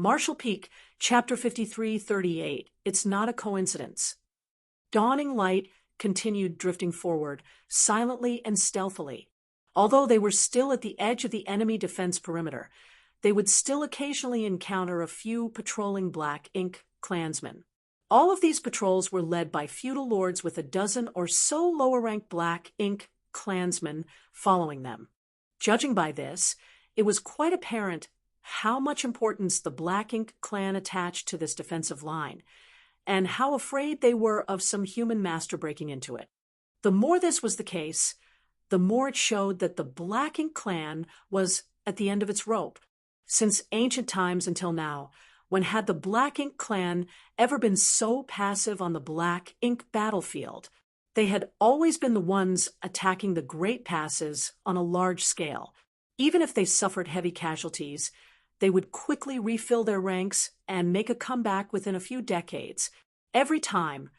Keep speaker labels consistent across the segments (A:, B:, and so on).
A: Marshall Peak, Chapter 53:38. It's not a coincidence. Dawning light continued drifting forward, silently and stealthily. Although they were still at the edge of the enemy defense perimeter, they would still occasionally encounter a few patrolling black ink clansmen. All of these patrols were led by feudal lords with a dozen or so lower-ranked black ink clansmen following them. Judging by this, it was quite apparent how much importance the Black Ink clan attached to this defensive line, and how afraid they were of some human master breaking into it. The more this was the case, the more it showed that the Black Ink clan was at the end of its rope. Since ancient times until now, when had the Black Ink clan ever been so passive on the Black Ink battlefield? They had always been the ones attacking the Great Passes on a large scale. Even if they suffered heavy casualties, they would quickly refill their ranks and make a comeback within a few decades. Every time,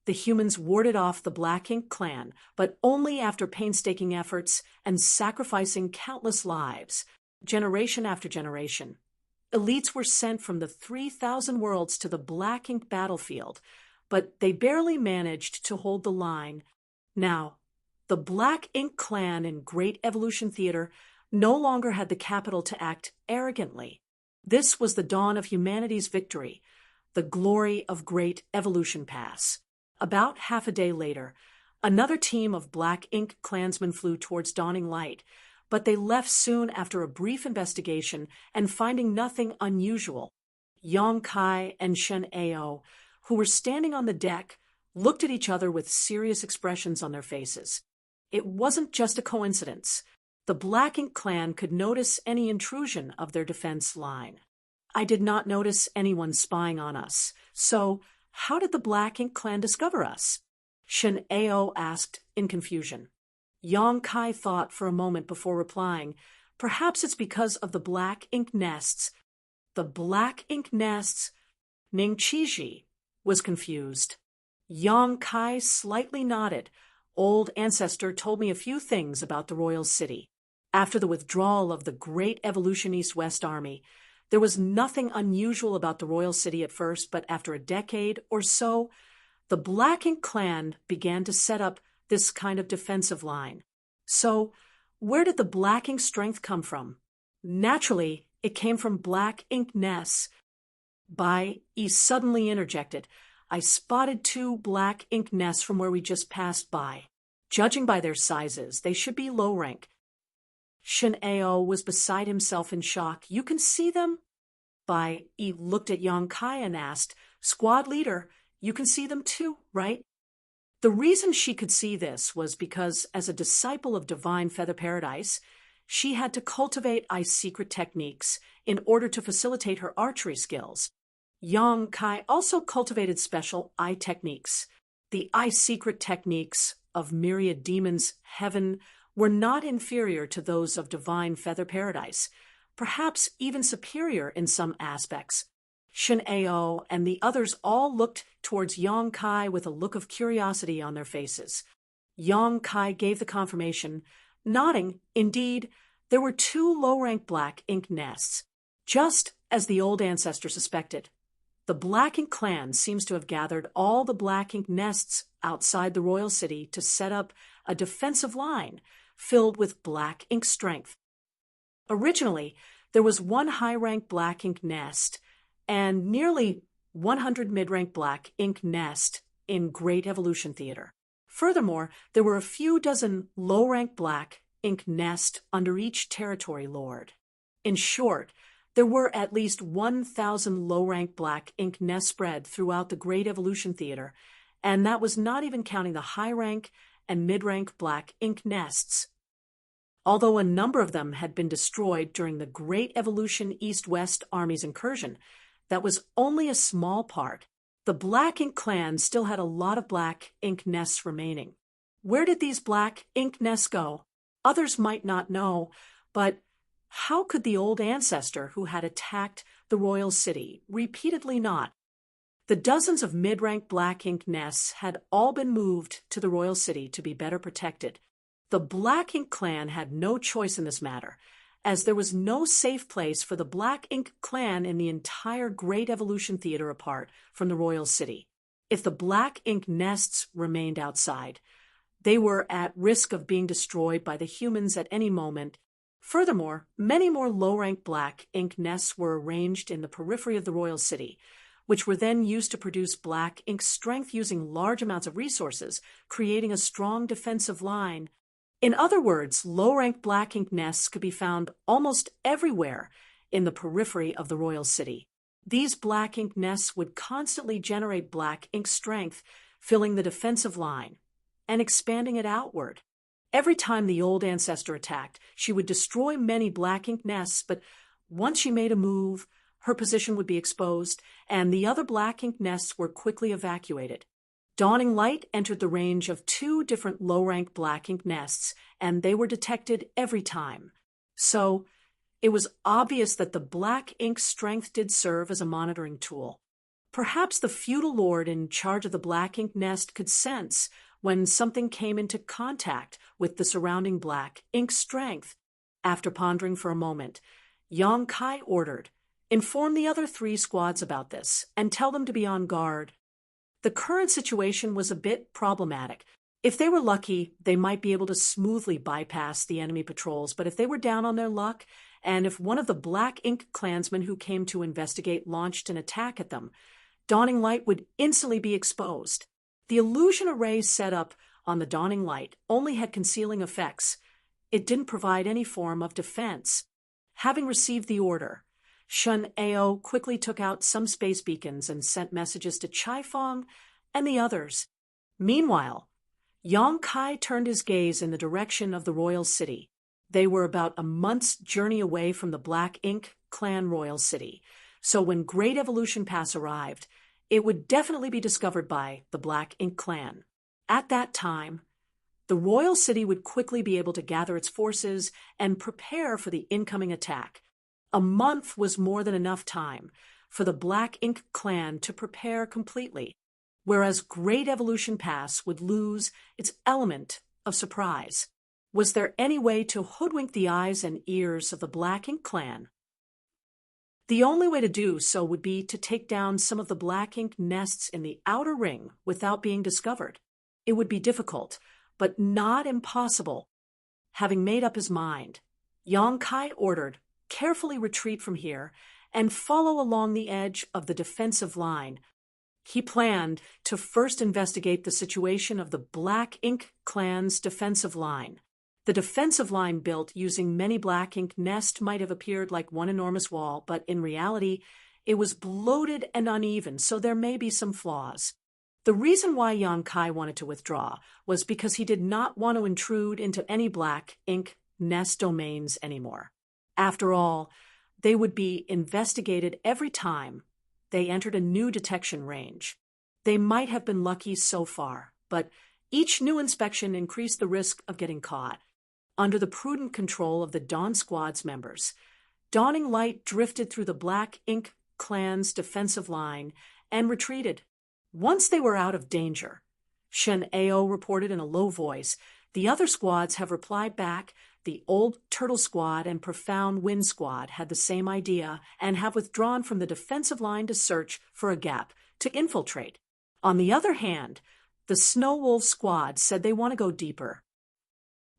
A: the humans warded off the Black Ink clan, but only after painstaking efforts and sacrificing countless lives, generation after generation. Elites were sent from the 3,000 worlds to the Black Ink battlefield, but they barely managed to hold the line. Now, the Black Ink clan in Great Evolution Theater no longer had the capital to act arrogantly. This was the dawn of humanity's victory, the glory of Great Evolution Pass. About half a day later, another team of Black Ink clansmen flew towards Dawning Light, but they left soon after a brief investigation and finding nothing unusual. Yong Kai and Shen Ao, who were standing on the deck, looked at each other with serious expressions on their faces. It wasn't just a coincidence. The Black Ink clan could notice any intrusion of their defense line. I did not notice anyone spying on us, so how did the Black Ink clan discover us? Shen Ao asked in confusion. Yong Kai thought for a moment before replying, perhaps it's because of the Black Ink nests. The Black Ink nests? Ning Qiji was confused. Yong Kai slightly nodded. Old ancestor told me a few things about the royal city. After the withdrawal of the Great Evolution East-West Army, there was nothing unusual about the royal city at first, but after a decade or so, the Black Ink clan began to set up this kind of defensive line. So, where did the Black Ink strength come from? Naturally, it came from Black Ink nests. He suddenly interjected. I spotted 2 Black Ink nests from where we just passed by. Judging by their sizes, they should be low rank. Shen Ao was beside himself in shock. You can see them? He looked at Yong Kai and asked, Squad leader, you can see them too, right? The reason she could see this was because, as a disciple of Divine Feather Paradise, she had to cultivate ice secret techniques in order to facilitate her archery skills. Yong Kai also cultivated special eye techniques. The eye secret techniques of myriad demons' heaven were not inferior to those of Divine Feather Paradise, perhaps even superior in some aspects. Shen Ao and the others all looked towards Yong Kai with a look of curiosity on their faces. Yong Kai gave the confirmation, nodding. Indeed, there were 2 low-rank Black Ink nests, just as the old ancestor suspected. The Black Ink clan seems to have gathered all the Black Ink nests outside the royal city to set up a defensive line filled with Black Ink strength. Originally, there was 1 high-rank Black Ink nest and nearly 100 mid-rank Black Ink nest in Great Evolution Theater. Furthermore, there were a few dozen low-rank Black Ink nest under each territory lord. In short, there were at least 1,000 low-rank Black Ink nests spread throughout the Great Evolution Theater, and that was not even counting the high-rank and mid-rank Black Ink nests. Although a number of them had been destroyed during the Great Evolution East-West Army's incursion, that was only a small part. The Black Ink clan still had a lot of Black Ink nests remaining. Where did these Black Ink nests go? Others might not know, but how could the old ancestor who had attacked the royal city repeatedly not? The dozens of mid-rank Black Ink nests had all been moved to the royal city to be better protected. The Black Ink clan had no choice in this matter, as there was no safe place for the Black Ink clan in the entire Great Evolution Theater apart from the royal city. If the Black Ink nests remained outside, they were at risk of being destroyed by the humans at any moment. Furthermore, many more low-rank Black Ink nests were arranged in the periphery of the royal city, which were then used to produce Black Ink strength using large amounts of resources, creating a strong defensive line. In other words, low-rank Black Ink nests could be found almost everywhere in the periphery of the royal city. These Black Ink nests would constantly generate Black Ink strength, filling the defensive line and expanding it outward. Every time the old ancestor attacked, she would destroy many Black Ink nests, but once she made a move, her position would be exposed, and the other Black Ink nests were quickly evacuated. Dawning Light entered the range of 2 different low-rank Black Ink nests, and they were detected every time. So, it was obvious that the Black Ink strength did serve as a monitoring tool. Perhaps the feudal lord in charge of the Black Ink nest could sense when something came into contact with the surrounding Black Ink strength. After pondering for a moment, Yang Kai ordered, "Inform the other 3 squads about this, and tell them to be on guard." The current situation was a bit problematic. If they were lucky, they might be able to smoothly bypass the enemy patrols, but if they were down on their luck, and if one of the Black Ink clansmen who came to investigate launched an attack at them, Dawning Light would instantly be exposed. The illusion array set up on the Dawning Light only had concealing effects. It didn't provide any form of defense. Having received the order, Shun Ao quickly took out some space beacons and sent messages to Chai Fong and the others. Meanwhile, Yang Kai turned his gaze in the direction of the royal city. They were about a month's journey away from the Black Ink clan royal city, so when Great Evolution Pass arrived, it would definitely be discovered by the Black Ink clan. At that time, the royal city would quickly be able to gather its forces and prepare for the incoming attack. A month was more than enough time for the Black Ink clan to prepare completely, whereas Great Evolution Pass would lose its element of surprise. Was there any way to hoodwink the eyes and ears of the Black Ink clan? The only way to do so would be to take down some of the Black Ink nests in the outer ring without being discovered. It would be difficult, but not impossible. Having made up his mind, Yang Kai ordered, "Carefully retreat from here and follow along the edge of the defensive line." He planned to first investigate the situation of the Black Ink clan's defensive line. The defensive line built using many Black Ink nests might have appeared like one enormous wall, but in reality, it was bloated and uneven, so there may be some flaws. The reason why Yang Kai wanted to withdraw was because he did not want to intrude into any Black Ink nest domains anymore. After all, they would be investigated every time they entered a new detection range. They might have been lucky so far, but each new inspection increased the risk of getting caught. Under the prudent control of the Dawn Squad's members, Dawning Light drifted through the Black Ink clan's defensive line and retreated. Once they were out of danger, Shen Ao reported in a low voice, "The other squads have replied back. The Old Turtle Squad and Profound Wind Squad had the same idea and have withdrawn from the defensive line to search for a gap to infiltrate. On the other hand, the Snow Wolf Squad said they want to go deeper."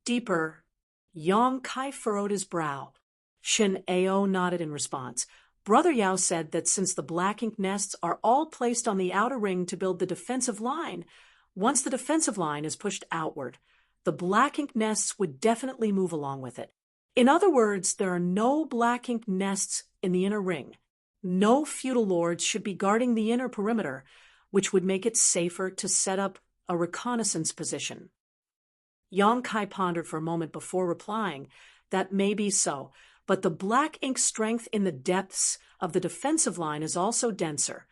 A: Deeper. Yang Kai furrowed his brow. Shin Ao nodded in response. Brother Yao said that since the Black Ink nests are all placed on the outer ring to build the defensive line, once the defensive line is pushed outward, the Black Ink nests would definitely move along with it. In other words, there are no Black Ink nests in the inner ring. No feudal lords should be guarding the inner perimeter, which would make it safer to set up a reconnaissance position. Yang Kai pondered for a moment before replying. That may be so, but the Black Ink strength in the depths of the defensive line is also denser,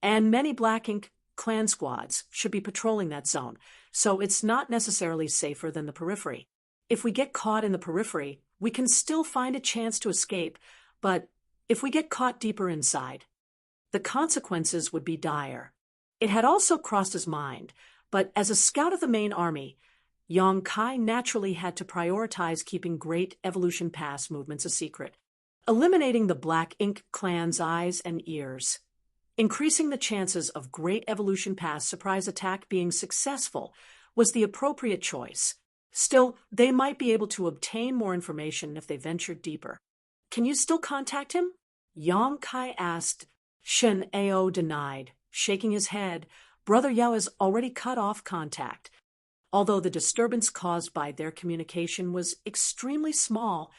A: and many Black Ink clan squads should be patrolling that zone, so it's not necessarily safer than the periphery. If we get caught in the periphery, we can still find a chance to escape, but if we get caught deeper inside, the consequences would be dire. It had also crossed his mind, but as a scout of the main army, Yong Kai naturally had to prioritize keeping Great Evolution Pass movements a secret, eliminating the Black Ink clan's eyes and ears. Increasing the chances of Great Evolution Pass surprise attack being successful was the appropriate choice. Still, they might be able to obtain more information if they ventured deeper. Can you still contact him? Yong Kai asked. Shen Ao denied, shaking his head. Brother Yao has already cut off contact. Although the disturbance caused by their communication was extremely small,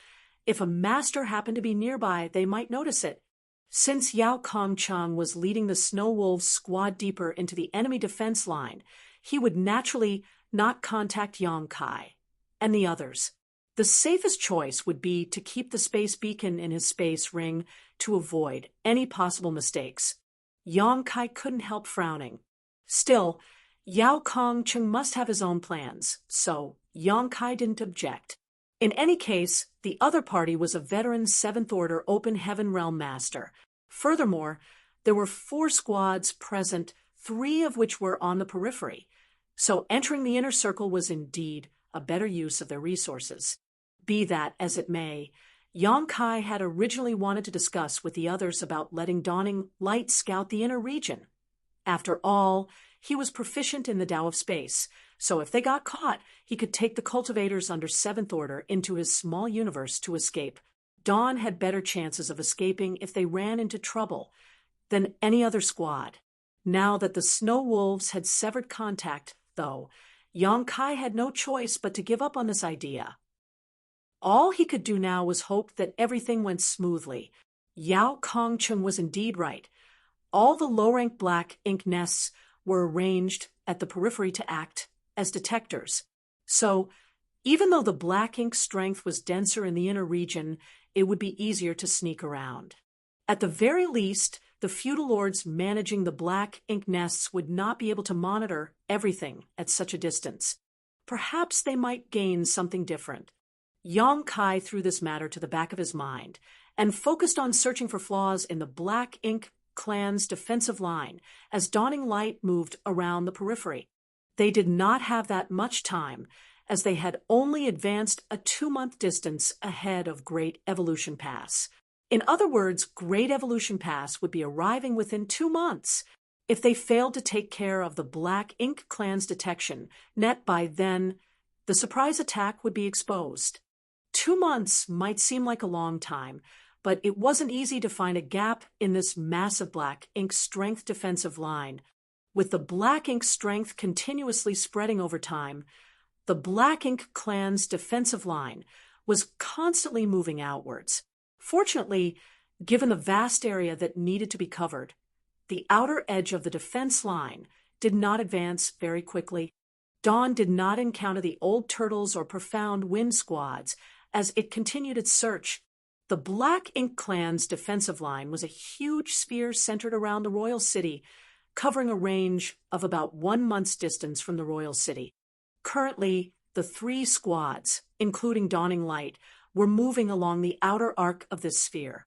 A: if a master happened to be nearby, they might notice it. Since Yao Kongcheng was leading the Snow Wolves squad deeper into the enemy defense line, he would naturally not contact Yong Kai and the others. The safest choice would be to keep the space beacon in his space ring to avoid any possible mistakes. Yong Kai couldn't help frowning. Still, Yao Kongcheng must have his own plans, so Yong Kai didn't object. In any case, the other party was a veteran 7th Order Open Heaven Realm Master. Furthermore, there were 4 squads present, 3 of which were on the periphery, so entering the inner circle was indeed a better use of their resources. Be that as it may, Yong Kai had originally wanted to discuss with the others about letting Dawning Light scout the inner region. After all, he was proficient in the Tao of Space, so if they got caught, he could take the cultivators under 7th Order into his small universe to escape. Dawn had better chances of escaping if they ran into trouble than any other squad. Now that the Snow Wolves had severed contact, though, Yong Kai had no choice but to give up on this idea. All he could do now was hope that everything went smoothly. Yao Kongcheng was indeed right. All the low-rank Black Ink nests were arranged at the periphery to act as detectors. So, even though the Black Ink strength was denser in the inner region, it would be easier to sneak around. At the very least, the feudal lords managing the Black Ink nests would not be able to monitor everything at such a distance. Perhaps they might gain something different. Yong Kai threw this matter to the back of his mind and focused on searching for flaws in the Black Ink clan's defensive line as Dawning Light moved around the periphery. They did not have that much time, as they had only advanced a 2-month distance ahead of Great Evolution Pass. In other words, Great Evolution Pass would be arriving within 2 months. If they failed to take care of the Black Ink clan's detection net by then, the surprise attack would be exposed. 2 months might seem like a long time, but it wasn't easy to find a gap in this massive Black Ink strength defensive line. With the Black Ink strength continuously spreading over time, the Black Ink clan's defensive line was constantly moving outwards. Fortunately, given the vast area that needed to be covered, the outer edge of the defense line did not advance very quickly. Dawn did not encounter the Old Turtles or Profound Wind squads as it continued its search. The Black Ink clan's defensive line was a huge sphere centered around the royal city, covering a range of about 1 month's distance from the royal city. Currently, the 3 squads, including Dawning Light, were moving along the outer arc of this sphere.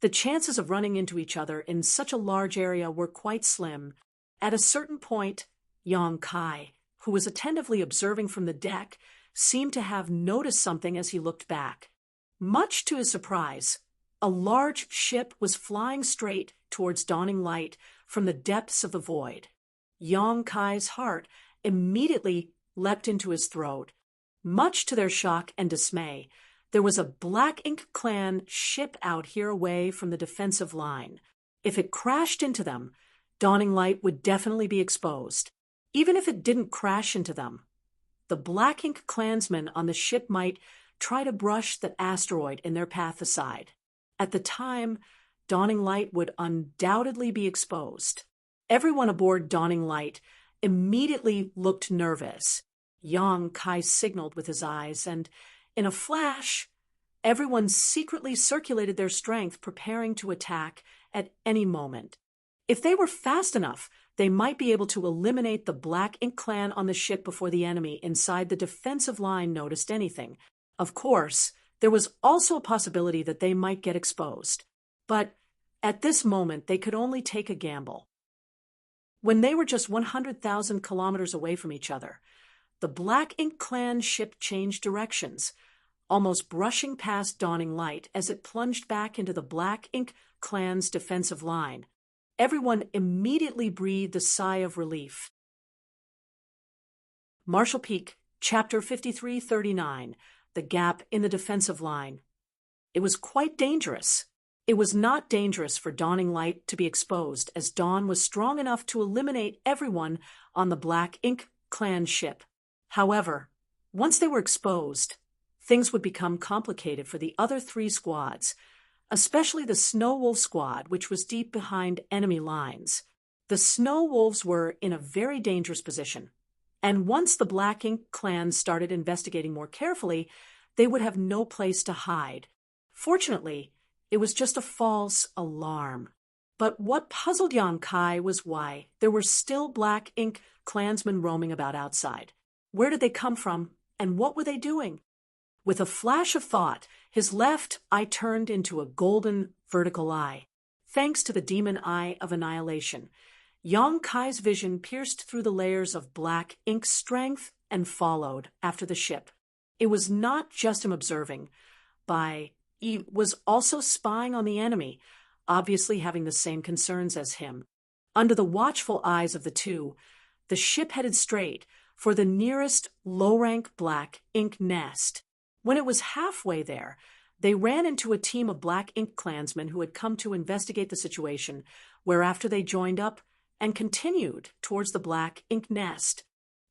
A: The chances of running into each other in such a large area were quite slim. At a certain point, Yong Kai, who was attentively observing from the deck, seemed to have noticed something as he looked back. Much to his surprise, a large ship was flying straight towards Dawning Light from the depths of the void. Yong Kai's heart immediately leapt into his throat. Much to their shock and dismay, there was a Black Ink clan ship out here away from the defensive line. If it crashed into them, Dawning Light would definitely be exposed. Even if it didn't crash into them, the Black Ink clansmen on the ship might try to brush the asteroid in their path aside. At the time, Dawning Light would undoubtedly be exposed. Everyone aboard Dawning Light immediately looked nervous. Yong Kai signaled with his eyes, and in a flash, everyone secretly circulated their strength, preparing to attack at any moment. If they were fast enough, they might be able to eliminate the Black Ink clan on the ship before the enemy inside the defensive line noticed anything. Of course, there was also a possibility that they might get exposed. But at this moment, they could only take a gamble. When they were just 100,000 kilometers away from each other, The Black Ink Clan ship changed directions, almost brushing past Dawning Light as it plunged back into the Black Ink Clan's defensive line. Everyone immediately breathed a sigh of relief. Marshall Peak, Chapter 5339, The Gap in the Defensive Line. It was quite dangerous. It was not dangerous for Dawning Light to be exposed, as Dawn was strong enough to eliminate everyone on the Black Ink Clan ship. However, once they were exposed, things would become complicated for the other 3 squads, especially the Snow Wolf squad, which was deep behind enemy lines. The Snow Wolves were in a very dangerous position, and once the Black Ink Clan started investigating more carefully, they would have no place to hide. Fortunately, it was just a false alarm. But what puzzled Yang Kai was why there were still Black Ink Clansmen roaming about outside. Where did they come from, and what were they doing? With a flash of thought, his left eye turned into a golden vertical eye. Thanks to the demon eye of annihilation, Yang Kai's vision pierced through the layers of Black Ink's strength and followed after the ship. It was not just him observing. He was also spying on the enemy, obviously having the same concerns as him. Under the watchful eyes of the two, the ship headed straight for the nearest low-rank Black Ink nest. When it was halfway there, they ran into a team of Black Ink Clansmen who had come to investigate the situation, whereafter they joined up and continued towards the Black Ink nest.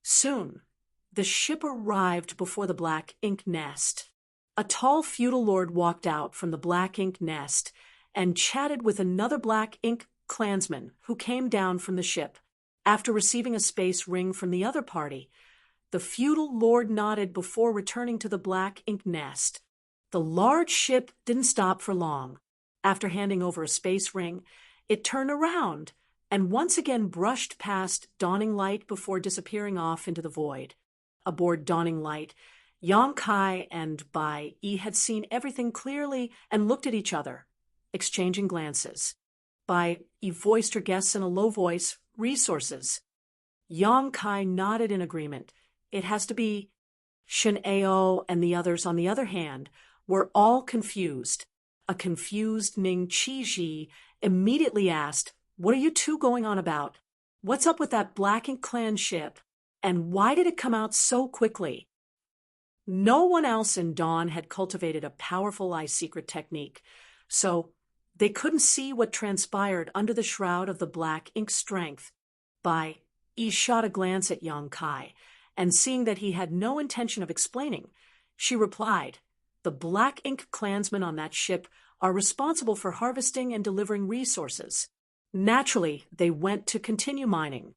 A: Soon, the ship arrived before the Black Ink nest. A tall feudal lord walked out from the Black Ink nest and chatted with another Black Ink Clansman who came down from the ship. After receiving a space ring from the other party, the feudal lord nodded before returning to the Black Ink nest. The large ship didn't stop for long. After handing over a space ring, it turned around and once again brushed past Dawning Light before disappearing off into the void. Aboard Dawning Light, Yang Kai and Bai Yi had seen everything clearly and looked at each other, exchanging glances. Bai Yi voiced her guests in a low voice, "Resources." Yang Kai nodded in agreement. "It has to be." Shin Ao and the others, on the other hand, were all confused. A confused Ning Qiji immediately asked, "What are you two going on about? What's up with that Black Ink Clan ship? And why did it come out so quickly?" No one else in Dawn had cultivated a powerful eye secret technique, so they couldn't see what transpired under the shroud of the Black Ink strength. Bai Yi shot a glance at Yang Kai, and seeing that he had no intention of explaining, she replied, "The Black Ink Clansmen on that ship are responsible for harvesting and delivering resources. Naturally, they went to continue mining."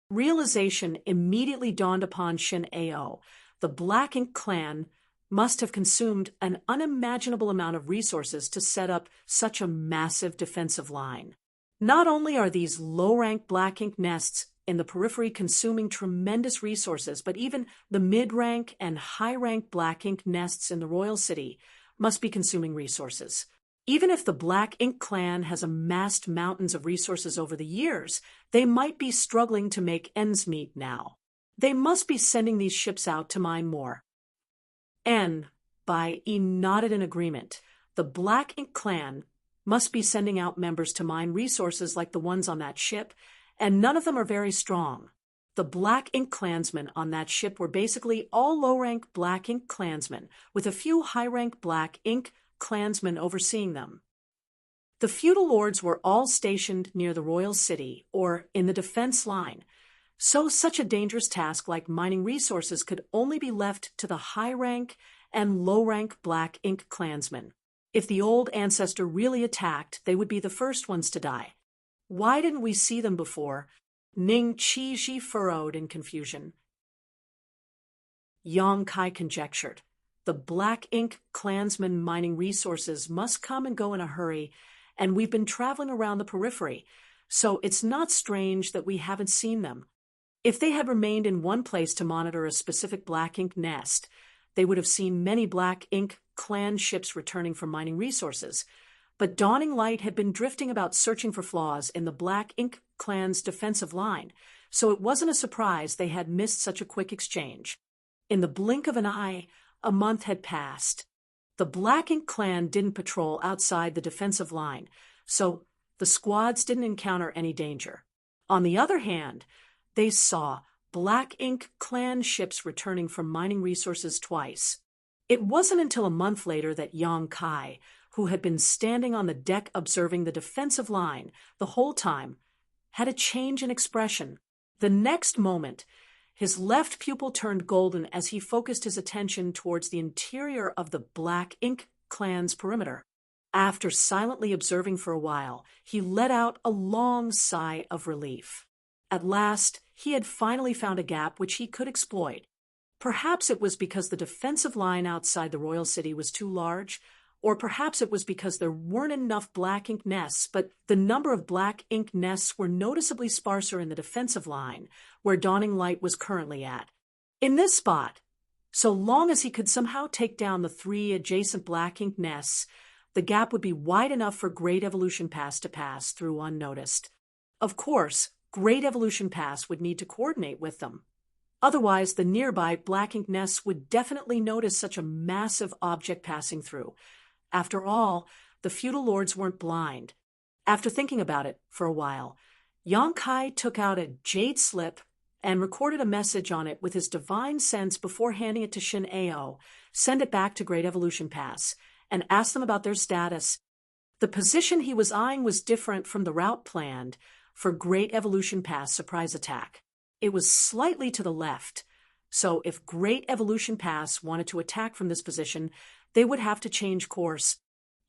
A: Realization immediately dawned upon Shin Ao. The Black Ink Clan must have consumed an unimaginable amount of resources to set up such a massive defensive line. Not only are these low-rank Black Ink nests in the periphery consuming tremendous resources, but even the mid-rank and high-rank Black Ink nests in the Royal City must be consuming resources. Even if the Black Ink Clan has amassed mountains of resources over the years, they might be struggling to make ends meet now. They must be sending these ships out to mine more. Bai Yi nodded in agreement. The Black Ink Clan must be sending out members to mine resources like the ones on that ship, and none of them are very strong. The Black Ink Clansmen on that ship were basically all low-rank Black Ink Clansmen, with a few high-rank Black Ink Clansmen overseeing them. The feudal lords were all stationed near the royal city, or in the defense line, so such a dangerous task like mining resources could only be left to the high-rank and low-rank Black Ink Clansmen. If the old ancestor really attacked, they would be the first ones to die. Why didn't we see them before? Ning Qiji furrowed in confusion. Yang Kai conjectured. The Black Ink Clansmen mining resources must come and go in a hurry, and we've been traveling around the periphery, so it's not strange that we haven't seen them. If they had remained in one place to monitor a specific Black Ink nest, they would have seen many Black Ink Clan ships returning from mining resources. But Dawning Light had been drifting about searching for flaws in the Black Ink Clan's defensive line, so it wasn't a surprise they had missed such a quick exchange. In the blink of an eye, a month had passed. The Black Ink clan didn't patrol outside the defensive line, so the squads didn't encounter any danger. On the other hand, they saw Black Ink clan ships returning from mining resources twice. It wasn't until a month later that Yang Kai, who had been standing on the deck observing the defensive line the whole time, had a change in expression. The next moment, his left pupil turned golden as he focused his attention towards the interior of the Black Ink clan's perimeter. After silently observing for a while, he let out a long sigh of relief. At last, he had finally found a gap which he could exploit. Perhaps it was because the defensive line outside the royal city was too large, or perhaps it was because there weren't enough Black Ink nests, but the number of Black Ink nests were noticeably sparser in the defensive line, where Dawning Light was currently at. In this spot, so long as he could somehow take down the 3 adjacent Black Ink nests, the gap would be wide enough for Great Evolution Pass to pass through unnoticed. Of course, Great Evolution Pass would need to coordinate with them. Otherwise, the nearby Black Ink nests would definitely notice such a massive object passing through. After all, the feudal lords weren't blind. After thinking about it for a while, Yang Kai took out a jade slip and recorded a message on it with his divine sense before handing it to Shin Ao, send it back to Great Evolution Pass, and asked them about their status. The position he was eyeing was different from the route planned for Great Evolution Pass surprise attack. It was slightly to the left, so if Great Evolution Pass wanted to attack from this position, they would have to change course.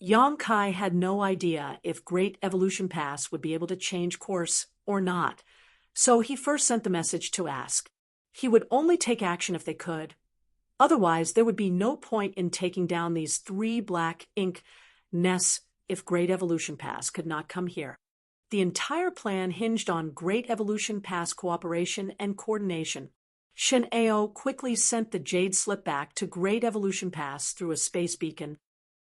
A: Yang Kai had no idea if Great Evolution Pass would be able to change course or not, so he first sent the message to ask. He would only take action if they could. Otherwise, there would be no point in taking down these 3 Black Ink nests if Great Evolution Pass could not come here. The entire plan hinged on Great Evolution Pass cooperation and coordination. Shin Ao quickly sent the jade slip back to Great Evolution Pass through a space beacon.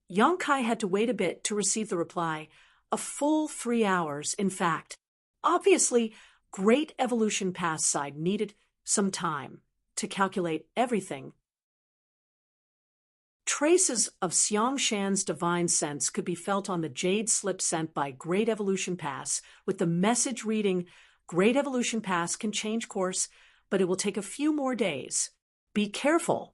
A: Yang Kai had to wait a bit to receive the reply, a full 3 hours, in fact. Obviously, Great Evolution Pass side needed some time to calculate everything. Traces of Xiang Shan's divine sense could be felt on the jade slip sent by Great Evolution Pass, with the message reading, Great Evolution Pass can change course, but it will take a few more days. Be careful.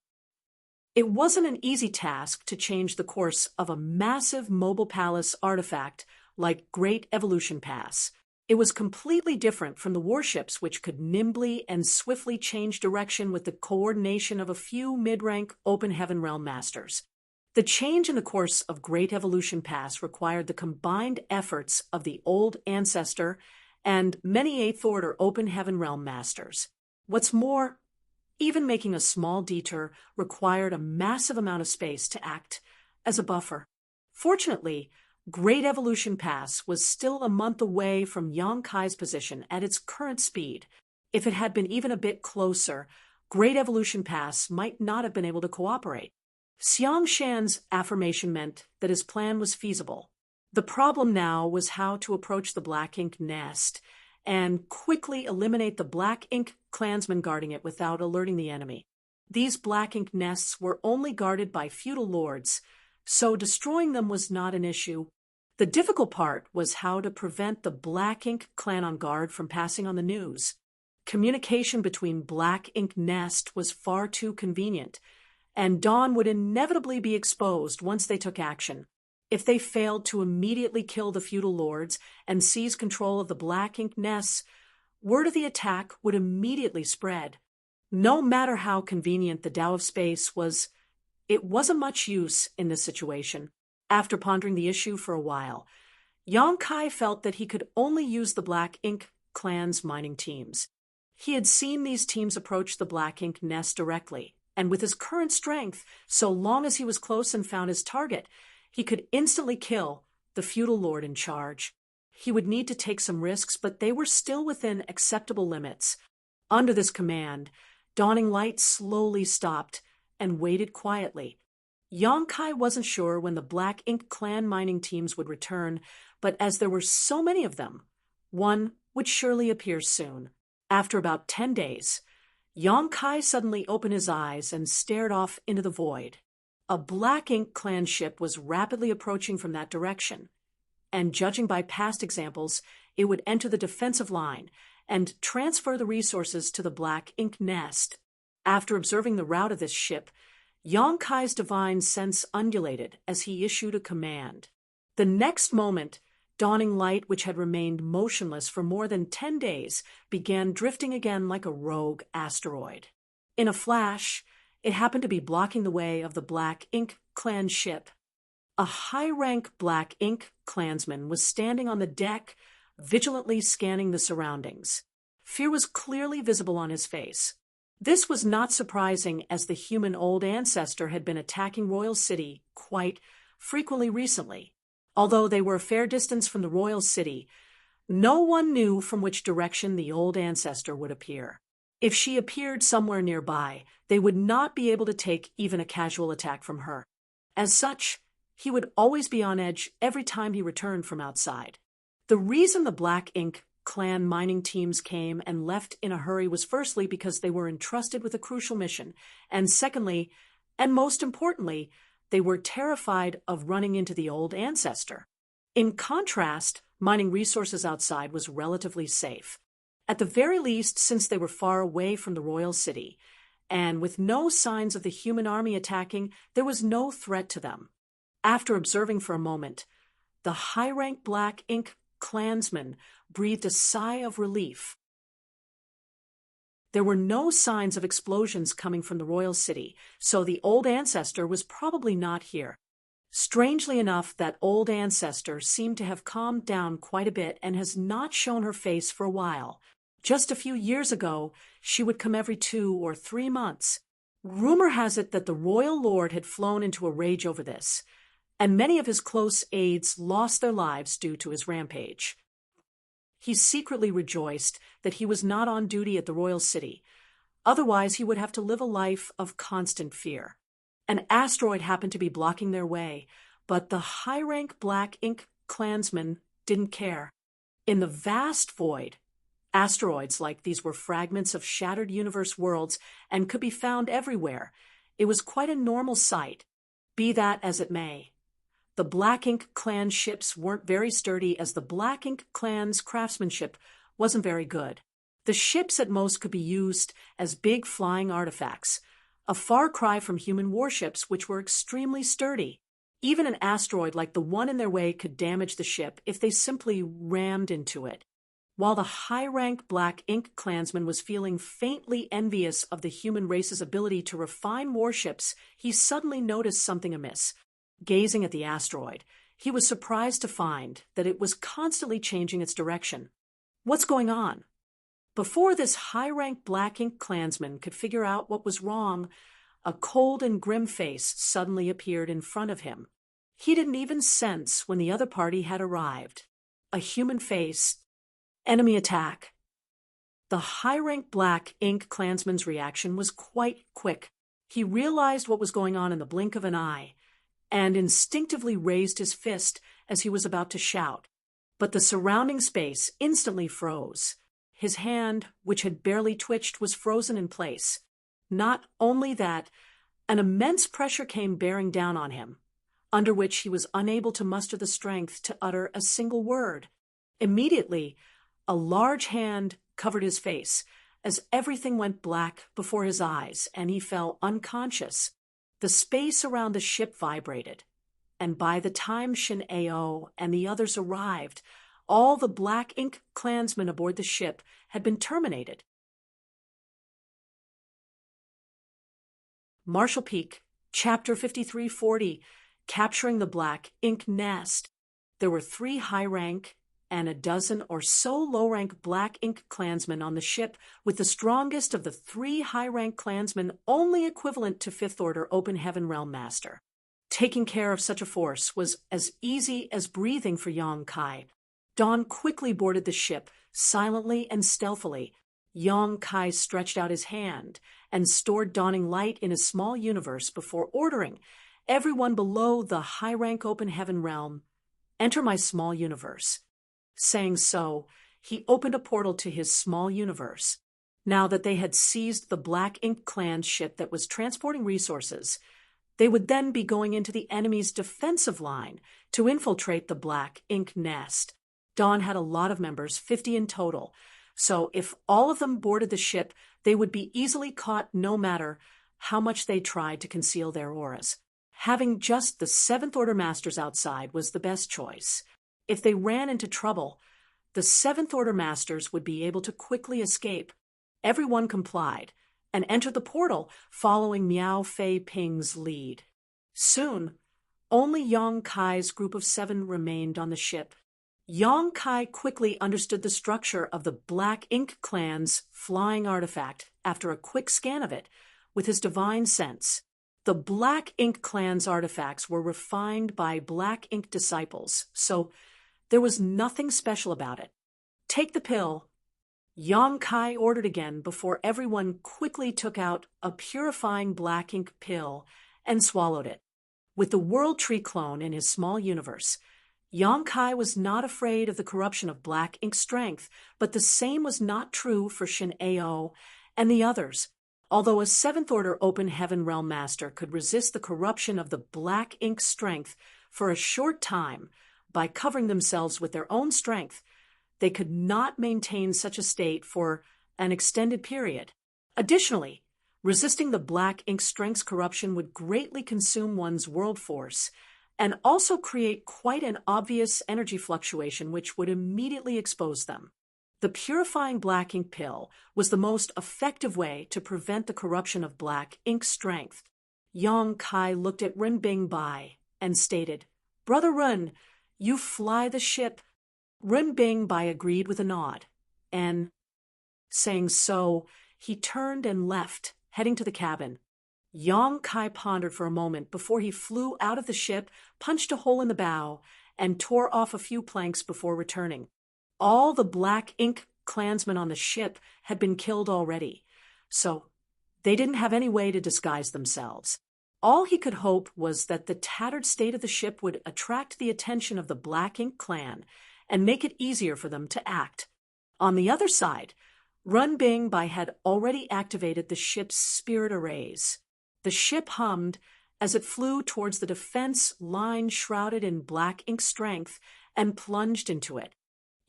A: It wasn't an easy task to change the course of a massive mobile palace artifact like Great Evolution Pass. It was completely different from the warships which could nimbly and swiftly change direction with the coordination of a few mid-rank Open Heaven Realm masters. The change in the course of Great Evolution Pass required the combined efforts of the Old Ancestor and many 8th Order Open Heaven Realm masters. What's more, even making a small detour required a massive amount of space to act as a buffer. Fortunately, Great Evolution Pass was still a month away from Yang Kai's position at its current speed. If it had been even a bit closer, Great Evolution Pass might not have been able to cooperate. Xiang Shan's affirmation meant that his plan was feasible. The problem now was how to approach the Black Ink nest and quickly eliminate the Black Ink clansmen guarding it without alerting the enemy. These Black Ink nests were only guarded by feudal lords, so destroying them was not an issue. The difficult part was how to prevent the Black Ink clan on guard from passing on the news. Communication between Black Ink nest was far too convenient, and Dawn would inevitably be exposed once they took action. If they failed to immediately kill the feudal lords and seize control of the Black Ink nests, word of the attack would immediately spread. No matter how convenient the Tao of Space was, it wasn't much use in this situation. After pondering the issue for a while, Yang Kai felt that he could only use the Black Ink clan's mining teams. He had seen these teams approach the Black Ink nest directly, and with his current strength, so long as he was close and found his target, he could instantly kill the feudal lord in charge. He would need to take some risks, but they were still within acceptable limits. Under this command, Dawning Light slowly stopped and waited quietly. Yang Kai wasn't sure when the Black Ink clan mining teams would return, but as there were so many of them, one would surely appear soon. After about 10 days, Yong Kai suddenly opened his eyes and stared off into the void. A Black Ink clan ship was rapidly approaching from that direction, and judging by past examples, it would enter the defensive line and transfer the resources to the Black Ink nest. After observing the route of this ship, Yong Kai's divine sense undulated as he issued a command. The next moment, Dawning Light, which had remained motionless for more than 10 days, began drifting again like a rogue asteroid. In a flash, it happened to be blocking the way of the Black Ink clan ship. A high-rank Black Ink clansman was standing on the deck, vigilantly scanning the surroundings. Fear was clearly visible on his face. This was not surprising, as the human old ancestor had been attacking Royal City quite frequently recently. Although they were a fair distance from the Royal City, no one knew from which direction the old ancestor would appear. If she appeared somewhere nearby, they would not be able to take even a casual attack from her. As such, he would always be on edge every time he returned from outside. The reason the Black Ink clan mining teams came and left in a hurry was firstly because they were entrusted with a crucial mission, and secondly, and most importantly, they were terrified of running into the old ancestor. In contrast, mining resources outside was relatively safe. At the very least, since they were far away from the Royal City, and with no signs of the human army attacking, there was no threat to them. After observing for a moment, the high-rank Black Ink clansman breathed a sigh of relief. There were no signs of explosions coming from the Royal City, so the old ancestor was probably not here. Strangely enough, that old ancestor seemed to have calmed down quite a bit and has not shown her face for a while. Just a few years ago, she would come every 2 or 3 months. Rumor has it that the royal lord had flown into a rage over this, and many of his close aides lost their lives due to his rampage. He secretly rejoiced that he was not on duty at the Royal City. Otherwise, he would have to live a life of constant fear. An asteroid happened to be blocking their way, but the high-rank Black Ink clansmen didn't care. In the vast void, asteroids like these were fragments of shattered universe worlds and could be found everywhere. It was quite a normal sight. Be that as it may, the Black Ink clan ships weren't very sturdy, as the Black Ink clan's craftsmanship wasn't very good. The ships at most could be used as big flying artifacts, a far cry from human warships, which were extremely sturdy. Even an asteroid like the one in their way could damage the ship if they simply rammed into it. While the high-rank Black Ink clansman was feeling faintly envious of the human race's ability to refine warships, he suddenly noticed something amiss. Gazing at the asteroid, he was surprised to find that it was constantly changing its direction. What's going on? Before this high-rank Black Ink clansman could figure out what was wrong, a cold and grim face suddenly appeared in front of him. He didn't even sense when the other party had arrived. A human face. Enemy attack. The high-rank Black Ink clansman's reaction was quite quick. He realized what was going on in the blink of an eye, and instinctively raised his fist as he was about to shout. But the surrounding space instantly froze. His hand, which had barely twitched, was frozen in place. Not only that, an immense pressure came bearing down on him, under which he was unable to muster the strength to utter a single word. Immediately, a large hand covered his face, as everything went black before his eyes, and he fell unconscious. The space around the ship vibrated, and by the time Shin Ao and the others arrived, all the Black Ink clansmen aboard the ship had been terminated. Marshall Peak, Chapter 5340, Capturing the Black Ink Nest. There were 3 high-rank and a dozen or so low-rank Black Ink clansmen on the ship, with the strongest of the 3 high-rank clansmen only equivalent to 5th Order Open Heaven Realm Master. Taking care of such a force was as easy as breathing for Yong Kai. Dawn quickly boarded the ship, silently and stealthily. Yong Kai stretched out his hand and stored Dawning Light in a small universe before ordering everyone below the high-rank Open Heaven Realm, "Enter my small universe." Saying so, he opened a portal to his small universe. Now that they had seized the Black Ink Clan's ship that was transporting resources, they would then be going into the enemy's defensive line to infiltrate the Black Ink nest. Dawn had a lot of members, 50 in total, so if all of them boarded the ship, they would be easily caught no matter how much they tried to conceal their auras. Having just the Seventh Order Masters outside was the best choice. If they ran into trouble, the Seventh Order Masters would be able to quickly escape. Everyone complied and entered the portal following Miao Fei Ping's lead. Soon, only Yang Kai's group of 7 remained on the ship. Yang Kai quickly understood the structure of the Black Ink Clan's flying artifact after a quick scan of it with his divine sense. The Black Ink Clan's artifacts were refined by Black Ink disciples, so there was nothing special about it. Take the pill. Yang Kai ordered again before everyone quickly took out a purifying black ink pill and swallowed it. With the World Tree clone in his small universe, Yang Kai was not afraid of the corruption of black ink strength, but the same was not true for Shin Ao and the others. Although a Seventh Order Open Heaven Realm Master could resist the corruption of the black ink strength for a short time by covering themselves with their own strength, they could not maintain such a state for an extended period. Additionally, resisting the black ink strength's corruption would greatly consume one's world force and also create quite an obvious energy fluctuation which would immediately expose them. The purifying black ink pill was the most effective way to prevent the corruption of black ink strength. Yang Kai looked at Ren Bing Bai and stated, "Brother Ren, you fly the ship." Ren Bing Bai agreed with a nod, and, saying so, he turned and left, heading to the cabin. Yang Kai pondered for a moment before he flew out of the ship, punched a hole in the bow, and tore off a few planks before returning. All the Black Ink clansmen on the ship had been killed already, so they didn't have any way to disguise themselves. All he could hope was that the tattered state of the ship would attract the attention of the Black Ink clan and make it easier for them to act. On the other side, Run Bing Bai had already activated the ship's spirit arrays. The ship hummed as it flew towards the defense line shrouded in black ink strength and plunged into it.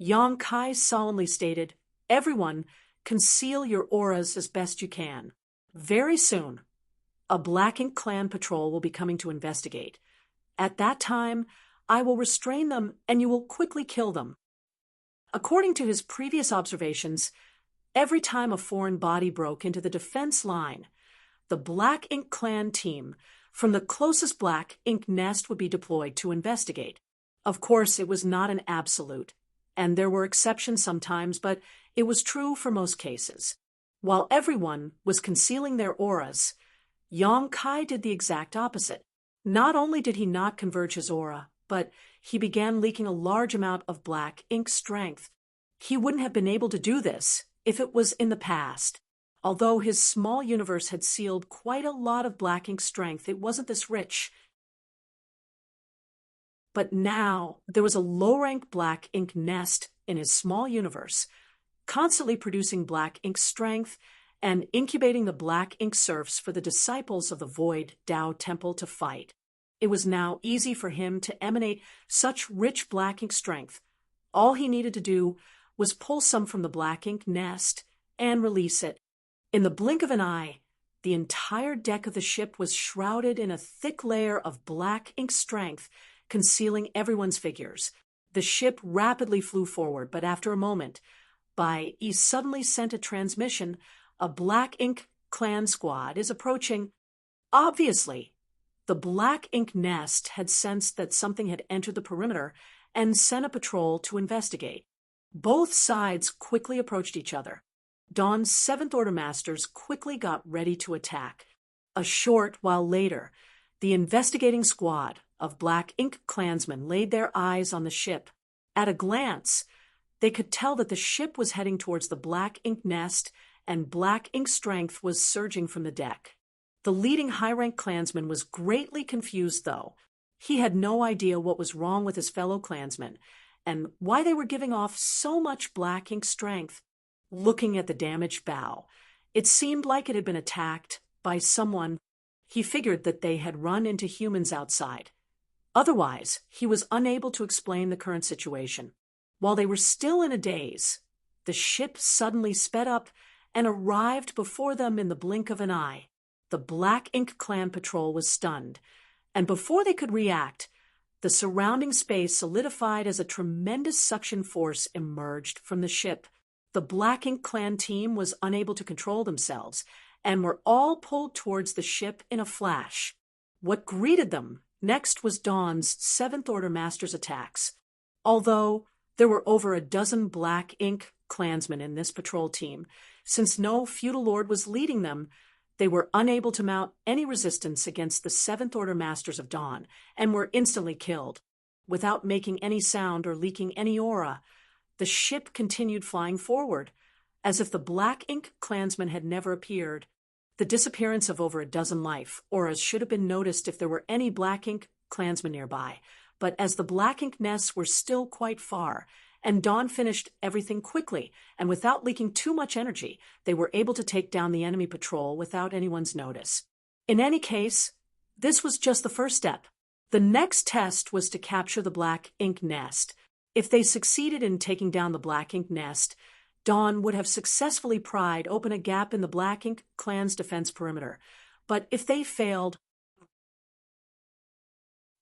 A: Yang Kai solemnly stated, "Everyone, conceal your auras as best you can. Very soon, a Black Ink Clan patrol will be coming to investigate. At that time, I will restrain them and you will quickly kill them." According to his previous observations, every time a foreign body broke into the defense line, the Black Ink Clan team from the closest Black Ink nest would be deployed to investigate. Of course, it was not an absolute, and there were exceptions sometimes, but it was true for most cases. While everyone was concealing their auras, Yang Kai did the exact opposite. Not only did he not converge his aura, but he began leaking a large amount of black ink strength. He wouldn't have been able to do this if it was in the past. Although his small universe had sealed quite a lot of black ink strength, it wasn't this rich. But now there was a low-rank black ink nest in his small universe, constantly producing black ink strength and incubating the black ink serfs for the disciples of the Void Tao Temple to fight. It was now easy for him to emanate such rich black ink strength. All he needed to do was pull some from the black ink nest and release it. In the blink of an eye, the entire deck of the ship was shrouded in a thick layer of black ink strength, concealing everyone's figures. The ship rapidly flew forward, but after a moment, Bai Yi suddenly sent a transmission. "A Black Ink Clan squad is approaching." Obviously, the Black Ink nest had sensed that something had entered the perimeter and sent a patrol to investigate. Both sides quickly approached each other. Dawn's Seventh Order Masters quickly got ready to attack. A short while later, the investigating squad of Black Ink clansmen laid their eyes on the ship. At a glance, they could tell that the ship was heading towards the Black Ink nest and black ink strength was surging from the deck. The leading high-rank clansman was greatly confused, though. He had no idea what was wrong with his fellow clansmen, and why they were giving off so much black ink strength. Looking at the damaged bow, it seemed like it had been attacked by someone. He figured that they had run into humans outside. Otherwise, he was unable to explain the current situation. While they were still in a daze, the ship suddenly sped up and arrived before them in the blink of an eye. The Black Ink Clan patrol was stunned, and before they could react, the surrounding space solidified as a tremendous suction force emerged from the ship. The Black Ink Clan team was unable to control themselves and were all pulled towards the ship in a flash. What greeted them next was Dawn's Seventh Order Master's attacks. Although there were over a dozen Black Ink Clansmen in this patrol team, since no feudal lord was leading them, they were unable to mount any resistance against the Seventh Order Masters of Dawn and were instantly killed. Without making any sound or leaking any aura, the ship continued flying forward, as if the Black Ink Clansmen had never appeared. The disappearance of over a dozen life auras should have been noticed if there were any Black Ink Clansmen nearby, but as the Black Ink nests were still quite far, and Dawn finished everything quickly, and without leaking too much energy, they were able to take down the enemy patrol without anyone's notice. In any case, this was just the first step. The next test was to capture the Black Ink nest. If they succeeded in taking down the Black Ink nest, Dawn would have successfully pried open a gap in the Black Ink Clan's defense perimeter. But if they failed,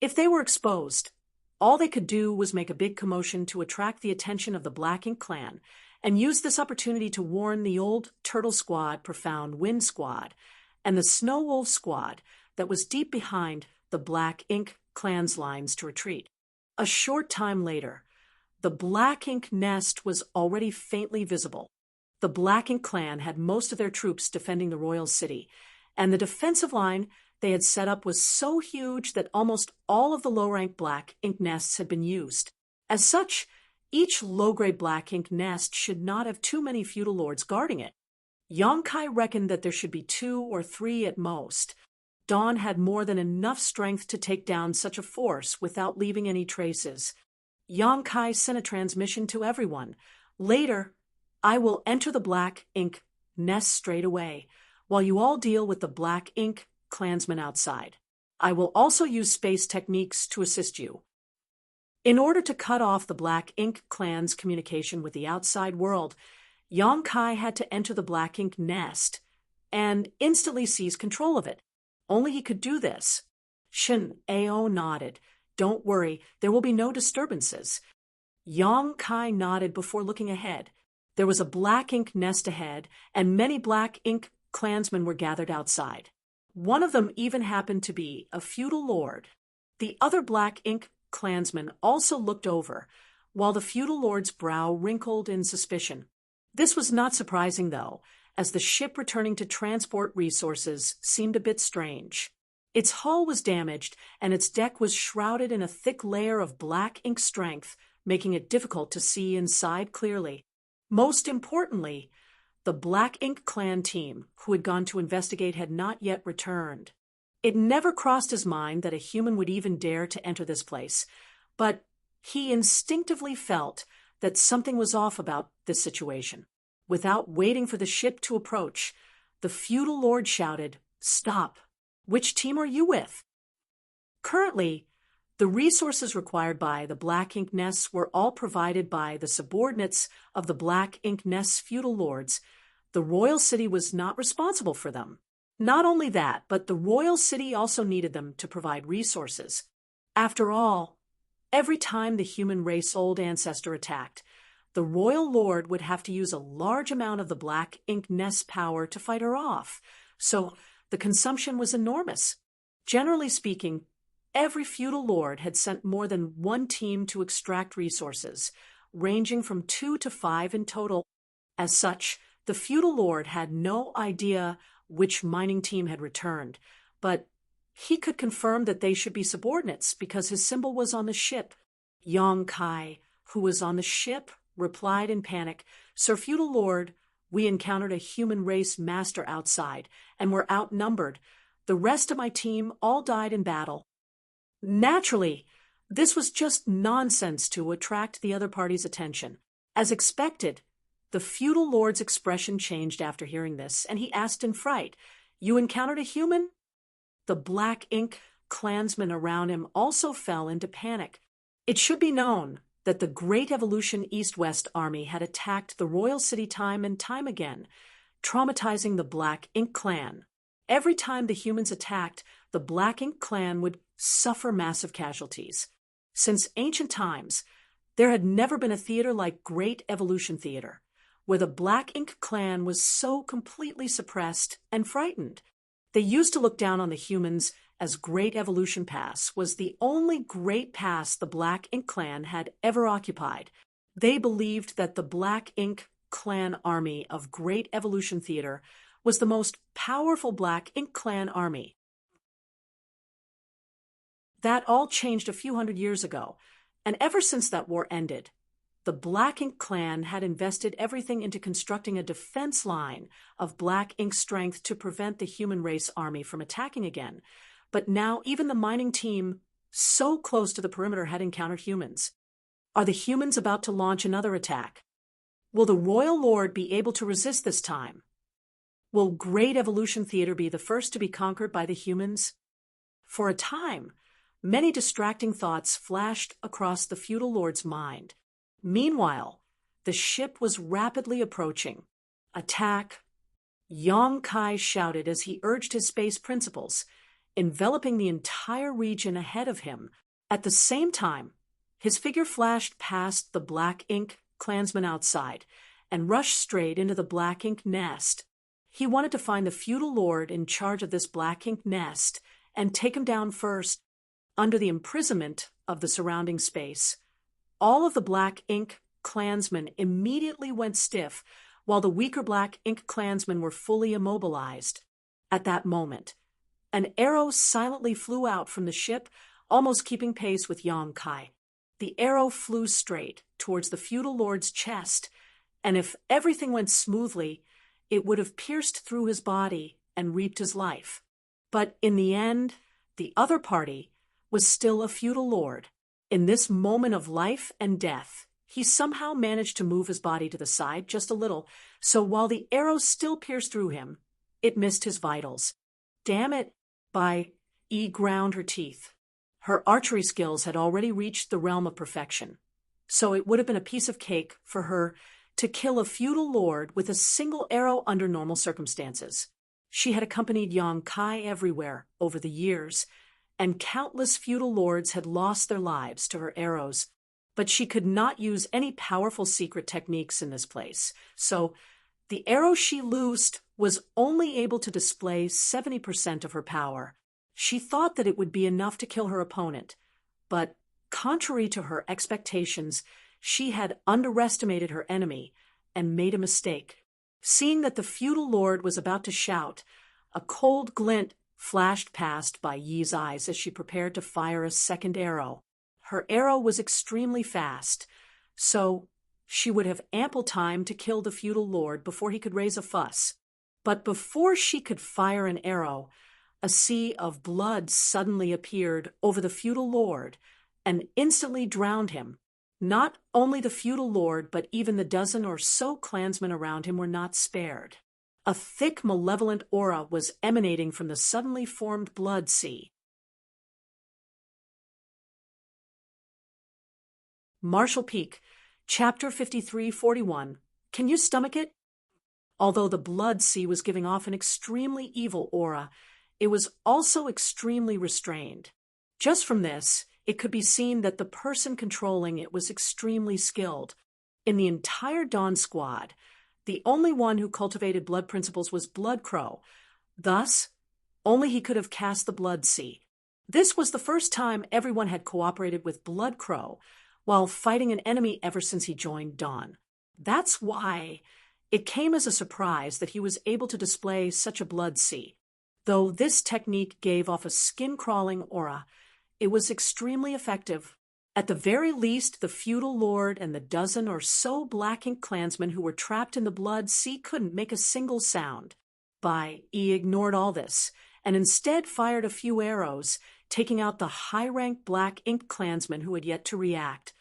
A: if they were exposed, all they could do was make a big commotion to attract the attention of the Black Ink Clan and use this opportunity to warn the old Turtle Squad, Profound Wind Squad, and the Snow Wolf Squad that was deep behind the Black Ink Clan's lines to retreat. A short time later, the Black Ink nest was already faintly visible. The Black Ink Clan had most of their troops defending the royal city, and the defensive line they had set up was so huge that almost all of the low-rank Black Ink nests had been used. As such, each low-grade Black Ink nest should not have too many feudal lords guarding it. Yongkai reckoned that there should be 2 or 3 at most. Dawn had more than enough strength to take down such a force without leaving any traces. Yongkai sent a transmission to everyone. Later, I will enter the Black Ink nest straight away, while you all deal with the Black Ink Clansmen outside. I will also use space techniques to assist you. In order to cut off the Black Ink Clan's communication with the outside world, Yongkai had to enter the Black Ink nest and instantly seize control of it. Only he could do this. Shin Ao nodded. Don't worry, there will be no disturbances. Yongkai nodded before looking ahead. There was a Black Ink nest ahead, and many Black Ink Clansmen were gathered outside. One of them even happened to be a feudal lord. The other Black Ink Clansman also looked over, while the feudal lord's brow wrinkled in suspicion. This was not surprising, though, as the ship returning to transport resources seemed a bit strange. Its hull was damaged, and its deck was shrouded in a thick layer of black ink strength, making it difficult to see inside clearly. Most importantly, the Black Ink Clan team, who had gone to investigate, had not yet returned. It never crossed his mind that a human would even dare to enter this place, but he instinctively felt that something was off about this situation. Without waiting for the ship to approach, the feudal lord shouted, "Stop! Which team are you with?" Currently, the resources required by the Black Ink Nests were all provided by the subordinates of the Black Ink Nests feudal lords. The royal city was not responsible for them. Not only that, but the royal city also needed them to provide resources. After all, every time the human race old ancestor attacked, the royal lord would have to use a large amount of the Black Ink Nest power to fight her off, so the consumption was enormous. Generally speaking, every feudal lord had sent more than one team to extract resources, ranging from 2 to 5 in total. As such, the feudal lord had no idea which mining team had returned, but he could confirm that they should be subordinates because his symbol was on the ship. Yongkai, who was on the ship, replied in panic, "Sir Feudal Lord, we encountered a human race master outside and were outnumbered. The rest of my team all died in battle." Naturally, This was just nonsense to attract the other party's attention. As expected, the feudal lord's expression changed after hearing this, and he asked in fright, "You encountered a human?" The black ink clansmen around him also fell into panic. It should be known that the Great Evolution East-West Army had attacked the royal city time and time again, traumatizing the Black Ink Clan. Every time the humans attacked, the Black Ink Clan would suffer massive casualties. Since ancient times, there had never been a theater like Great Evolution Theater, where the Black Ink Clan was so completely suppressed and frightened. They used to look down on the humans as Great Evolution Pass was the only great pass the Black Ink Clan had ever occupied. They believed that the Black Ink Clan army of Great Evolution Theater was the most powerful Black Ink Clan army. That all changed a few hundred years ago, and ever since that war ended, the Black Ink Clan had invested everything into constructing a defense line of black ink strength to prevent the human race army from attacking again. But now even the mining team, so close to the perimeter, had encountered humans. Are the humans about to launch another attack? Will the Royal Lord be able to resist this time? Will Great Evolution Theater be the first to be conquered by the humans? For a time, many distracting thoughts flashed across the feudal lord's mind. Meanwhile, the ship was rapidly approaching. "Attack!" Yong Kai shouted as he urged his space principles, enveloping the entire region ahead of him. At the same time, his figure flashed past the Black Ink clansmen outside and rushed straight into the Black Ink nest. He wanted to find the feudal lord in charge of this Black Ink nest and take him down first. Under the imprisonment of the surrounding space, all of the Black Ink clansmen immediately went stiff, while the weaker Black Ink clansmen were fully immobilized. At that moment, an arrow silently flew out from the ship, almost keeping pace with Yong Kai. The arrow flew straight towards the feudal lord's chest, and if everything went smoothly, it would have pierced through his body and reaped his life. But in the end, the other party was still a feudal lord. In this moment of life and death, he somehow managed to move his body to the side just a little, so while the arrow still pierced through him, it missed his vitals. "Damn it," E ground her teeth. Her archery skills had already reached the realm of perfection, so it would have been a piece of cake for her to kill a feudal lord with a single arrow under normal circumstances. She had accompanied Yong Kai everywhere over the years, and countless feudal lords had lost their lives to her arrows. But she could not use any powerful secret techniques in this place, so the arrow she loosed was only able to display 70% of her power. She thought that it would be enough to kill her opponent, but contrary to her expectations, she had underestimated her enemy and made a mistake. Seeing that the feudal lord was about to shout, a cold glint flashed past Bai Yi's eyes as she prepared to fire a second arrow. Her arrow was extremely fast, so she would have ample time to kill the feudal lord before he could raise a fuss. But before she could fire an arrow, a sea of blood suddenly appeared over the feudal lord and instantly drowned him. Not only the feudal lord, but even the dozen or so clansmen around him were not spared. A thick, malevolent aura was emanating from the suddenly formed blood sea. Marshall Peak, Chapter 5341. Can you stomach it? Although the blood sea was giving off an extremely evil aura, it was also extremely restrained. Just from this, it could be seen that the person controlling it was extremely skilled. In the entire Dawn Squad, the only one who cultivated blood principles was Blood Crow. Thus, only he could have cast the blood sea. This was the first time everyone had cooperated with Blood Crow while fighting an enemy ever since he joined Dawn. That's why it came as a surprise that he was able to display such a blood sea. Though this technique gave off a skin-crawling aura, it was extremely effective. At the very least, the feudal lord and the dozen or so Black Ink clansmen who were trapped in the blood sea couldn't make a single sound. Bai Yi ignored all this, and instead fired a few arrows, taking out the high-rank black ink clansman who had yet to react.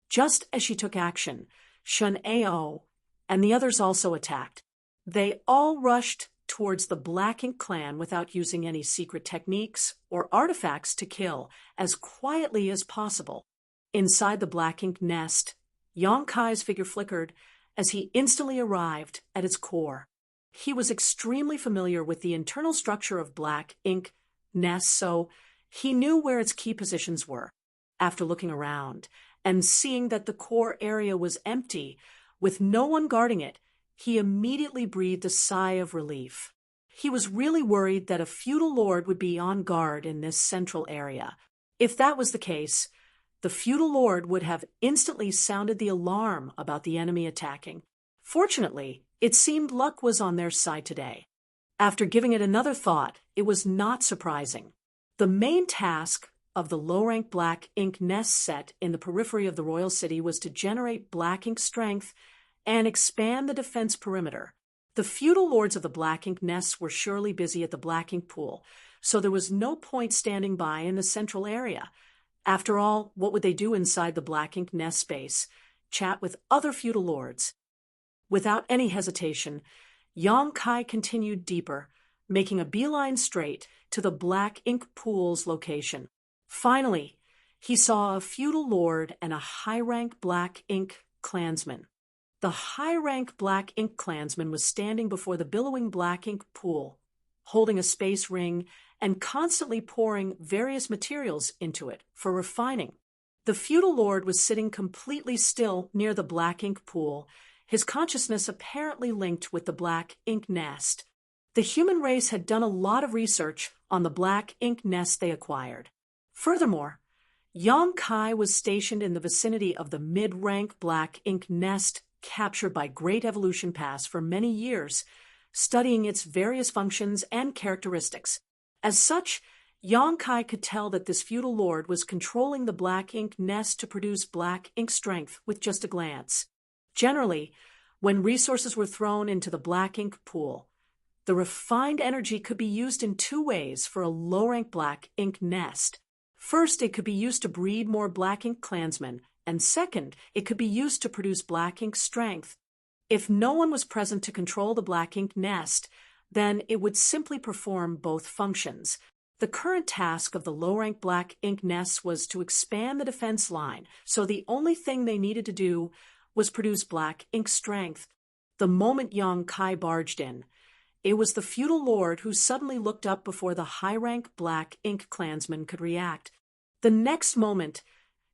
A: Just as she took action, Shun Ao and the others also attacked. They all rushed towards the Black Ink clan without using any secret techniques or artifacts to kill, as quietly as possible. Inside the Black Ink nest, Yang Kai's figure flickered as he instantly arrived at its core. He was extremely familiar with the internal structure of Black Ink nests, so he knew where its key positions were. After looking around and seeing that the core area was empty, with no one guarding it, he immediately breathed a sigh of relief. He was really worried that a feudal lord would be on guard in this central area. If that was the case, the feudal lord would have instantly sounded the alarm about the enemy attacking. Fortunately, it seemed luck was on their side today. After giving it another thought, it was not surprising. The main task of the low-rank Black Ink nest set in the periphery of the royal city was to generate Black Ink strength and expand the defense perimeter. The feudal lords of the Black Ink nests were surely busy at the Black Ink pool, so there was no point standing by in the central area. After all, what would they do inside the Black Ink nest space? Chat with other feudal lords. Without any hesitation, Yang Kai continued deeper, making a beeline straight to the Black Ink pool's location. Finally, he saw a feudal lord and a high-rank Black Ink clansman. The high-rank Black Ink clansman was standing before the billowing Black Ink pool, holding a space ring and constantly pouring various materials into it for refining. The feudal lord was sitting completely still near the Black Ink pool, his consciousness apparently linked with the Black Ink nest. The human race had done a lot of research on the Black Ink nest they acquired. Furthermore, Yang Kai was stationed in the vicinity of the mid-rank Black Ink nest captured by Great Evolution Pass for many years, studying its various functions and characteristics. As such, Yang Kai could tell that this feudal lord was controlling the Black Ink nest to produce Black Ink strength with just a glance. Generally, when resources were thrown into the Black Ink pool, the refined energy could be used in two ways for a low-rank Black Ink nest. First, it could be used to breed more Black Ink clansmen, and second, it could be used to produce Black Ink strength. If no one was present to control the Black Ink nest, then it would simply perform both functions. The current task of the low-rank Black Ink nests was to expand the defense line, so the only thing they needed to do was produce Black Ink strength. The moment Yang Kai barged in, it was the feudal lord who suddenly looked up before the high-rank Black Ink clansman could react. The next moment,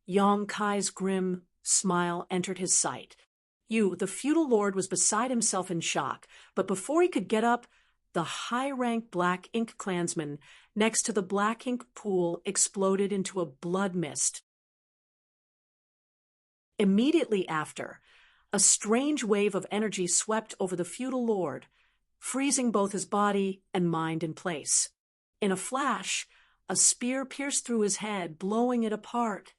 A: Yang Kai's grim smile entered his sight. The feudal lord, was beside himself in shock, but before he could get up, the high-rank Black Ink clansman next to the Black Ink pool exploded into a blood mist. Immediately after, a strange wave of energy swept over the feudal lord, freezing both his body and mind in place. In a flash, a spear pierced through his head, blowing it apart.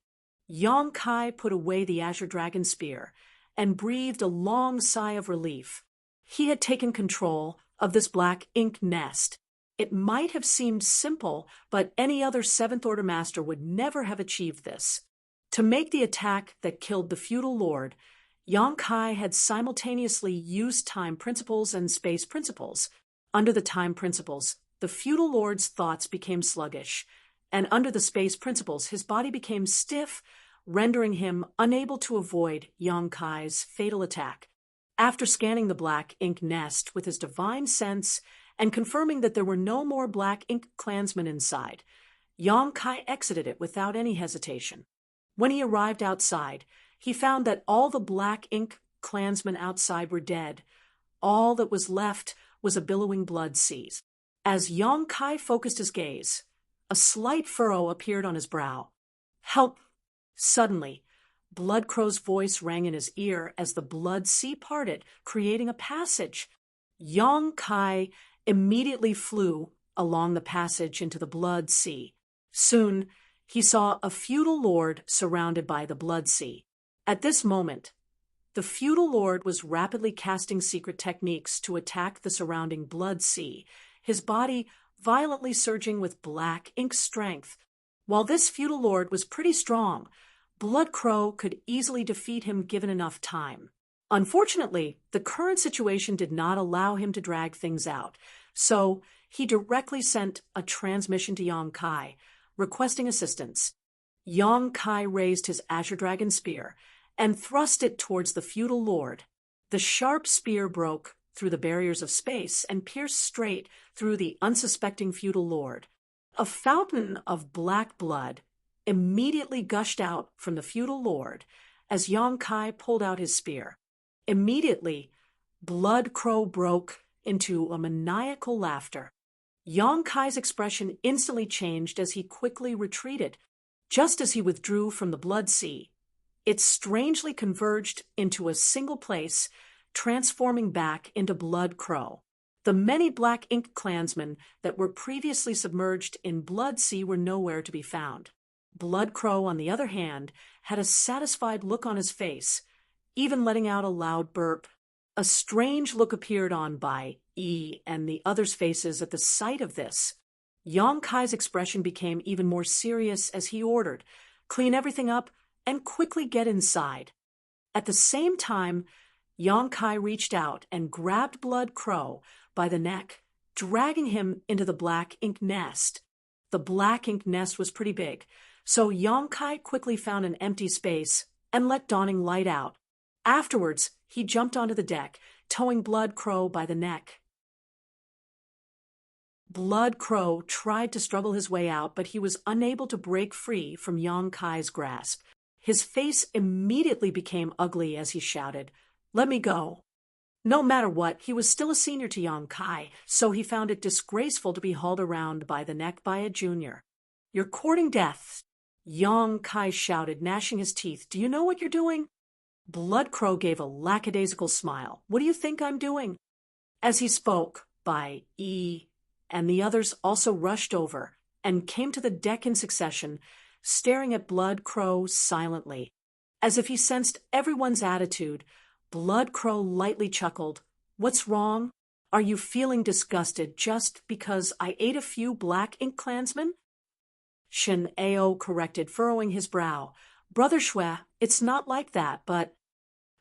A: Yang Kai put away the Azure Dragon spear and breathed a long sigh of relief. He had taken control of this Black Ink nest. It might have seemed simple, but any other Seventh Order Master would never have achieved this. To make the attack that killed the feudal lord, Yang Kai had simultaneously used time principles and space principles. Under the time principles, the feudal lord's thoughts became sluggish, and under the space principles, his body became stiff, rendering him unable to avoid Yang Kai's fatal attack. After scanning the Black Ink nest with his divine sense and confirming that there were no more Black Ink clansmen inside, Yang Kai exited it without any hesitation. When he arrived outside, he found that all the Black Ink clansmen outside were dead. All that was left was a billowing blood sea. As Yang Kai focused his gaze, a slight furrow appeared on his brow. "Help!" Suddenly, Bloodcrow's voice rang in his ear as the blood sea parted, creating a passage. Yang Kai immediately flew along the passage into the blood sea. Soon, he saw a feudal lord surrounded by the blood sea. At this moment, the feudal lord was rapidly casting secret techniques to attack the surrounding blood sea, his body violently surging with Black Ink strength. While this feudal lord was pretty strong, Blood Crow could easily defeat him given enough time. Unfortunately, the current situation did not allow him to drag things out, so he directly sent a transmission to Yong Kai, requesting assistance. Yong Kai raised his Azure Dragon spear and thrust it towards the feudal lord. The sharp spear broke through the barriers of space and pierced straight through the unsuspecting feudal lord. A fountain of black blood immediately gushed out from the feudal lord as Yong Kai pulled out his spear. Immediately, Blood Crow broke into a maniacal laughter. Yong Kai's expression instantly changed as he quickly retreated. Just as he withdrew from the Blood Sea, it strangely converged into a single place, transforming back into Blood Crow. The many black ink clansmen that were previously submerged in Blood Sea were nowhere to be found. Blood Crow, on the other hand, had a satisfied look on his face, even letting out a loud burp. A strange look appeared on Bai Yi and the others' faces at the sight of this. Yong Kai's expression became even more serious as he ordered, "Clean everything up and quickly get inside." At the same time, Yong Kai reached out and grabbed Blood Crow by the neck, dragging him into the black ink nest. The black ink nest was pretty big, so Yong Kai quickly found an empty space and let Dawning Light out. Afterwards, he jumped onto the deck, towing Blood Crow by the neck. Blood Crow tried to struggle his way out, but he was unable to break free from Yong Kai's grasp. His face immediately became ugly as he shouted, "Let me go." No matter what, he was still a senior to Yong Kai, so he found it disgraceful to be hauled around by the neck by a junior. "You're courting death," Yong Kai shouted, gnashing his teeth. "Do you know what you're doing?" Blood Crow gave a lackadaisical smile. "What do you think I'm doing?" As he spoke, Bai Yi and the others also rushed over and came to the deck in succession, staring at Blood Crow silently. As if he sensed everyone's attitude, Blood Crow lightly chuckled. "What's wrong? Are you feeling disgusted just because I ate a few black ink clansmen?" Shen Ao corrected, furrowing his brow. "Brother Shui, it's not like that, but—"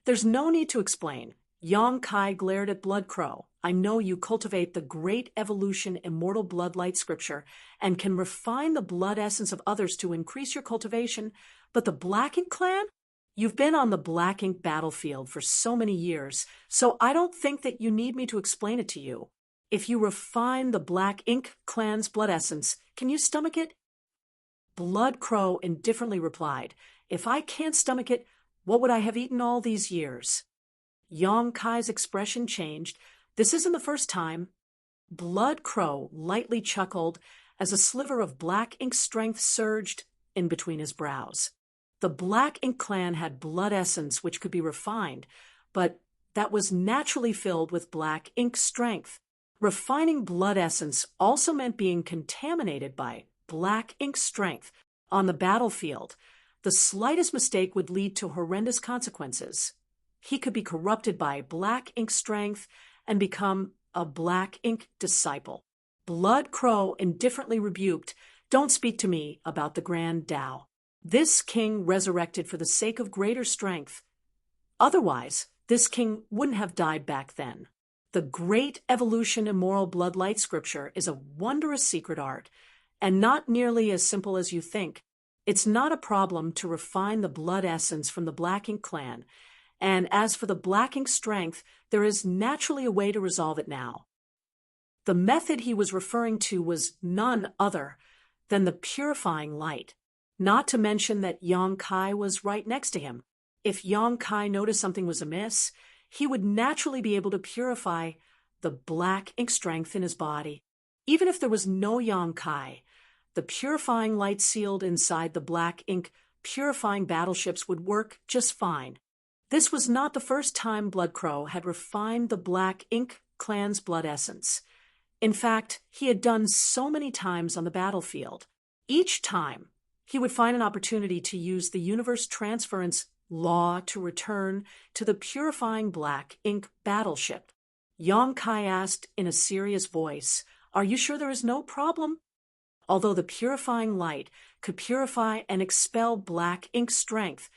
A: "There's no need to explain." Yong Kai glared at Blood Crow. "I know you cultivate the great evolution immortal bloodlight scripture and can refine the blood essence of others to increase your cultivation, but the Black Ink clan? You've been on the Black Ink battlefield for so many years, so I don't think that you need me to explain it to you. If you refine the Black Ink clan's blood essence, can you stomach it?" Blood Crow indifferently replied, "If I can't stomach it, what would I have eaten all these years?" Yong Kai's expression changed. "This isn't the first time." Blood Crow lightly chuckled as a sliver of black ink strength surged in between his brows. The Black Ink clan had blood essence which could be refined, but that was naturally filled with black ink strength. Refining blood essence also meant being contaminated by black ink strength on the battlefield. The slightest mistake would lead to horrendous consequences. He could be corrupted by black ink strength and become a black ink disciple. Blood Crow indifferently rebuked, "Don't speak to me about the Grand Tao. This king resurrected for the sake of greater strength. Otherwise, this king wouldn't have died back then. The great evolution immoral bloodlight scripture is a wondrous secret art, and not nearly as simple as you think. It's not a problem to refine the blood essence from the Black Ink clan, and as for the black ink strength, there is naturally a way to resolve it now." The method he was referring to was none other than the purifying light, not to mention that Yong Kai was right next to him. If Yong Kai noticed something was amiss, he would naturally be able to purify the black ink strength in his body. Even if there was no Yong Kai, the purifying light sealed inside the black ink purifying battleships would work just fine. This was not the first time Blood Crow had refined the Black Ink clan's blood essence. In fact, he had done so many times on the battlefield. Each time, he would find an opportunity to use the universe transference law to return to the purifying Black Ink battleship. Yong Kai asked in a serious voice, "Are you sure there is no problem?" Although the purifying light could purify and expel black ink strength.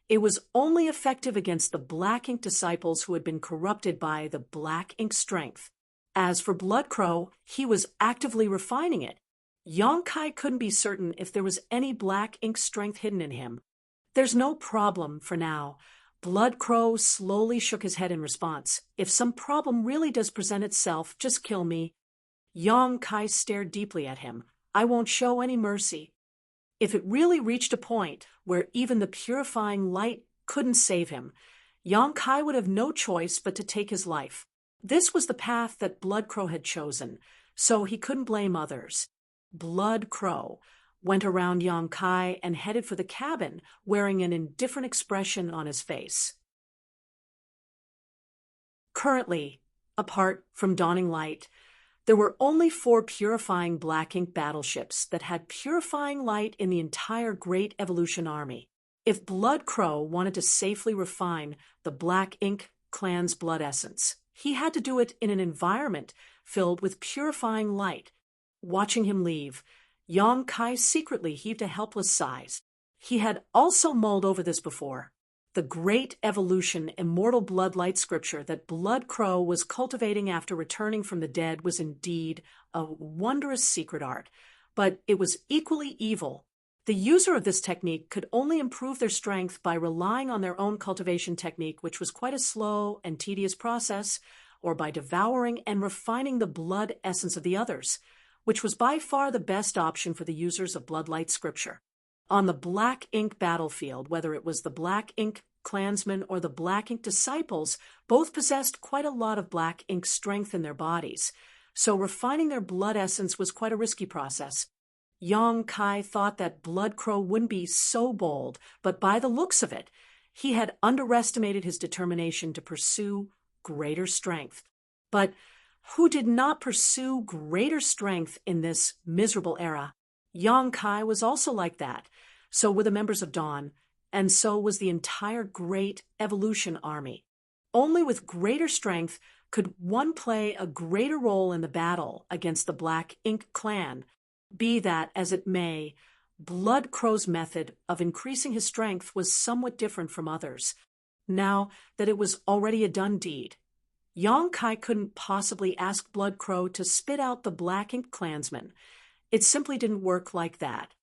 A: It was only effective against the black ink disciples who had been corrupted by the black ink strength. As for Blood Crow, he was actively refining it. Yong-kai couldn't be certain if there was any black ink strength hidden in him. There's no problem for now. Blood Crow slowly shook his head in response. If some problem really does present itself, just kill me. Yong-kai stared deeply at him. I won't show any mercy. If it really reached a point where even the purifying light couldn't save him, Yong-kai would have no choice but to take his life. This was the path that Blood Crow had chosen, so he couldn't blame others. Blood Crow went around Yong-kai and headed for the cabin, wearing an indifferent expression on his face. Currently, apart from Dawning Light, there were only 4 purifying black ink battleships that had purifying light in the entire Great Evolution Army. If Blood Crow wanted to safely refine the black ink clan's blood essence, he had to do it in an environment filled with purifying light. Watching him leave, Yong-kai secretly heaved a helpless sigh. He had also mulled over this before. The Great Evolution immortal bloodlight scripture that Blood Crow was cultivating after returning from the dead was indeed a wondrous secret art, but it was equally evil. The user of this technique could only improve their strength by relying on their own cultivation technique, which was quite a slow and tedious process, or by devouring and refining the blood essence of the others, which was by far the best option for the users of bloodlight scripture. On the black ink battlefield, whether it was the black ink clansmen or the black ink disciples, both possessed quite a lot of black ink strength in their bodies, so refining their blood essence was quite a risky process. Yong-kai thought that Blood Crow wouldn't be so bold, but by the looks of it, he had underestimated his determination to pursue greater strength. But who did not pursue greater strength in this miserable era? Yong-kai was also like that. So were the members of Dawn, and so was the entire Great Evolution Army. Only with greater strength could one play a greater role in the battle against the Black Ink clan. Be that as it may, Blood Crow's method of increasing his strength was somewhat different from others. Now that it was already a done deed, Yong-kai couldn't possibly ask Blood Crow to spit out the Black Ink clansmen. It simply didn't work like that.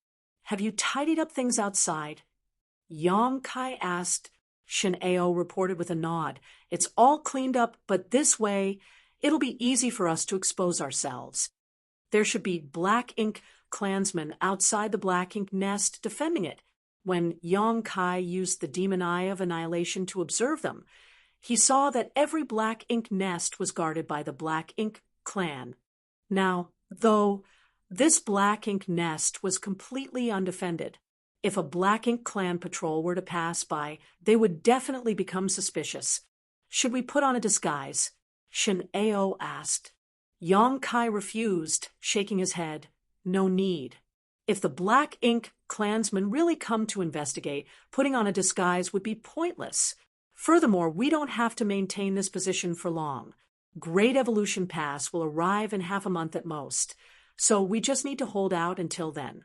A: Have you tidied up things outside? Yong-kai asked. Shin-Ao reported with a nod. It's all cleaned up, but this way, it'll be easy for us to expose ourselves. There should be Black Ink clansmen outside the Black Ink nest defending it. When Yong-kai used the demon eye of annihilation to observe them, he saw that every Black Ink nest was guarded by the Black Ink clan. Now, though, this Black Ink nest was completely undefended. If a Black Ink clan patrol were to pass by, they would definitely become suspicious. Should we put on a disguise? Shin-Ao asked. Yong-kai refused, shaking his head. No need. If the Black Ink clansmen really come to investigate, putting on a disguise would be pointless. Furthermore, we don't have to maintain this position for long. Great Evolution Pass will arrive in half a month at most, so we just need to hold out until then.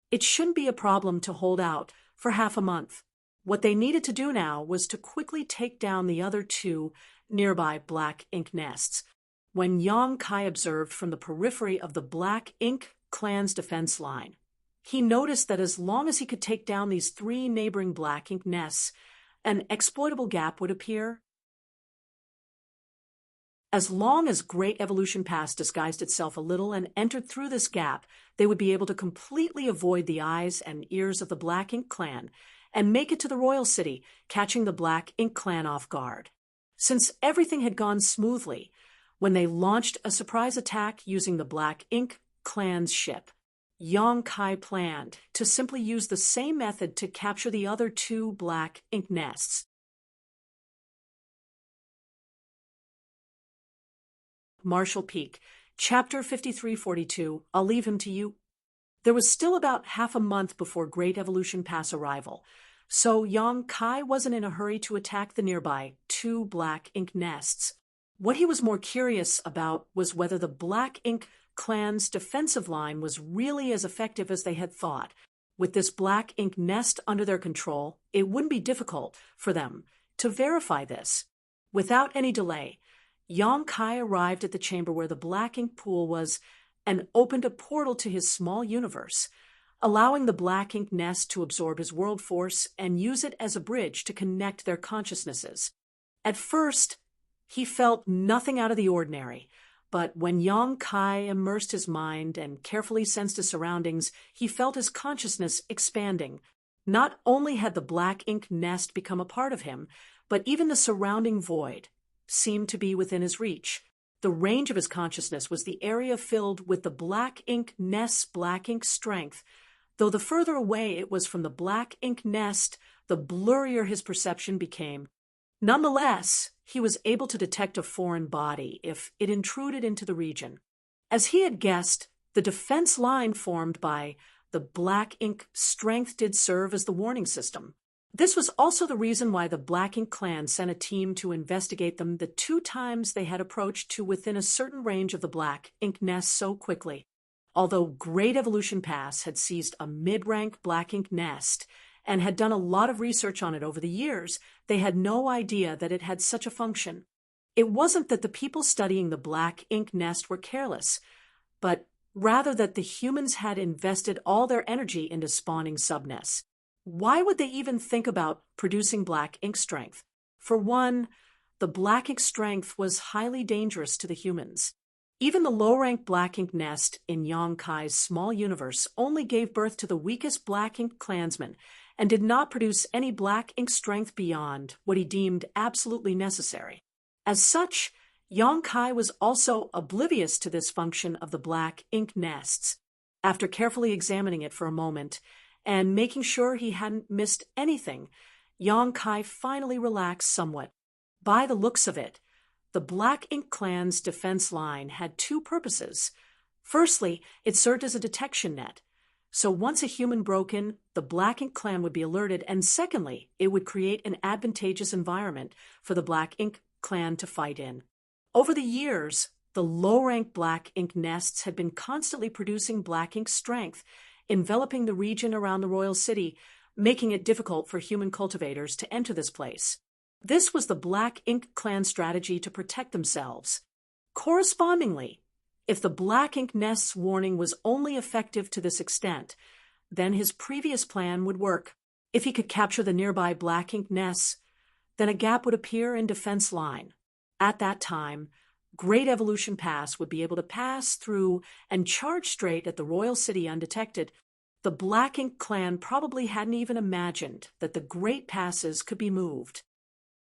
A: It shouldn't be a problem to hold out for half a month. What they needed to do now was to quickly take down the other 2 nearby Black Ink nests. When Yong-kai observed from the periphery of the Black Ink clan's defense line, he noticed that as long as he could take down these 3 neighboring Black Ink nests, an exploitable gap would appear. As long as Great Evolution Pass disguised itself a little and entered through this gap, they would be able to completely avoid the eyes and ears of the Black Ink clan and make it to the Royal City, catching the Black Ink clan off guard. Since everything had gone smoothly, when they launched a surprise attack using the Black Ink clan's ship, Yong-kai planned to simply use the same method to capture the other 2 Black Ink nests. Marshall Peak, Chapter 5342, I'll leave him to you. There was still about half a month before Great Evolution Pass arrival, so Yong-kai wasn't in a hurry to attack the nearby 2 Black Ink nests. What he was more curious about was whether the Black Ink clan's defensive line was really as effective as they had thought. With this black ink nest under their control, it wouldn't be difficult for them to verify this. Without any delay, Yang Kai arrived at the chamber where the black ink pool was and opened a portal to his small universe, allowing the black ink nest to absorb his world force and use it as a bridge to connect their consciousnesses. At first, he felt nothing out of the ordinary, but when Yang Kai immersed his mind and carefully sensed his surroundings, he felt his consciousness expanding. Not only had the black ink nest become a part of him, but even the surrounding void seemed to be within his reach. The range of his consciousness was the area filled with the black ink nest's black ink strength. Though the further away it was from the black ink nest, the blurrier his perception became. Nonetheless, he was able to detect a foreign body if it intruded into the region. As he had guessed, the defense line formed by the black ink strength did serve as the warning system. This was also the reason why the Black Ink clan sent a team to investigate them the 2 times they had approached to within a certain range of the black ink nest so quickly. Although Great Evolution Pass had seized a mid-rank black ink nest and had done a lot of research on it over the years, they had no idea that it had such a function. It wasn't that the people studying the black ink nest were careless, but rather that the humans had invested all their energy into spawning subnests. Why would they even think about producing black ink strength? For one, the black ink strength was highly dangerous to the humans. Even the low-rank black ink nest in Yang Kai's small universe only gave birth to the weakest black ink clansman and did not produce any black ink strength beyond what he deemed absolutely necessary. As such, Yang Kai was also oblivious to this function of the black ink nests. After carefully examining it for a moment, and making sure he hadn't missed anything, Yang Kai finally relaxed somewhat. By the looks of it, the Black Ink clan's defense line had 2 purposes. Firstly, it served as a detection net. So once a human broke in, the Black Ink clan would be alerted, and secondly, it would create an advantageous environment for the Black Ink clan to fight in. Over the years, the low-rank Black Ink nests had been constantly producing black ink strength, enveloping the region around the royal city, making it difficult for human cultivators to enter this place. This was the Black Ink clan strategy to protect themselves. Correspondingly, if the Black Ink nest's warning was only effective to this extent, then his previous plan would work. If he could capture the nearby Black Ink nests, then a gap would appear in defense line. At that time, Great Evolution Pass would be able to pass through and charge straight at the royal city undetected. The Black Ink clan probably hadn't even imagined that the Great Passes could be moved.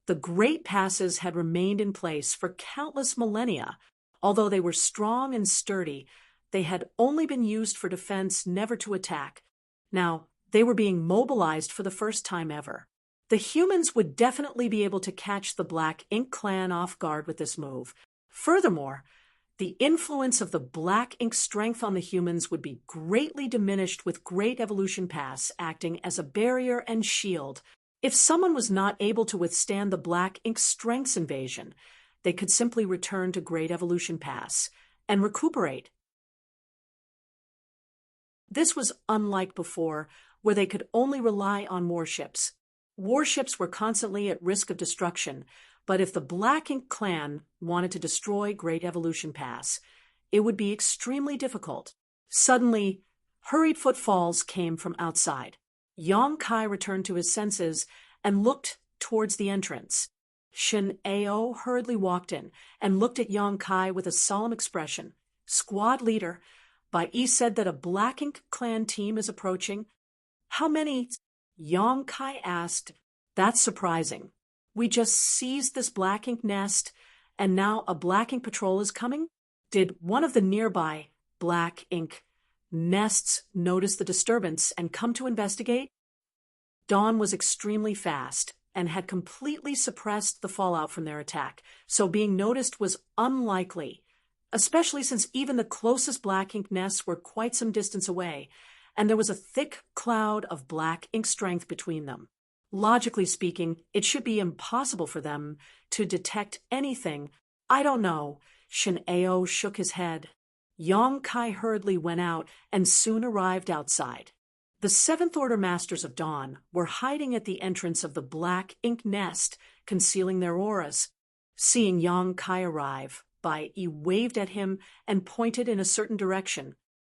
A: The Great Passes had remained in place for countless millennia. Although they were strong and sturdy, they had only been used for defense, never to attack. Now, they were being mobilized for the first time ever. The humans would definitely be able to catch the Black Ink clan off guard with this move. Furthermore, the influence of the Black Ink strength on the humans would be greatly diminished with Great Evolution Pass acting as a barrier and shield. If someone was not able to withstand the Black Ink strength's invasion, they could simply return to Great Evolution Pass and recuperate. This was unlike before, where they could only rely on warships. Warships were constantly at risk of destruction, but if the Black Ink clan wanted to destroy Great Evolution Pass, it would be extremely difficult. Suddenly, hurried footfalls came from outside. Yang Kai returned to his senses and looked towards the entrance. Shin Ao hurriedly walked in and looked at Yang Kai with a solemn expression. Squad leader, Bai Yi said that a Black Ink clan team is approaching. How many? Yang Kai asked. That's surprising. We just seized this Black Ink nest, and now a Black Ink patrol is coming? Did one of the nearby Black Ink nests notice the disturbance and come to investigate? Dawn was extremely fast and had completely suppressed the fallout from their attack, so being noticed was unlikely, especially since even the closest Black Ink nests were quite some distance away, and there was a thick cloud of Black Ink strength between them. Logically speaking, it should be impossible for them to detect anything. I don't know. Shin Ao shook his head. Yang Kai hurriedly went out and soon arrived outside. The Seventh Order Masters of Dawn were hiding at the entrance of the black ink nest, concealing their auras. Seeing Yang Kai arrive, Bai Yi waved at him and pointed in a certain direction.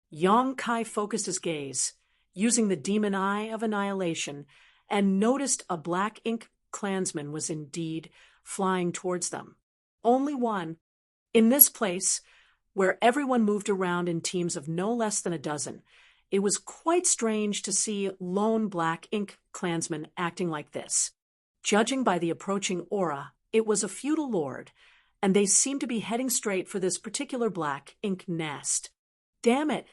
A: Yang Kai focused his gaze, using the demon eye of annihilation, and noticed a black ink clansman was indeed flying towards them. Only one. In this place, where everyone moved around in teams of no less than a dozen, it was quite strange to see lone black ink clansmen acting like this. Judging by the approaching aura, it was a feudal lord, and they seemed to be heading straight for this particular black ink nest. Damn it!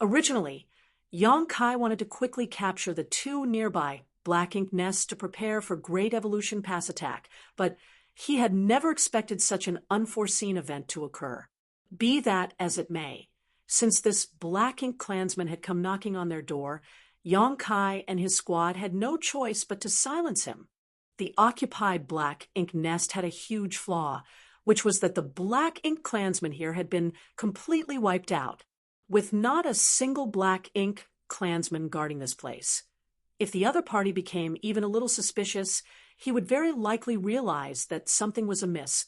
A: Originally, Yang Kai wanted to quickly capture the two nearby black ink nests to prepare for Great Evolution Pass attack, but he had never expected such an unforeseen event to occur. Be that as it may, since this black ink clansman had come knocking on their door, Yang Kai and his squad had no choice but to silence him. The occupied black ink nest had a huge flaw, which was that the black ink clansman here had been completely wiped out, with not a single black ink clansman guarding this place. If the other party became even a little suspicious, he would very likely realize that something was amiss.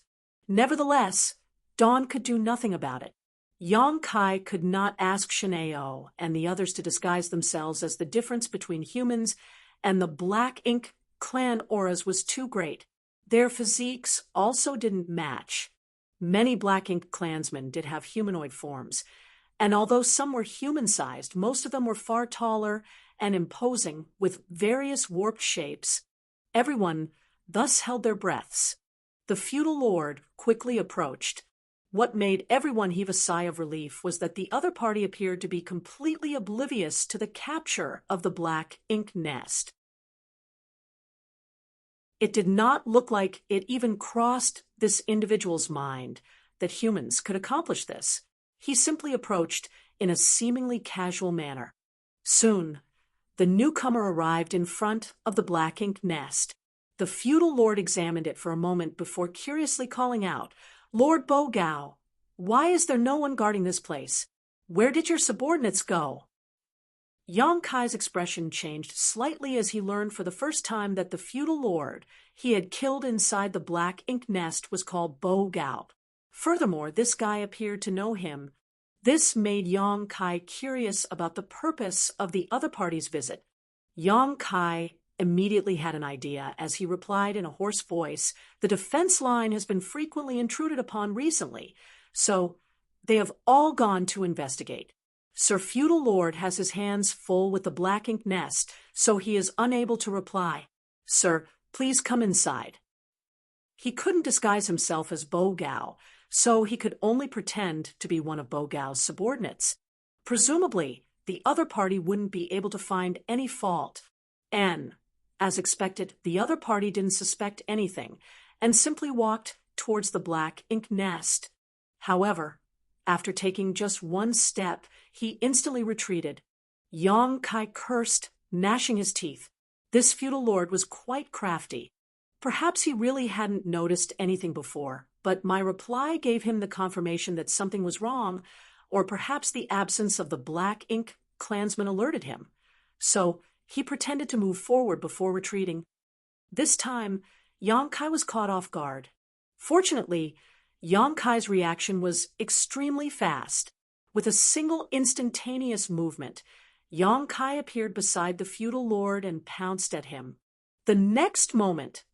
A: Nevertheless, Dawn could do nothing about it. Yang Kai could not ask Shineo and the others to disguise themselves, as the difference between humans and the black ink clan auras was too great. Their physiques also didn't match. Many black ink clansmen did have humanoid forms, and although some were human-sized, most of them were far taller and imposing, with various warped shapes. Everyone thus held their breaths. The feudal lord quickly approached. What made everyone heave a sigh of relief was that the other party appeared to be completely oblivious to the capture of the black ink nest. It did not look like it even crossed this individual's mind that humans could accomplish this. He simply approached in a seemingly casual manner. Soon, the newcomer arrived in front of the black ink nest. The feudal lord examined it for a moment before curiously calling out, "Lord Bogao, why is there no one guarding this place? Where did your subordinates go?" Yang Kai's expression changed slightly as he learned for the first time that the feudal lord he had killed inside the black ink nest was called Bogao. Furthermore, this guy appeared to know him. This made Yang Kai curious about the purpose of the other party's visit. Yang Kai immediately had an idea as he replied in a hoarse voice, "The defense line has been frequently intruded upon recently, so they have all gone to investigate. Sir Feudal Lord has his hands full with the black ink nest, so he is unable to reply. Sir, please come inside." He couldn't disguise himself as Bogao, so he could only pretend to be one of Bogao's subordinates. Presumably, the other party wouldn't be able to find any fault. And, as expected, the other party didn't suspect anything and simply walked towards the black ink nest. However, after taking just one step, he instantly retreated. Yang Kai cursed, gnashing his teeth. This feudal lord was quite crafty. Perhaps he really hadn't noticed anything before, but my reply gave him the confirmation that something was wrong, or perhaps the absence of the black ink clansman alerted him. So he pretended to move forward before retreating. This time, Yang Kai was caught off guard. Fortunately, Yang Kai's reaction was extremely fast. With a single instantaneous movement, Yang Kai appeared beside the feudal lord and pounced at him. The next moment,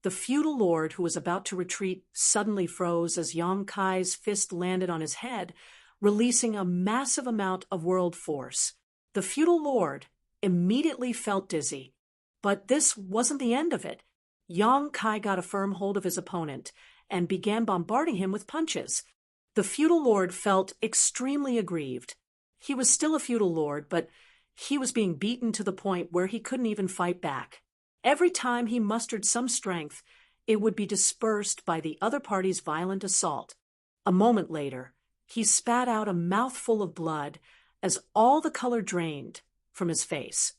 A: the feudal lord, who was about to retreat, suddenly froze as Yang Kai's fist landed on his head, releasing a massive amount of world force. The feudal lord immediately felt dizzy. But this wasn't the end of it. Yang Kai got a firm hold of his opponent and began bombarding him with punches. The feudal lord felt extremely aggrieved. He was still a feudal lord, but he was being beaten to the point where he couldn't even fight back. Every time he mustered some strength, it would be dispersed by the other party's violent assault. A moment later, he spat out a mouthful of blood as all the color drained from his face.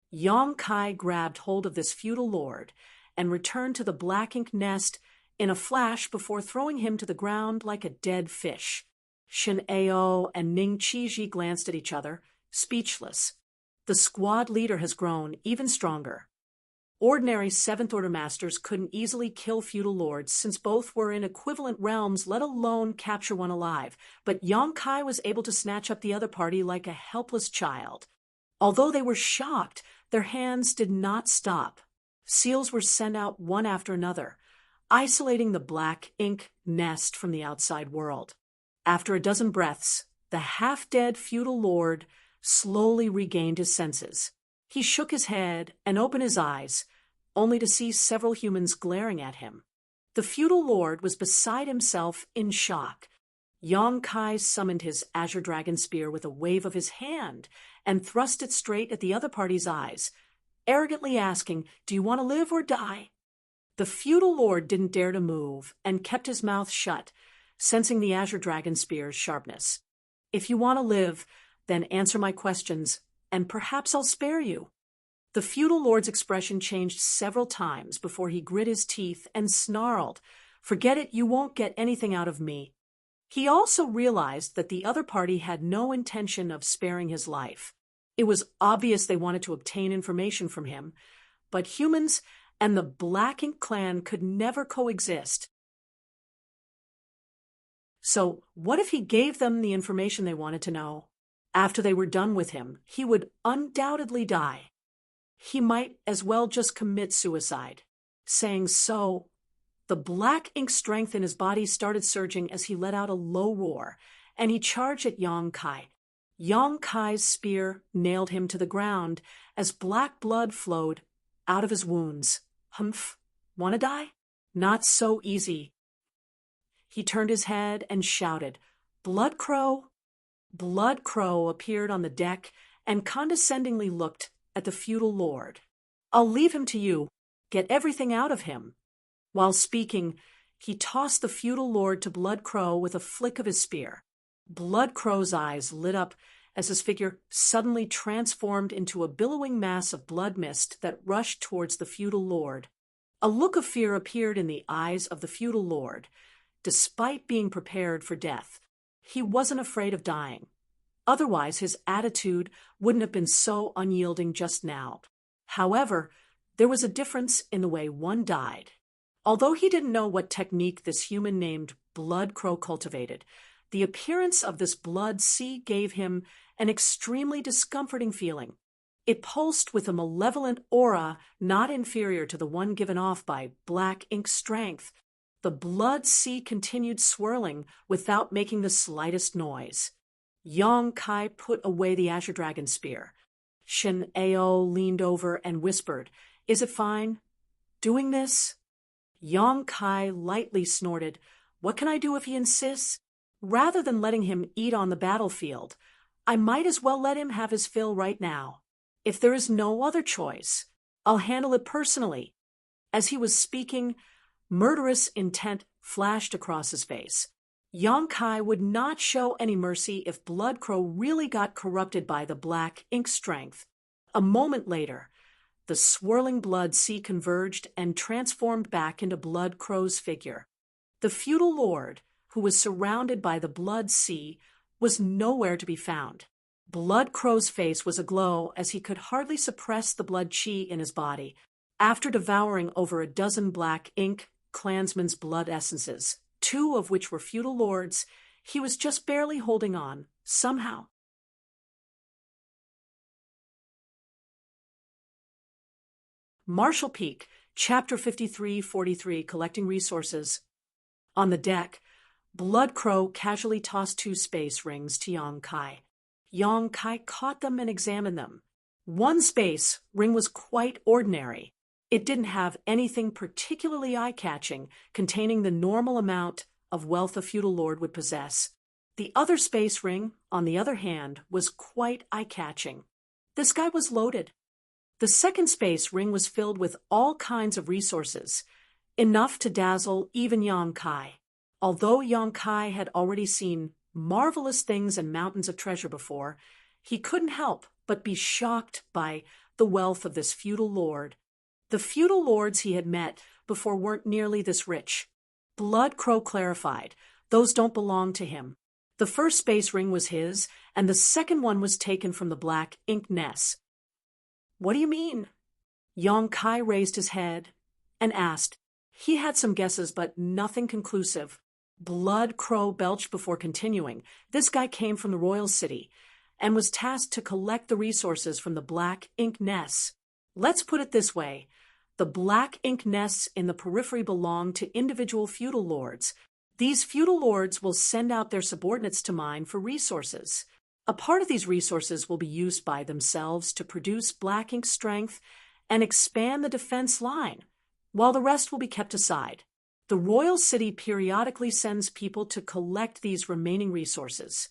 A: Yang Kai grabbed hold of this feudal lord and returned to the black ink nest in a flash before throwing him to the ground like a dead fish. Shin Ao and Ning Qiji glanced at each other, speechless. The squad leader has grown even stronger. Ordinary Seventh Order masters couldn't easily kill feudal lords since both were in equivalent realms, let alone capture one alive, but Yang Kai was able to snatch up the other party like a helpless child. Although they were shocked, their hands did not stop. Seals were sent out one after another, isolating the black ink nest from the outside world. After a dozen breaths, the half-dead feudal lord slowly regained his senses. He shook his head and opened his eyes, only to see several humans glaring at him. The feudal lord was beside himself in shock. Yang Kai summoned his azure dragon spear with a wave of his hand and thrust it straight at the other party's eyes, arrogantly asking, "Do you want to live or die?" The feudal lord didn't dare to move and kept his mouth shut, sensing the azure dragon spear's sharpness. "If you want to live, then answer my questions, and perhaps I'll spare you." The feudal lord's expression changed several times before he grit his teeth and snarled, "Forget it, you won't get anything out of me." He also realized that the other party had no intention of sparing his life. It was obvious they wanted to obtain information from him, but humans and the Black Ink clan could never coexist. So what if he gave them the information they wanted to know? After they were done with him, he would undoubtedly die. He might as well just commit suicide. Saying so, the black ink strength in his body started surging as he let out a low roar, and he charged at Yang Kai. Yang Kai's spear nailed him to the ground as black blood flowed out of his wounds. Humph, wanna die? Not so easy. He turned his head and shouted, "Blood Crow!" Blood Crow appeared on the deck and condescendingly looked at the feudal lord. "I'll leave him to you. Get everything out of him." While speaking, he tossed the feudal lord to Blood Crow with a flick of his spear. Blood Crow's eyes lit up as his figure suddenly transformed into a billowing mass of blood mist that rushed towards the feudal lord. A look of fear appeared in the eyes of the feudal lord. Despite being prepared for death, he wasn't afraid of dying. Otherwise, his attitude wouldn't have been so unyielding just now. However, there was a difference in the way one died. Although he didn't know what technique this human named Blood Crow cultivated, the appearance of this blood sea gave him an extremely discomforting feeling. It pulsed with a malevolent aura not inferior to the one given off by Black Ink strength. The blood sea continued swirling without making the slightest noise. Yang Kai put away the azure dragon spear. Shin Ao leaned over and whispered, "Is it fine? Doing this?" Yang Kai lightly snorted, "What can I do if he insists? Rather than letting him eat on the battlefield, I might as well let him have his fill right now. If there is no other choice, I'll handle it personally." As he was speaking, murderous intent flashed across his face. Yang Kai would not show any mercy if Blood Crow really got corrupted by the Black Ink strength. A moment later, the swirling blood sea converged and transformed back into Blood Crow's figure. The feudal lord, who was surrounded by the blood sea, was nowhere to be found. Blood Crow's face was aglow as he could hardly suppress the blood chi in his body. After devouring over a dozen Black Ink clansmen's blood essences, 2 of which were feudal lords, he was just barely holding on, somehow. Marshall Peak, Chapter 53-43, Collecting Resources. On the deck, Blood Crow casually tossed 2 space rings to Yang Kai. Yang Kai caught them and examined them. One space ring was quite ordinary. It didn't have anything particularly eye-catching, containing the normal amount of wealth a feudal lord would possess. The other space ring, on the other hand, was quite eye-catching. This guy was loaded. The second space ring was filled with all kinds of resources, enough to dazzle even Yang Kai. Although Yang Kai had already seen marvelous things and mountains of treasure before, he couldn't help but be shocked by the wealth of this feudal lord. The feudal lords he had met before weren't nearly this rich. Blood Crow clarified, "Those don't belong to him. The first space ring was his, and the second one was taken from the black ink nest. What do you mean? Yong Kai raised his head and asked. He had some guesses, but nothing conclusive. Blood Crow belched before continuing. This guy came from the royal city and was tasked to collect the resources from the black ink nests. Let's put it this way. The black ink nests in the periphery belong to individual feudal lords. These feudal lords will send out their subordinates to mine for resources. A part of these resources will be used by themselves to produce black ink strength and expand the defense line, while the rest will be kept aside. The royal city periodically sends people to collect these remaining resources.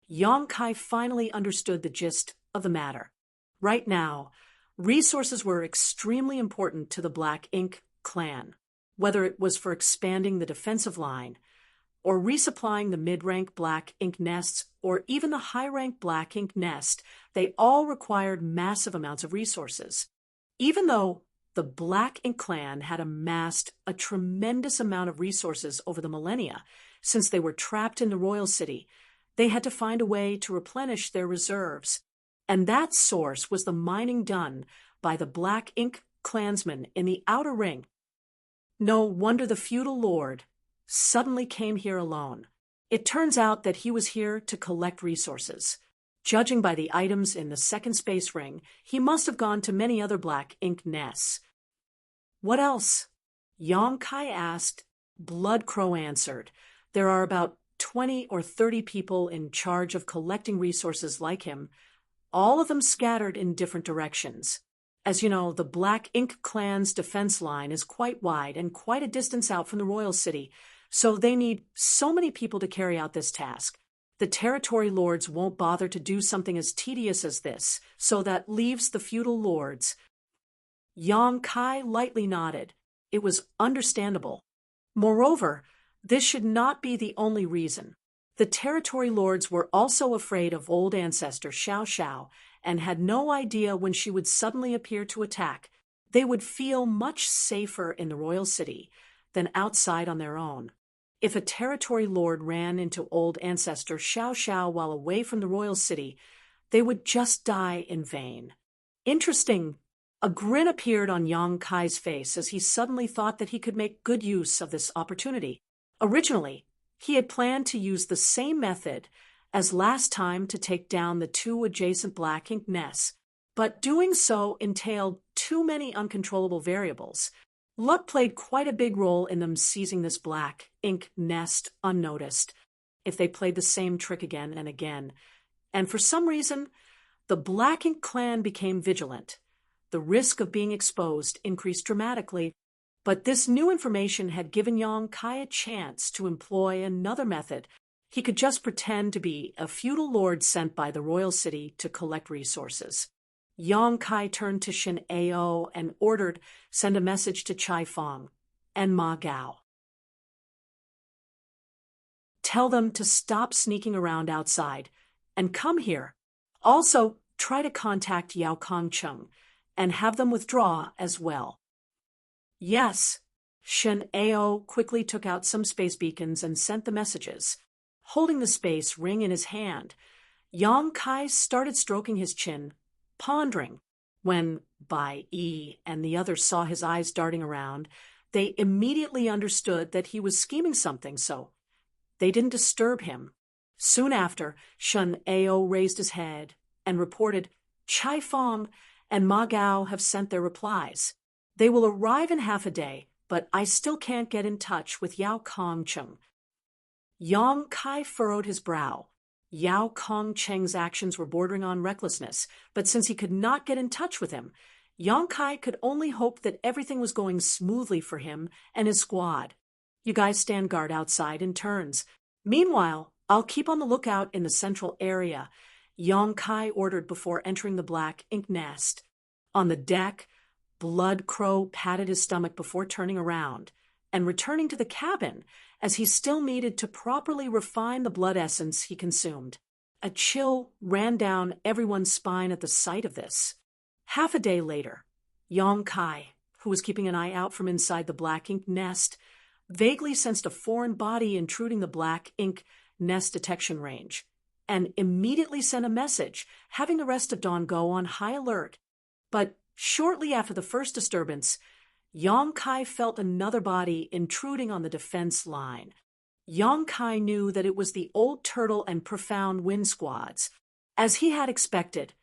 A: Yong Kai finally understood the gist of the matter. Right now, resources were extremely important to the Black Ink clan, whether it was for expanding the defensive line, or resupplying the mid-rank Black Ink nests, or even the high-rank Black Ink nest. They all required massive amounts of resources. Even though the Black Ink clan had amassed a tremendous amount of resources over the millennia, since they were trapped in the royal city, they had to find a way to replenish their reserves. And that source was the mining done by the Black Ink clansmen in the outer ring. No wonder the feudal lord suddenly came here alone. It turns out that he was here to collect resources. Judging by the items in the second space ring, he must have gone to many other Black Ink nests. What else? Yong Kai asked. Blood Crow answered. There are about 20 or 30 people in charge of collecting resources like him, all of them scattered in different directions. As you know, the Black Ink clan's defense line is quite wide and quite a distance out from the royal city, so they need so many people to carry out this task. The territory lords won't bother to do something as tedious as this, so that leaves the feudal lords. Yong Kai lightly nodded. It was understandable. Moreover, this should not be the only reason. The territory lords were also afraid of old ancestor Xiao Xiao and had no idea when she would suddenly appear to attack. They would feel much safer in the royal city than outside on their own. If a territory lord ran into old ancestor Xiao Xiao while away from the royal city, they would just die in vain. Interesting. A grin appeared on Yong Kai's face as he suddenly thought that he could make good use of this opportunity. Originally, he had planned to use the same method as last time to take down the two adjacent Black Ink nests, but doing so entailed too many uncontrollable variables. Luck played quite a big role in them seizing this Black Ink nest unnoticed. If they played the same trick again and again, and for some reason, the Black Ink clan became vigilant. The risk of being exposed increased dramatically, but this new information had given Yong Kai a chance to employ another method. He could just pretend to be a feudal lord sent by the royal city to collect resources. Yong Kai turned to Shin Ao and ordered, send a message to Chai Fong and Ma Gao. Tell them to stop sneaking around outside and come here. Also, try to contact Yao Kongcheng and have them withdraw as well. Yes. Shin Ao quickly took out some space beacons and sent the messages. Holding the space ring in his hand, Yong Kai started stroking his chin, pondering. When Bai Yi and the others saw his eyes darting around, they immediately understood that he was scheming something, so they didn't disturb him. Soon after, Shin Ao raised his head and reported, Chai Fong and Ma Gao have sent their replies. They will arrive in half a day, but I still can't get in touch with Yao Kongcheng. Yong Kai furrowed his brow. Yao Kongcheng's actions were bordering on recklessness, but since he could not get in touch with him, Yong Kai could only hope that everything was going smoothly for him and his squad. You guys stand guard outside in turns. Meanwhile, I'll keep on the lookout in the central area, Yong Kai ordered before entering the Black Ink nest. On the deck, Blood Crow patted his stomach before turning around and returning to the cabin, as he still needed to properly refine the blood essence he consumed. A chill ran down everyone's spine at the sight of this. Half a day later, Yong Kai, who was keeping an eye out from inside the Black Ink nest, vaguely sensed a foreign body intruding the Black Ink nest detection range and immediately sent a message having the rest of Dawn go on high alert. But shortly after the first disturbance, Yong-kai felt another body intruding on the defense line. Yong-kai knew that it was the Old Turtle and Profound Wind squads. As he had expected,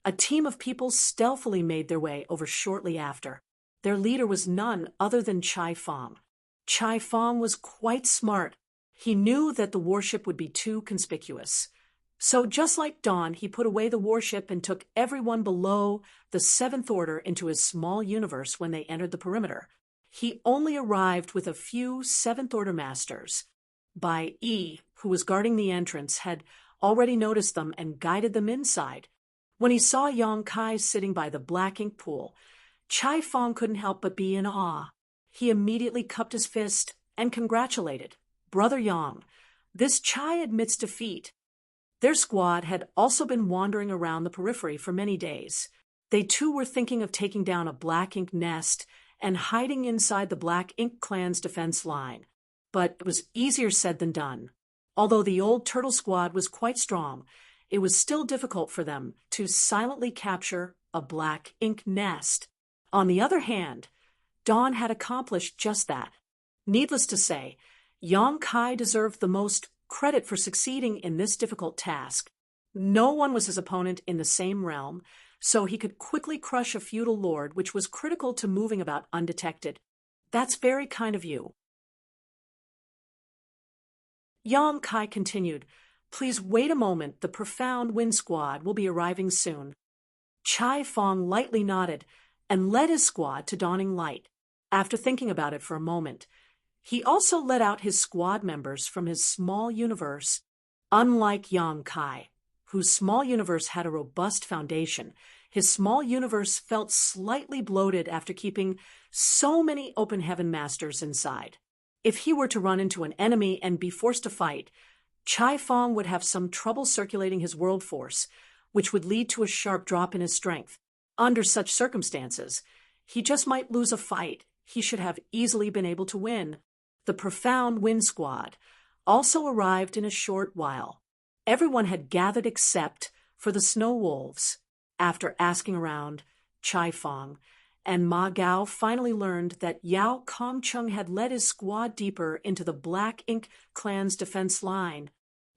A: a team of people stealthily made their way over shortly after. Their leader was none other than Chai Fong. Chai Fong was quite smart. He knew that the warship would be too conspicuous. So just like Dawn, he put away the warship and took everyone below the Seventh Order into his small universe when they entered the perimeter. He only arrived with a few Seventh Order masters. Bai Yi, who was guarding the entrance, had already noticed them and guided them inside. When he saw Yong-kai sitting by the black ink pool, Chai Fong couldn't help but be in awe. He immediately cupped his fist and congratulated Brother Yang. This Chai admits defeat. Their squad had also been wandering around the periphery for many days. They too were thinking of taking down a black ink nest and hiding inside the Black Ink Clan's defense line. But it was easier said than done. Although the Old Turtle squad was quite strong, it was still difficult for them to silently capture a black ink nest. On the other hand, Dawn had accomplished just that. Needless to say, Yong-kai deserved the most credit for succeeding in this difficult task. No one was his opponent in the same realm, so he could quickly crush a feudal lord, which was critical to moving about undetected. That's very kind of you. Yong-kai continued, "Please wait a moment, the Profound Wind squad will be arriving soon." Chai Fong lightly nodded and led his squad to Dawning Light. After thinking about it for a moment, he also let out his squad members from his small universe. Unlike Yong-kai, whose small universe had a robust foundation, his small universe felt slightly bloated after keeping so many Open Heaven masters inside. If he were to run into an enemy and be forced to fight, Chai Fong would have some trouble circulating his world force, which would lead to a sharp drop in his strength. Under such circumstances, he just might lose a fight he should have easily been able to win. The Profound Wind squad also arrived in a short while. Everyone had gathered except for the Snow Wolves. After asking around, Chai Fong and Ma Gao finally learned that Yao Kongcheng had led his squad deeper into the Black Ink Clan's defense line.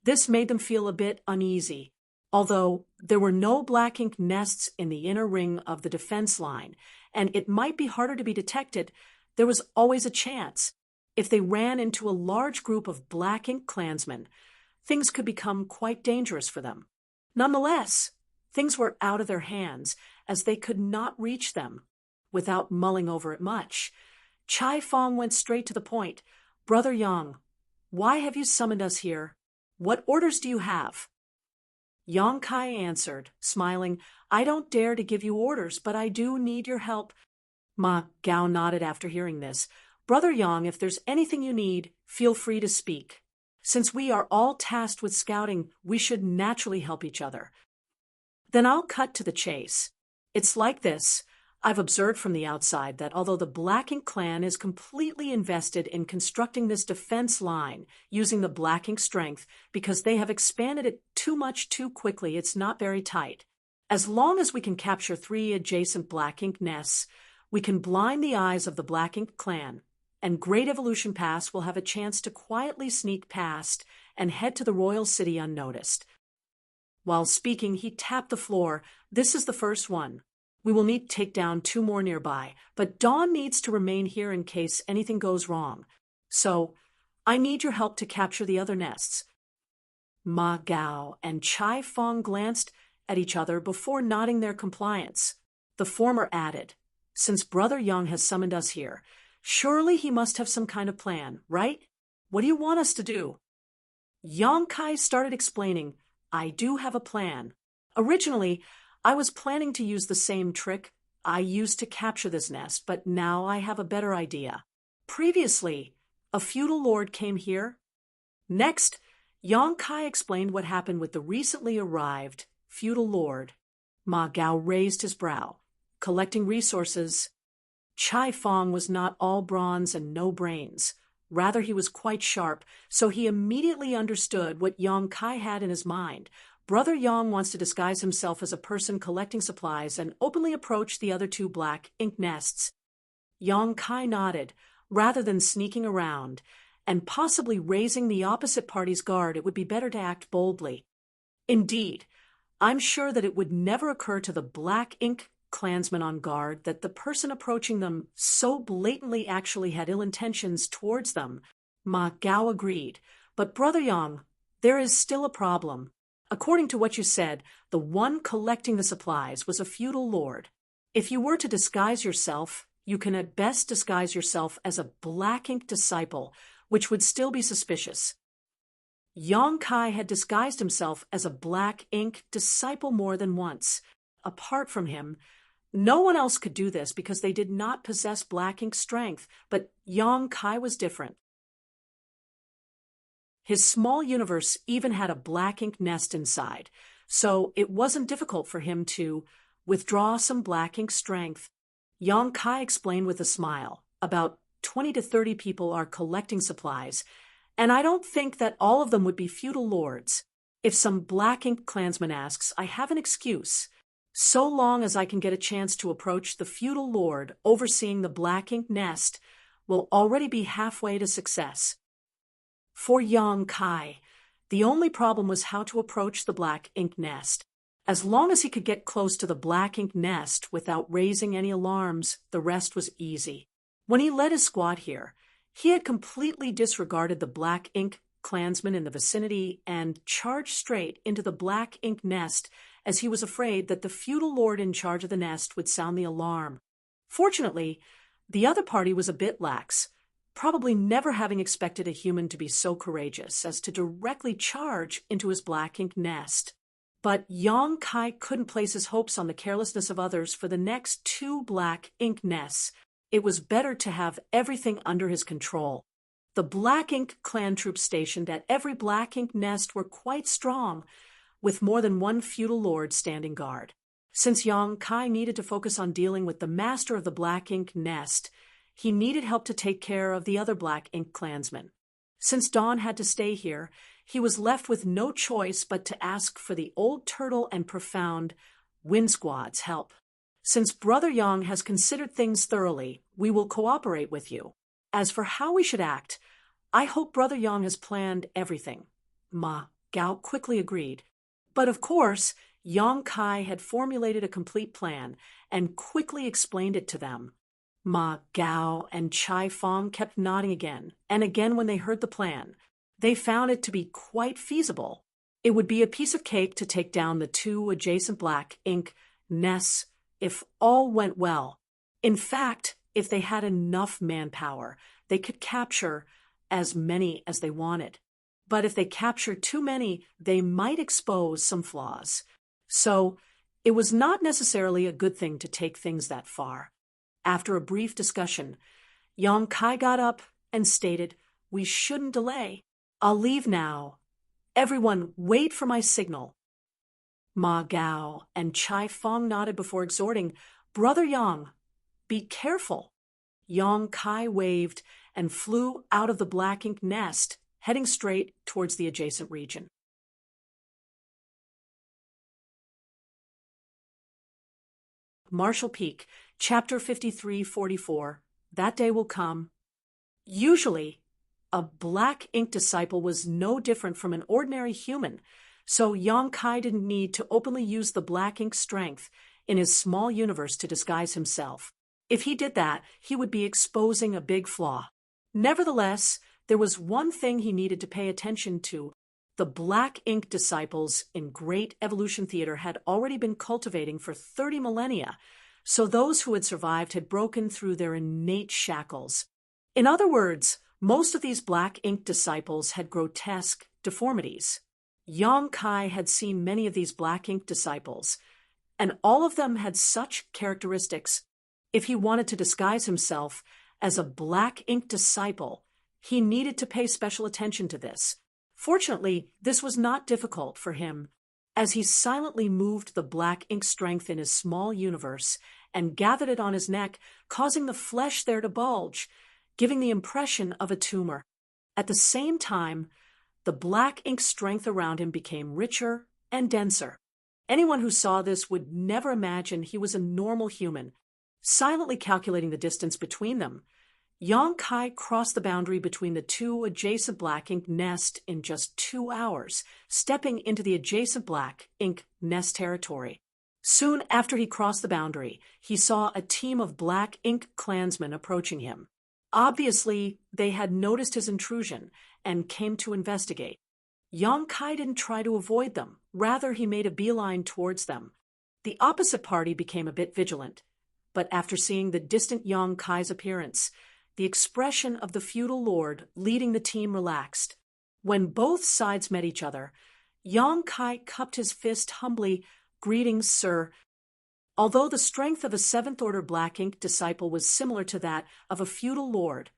A: This made them feel a bit uneasy. Although there were no black ink nests in the inner ring of the defense line, and it might be harder to be detected, there was always a chance. If they ran into a large group of black ink clansmen, things could become quite dangerous for them. Nonetheless, things were out of their hands, as they could not reach them. Without mulling over it much, Chai Fong went straight to the point. "Brother Yang, why have you summoned us here? What orders do you have?" Yong-kai answered, smiling, "I don't dare to give you orders, but I do need your help." Ma Gao nodded after hearing this. "Brother Yang, if there's anything you need, feel free to speak. Since we are all tasked with scouting, we should naturally help each other." Then I'll cut to the chase. It's like this. I've observed from the outside that although the Black Ink Clan is completely invested in constructing this defense line using the Black Ink strength because they have expanded it too much too quickly, it's not very tight. As long as we can capture 3 adjacent Black Ink nests, we can blind the eyes of the Black Ink Clan, and Great Evolution Pass will have a chance to quietly sneak past and head to the Royal City unnoticed. While speaking, he tapped the floor. "This is the first one. We will need to take down 2 more nearby, but Dawn needs to remain here in case anything goes wrong. So, I need your help to capture the other nests." Ma Gao and Chai Fong glanced at each other before nodding their compliance. The former added, "Since Brother Yang has summoned us here, surely he must have some kind of plan, right? What do you want us to do?" Yong-kai started explaining, "I do have a plan. Originally, I was planning to use the same trick I used to capture this nest, but now I have a better idea. Previously, a feudal lord came here." Next, Yong-kai explained what happened with the recently arrived feudal lord. Ma Gao raised his brow. Collecting resources. Chai Fong was not all bronze and no brains. Rather, he was quite sharp, so he immediately understood what Yong Kai had in his mind. Brother Yong wants to disguise himself as a person collecting supplies and openly approach the other two black ink nests. Yong Kai nodded. Rather than sneaking around and possibly raising the opposite party's guard, it would be better to act boldly. Indeed, I'm sure that it would never occur to the black ink clansmen on guard that the person approaching them so blatantly actually had ill intentions towards them. Ma Gao agreed. But Brother Yang, there is still a problem. According to what you said, the one collecting the supplies was a feudal lord. If you were to disguise yourself, you can at best disguise yourself as a black ink disciple, which would still be suspicious. Yong Kai had disguised himself as a black ink disciple more than once. Apart from him, no one else could do this because they did not possess black ink strength, but Yong Kai was different. His small universe even had a black ink nest inside, so it wasn't difficult for him to withdraw some black ink strength. Yong Kai explained with a smile. About 20 to 30 people are collecting supplies, and I don't think that all of them would be feudal lords. If some black ink clansman asks, I have an excuse. So long as I can get a chance to approach the feudal lord overseeing the black ink nest, will already be halfway to success. For Yong Kai, the only problem was how to approach the black ink nest. As long as he could get close to the black ink nest without raising any alarms, the rest was easy. When he led his squad here, he had completely disregarded the black ink clansmen in the vicinity and charged straight into the black ink nest, as he was afraid that the feudal lord in charge of the nest would sound the alarm. Fortunately, the other party was a bit lax, probably never having expected a human to be so courageous as to directly charge into his black ink nest. But Yong Kai couldn't place his hopes on the carelessness of others for the next two black ink nests. It was better to have everything under his control. The black ink clan troops stationed at every black ink nest were quite strong, with more than one feudal lord standing guard. Since Yong Kai needed to focus on dealing with the master of the black ink nest, he needed help to take care of the other black ink clansmen. Since Dawn had to stay here, he was left with no choice but to ask for the old turtle and profound Wind Squad's help. Since Brother Yang has considered things thoroughly, we will cooperate with you. As for how we should act, I hope Brother Yang has planned everything. Ma Gao quickly agreed. But of course, Yong Kai had formulated a complete plan and quickly explained it to them. Ma Gao and Chai Fong kept nodding again and again when they heard the plan. They found it to be quite feasible. It would be a piece of cake to take down the two adjacent black ink nests if all went well. In fact, if they had enough manpower, they could capture as many as they wanted. But if they captured too many, they might expose some flaws. So it was not necessarily a good thing to take things that far. After a brief discussion, Yong Kai got up and stated, "We shouldn't delay. I'll leave now. Everyone, wait for my signal." Ma Gao and Chai Fong nodded before exhorting, "Brother Yang, be careful." Yong Kai waved and flew out of the black ink nest, heading straight towards the adjacent region. Marshall Peak, Chapter 53-44. That day will come. Usually, a black ink disciple was no different from an ordinary human, so Yong Kai didn't need to openly use the black ink strength in his small universe to disguise himself. If he did that, he would be exposing a big flaw. Nevertheless, there was one thing he needed to pay attention to. The black ink disciples in Great Evolution Theater had already been cultivating for 30 millennia, so those who had survived had broken through their innate shackles. In other words, most of these black ink disciples had grotesque deformities. Yong Kai had seen many of these black ink disciples, and all of them had such characteristics. If he wanted to disguise himself as a black ink disciple, he needed to pay special attention to this. Fortunately, this was not difficult for him. As he silently moved the black ink strength in his small universe and gathered it on his neck, causing the flesh there to bulge, giving the impression of a tumor. At the same time, the black ink strength around him became richer and denser. Anyone who saw this would never imagine he was a normal human. Silently calculating the distance between them, Yang Kai crossed the boundary between the two adjacent black ink nests in just 2 hours, stepping into the adjacent black ink nest territory. Soon after he crossed the boundary, he saw a team of black ink clansmen approaching him. Obviously, they had noticed his intrusion and came to investigate. Yang Kai didn't try to avoid them. Rather, he made a beeline towards them. The opposite party became a bit vigilant. But after seeing the distant Yang Kai's appearance, the expression of the feudal lord leading the team relaxed. When both sides met each other, Yang Kai cupped his fist humbly. "Greetings, sir." Although the strength of a 7th Order Black Ink disciple was similar to that of a feudal lord,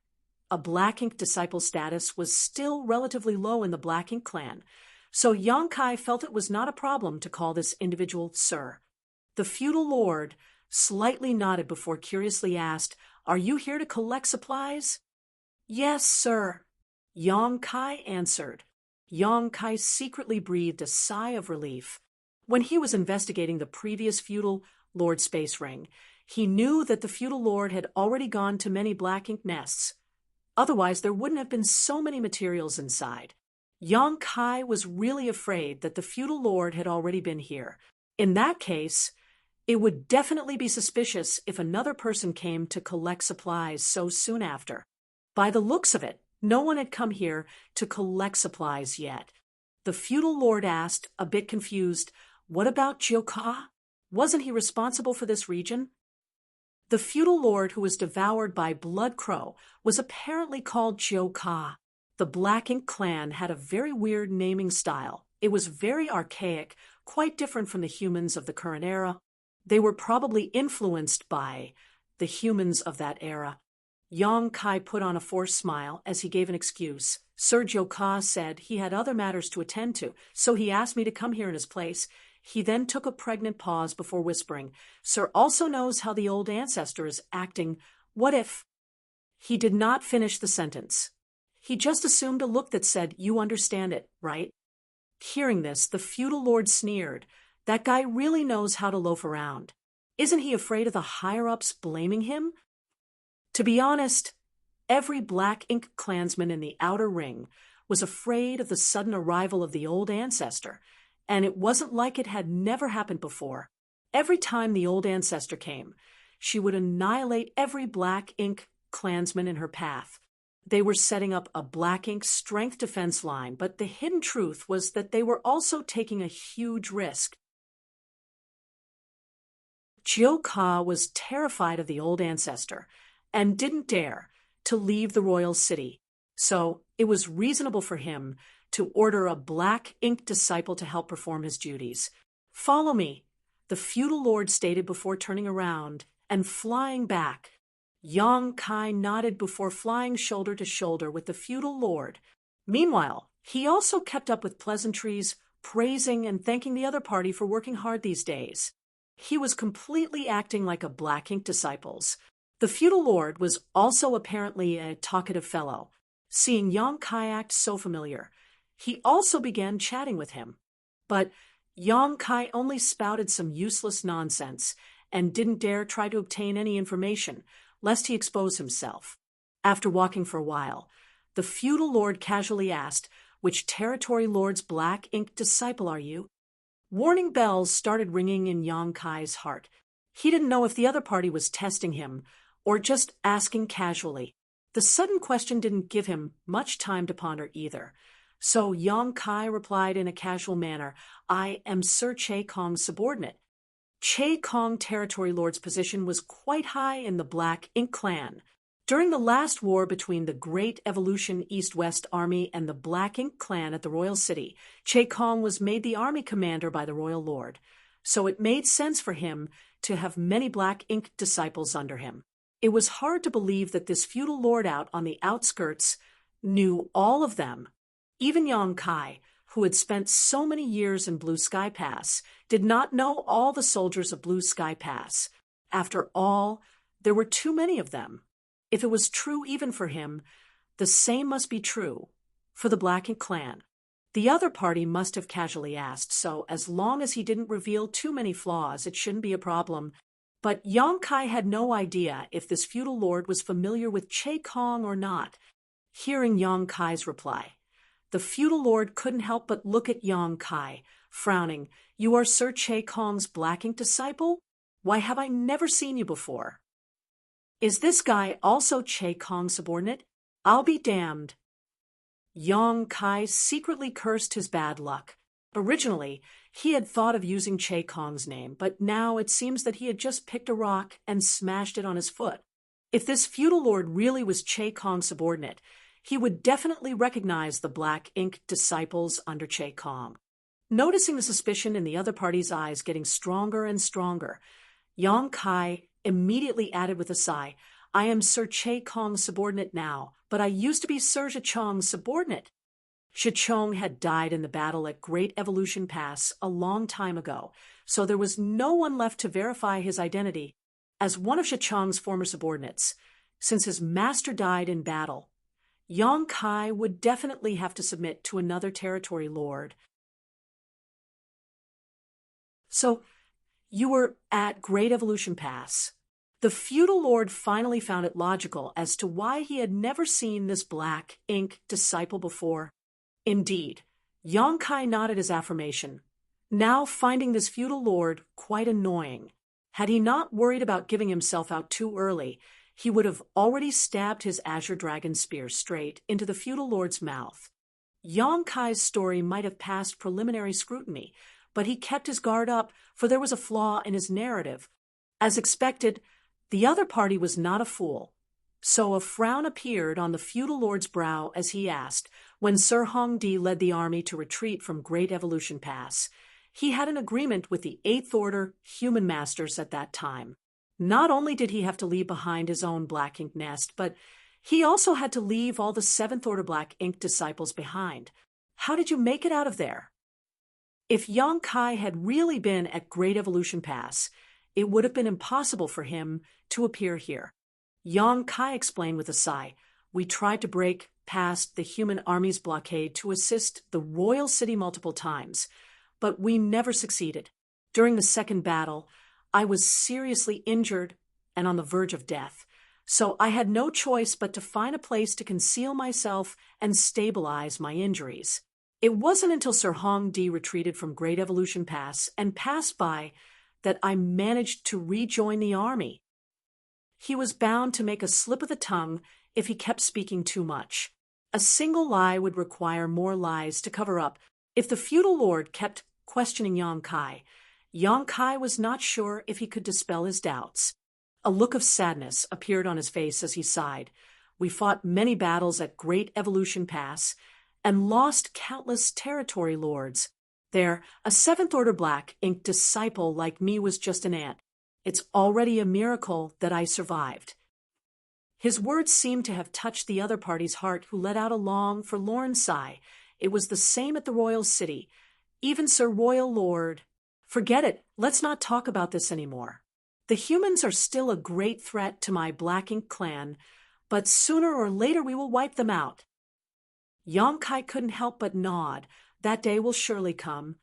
A: a Black Ink disciple status was still relatively low in the Black Ink clan, so Yang Kai felt it was not a problem to call this individual sir. The feudal lord slightly nodded before curiously asked, "Are you here to collect supplies?" "Yes, sir," Yang Kai answered. Yang Kai secretly breathed a sigh of relief. When he was investigating the previous feudal lord space ring, he knew that the feudal lord had already gone to many black ink nests. Otherwise, there wouldn't have been so many materials inside. Yang Kai was really afraid that the feudal lord had already been here. In that case, it would definitely be suspicious if another person came to collect supplies so soon after. By the looks of it, no one had come here to collect supplies yet. The feudal lord asked, a bit confused, "What about Jioka? Wasn't he responsible for this region?" The feudal lord who was devoured by Blood Crow was apparently called Jioka. The Black Ink clan had a very weird naming style. It was very archaic, quite different from the humans of the current era. They were probably influenced by the humans of that era. Yang Kai put on a forced smile as he gave an excuse. "Sir Jioka said he had other matters to attend to, so he asked me to come here in his place." He then took a pregnant pause before whispering, "Sir also knows how the old ancestor is acting. What if—" He did not finish the sentence. He just assumed a look that said, "You understand it, right?" Hearing this, the feudal lord sneered. That guy really knows how to loaf around. Isn't he afraid of the higher-ups blaming him? To be honest, every Black Ink clansman in the outer ring was afraid of the sudden arrival of the old ancestor, and it wasn't like it had never happened before. Every time the old ancestor came, she would annihilate every Black Ink clansman in her path. They were setting up a Black Ink strength defense line, but the hidden truth was that they were also taking a huge risk. Jioka was terrified of the old ancestor and didn't dare to leave the royal city, so it was reasonable for him to order a Black Ink disciple to help perform his duties. "Follow me," the feudal lord stated before turning around and flying back. Yang Kai nodded before flying shoulder to shoulder with the feudal lord. Meanwhile, he also kept up with pleasantries, praising and thanking the other party for working hard these days. He was completely acting like a Black Ink disciple. The feudal lord was also apparently a talkative fellow. Seeing Yang Kai act so familiar, he also began chatting with him. But Yang Kai only spouted some useless nonsense and didn't dare try to obtain any information, lest he expose himself. After walking for a while, the feudal lord casually asked, "Which territory lord's Black Ink disciple are you?" Warning bells started ringing in Yang Kai's heart. He didn't know if the other party was testing him or just asking casually. The sudden question didn't give him much time to ponder either. So Yang Kai replied in a casual manner, "I am Sir Che Kong's subordinate." Che Kong Territory Lord's position was quite high in the Black Ink clan. During the last war between the Great Evolution East-West Army and the Black Ink clan at the Royal City, Che Kong was made the army commander by the Royal Lord, so it made sense for him to have many Black Ink disciples under him. It was hard to believe that this feudal lord out on the outskirts knew all of them. Even Yang Kai, who had spent so many years in Blue Sky Pass, did not know all the soldiers of Blue Sky Pass. After all, there were too many of them. If it was true even for him, the same must be true for the Black Ink clan. The other party must have casually asked, so as long as he didn't reveal too many flaws, it shouldn't be a problem. But Yang Kai had no idea if this feudal lord was familiar with Che Kong or not. Hearing Yang Kai's reply, the feudal lord couldn't help but look at Yang Kai, frowning. "You are Sir Che Kong's Black Ink disciple? Why have I never seen you before? Is this guy also Che Kong's subordinate? I'll be damned." Yang Kai secretly cursed his bad luck. Originally, he had thought of using Che Kong's name, but now it seems that he had just picked a rock and smashed it on his foot. If this feudal lord really was Che Kong's subordinate, he would definitely recognize the Black Ink disciples under Che Kong. Noticing the suspicion in the other party's eyes getting stronger and stronger, Yang Kai immediately added with a sigh, "I am Sir Che Kong's subordinate now, but I used to be Sir Zhicheng's subordinate." Zhicheng had died in the battle at Great Evolution Pass a long time ago, so there was no one left to verify his identity as one of Zhicheng's former subordinates. Since his master died in battle, Yang Kai would definitely have to submit to another territory lord. "So, you were at Great Evolution Pass." The feudal lord finally found it logical as to why he had never seen this Black Ink disciple before. Indeed, Yang Kai nodded his affirmation, now finding this feudal lord quite annoying. Had he not worried about giving himself out too early, he would have already stabbed his azure dragon spear straight into the feudal lord's mouth. Yang Kai's story might have passed preliminary scrutiny, but he kept his guard up, for there was a flaw in his narrative. As expected, the other party was not a fool, so a frown appeared on the feudal lord's brow as he asked, when Sir Hongdi led the army to retreat from Great Evolution Pass, he had an agreement with the Eighth Order human masters at that time. Not only did he have to leave behind his own Black Ink nest, but he also had to leave all the Seventh Order Black Ink disciples behind. How did you make it out of there? If Yang Kai had really been at Great Evolution Pass, it would have been impossible for him to appear here. Yang Kai explained with a sigh, "We tried to break past the human army's blockade to assist the royal city multiple times, but we never succeeded. During the second battle, I was seriously injured and on the verge of death, so I had no choice but to find a place to conceal myself and stabilize my injuries. It wasn't until Sir Hongdi retreated from Great Evolution Pass and passed by that I managed to rejoin the army." He was bound to make a slip of the tongue if he kept speaking too much. A single lie would require more lies to cover up. If the feudal lord kept questioning Yang Kai was not sure if he could dispel his doubts. A look of sadness appeared on his face as he sighed. "We fought many battles at Great Evolution Pass and lost countless territory lords. There, a Seventh Order Black Ink disciple like me was just an ant. It's already a miracle that I survived." His words seemed to have touched the other party's heart, who let out a long, forlorn sigh. It was the same at the royal city. Even Sir Royal Lord, "Forget it, let's not talk about this anymore. The humans are still a great threat to my Black Ink clan, but sooner or later we will wipe them out." Yang Kai couldn't help but nod. That day will surely come.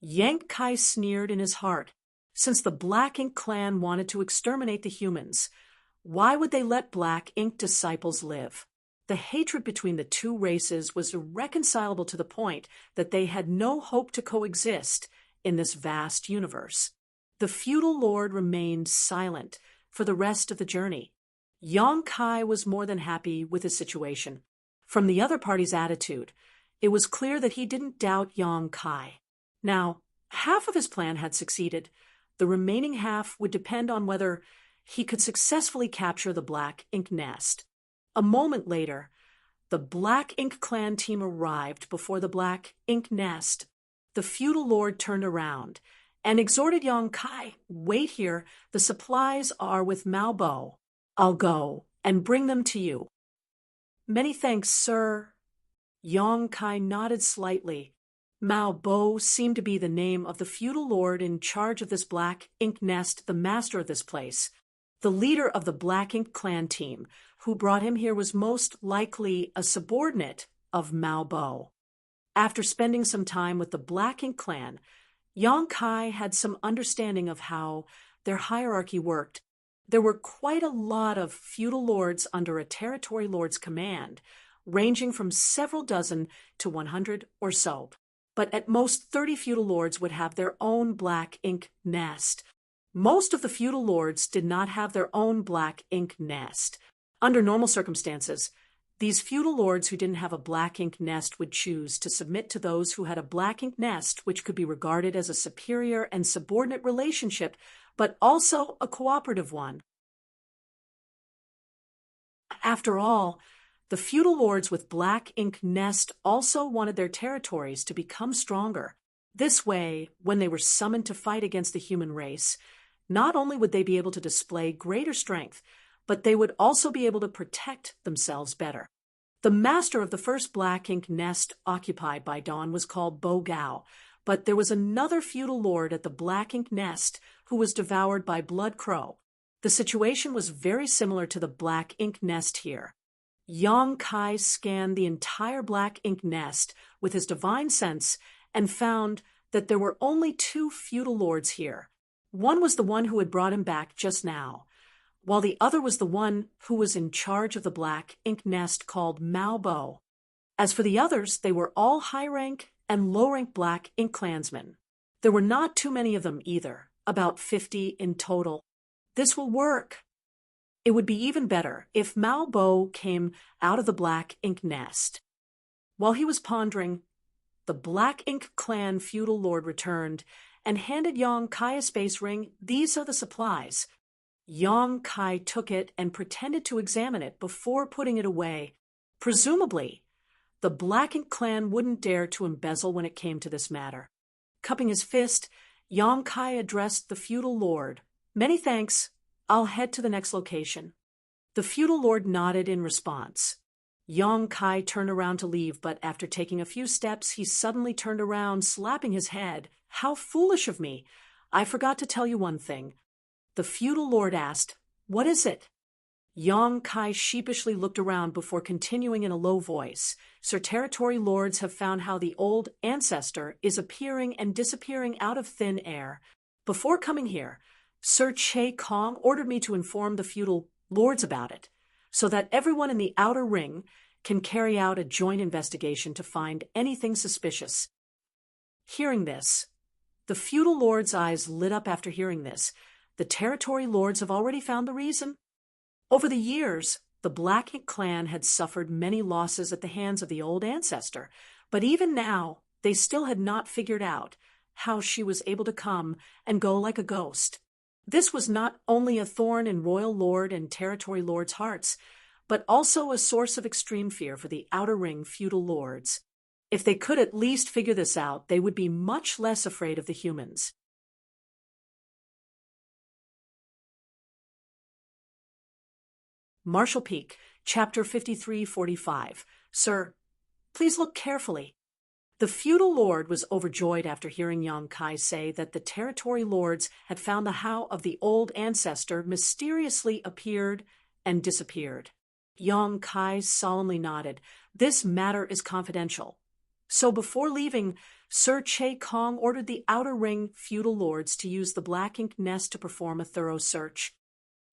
A: Yang Kai sneered in his heart. Since the Black Ink clan wanted to exterminate the humans, why would they let Black Ink disciples live? The hatred between the two races was irreconcilable to the point that they had no hope to coexist in this vast universe. The feudal lord remained silent for the rest of the journey. Yang Kai was more than happy with his situation. From the other party's attitude, it was clear that he didn't doubt Yang Kai. Now, half of his plan had succeeded. The remaining half would depend on whether he could successfully capture the Black Ink nest. A moment later, the Black Ink clan team arrived before the Black Ink nest. The feudal lord turned around and exhorted Yang Kai, "Wait here, the supplies are with Mao Bo. I'll go and bring them to you." "Many thanks, sir." Yang Kai nodded slightly. Mao Bo seemed to be the name of the feudal lord in charge of this Black Ink nest, the master of this place. The leader of the Black Ink Clan team who brought him here was most likely a subordinate of Mao Bo. After spending some time with the Black Ink Clan, Yang Kai had some understanding of how their hierarchy worked. There were quite a lot of feudal lords under a territory lord's command, ranging from several dozen to 100 or so. But at most 30 feudal lords would have their own black ink nest. Most of the feudal lords did not have their own black ink nest. Under normal circumstances, these feudal lords who didn't have a black ink nest would choose to submit to those who had a black ink nest, which could be regarded as a superior and subordinate relationship, but also a cooperative one. After all, the feudal lords with black ink nest also wanted their territories to become stronger. This way, when they were summoned to fight against the human race, not only would they be able to display greater strength, but they would also be able to protect themselves better. The master of the first black ink nest occupied by Dawn was called Bo Gao, but there was another feudal lord at the black ink nest who was devoured by Blood Crow. The situation was very similar to the black ink nest here. Yang Kai scanned the entire black ink nest with his divine sense and found that there were only 2 feudal lords here. One was the one who had brought him back just now, while the other was the one who was in charge of the black ink nest called Mao Bo. As for the others, they were all high-rank and low-rank black ink clansmen. There were not too many of them either, about 50 in total. This will work. It would be even better if Mao Bo came out of the black ink nest. While he was pondering, the black ink clan feudal lord returned and handed Yang Kai a space ring. These are the supplies. Yang Kai took it and pretended to examine it before putting it away. Presumably, the Black Ink Clan wouldn't dare to embezzle when it came to this matter. Cupping his fist, Yang Kai addressed the feudal lord. "Many thanks. I'll head to the next location." The feudal lord nodded in response. Yang Kai turned around to leave, but after taking a few steps, he suddenly turned around, slapping his head. "How foolish of me! I forgot to tell you one thing." The feudal lord asked, "What is it?" Yang Kai sheepishly looked around before continuing in a low voice. "Sir Territory Lords have found how the old ancestor is appearing and disappearing out of thin air. Before coming here, Sir Che Kong ordered me to inform the feudal lords about it, so that everyone in the outer ring can carry out a joint investigation to find anything suspicious." Hearing this, the feudal lords' eyes lit up. After hearing this, the territory lords have already found the reason. Over the years, the Black Ink Clan had suffered many losses at the hands of the old ancestor, but even now, they still had not figured out how she was able to come and go like a ghost. This was not only a thorn in royal lord and territory lords' hearts, but also a source of extreme fear for the outer ring feudal lords. If they could at least figure this out, they would be much less afraid of the humans. Marshall Peak, Chapter 5345. "Sir, please look carefully." The feudal lord was overjoyed after hearing Yang Kai say that the territory lords had found the how of the old ancestor mysteriously appeared and disappeared. Yang Kai solemnly nodded. "This matter is confidential." So before leaving, Sir Che Kong ordered the outer ring feudal lords to use the black ink nest to perform a thorough search.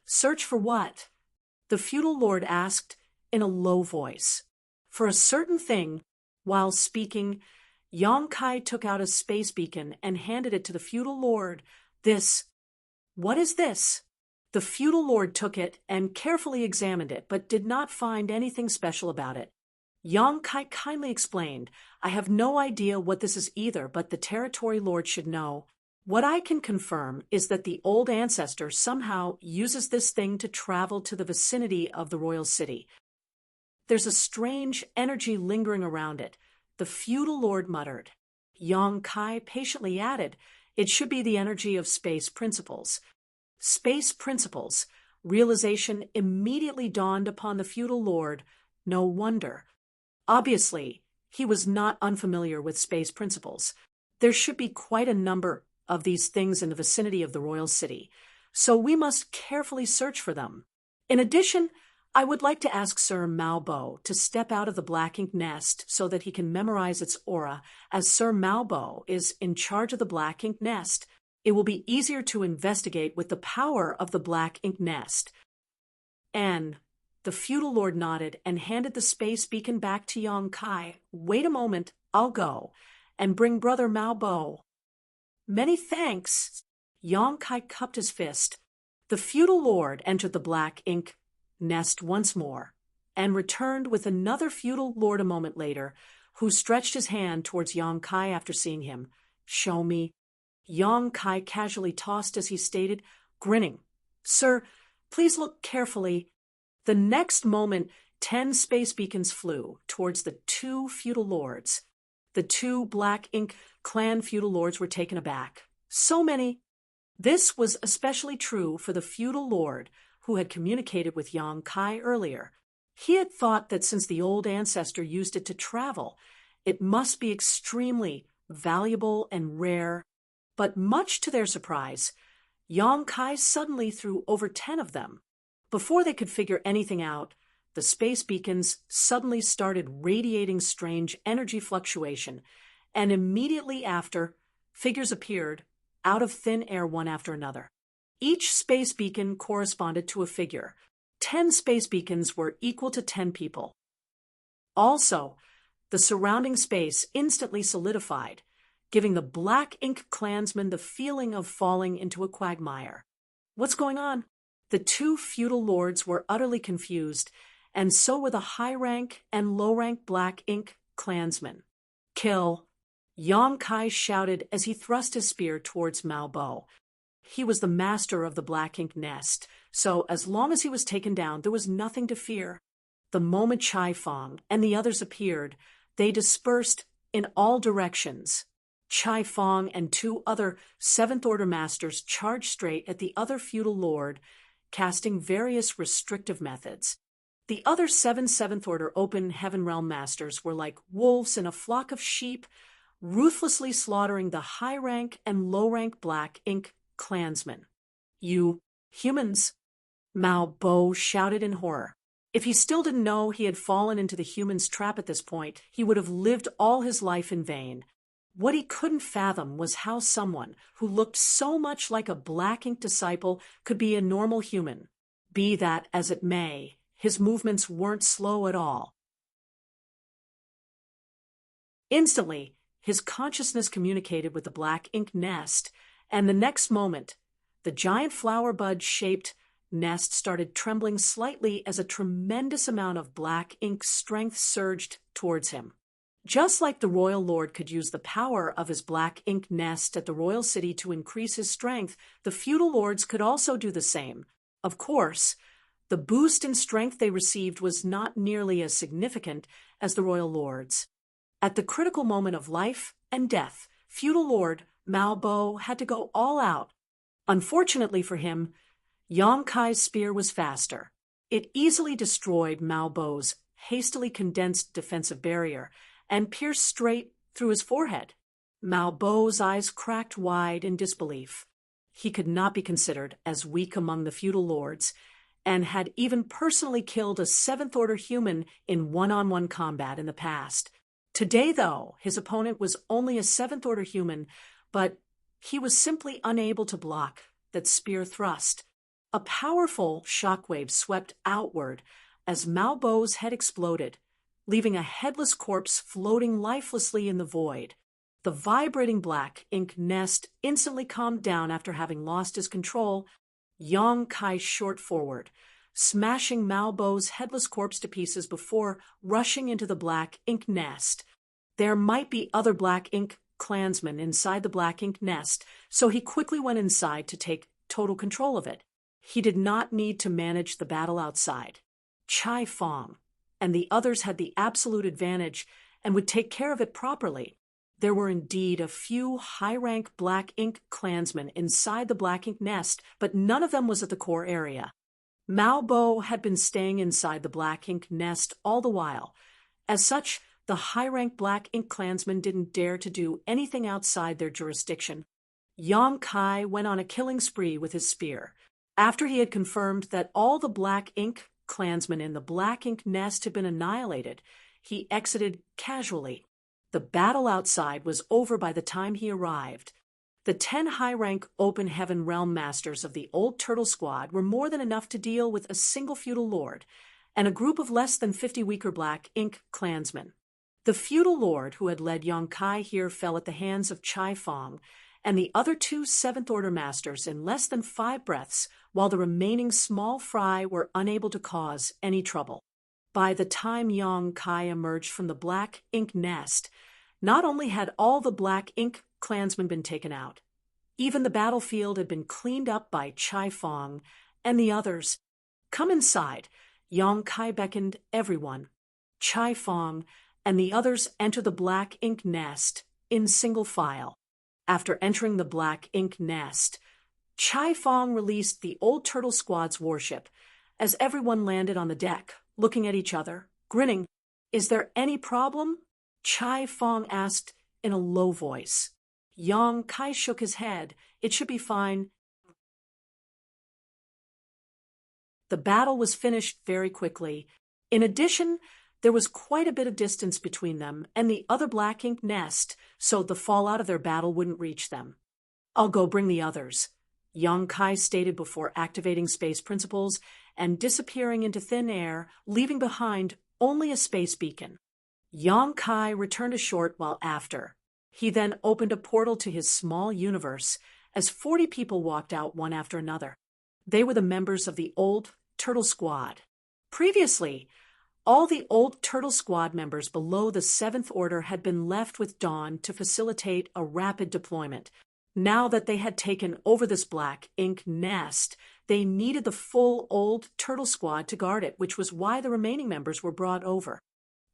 A: "Search for what?" the feudal lord asked in a low voice. "For a certain thing." While speaking, Yang Kai took out a space beacon and handed it to the feudal lord. What is this?" The feudal lord took it and carefully examined it, but did not find anything special about it. Yang Kai kindly explained, "I have no idea what this is either, but the territory lord should know. What I can confirm is that the old ancestor somehow uses this thing to travel to the vicinity of the royal city. There's a strange energy lingering around it," the feudal lord muttered. Yang Kai patiently added, "It should be the energy of space principles." Space principles. Realization immediately dawned upon the feudal lord. No wonder. Obviously, he was not unfamiliar with space principles. There should be quite a number of these things in the vicinity of the royal city. so we must carefully search for them. In addition, I would like to ask Sir Malbo to step out of the black ink nest so that he can memorize its aura. As Sir Malbo is in charge of the black ink nest, it will be easier to investigate with the power of the black ink nest. And the feudal lord nodded and handed the space beacon back to Yong Kai. Wait a moment, I'll go and bring Brother Malbo. Many thanks. Yong Kai cupped his fist. The feudal lord entered the black ink nest once more and returned with another feudal lord a moment later, who stretched his hand towards Yong Kai after seeing him. Show me. Yong Kai casually tossed as he stated, grinning. Sir, please look carefully. The next moment, 10 space beacons flew towards the two feudal lords. The two black ink clan feudal lords were taken aback. So many. This was especially true for the feudal lord who had communicated with Yong Kai earlier. He had thought that since the old ancestor used it to travel, it must be extremely valuable and rare. But much to their surprise, Yong Kai suddenly threw over 10 of them. Before they could figure anything out, the space beacons suddenly started radiating strange energy fluctuation, and immediately after, figures appeared out of thin air one after another. Each space beacon corresponded to a figure. 10 space beacons were equal to 10 people. Also, the surrounding space instantly solidified, giving the black ink clansmen the feeling of falling into a quagmire. What's going on? The two feudal lords were utterly confused, and so were the high-rank and low-rank black ink clansmen. Kill! Yong Kai shouted as he thrust his spear towards Malbo. He was the master of the black ink nest, so as long as he was taken down, there was nothing to fear. The moment Chai Fong and the others appeared, they dispersed in all directions. Chai Fong and two other Seventh-Order masters charged straight at the other feudal lord, casting various restrictive methods. The other 7 Seventh-Order Open Heaven Realm masters were like wolves in a flock of sheep, ruthlessly slaughtering the high-rank and low-rank black ink clansmen. You humans! Mao Bo shouted in horror. If he still didn't know he had fallen into the humans' trap at this point, he would have lived all his life in vain. What he couldn't fathom was how someone who looked so much like a black ink disciple could be a normal human. Be that as it may, his movements weren't slow at all. Instantly, his consciousness communicated with the black ink nest, and the next moment, the giant flower bud-shaped nest started trembling slightly as a tremendous amount of black ink strength surged towards him. Just like the royal lord could use the power of his black ink nest at the royal city to increase his strength, the feudal lords could also do the same. Of course, the boost in strength they received was not nearly as significant as the royal lords. At the critical moment of life and death, feudal lord Malbo had to go all out. Unfortunately for him, Yong Kai's spear was faster. It easily destroyed Malbo's hastily condensed defensive barrier and pierced straight through his forehead. Malbo's eyes cracked wide in disbelief. He could not be considered as weak among the feudal lords, and had even personally killed a Seventh-Order human in one-on-one combat in the past. Today, though, his opponent was only a Seventh-Order human, but he was simply unable to block that spear thrust. A powerful shockwave swept outward as Malbo's head exploded, leaving a headless corpse floating lifelessly in the void. The vibrating black ink nest instantly calmed down after having lost his control. Yong Kai shot forward, smashing Malbo's headless corpse to pieces before rushing into the black ink nest. There might be other black ink clansmen inside the black ink nest, so he quickly went inside to take total control of it. He did not need to manage the battle outside. Chai Fong and the others had the absolute advantage and would take care of it properly. There were indeed a few high-rank black ink clansmen inside the black ink nest, but none of them was at the core area. Malbo had been staying inside the black ink nest all the while. As such, the high-rank black ink clansmen didn't dare to do anything outside their jurisdiction. Yong Kai went on a killing spree with his spear, After he had confirmed that all the Black Ink clansmen in the Black Ink nest had been annihilated, he exited casually. The battle outside was over by the time he arrived. The 10 high-rank Open Heaven Realm Masters of the Old Turtle Squad were more than enough to deal with a single feudal lord and a group of less than 50 weaker Black Ink clansmen. The feudal lord who had led Yong-kai here fell at the hands of Chai Fong and the other 2 7th-order masters in less than 5 breaths, while the remaining small fry were unable to cause any trouble. By the time Yong-kai emerged from the Black Ink nest, not only had all the Black Ink clansmen been taken out, even the battlefield had been cleaned up by Chai Fong and the others. "Come inside," Yong-kai beckoned everyone. Chai Fong and the others entered the Black Ink nest in single file. After entering the Black Ink nest, Chai Fong released the Old Turtle Squad's warship as everyone landed on the deck, looking at each other, grinning. "Is there any problem?" Chai Fong asked in a low voice. Yong-kai shook his head. "It should be fine." The battle was finished very quickly. In addition, there was quite a bit of distance between them and the other Black Ink nest, so the fallout of their battle wouldn't reach them. "I'll go bring the others," Yong-kai stated before activating space principles and disappearing into thin air, leaving behind only a space beacon. Yong-kai returned a short while after. He then opened a portal to his small universe as 40 people walked out one after another. They were the members of the Old Turtle Squad. Previously, all the Old Turtle Squad members below the 7th Order had been left with Dawn to facilitate a rapid deployment. Now that they had taken over this Black Ink nest, they needed the full Old Turtle Squad to guard it, which was why the remaining members were brought over.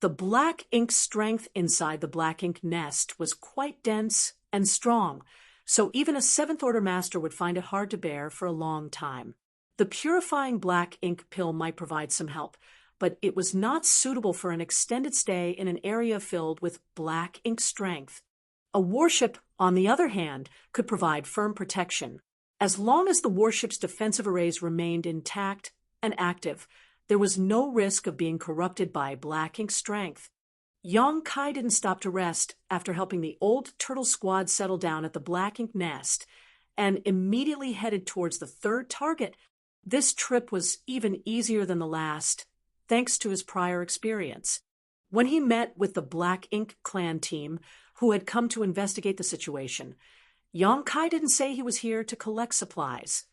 A: The Black Ink strength inside the Black Ink nest was quite dense and strong, so even a 7th Order master would find it hard to bear for a long time. The purifying Black Ink pill might provide some help, but it was not suitable for an extended stay in an area filled with Black Ink strength. A warship, on the other hand, could provide firm protection. As long as the warship's defensive arrays remained intact and active, there was no risk of being corrupted by Black Ink strength. Yong-kai didn't stop to rest after helping the Old Turtle Squad settle down at the Black Ink nest and immediately headed towards the 3rd target. This trip was even easier than the last, thanks to his prior experience. When he met with the Black Ink clan team, who had come to investigate the situation, Yong-kai didn't say he was here to collect supplies.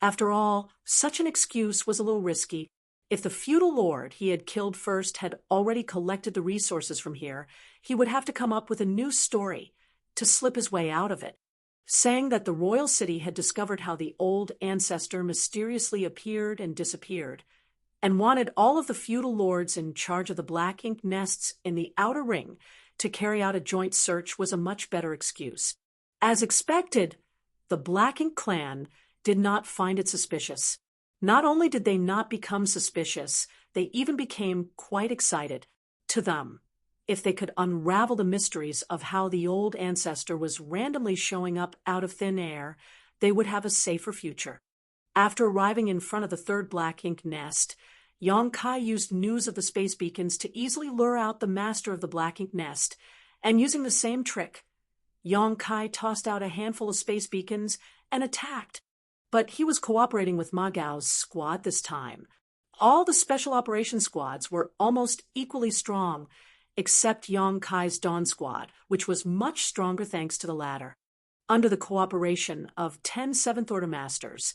A: After all, such an excuse was a little risky. If the feudal lord he had killed first had already collected the resources from here, he would have to come up with a new story to slip his way out of it, saying that the royal city had discovered how the old ancestor mysteriously appeared and disappeared, and wanted all of the feudal lords in charge of the Black Ink nests in the outer ring to carry out a joint search was a much better excuse. As expected, the Black Ink clan did not find it suspicious. Not only did they not become suspicious, they even became quite excited. To them, if they could unravel the mysteries of how the old ancestor was randomly showing up out of thin air, they would have a safer future. After arriving in front of the 3rd Black Ink nest, Yong-kai used news of the space beacons to easily lure out the master of the Black Ink nest, and using the same trick, Yong-kai tossed out a handful of space beacons and attacked. But he was cooperating with Ma Gao's squad this time. All the special operations squads were almost equally strong, except Yong-kai's Dawn squad, which was much stronger thanks to the latter. Under the cooperation of 10 7th Order masters,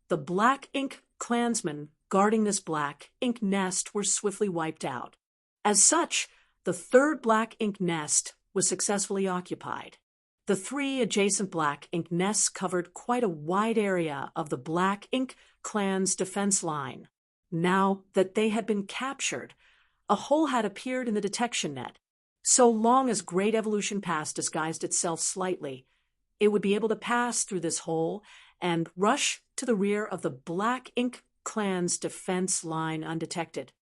A: the Black Ink clansmen guarding this Black Ink nest were swiftly wiped out. As such, the 3rd Black Ink nest was successfully occupied. The 3 adjacent Black Ink nests covered quite a wide area of the Black Ink clan's defense line. Now that they had been captured, a hole had appeared in the detection net. So long as Great Evolution Pass disguised itself slightly, it would be able to pass through this hole and rush to the rear of the Black Ink clan's defense line undetected.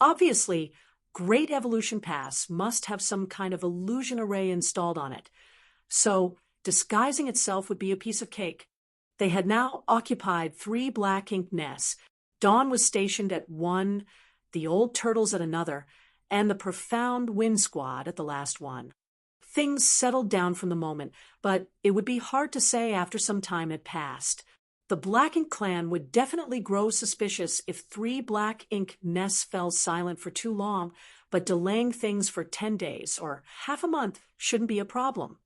A: Obviously, Great Evolution Pass must have some kind of illusion array installed on it, so disguising itself would be a piece of cake. They had now occupied 3 black ink nests. Dawn was stationed at one, the old turtles at another, and the profound wind squad at the last one. Things settled down from the moment, but it would be hard to say after some time had passed. The Black Ink clan would definitely grow suspicious if 3 black ink nests fell silent for too long, but delaying things for 10 days or half a month shouldn't be a problem.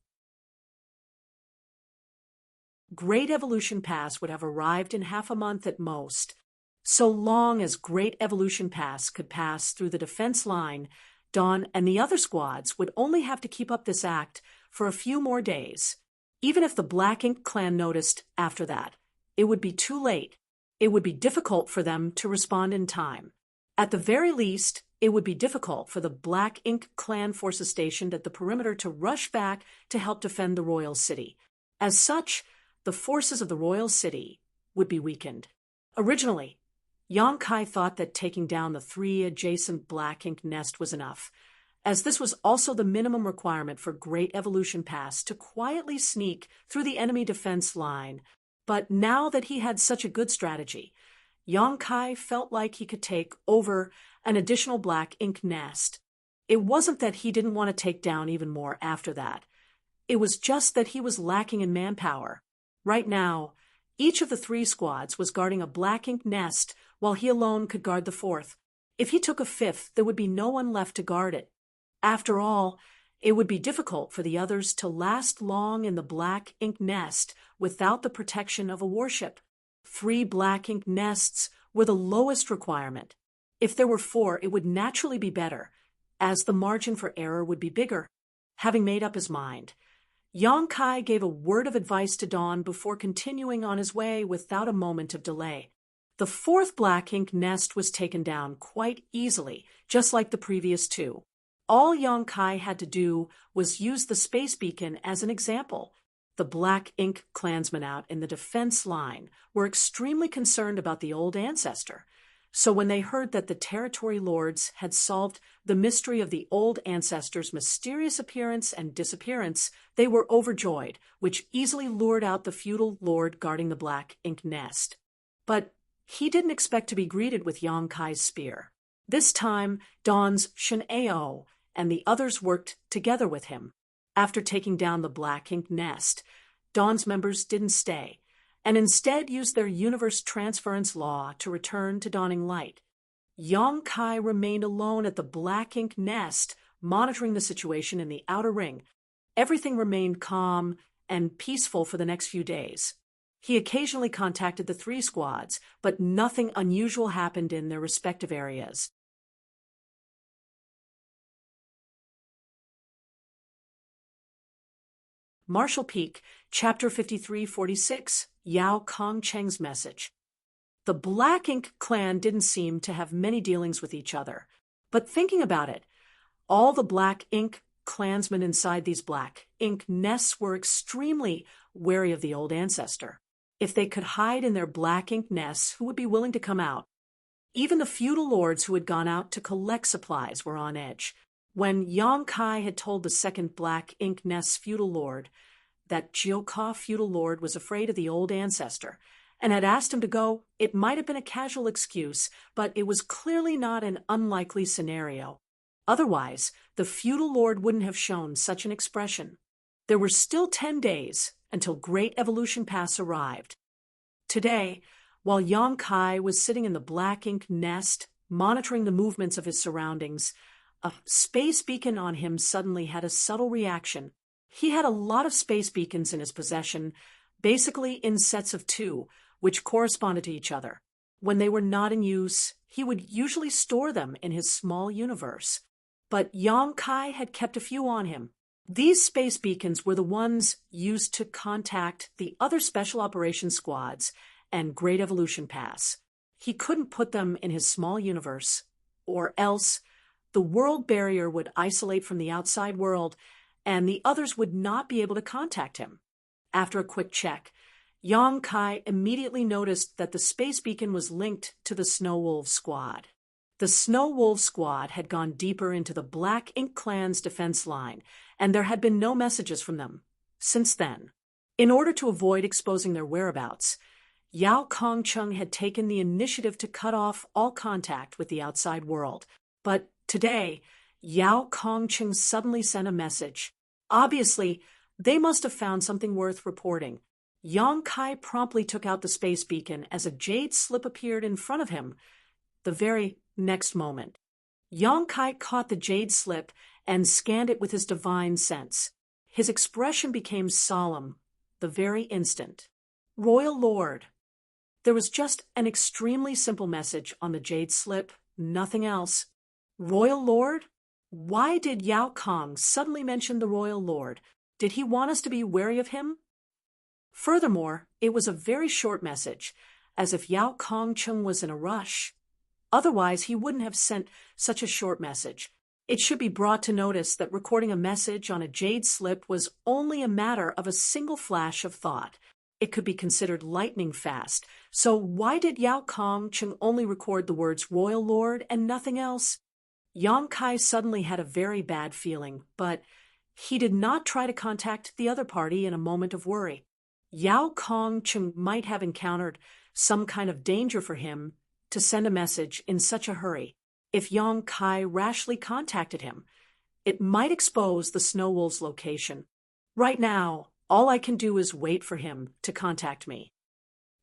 A: Great Evolution Pass would have arrived in half a month at most. So long as Great Evolution Pass could pass through the defense line, Dawn and the other squads would only have to keep up this act for a few more days. Even if the Black Ink clan noticed after that, it would be too late. It would be difficult for them to respond in time. At the very least, it would be difficult for the Black Ink clan forces stationed at the perimeter to rush back to help defend the royal city. As such, the forces of the royal city would be weakened. Originally, Yong-kai thought that taking down the 3 adjacent black ink nest was enough, as this was also the minimum requirement for Great Evolution Pass to quietly sneak through the enemy defense line. But now that he had such a good strategy, Yong-kai felt like he could take over an additional black ink nest. It wasn't that he didn't want to take down even more after that. It was just that he was lacking in manpower. Right now, each of the 3 squads was guarding a black ink nest while he alone could guard the 4th. If he took a 5th, there would be no one left to guard it. After all, it would be difficult for the others to last long in the black ink nest without the protection of a warship. 3 black ink nests were the lowest requirement. If there were 4, it would naturally be better, as the margin for error would be bigger. Having made up his mind, Yong-kai gave a word of advice to Dawn before continuing on his way without a moment of delay. The 4th black ink nest was taken down quite easily, just like the previous 2. All Yong-kai had to do was use the space beacon as an example. The black ink clansmen out in the defense line were extremely concerned about the old ancestor. So when they heard that the territory lords had solved the mystery of the old ancestor's mysterious appearance and disappearance, they were overjoyed, which easily lured out the feudal lord guarding the black ink nest. But he didn't expect to be greeted with Yong-kai's spear. This time, Dawn's Shin-ao and the others worked together with him. After taking down the black ink nest, Dawn's members didn't stay, and instead used their universe transference law to return to Dawning Light. Yong-kai remained alone at the black ink nest, monitoring the situation in the outer ring. Everything remained calm and peaceful for the next few days. He occasionally contacted the 3 squads, but nothing unusual happened in their respective areas. Marshall Peak, Chapter 5346, Yao Kong-cheng's Message. The Black Ink clan didn't seem to have many dealings with each other. But thinking about it, all the Black Ink clansmen inside these black ink nests were extremely wary of the old ancestor. If they could hide in their black ink nests, who would be willing to come out? Even the feudal lords who had gone out to collect supplies were on edge. When Yong-kai had told the 2nd black ink nest's feudal lord that Jioka feudal lord was afraid of the old ancestor and had asked him to go, it might have been a casual excuse, but it was clearly not an unlikely scenario. Otherwise, the feudal lord wouldn't have shown such an expression. There were still 10 days until Great Evolution Pass arrived. Today, while Yong-kai was sitting in the black ink nest, monitoring the movements of his surroundings, a space beacon on him suddenly had a subtle reaction. He had a lot of space beacons in his possession, basically in sets of 2, which corresponded to each other. When they were not in use, he would usually store them in his small universe. But Yong-kai had kept a few on him. These space beacons were the ones used to contact the other Special Operations Squads and Great Evolution Pass. He couldn't put them in his small universe, or else the world barrier would isolate from the outside world, and the others would not be able to contact him. After a quick check, Yong-kai immediately noticed that the space beacon was linked to the Snow Wolves squad. The Snow Wolves squad had gone deeper into the Black Ink clan's defense line, and there had been no messages from them since then. In order to avoid exposing their whereabouts, Yao Kongcheng had taken the initiative to cut off all contact with the outside world. But today, Yao Kongcheng suddenly sent a message. Obviously, they must have found something worth reporting. Yang Kai promptly took out the space beacon as a jade slip appeared in front of him. The very next moment, Yang Kai caught the jade slip and scanned it with his divine sense. His expression became solemn the very instant. Royal Lord. There was just an extremely simple message on the jade slip, nothing else. Royal Lord? Why did Yao Kong suddenly mention the Royal Lord? Did he want us to be wary of him? Furthermore, it was a very short message, as if Yao Kongcheng was in a rush. Otherwise, he wouldn't have sent such a short message. It should be brought to notice that recording a message on a jade slip was only a matter of a single flash of thought. It could be considered lightning fast. So why did Yao Kongcheng only record the words Royal Lord and nothing else? Yang Kai suddenly had a very bad feeling, but he did not try to contact the other party in a moment of worry. Yao Kongcheng might have encountered some kind of danger for him to send a message in such a hurry. If Yang Kai rashly contacted him, it might expose the Snow Wolf's location. Right now, all I can do is wait for him to contact me.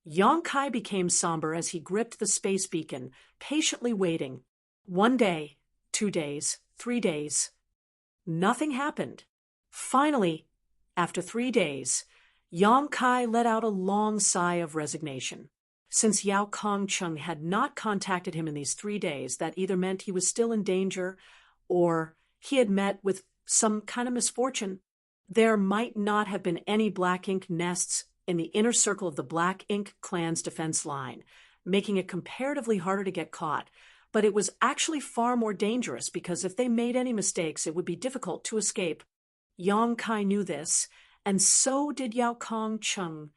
A: Yang Kai became somber as he gripped the space beacon, patiently waiting. 1 day, 2 days, 3 days. Nothing happened. Finally, after 3 days, Yang Kai let out a long sigh of resignation. Since Yao Kongcheng had not contacted him in these 3 days, that either meant he was still in danger or he had met with some kind of misfortune. There might not have been any black ink nests in the inner circle of the Black Ink clan's defense line, making it comparatively harder to get caught. But it was actually far more dangerous because if they made any mistakes, it would be difficult to escape. Yang Kai knew this, and so did Yao Kongcheng.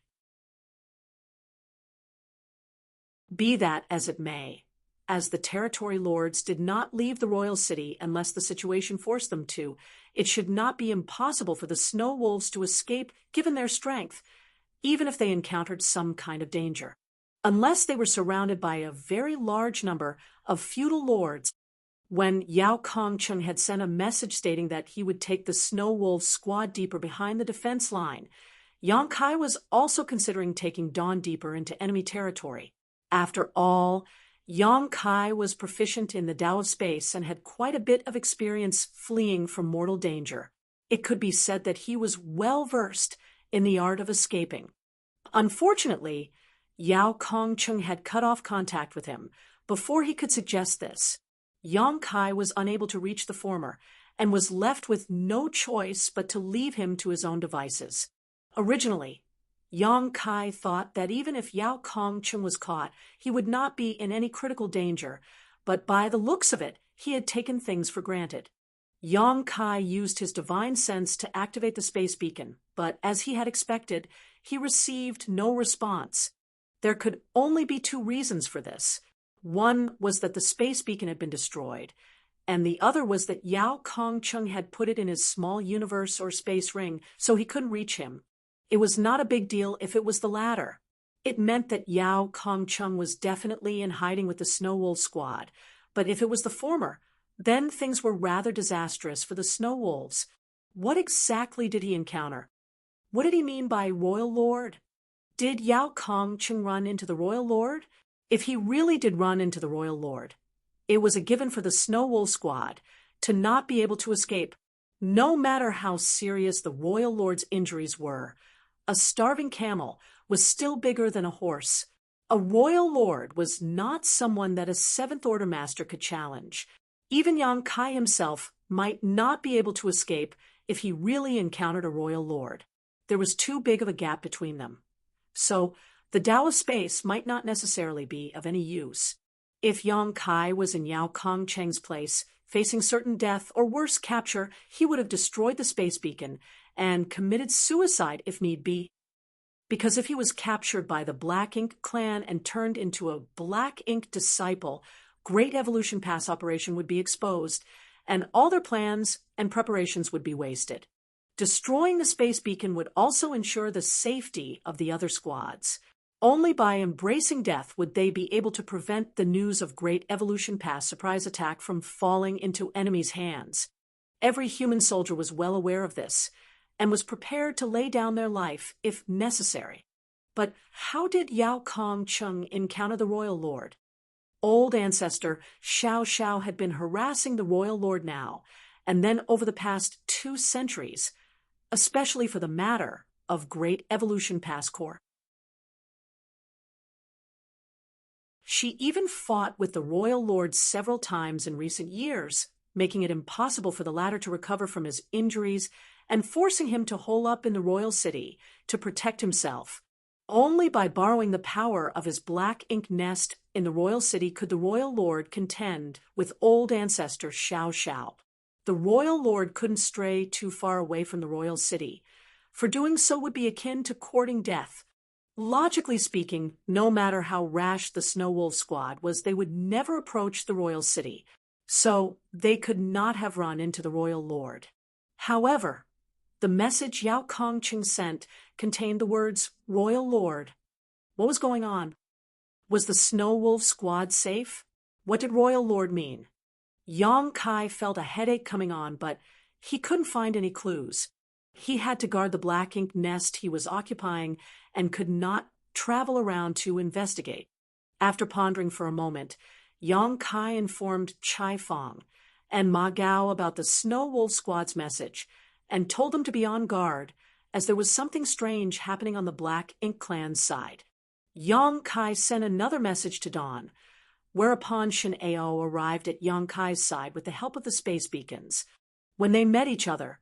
A: Be that as it may, as the territory lords did not leave the royal city unless the situation forced them to, it should not be impossible for the snow wolves to escape given their strength, even if they encountered some kind of danger. Unless they were surrounded by a very large number of feudal lords. When Yao Kongcheng had sent a message stating that he would take the snow wolves squad deeper behind the defense line, Yang Kai was also considering taking Dawn deeper into enemy territory. After all, Yang Kai was proficient in the Tao of Space and had quite a bit of experience fleeing from mortal danger. It could be said that he was well versed in the art of escaping. Unfortunately, Yao Kongcheng had cut off contact with him before he could suggest this. Yang Kai was unable to reach the former and was left with no choice but to leave him to his own devices. Originally, Yang Kai thought that even if Yao Kongcheng was caught, he would not be in any critical danger, but by the looks of it, he had taken things for granted. Yang Kai used his divine sense to activate the space beacon, but as he had expected, he received no response. There could only be 2 reasons for this. One was that the space beacon had been destroyed, and the other was that Yao Kongcheng had put it in his small universe or space ring, so he couldn't reach him. It was not a big deal if it was the latter. It meant that Yao Kongcheng was definitely in hiding with the Snow Wolf squad, but if it was the former, then things were rather disastrous for the Snow Wolves. What exactly did he encounter? What did he mean by Royal Lord? Did Yao Kongcheng run into the Royal Lord? If he really did run into the Royal Lord, it was a given for the Snow Wolf squad to not be able to escape, no matter how serious the Royal Lord's injuries were. A starving camel was still bigger than a horse. A Royal Lord was not someone that a 7th Order Master could challenge. Even Yang Kai himself might not be able to escape if he really encountered a Royal Lord. There was too big of a gap between them. So, the Tao of Space might not necessarily be of any use. If Yang Kai was in Yao Kongcheng's place, facing certain death or worse capture, he would have destroyed the space beacon and committed suicide if need be. Because if he was captured by the Black Ink clan and turned into a Black Ink disciple, Great Evolution Pass operation would be exposed, and all their plans and preparations would be wasted. Destroying the space beacon would also ensure the safety of the other squads. Only by embracing death would they be able to prevent the news of Great Evolution Pass surprise attack from falling into enemies' hands. Every human soldier was well aware of this, and was prepared to lay down their life if necessary. But how did Yao Kong Chung encounter the royal lord? Old ancestor Xiao Xiao had been harassing the royal lord now, and then over the past 2 centuries, especially for the matter of Great Evolution Pass Core. She even fought with the royal lord several times in recent years, making it impossible for the latter to recover from his injuries and forcing him to hole up in the royal city to protect himself. Only by borrowing the power of his black ink nest in the royal city could the royal lord contend with old ancestor Xiao Xiao. The royal lord couldn't stray too far away from the royal city, for doing so would be akin to courting death. Logically speaking, no matter how rash the Snow Wolf squad was, they would never approach the royal city, so they could not have run into the royal lord. However, the message Yao Kongqing sent contained the words, "Royal Lord." What was going on? Was the Snow Wolf squad safe? What did Royal Lord mean? Yang Kai felt a headache coming on, but he couldn't find any clues. He had to guard the black ink nest he was occupying and could not travel around to investigate. After pondering for a moment, Yang Kai informed Chai Fong and Ma Gao about the Snow Wolf squad's message and told them to be on guard, as there was something strange happening on the Black Ink Clan's side. Yang Kai sent another message to Dawn, whereupon Shin Ao arrived at Yang Kai's side with the help of the space beacons. When they met each other,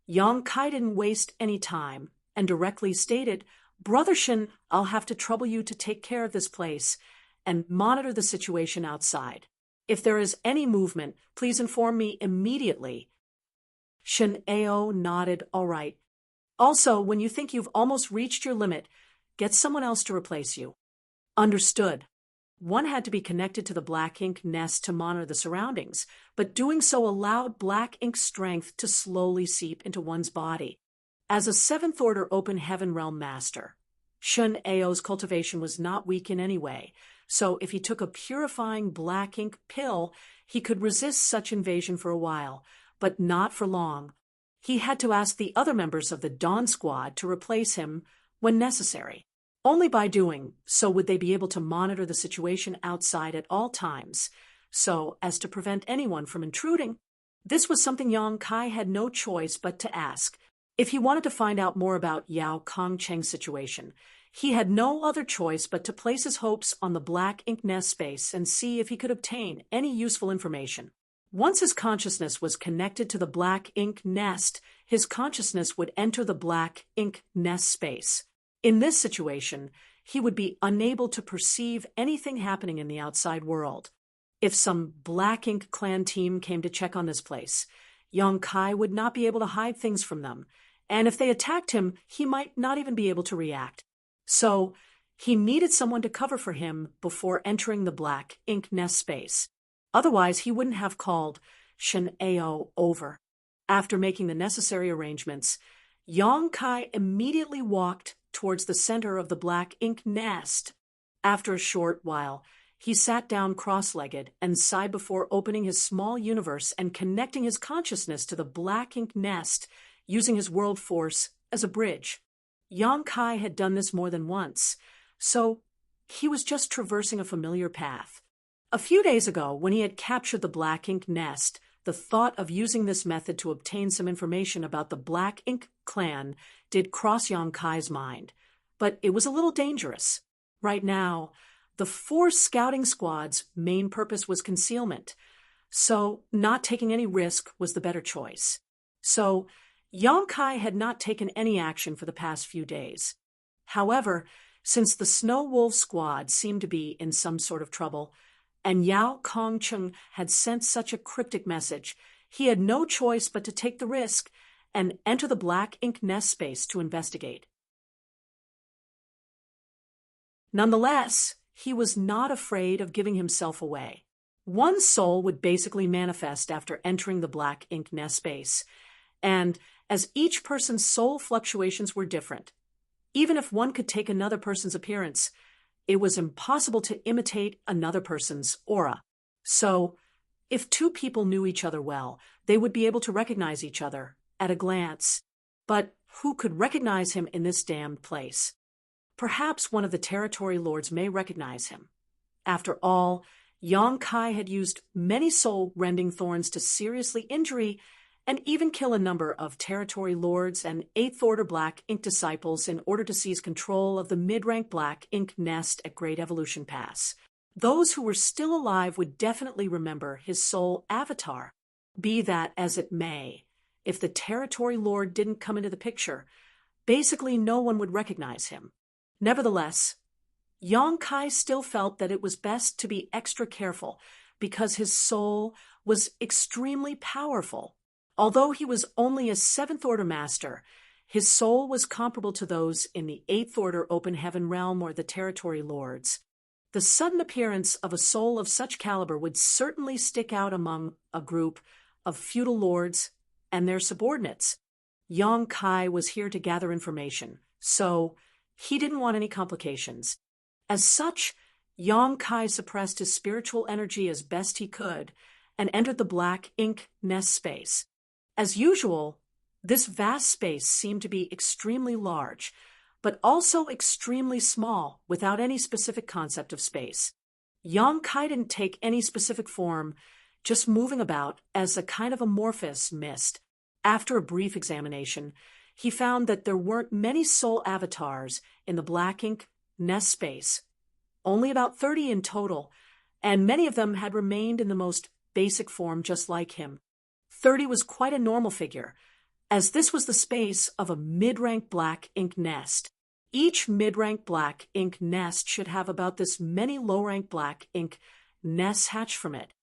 A: Yang Kai didn't waste any time and directly stated, "Brother Shin, I'll have to trouble you to take care of this place and monitor the situation outside. If there is any movement, please inform me immediately." Shin Ao nodded, "All right. Also, when you think you've almost reached your limit, get someone else to replace you." Understood. One had to be connected to the black ink nest to monitor the surroundings, but doing so allowed black ink strength to slowly seep into one's body. As a 7th Order Open Heaven Realm Master, Shun Ao's cultivation was not weak in any way, so if he took a purifying black ink pill, he could resist such invasion for a while, but not for long. He had to ask the other members of the Dawn Squad to replace him when necessary. Only by doing so would they be able to monitor the situation outside at all times, so as to prevent anyone from intruding. This was something Yang Kai had no choice but to ask. If he wanted to find out more about Yao Kongcheng's situation, he had no other choice but to place his hopes on the black ink nest space and see if he could obtain any useful information. Once his consciousness was connected to the black ink nest, his consciousness would enter the black ink nest space. In this situation, he would be unable to perceive anything happening in the outside world. If some Black Ink Clan team came to check on this place, Yang Kai would not be able to hide things from them, and if they attacked him, he might not even be able to react. So, he needed someone to cover for him before entering the Black Ink nest space. Otherwise, he wouldn't have called Shin Ao over. After making the necessary arrangements, Yang Kai immediately walked towards the center of the black ink nest. After a short while, he sat down cross-legged and sighed before opening his small universe and connecting his consciousness to the black ink nest, using his world force as a bridge. Yang Kai had done this more than once, so he was just traversing a familiar path. A few days ago, when he had captured the black ink nest, the thought of using this method to obtain some information about the Black Ink Clan did cross Yang Kai's mind, but it was a little dangerous. Right now, the 4 scouting squads' main purpose was concealment, so not taking any risk was the better choice. So, Yang Kai had not taken any action for the past few days. However, since the Snow Wolf squad seemed to be in some sort of trouble, and Yao Kongcheng had sent such a cryptic message, he had no choice but to take the risk and enter the black ink nest space to investigate. Nonetheless, he was not afraid of giving himself away. One soul would basically manifest after entering the black ink nest space, and as each person's soul fluctuations were different. Even if one could take another person's appearance, it was impossible to imitate another person's aura. So, if two people knew each other well, they would be able to recognize each other at a glance. But who could recognize him in this damned place? Perhaps one of the territory lords may recognize him. After all, Yang Kai had used many soul-rending thorns to seriously injure and even kill a number of territory lords and Eighth Order Black Ink disciples in order to seize control of the mid-rank Black Ink nest at Great Evolution Pass. Those who were still alive would definitely remember his soul avatar. Be that as it may, if the territory lord didn't come into the picture, basically no one would recognize him. Nevertheless, Yang Kai still felt that it was best to be extra careful because his soul was extremely powerful. Although he was only a Seventh Order Master, his soul was comparable to those in the Eighth Order Open Heaven realm or the Territory Lords. The sudden appearance of a soul of such caliber would certainly stick out among a group of feudal lords and their subordinates. Yang Kai was here to gather information, so he didn't want any complications. As such, Yang Kai suppressed his spiritual energy as best he could and entered the Black Ink nest space. As usual, this vast space seemed to be extremely large, but also extremely small without any specific concept of space. Yang Kai didn't take any specific form, just moving about as a kind of amorphous mist. After a brief examination, he found that there weren't many soul avatars in the Black Ink nest space, only about 30 in total, and many of them had remained in the most basic form just like him. 30 was quite a normal figure, as this was the space of a mid-rank Black Ink nest. Each mid-rank Black Ink nest should have about this many low-rank Black Ink nests hatched from it.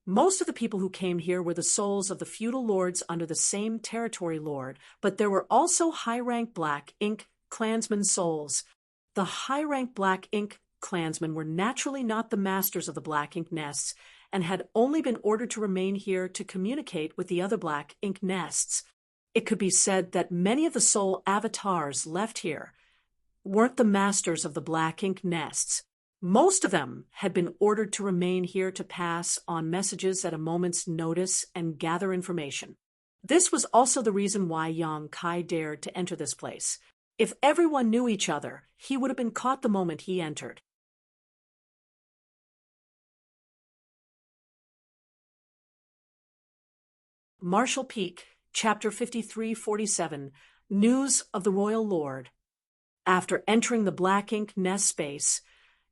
A: Most of the people who came here were the souls of the feudal lords under the same territory lord, but there were also high-rank Black Ink clansmen souls. The high-rank Black Ink clansmen were naturally not the masters of the Black Ink nests, and had only been ordered to remain here to communicate with the other Black Ink nests. It could be said that many of the soul avatars left here weren't the masters of the Black Ink nests. Most of them had been ordered to remain here to pass on messages at a moment's notice and gather information. This was also the reason why Yang Kai dared to enter this place. If everyone knew each other, he would have been caught the moment he entered. Marshall Peak, Chapter 5347, News of the Royal Lord. After entering the Black Ink nest space,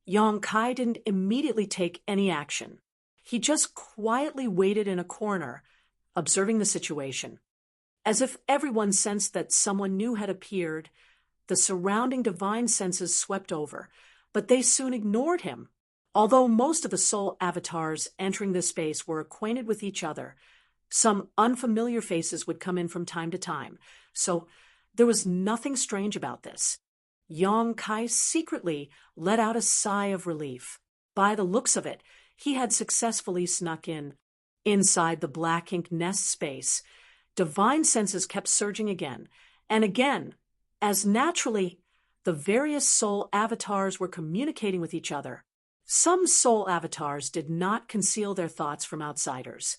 A: Yang Kai didn't immediately take any action. He just quietly waited in a corner, observing the situation. As if everyone sensed that someone new had appeared, the surrounding divine senses swept over, but they soon ignored him. Although most of the soul avatars entering this space were acquainted with each other, some unfamiliar faces would come in from time to time, so there was nothing strange about this. Yang Kai secretly let out a sigh of relief. By the looks of it, he had successfully snuck in. Inside the Black Ink nest space, divine senses kept surging again and again, as naturally the various soul avatars were communicating with each other. Some soul avatars did not conceal their thoughts from outsiders,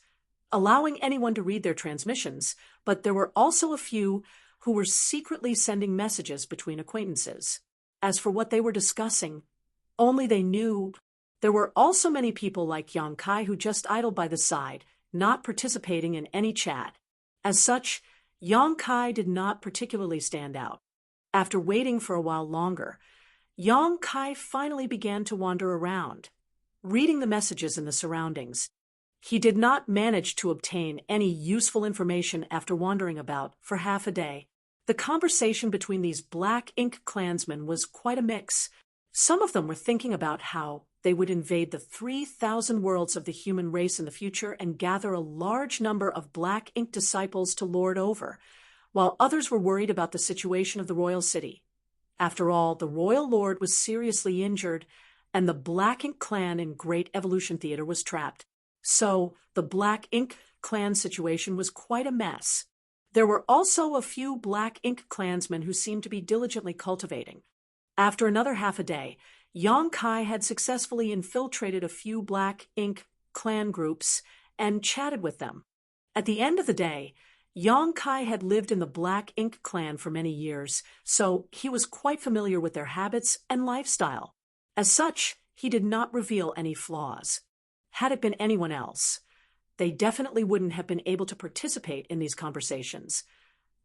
A: allowing anyone to read their transmissions, but there were also a few who were secretly sending messages between acquaintances. As for what they were discussing, only they knew. There were also many people like Yang Kai who just idled by the side, not participating in any chat. As such, Yang Kai did not particularly stand out. After waiting for a while longer, Yang Kai finally began to wander around, reading the messages in the surroundings. He did not manage to obtain any useful information after wandering about for half a day. The conversation between these Black Ink clansmen was quite a mix. Some of them were thinking about how they would invade the 3,000 worlds of the human race in the future and gather a large number of Black Ink disciples to lord over, while others were worried about the situation of the royal city. After all, the royal lord was seriously injured, and the Black Ink clan in Great Evolution Theater was trapped. So the Black Ink clan situation was quite a mess. There were also a few black ink clansmen who seemed to be diligently cultivating. After another half a day, Yang Kai had successfully infiltrated a few black ink clan groups and chatted with them. At the end of the day, Yang Kai had lived in the Black Ink clan for many years, so he was quite familiar with their habits and lifestyle. As such, he did not reveal any flaws. Had it been anyone else, they definitely wouldn't have been able to participate in these conversations,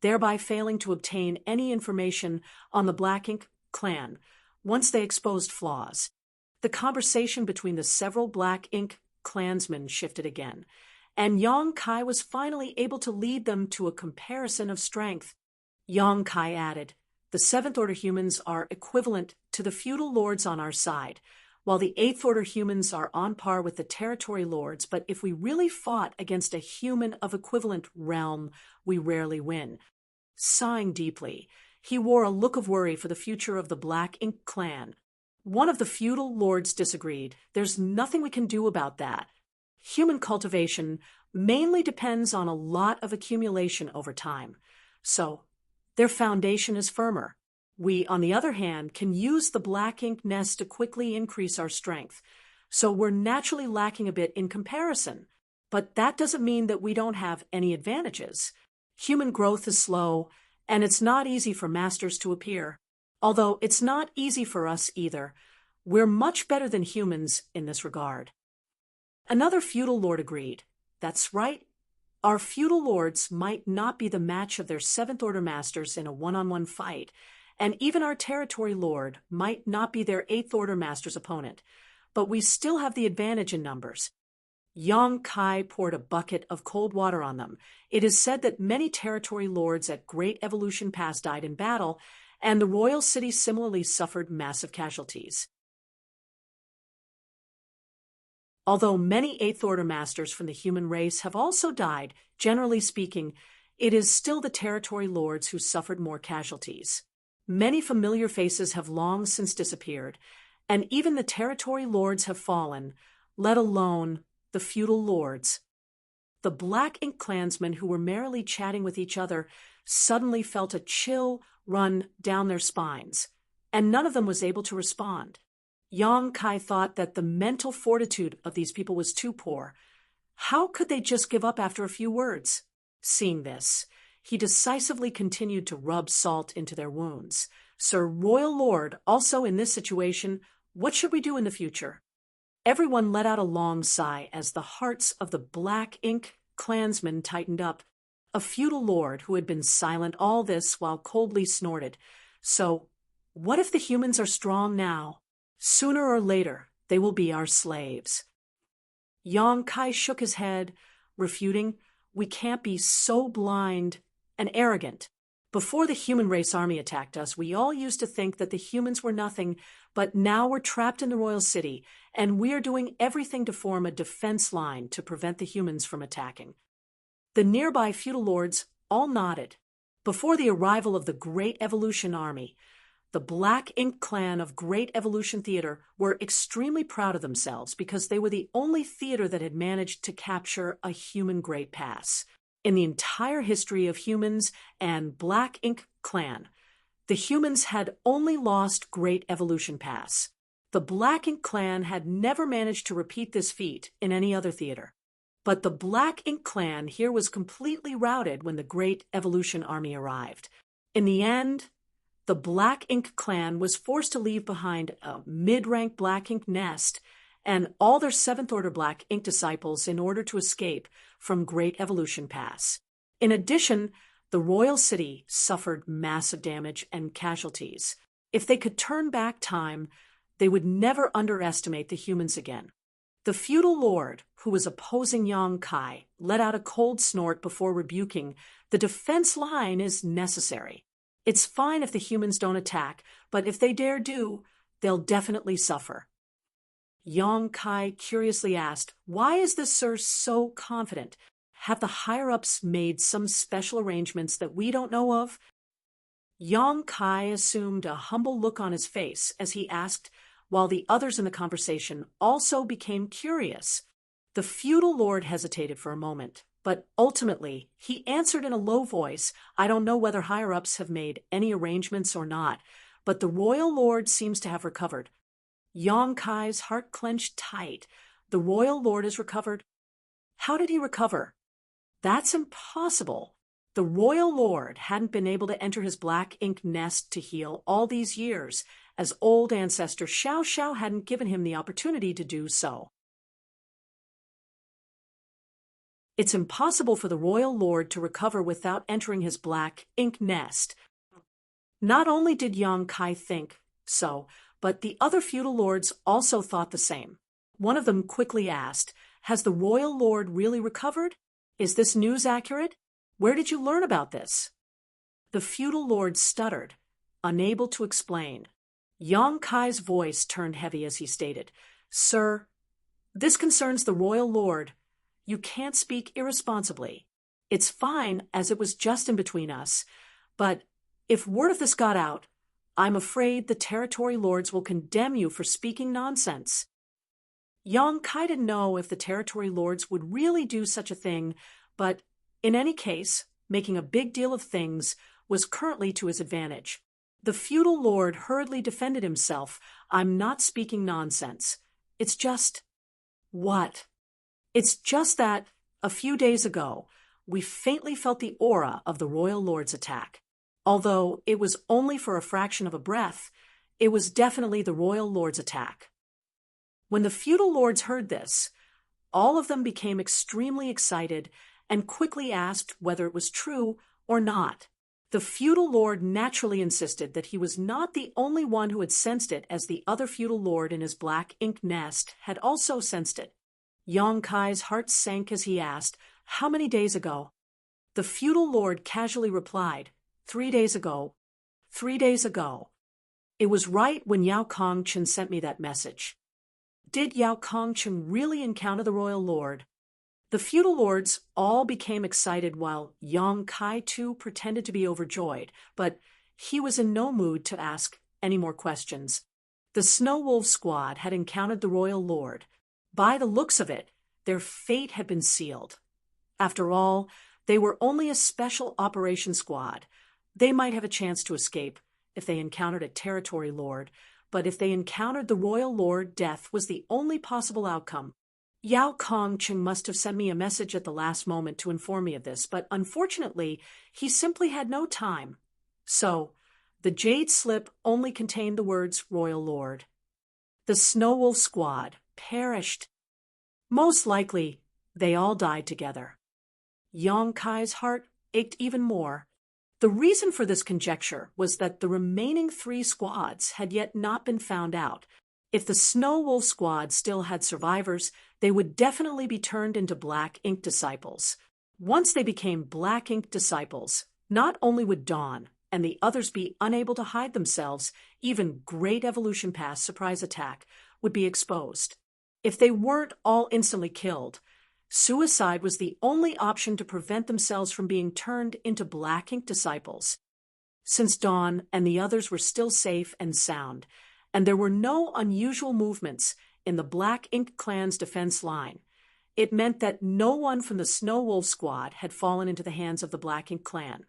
A: thereby failing to obtain any information on the Black Ink clan once they exposed flaws. The conversation between the several Black Ink clansmen shifted again, and Yang Kai was finally able to lead them to a comparison of strength. Yang Kai added, "The Seventh Order humans are equivalent to the feudal lords on our side, while the Eighth Order humans are on par with the territory lords, but if we really fought against a human of equivalent realm, we rarely win." Sighing deeply, he wore a look of worry for the future of the Black Ink clan. One of the feudal lords disagreed. "There's nothing we can do about that. Human cultivation mainly depends on a lot of accumulation over time, so their foundation is firmer. We, on the other hand, can use the black ink nest to quickly increase our strength, so we're naturally lacking a bit in comparison. But that doesn't mean that we don't have any advantages. Human growth is slow, and it's not easy for masters to appear. Although it's not easy for us either. We're much better than humans in this regard." Another feudal lord agreed. "That's right. Our feudal lords might not be the match of their Seventh Order masters in a one-on-one fight, and even our territory lord might not be their Eighth Order master's opponent, but we still have the advantage in numbers." Yang Kai poured a bucket of cold water on them. "It is said that many territory lords at Great Evolution Pass died in battle, and the royal city similarly suffered massive casualties. Although many Eighth Order masters from the human race have also died, generally speaking, it is still the territory lords who suffered more casualties. Many familiar faces have long since disappeared, and even the territory lords have fallen, let alone the feudal lords." The Black Ink clansmen who were merrily chatting with each other suddenly felt a chill run down their spines, and none of them was able to respond. Yang Kai thought that the mental fortitude of these people was too poor. How could they just give up after a few words? Seeing this, he decisively continued to rub salt into their wounds. "Sir Royal Lord, also in this situation, what should we do in the future?" Everyone let out a long sigh as the hearts of the Black Ink clansmen tightened up. A feudal lord who had been silent all this while coldly snorted. "So, what if the humans are strong now? Sooner or later, they will be our slaves." Yang Kai shook his head, refuting, "We can't be so blind and arrogant. Before the human race army attacked us, we all used to think that the humans were nothing, but now we're trapped in the royal city, and we are doing everything to form a defense line to prevent the humans from attacking." The nearby feudal lords all nodded. Before the arrival of the Great Evolution Army, the Black Ink clan of Great Evolution Theater were extremely proud of themselves because they were the only theater that had managed to capture a human Great Pass. In the entire history of humans and Black Ink clan, the humans had only lost Great Evolution Pass. The Black Ink clan had never managed to repeat this feat in any other theater. But the Black Ink clan here was completely routed when the Great Evolution Army arrived. In the end, the Black Ink clan was forced to leave behind a mid-rank Black Ink nest and all their Seventh Order Black Ink disciples in order to escape from Great Evolution Pass. In addition, the royal city suffered massive damage and casualties. If they could turn back time, they would never underestimate the humans again. The feudal lord, who was opposing Yang Kai, let out a cold snort before rebuking, "The defense line is necessary. It's fine if the humans don't attack, but if they dare do, they'll definitely suffer." Yang Kai curiously asked, "Why is the sir so confident? Have the higher-ups made some special arrangements that we don't know of?" Yang Kai assumed a humble look on his face as he asked, while the others in the conversation also became curious. The feudal lord hesitated for a moment, But ultimately, he answered in a low voice, "I don't know whether higher-ups have made any arrangements or not, but the royal lord seems to have recovered." Yong Kai's heart clenched tight. The royal lord has recovered? How did he recover? That's impossible. The royal lord hadn't been able to enter his black ink nest to heal all these years, as old ancestor Xiao Xiao hadn't given him the opportunity to do so. It's impossible for the royal lord to recover without entering his black ink nest. Not only did Yong Kai think so, but the other feudal lords also thought the same. One of them quickly asked, "Has the royal lord really recovered? Is this news accurate? Where did you learn about this?" The feudal lord stuttered, unable to explain. Yong Kai's voice turned heavy as he stated, "Sir, this concerns the royal lord. You can't speak irresponsibly. It's fine as it was just in between us, but if word of this got out, I'm afraid the territory lords will condemn you for speaking nonsense." Yong Kai didn't know if the territory lords would really do such a thing, but in any case, making a big deal of things was currently to his advantage. The feudal lord hurriedly defended himself. "I'm not speaking nonsense. It's just—" "What?" "It's just that, a few days ago, we faintly felt the aura of the royal lord's attack. Although it was only for a fraction of a breath, it was definitely the royal lord's attack." When the feudal lords heard this, all of them became extremely excited and quickly asked whether it was true or not. The feudal lord naturally insisted that he was not the only one who had sensed it, as the other feudal lord in his black ink nest had also sensed it. Yong Kai's heart sank as he asked, "How many days ago?" The feudal lord casually replied, 3 days ago. 3 days ago. It was right when Yao Kongchen sent me that message." Did Yao Kongchen really encounter the royal lord? The feudal lords all became excited while Yong Kai too pretended to be overjoyed, but he was in no mood to ask any more questions. The Snow Wolf squad had encountered the royal lord. By the looks of it, their fate had been sealed. After all, they were only a special operation squad. They might have a chance to escape if they encountered a territory lord, but if they encountered the royal lord, death was the only possible outcome. Yao Kongchen must have sent me a message at the last moment to inform me of this, but unfortunately, he simply had no time. So, the jade slip only contained the words "royal lord." The Snow Wolf squad perished. Most likely, they all died together. Yong Kai's heart ached even more. The reason for this conjecture was that the remaining 3 squads had yet not been found out. If the Snow Wolf squad still had survivors, they would definitely be turned into black ink disciples. Once they became black ink disciples, not only would Dawn and the others be unable to hide themselves, even Great Evolution Pass surprise attack would be exposed. If they weren't all instantly killed, suicide was the only option to prevent themselves from being turned into black ink disciples. Since Dawn and the others were still safe and sound, and there were no unusual movements in the Black Ink clan's defense line, it meant that no one from the Snow Wolf squad had fallen into the hands of the Black Ink clan.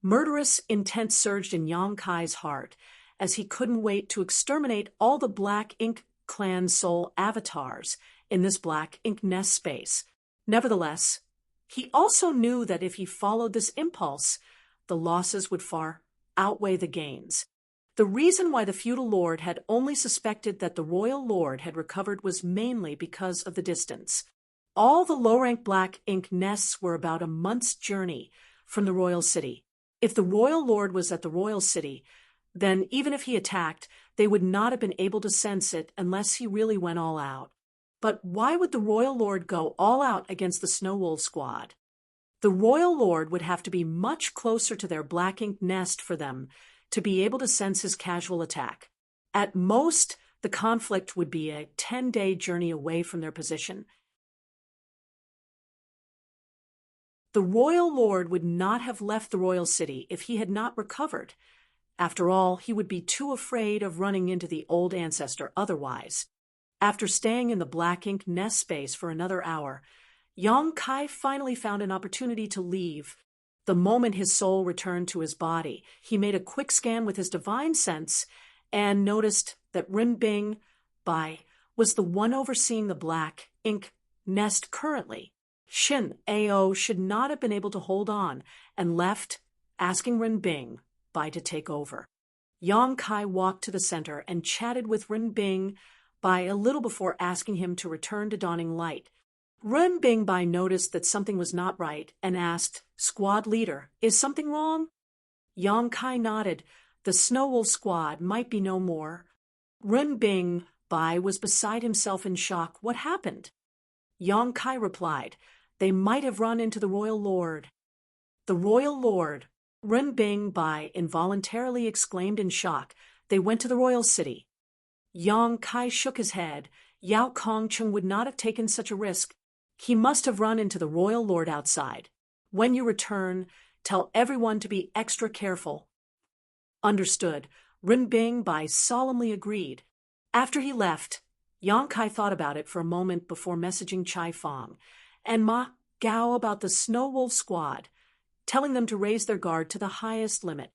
A: Murderous intent surged in Yong Kai's heart, as he couldn't wait to exterminate all the Black Ink clan soul avatars in this Black Ink nest space. Nevertheless, he also knew that if he followed this impulse, the losses would far outweigh the gains. The reason why the feudal lord had only suspected that the royal lord had recovered was mainly because of the distance. All the low-rank black ink nests were about a month's journey from the royal city. If the royal lord was at the royal city, then even if he attacked, they would not have been able to sense it unless he really went all out. But why would the royal lord go all out against the Snow Wolf squad? The royal lord would have to be much closer to their black ink nest for them to be able to sense his casual attack. At most, the conflict would be a 10-day journey away from their position. The royal lord would not have left the royal city if he had not recovered. After all, he would be too afraid of running into the old ancestor otherwise. After staying in the black ink nest space for another hour, Yang Kai finally found an opportunity to leave. The moment his soul returned to his body, he made a quick scan with his divine sense and noticed that Rinbing Bai was the one overseeing the black ink nest currently. Shin Ao should not have been able to hold on and left, asking Rinbing Bai to take over. Yang Kai walked to the center and chatted with Rinbing Bai a little before asking him to return to Dawning Light. Rinbing Bai noticed that something was not right and asked, "Squad leader, is something wrong?" Yang Kai nodded. The Snow Wolf squad might be no more. Rinbing Bai was beside himself in shock. What happened? Yang Kai replied, "They might have run into the Royal Lord." "The Royal Lord?" Rinbing Bai involuntarily exclaimed in shock. "They went to the royal city." Yang Kai shook his head. Yao Kongcheng would not have taken such a risk. He must have run into the Royal Lord outside. "When you return, tell everyone to be extra careful." "Understood." Rinbing Bai solemnly agreed. After he left, Yang Kai thought about it for a moment before messaging Chai Fang and Ma Gao about the Snow Wolf squad, telling them to raise their guard to the highest limit.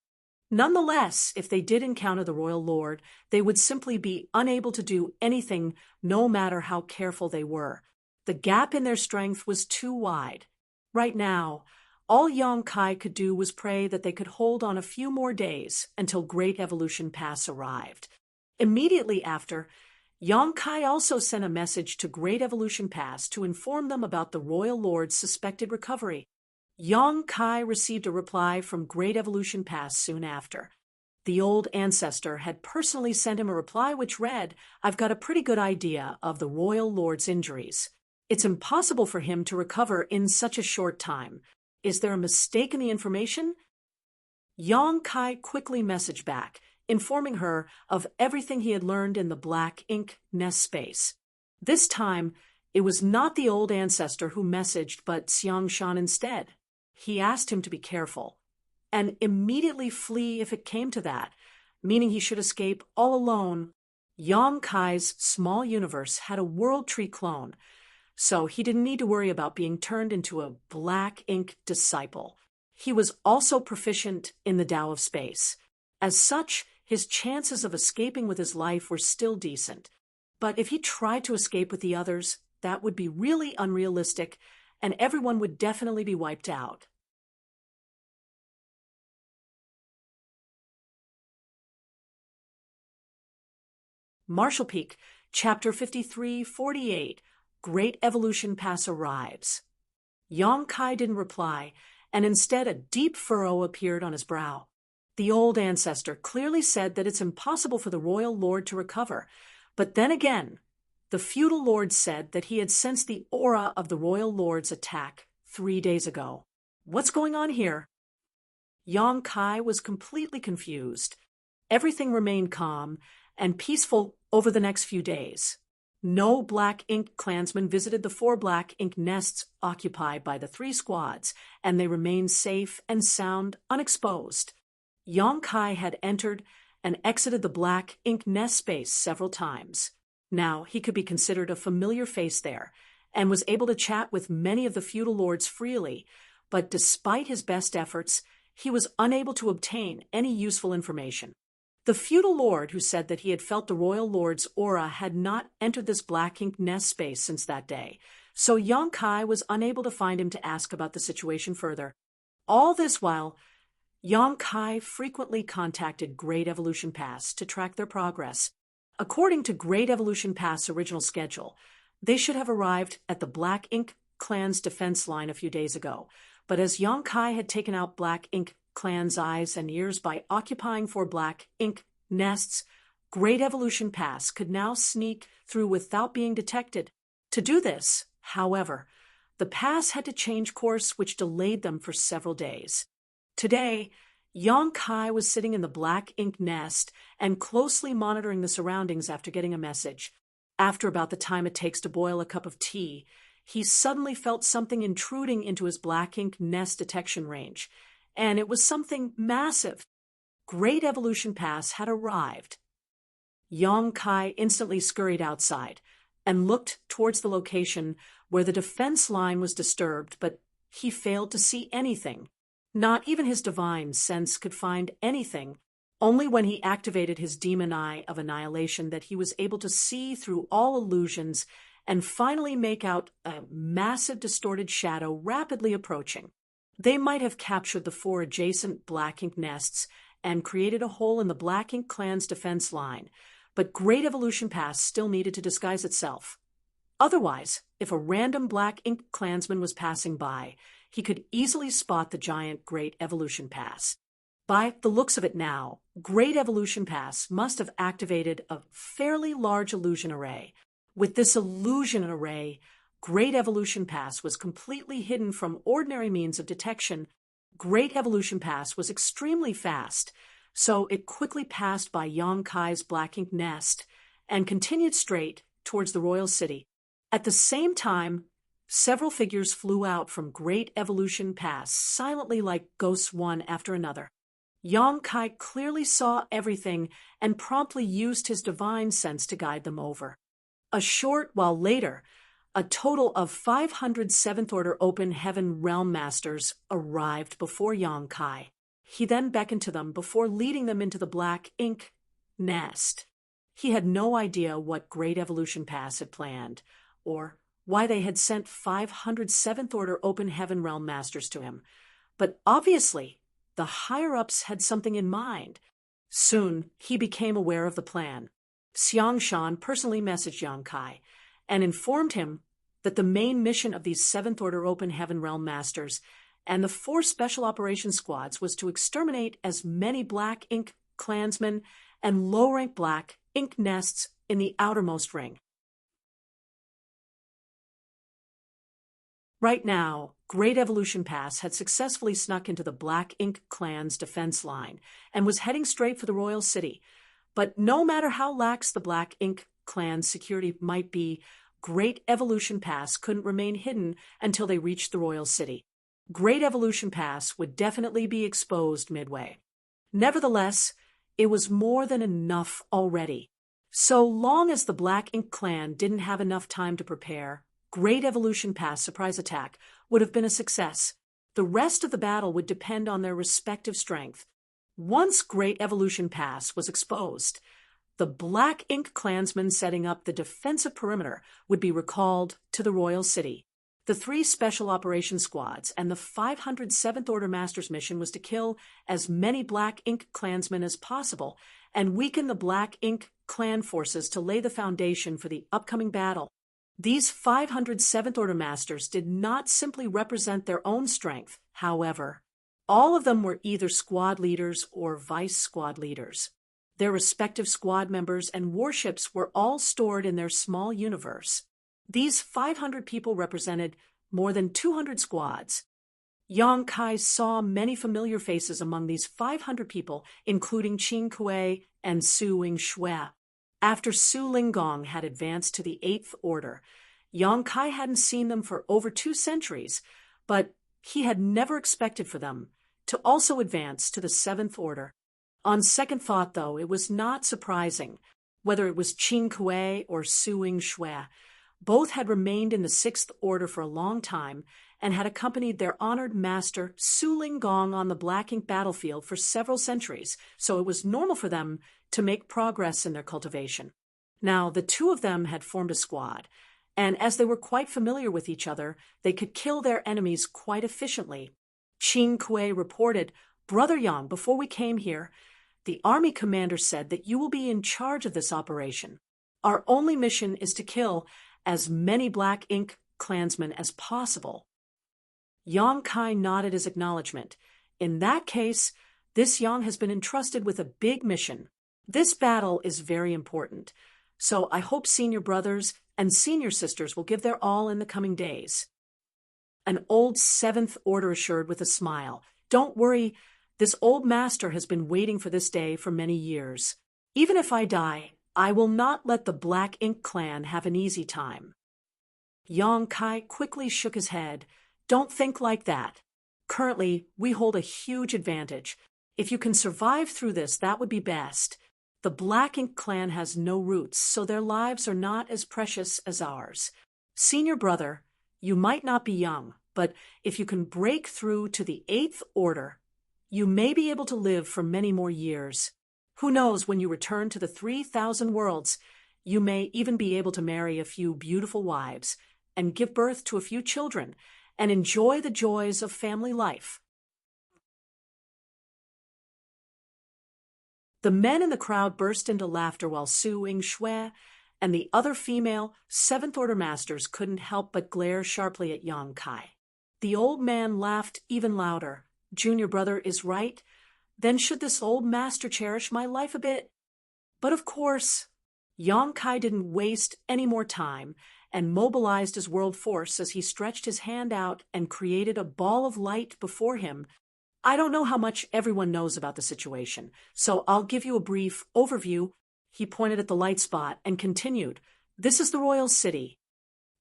A: Nonetheless, if they did encounter the Royal Lord, they would simply be unable to do anything, no matter how careful they were. The gap in their strength was too wide. Right now, all Yang Kai could do was pray that they could hold on a few more days until Great Evolution Pass arrived. Immediately after, Yang Kai also sent a message to Great Evolution Pass to inform them about the Royal Lord's suspected recovery. Yang Kai received a reply from Great Evolution Pass soon after. The old ancestor had personally sent him a reply which read, "I've got a pretty good idea of the Royal Lord's injuries. It's impossible for him to recover in such a short time. Is there a mistake in the information?" Yang Kai quickly messaged back, informing her of everything he had learned in the black ink nest space. This time, it was not the old ancestor who messaged, but Xiang Shan instead. He asked him to be careful and immediately flee if it came to that, meaning he should escape all alone. Yang Kai's small universe had a World Tree clone, so he didn't need to worry about being turned into a black ink disciple. He was also proficient in the Tao of Space. As such, his chances of escaping with his life were still decent. But if he tried to escape with the others, that would be really unrealistic, and everyone would definitely be wiped out. Marshall Peak, Chapter 53-48, Great Evolution Pass arrives. Yang Kai didn't reply, and instead a deep furrow appeared on his brow. The old ancestor clearly said that it's impossible for the Royal Lord to recover, but then again, the feudal lord said that he had sensed the aura of the Royal Lord's attack 3 days ago. What's going on here? Yang Kai was completely confused. Everything remained calm and peaceful over the next few days. No black ink clansmen visited the 4 black ink nests occupied by the 3 squads, and they remained safe and sound, unexposed. Yang Kai had entered and exited the black ink nest space several times. Now he could be considered a familiar face there, and was able to chat with many of the feudal lords freely, but despite his best efforts, he was unable to obtain any useful information. The feudal lord who said that he had felt the Royal Lord's aura had not entered this black ink nest space since that day, so Yang Kai was unable to find him to ask about the situation further. All this while, Yang Kai frequently contacted Great Evolution Pass to track their progress. According to Great Evolution Pass' original schedule, they should have arrived at the Black Ink Clan's defense line a few days ago, but as Yang Kai had taken out Black Ink Clan's eyes and ears by occupying 4 black ink nests, Great Evolution Pass could now sneak through without being detected. To do this, however, the pass had to change course, which delayed them for several days. Today, Yang Kai was sitting in the black ink nest and closely monitoring the surroundings after getting a message. After about the time it takes to boil a cup of tea, he suddenly felt something intruding into his black ink nest detection range, and it was something massive. Great Evolution Pass had arrived. Yang Kai instantly scurried outside and looked towards the location where the defense line was disturbed, but he failed to see anything. Not even his divine sense could find anything. Only when he activated his demon eye of annihilation that he was able to see through all illusions and finally make out a massive distorted shadow rapidly approaching. They might have captured the 4 adjacent black ink nests and created a hole in the Black Ink clan's defense line, but Great Evolution Pass still needed to disguise itself. Otherwise, if a random Black Ink clansman was passing by, he could easily spot the giant Great Evolution Pass. By the looks of it now, Great Evolution Pass must have activated a fairly large illusion array. With this illusion array, Great Evolution Pass was completely hidden from ordinary means of detection. Great Evolution Pass was extremely fast, so it quickly passed by Yang Kai's Black Ink nest and continued straight towards the royal city. At the same time, several figures flew out from Great Evolution Pass silently like ghosts one after another. Yang Kai clearly saw everything and promptly used his divine sense to guide them over. A short while later, a total of 500 Seventh Order Open Heaven Realm Masters arrived before Yang Kai. He then beckoned to them before leading them into the Black Ink nest. He had no idea what Great Evolution Pass had planned, or why they had sent 500 Seventh Order Open Heaven Realm Masters to him, but obviously the higher-ups had something in mind. Soon he became aware of the plan. Xiang Shan personally messaged Yang Kai and informed him that the main mission of these Seventh Order Open Heaven Realm Masters and the 4 Special Operations Squads was to exterminate as many Black Ink clansmen and low-rank Black Ink nests in the outermost ring. Right now, Great Evolution Pass had successfully snuck into the Black Ink clan's defense line and was heading straight for the royal city. But no matter how lax the Black Ink clan's security might be, Great Evolution Pass couldn't remain hidden until they reached the royal city. Great Evolution Pass would definitely be exposed midway. Nevertheless, it was more than enough already. So long as the Black Ink clan didn't have enough time to prepare, Great Evolution Pass surprise attack would have been a success. The rest of the battle would depend on their respective strength. Once Great Evolution Pass was exposed, the Black Ink clansmen setting up the defensive perimeter would be recalled to the royal city. The 3 Special Operations Squads and the 500 Seventh Order Masters mission was to kill as many Black Ink clansmen as possible and weaken the Black Ink clan forces to lay the foundation for the upcoming battle. These 500 Seventh Order Masters did not simply represent their own strength, however. All of them were either squad leaders or vice squad leaders. Their respective squad members and warships were all stored in their small universe. These 500 people represented more than 200 squads. Yang Kai saw many familiar faces among these 500 people, including Qin Kuei and Su Wingshui. After Su Linggong had advanced to the 8th Order, Yang Kai hadn't seen them for over 2 centuries, but he had never expected for them to also advance to the 7th Order. On second thought, though, it was not surprising. Whether it was Qin Kuei or Su Wingshui, both had remained in the 6th Order for a long time and had accompanied their honored master Su Linggong on the Black Ink battlefield for several centuries, so it was normal for them to make progress in their cultivation. Now, the 2 of them had formed a squad, and as they were quite familiar with each other, they could kill their enemies quite efficiently. Qin Kuei reported, "Brother Yang, before we came here, the army commander said that you will be in charge of this operation. Our only mission is to kill as many Black Ink clansmen as possible." Yang Kai nodded his acknowledgement. In that case, this Yang has been entrusted with a big mission. This battle is very important, so I hope senior brothers and senior sisters will give their all in the coming days. An old 7th Order assured with a smile, "Don't worry, this old master has been waiting for this day for many years. Even if I die, I will not let the Black Ink clan have an easy time." Yang Kai quickly shook his head. "Don't think like that. Currently, we hold a huge advantage. If you can survive through this, that would be best. The Black Ink clan has no roots, so their lives are not as precious as ours. Senior brother, You might not be young, but if you can break through to the 8th order, you may be able to live for many more years. Who knows, when you return to the 3,000 worlds, you may even be able to marry a few beautiful wives and give birth to a few children and enjoy the joys of family life. The men in the crowd burst into laughter while Su Ying Shui and the other female 7th Order masters couldn't help but glare sharply at Yang Kai. The old man laughed even louder. Junior brother is right. Then should this old master cherish my life a bit? But of course, Yang Kai didn't waste any more time and mobilized his world force as he stretched his hand out and created a ball of light before him. I don't know how much everyone knows about the situation, so I'll give you a brief overview. He pointed at the light spot and continued, "This is the royal city."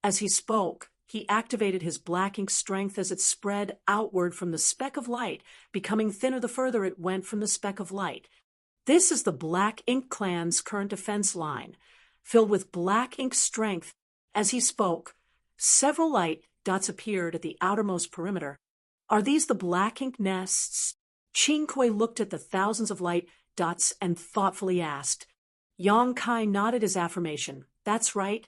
A: As he spoke, he activated his black ink strength as it spread outward from the speck of light, becoming thinner the further it went from the speck of light. This is the Black Ink Clan's current defense line, filled with black ink strength. As he spoke, several light dots appeared at the outermost perimeter. Are these the black ink nests? Qing Kui looked at the thousands of light dots and thoughtfully asked. Yang Kai nodded his affirmation. That's right.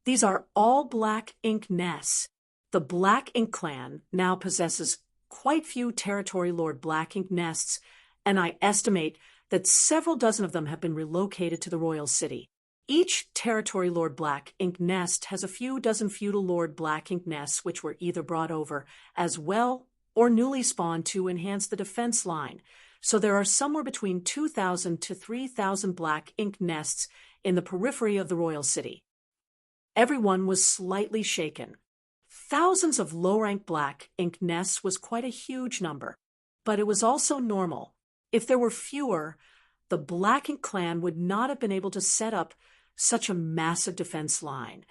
A: These are all black ink nests. The Black Ink Clan now possesses quite few Territory Lord black ink nests, and I estimate that several dozen of them have been relocated to the royal city. Each Territory Lord black ink nest has a few dozen Feudal Lord black ink nests which were either brought over as well or newly spawned to enhance the defense line, so there are somewhere between 2,000 to 3,000 black ink nests in the periphery of the royal city. Everyone was slightly shaken. Thousands of low-rank black ink nests was quite a huge number, but it was also normal. If there were fewer, the Black Ink Clan would not have been able to set up such a massive defense line.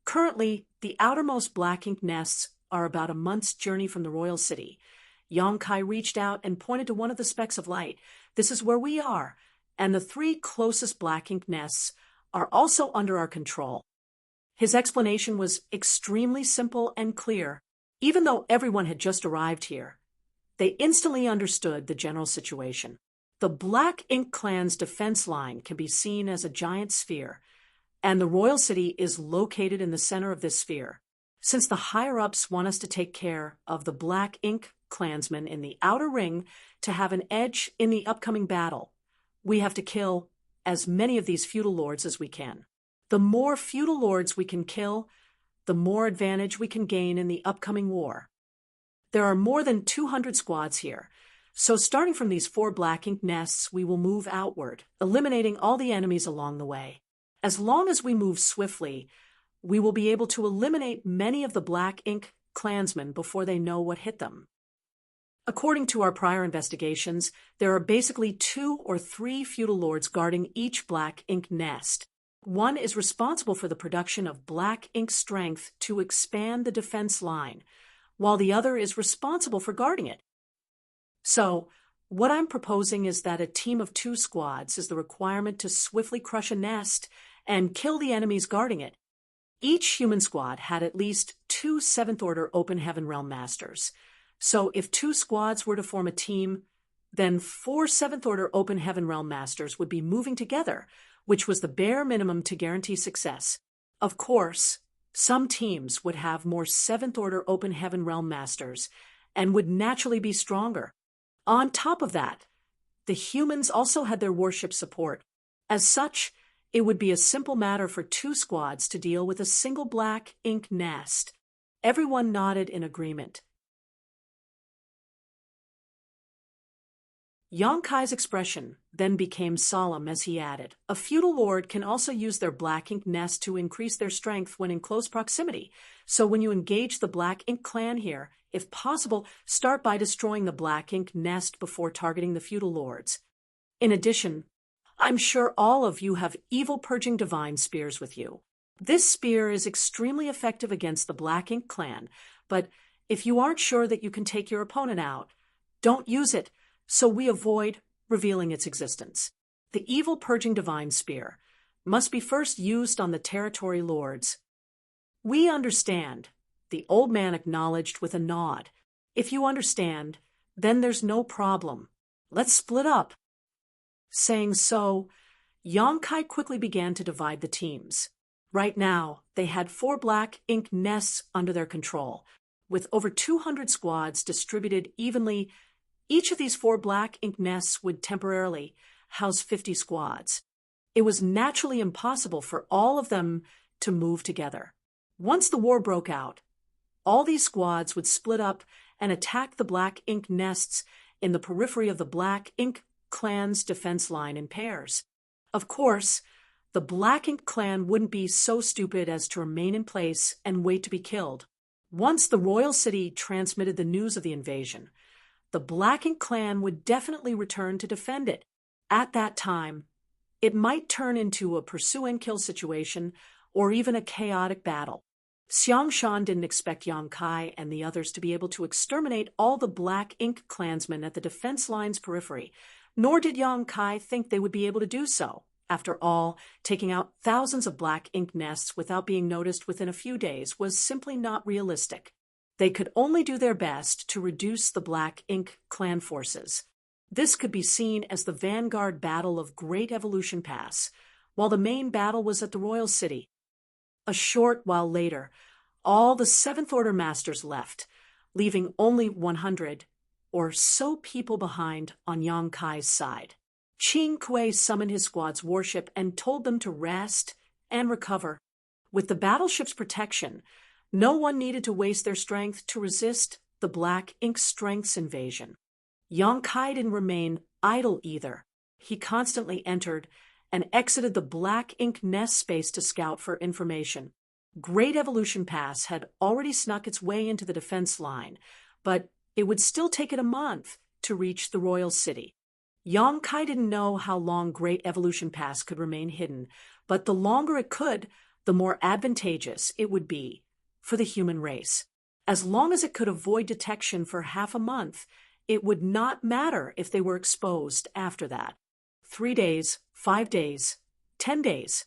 A: Currently, the outermost black ink nests are about a month's journey from the royal city. Yang Kai reached out and pointed to one of the specks of light. This is where we are, and the 3 closest black ink nests are also under our control. His explanation was extremely simple and clear. Even though everyone had just arrived here, they instantly understood the general situation. The Black Ink Clan's defense line can be seen as a giant sphere, and the royal city is located in the center of this sphere. Since the higher-ups want us to take care of the Black Ink Clansmen in the outer ring to have an edge in the upcoming battle, we have to kill as many of these feudal lords as we can. The more feudal lords we can kill, the more advantage we can gain in the upcoming war. There are more than 200 squads here, so starting from these 4 black ink nests, we will move outward, eliminating all the enemies along the way. As long as we move swiftly, we will be able to eliminate many of the Black Ink Clansmen before they know what hit them. According to our prior investigations, there are basically 2 or 3 feudal lords guarding each black ink nest. One is responsible for the production of black ink strength to expand the defense line, while the other is responsible for guarding it. So, what I'm proposing is that a team of 2 squads is the requirement to swiftly crush a nest and kill the enemies guarding it. Each human squad had at least 2 7th Order Open Heaven Realm Masters. So if 2 squads were to form a team, then 4 7th Order Open Heaven Realm Masters would be moving together, which was the bare minimum to guarantee success. Of course, some teams would have more 7th Order Open Heaven Realm Masters and would naturally be stronger. On top of that, the humans also had their warship support. As such, it would be a simple matter for 2 squads to deal with a single black ink nest. Everyone nodded in agreement. Yang Kai's expression then became solemn as he added, "A feudal lord can also use their black ink nest to increase their strength when in close proximity. So when you engage the Black Ink Clan here, if possible, start by destroying the black ink nest before targeting the feudal lords. In addition, I'm sure all of you have evil purging divine spears with you. This spear is extremely effective against the Black Ink Clan, but if you aren't sure that you can take your opponent out, don't use it, so we avoid revealing its existence. The evil purging divine spear must be first used on the territory lords. We understand. The old man acknowledged with a nod. If you understand, then there's no problem. Let's split up. Saying so, Yonkai quickly began to divide the teams. Right now, they had 4 black ink nests under their control, with over 200 squads distributed evenly. Each of these 4 black ink nests would temporarily house 50 squads. It was naturally impossible for all of them to move together. Once the war broke out, all these squads would split up and attack the black ink nests in the periphery of the black ink clan's defense line in pairs. Of course, the black ink clan wouldn't be so stupid as to remain in place and wait to be killed. Once the royal city transmitted the news of the invasion, the black ink clan would definitely return to defend it. At that time, it might turn into a pursue-and-kill situation or even a chaotic battle. Xiang Shan didn't expect Yang Kai and the others to be able to exterminate all the black ink clansmen at the defense line's periphery, nor did Yang Kai think they would be able to do so. After all, taking out thousands of black ink nests without being noticed within a few days was simply not realistic. They could only do their best to reduce the black ink clan forces. This could be seen as the vanguard battle of Great Evolution Pass, while the main battle was at the royal city. A short while later, all the 7th Order Masters left, leaving only 100 or so people behind on Yang Kai's side. Qing Kuei summoned his squad's warship and told them to rest and recover. With the battleship's protection, no one needed to waste their strength to resist the Black Ink Strength's invasion. Yang Kai didn't remain idle either. He constantly entered and exited the Black Ink Nest space to scout for information. Great Evolution Pass had already snuck its way into the defense line, but it would still take it a month to reach the royal city. Yang Kai didn't know how long Great Evolution Pass could remain hidden, but the longer it could, the more advantageous it would be for the human race. As long as it could avoid detection for half a month, it would not matter if they were exposed after that. 3 days, 5 days, 10 days.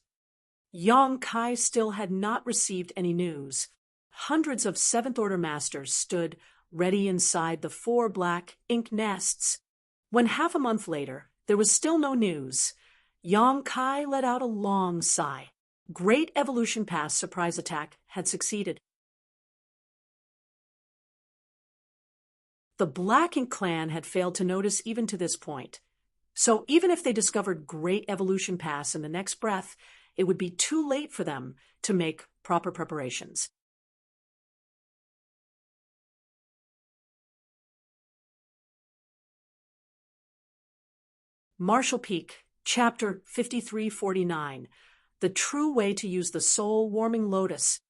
A: Yang Kai still had not received any news. Hundreds of 7th Order Masters stood ready inside the 4 black ink nests. When half a month later there was still no news, Yang Kai let out a long sigh. Great Evolution Pass surprise attack had succeeded. The Black Ink Clan had failed to notice even to this point. So even if they discovered Great Evolution Pass in the next breath, it would be too late for them to make proper preparations. Marshall Peak, Chapter 5349, The True Way to Use the Soul-Warming Lotus.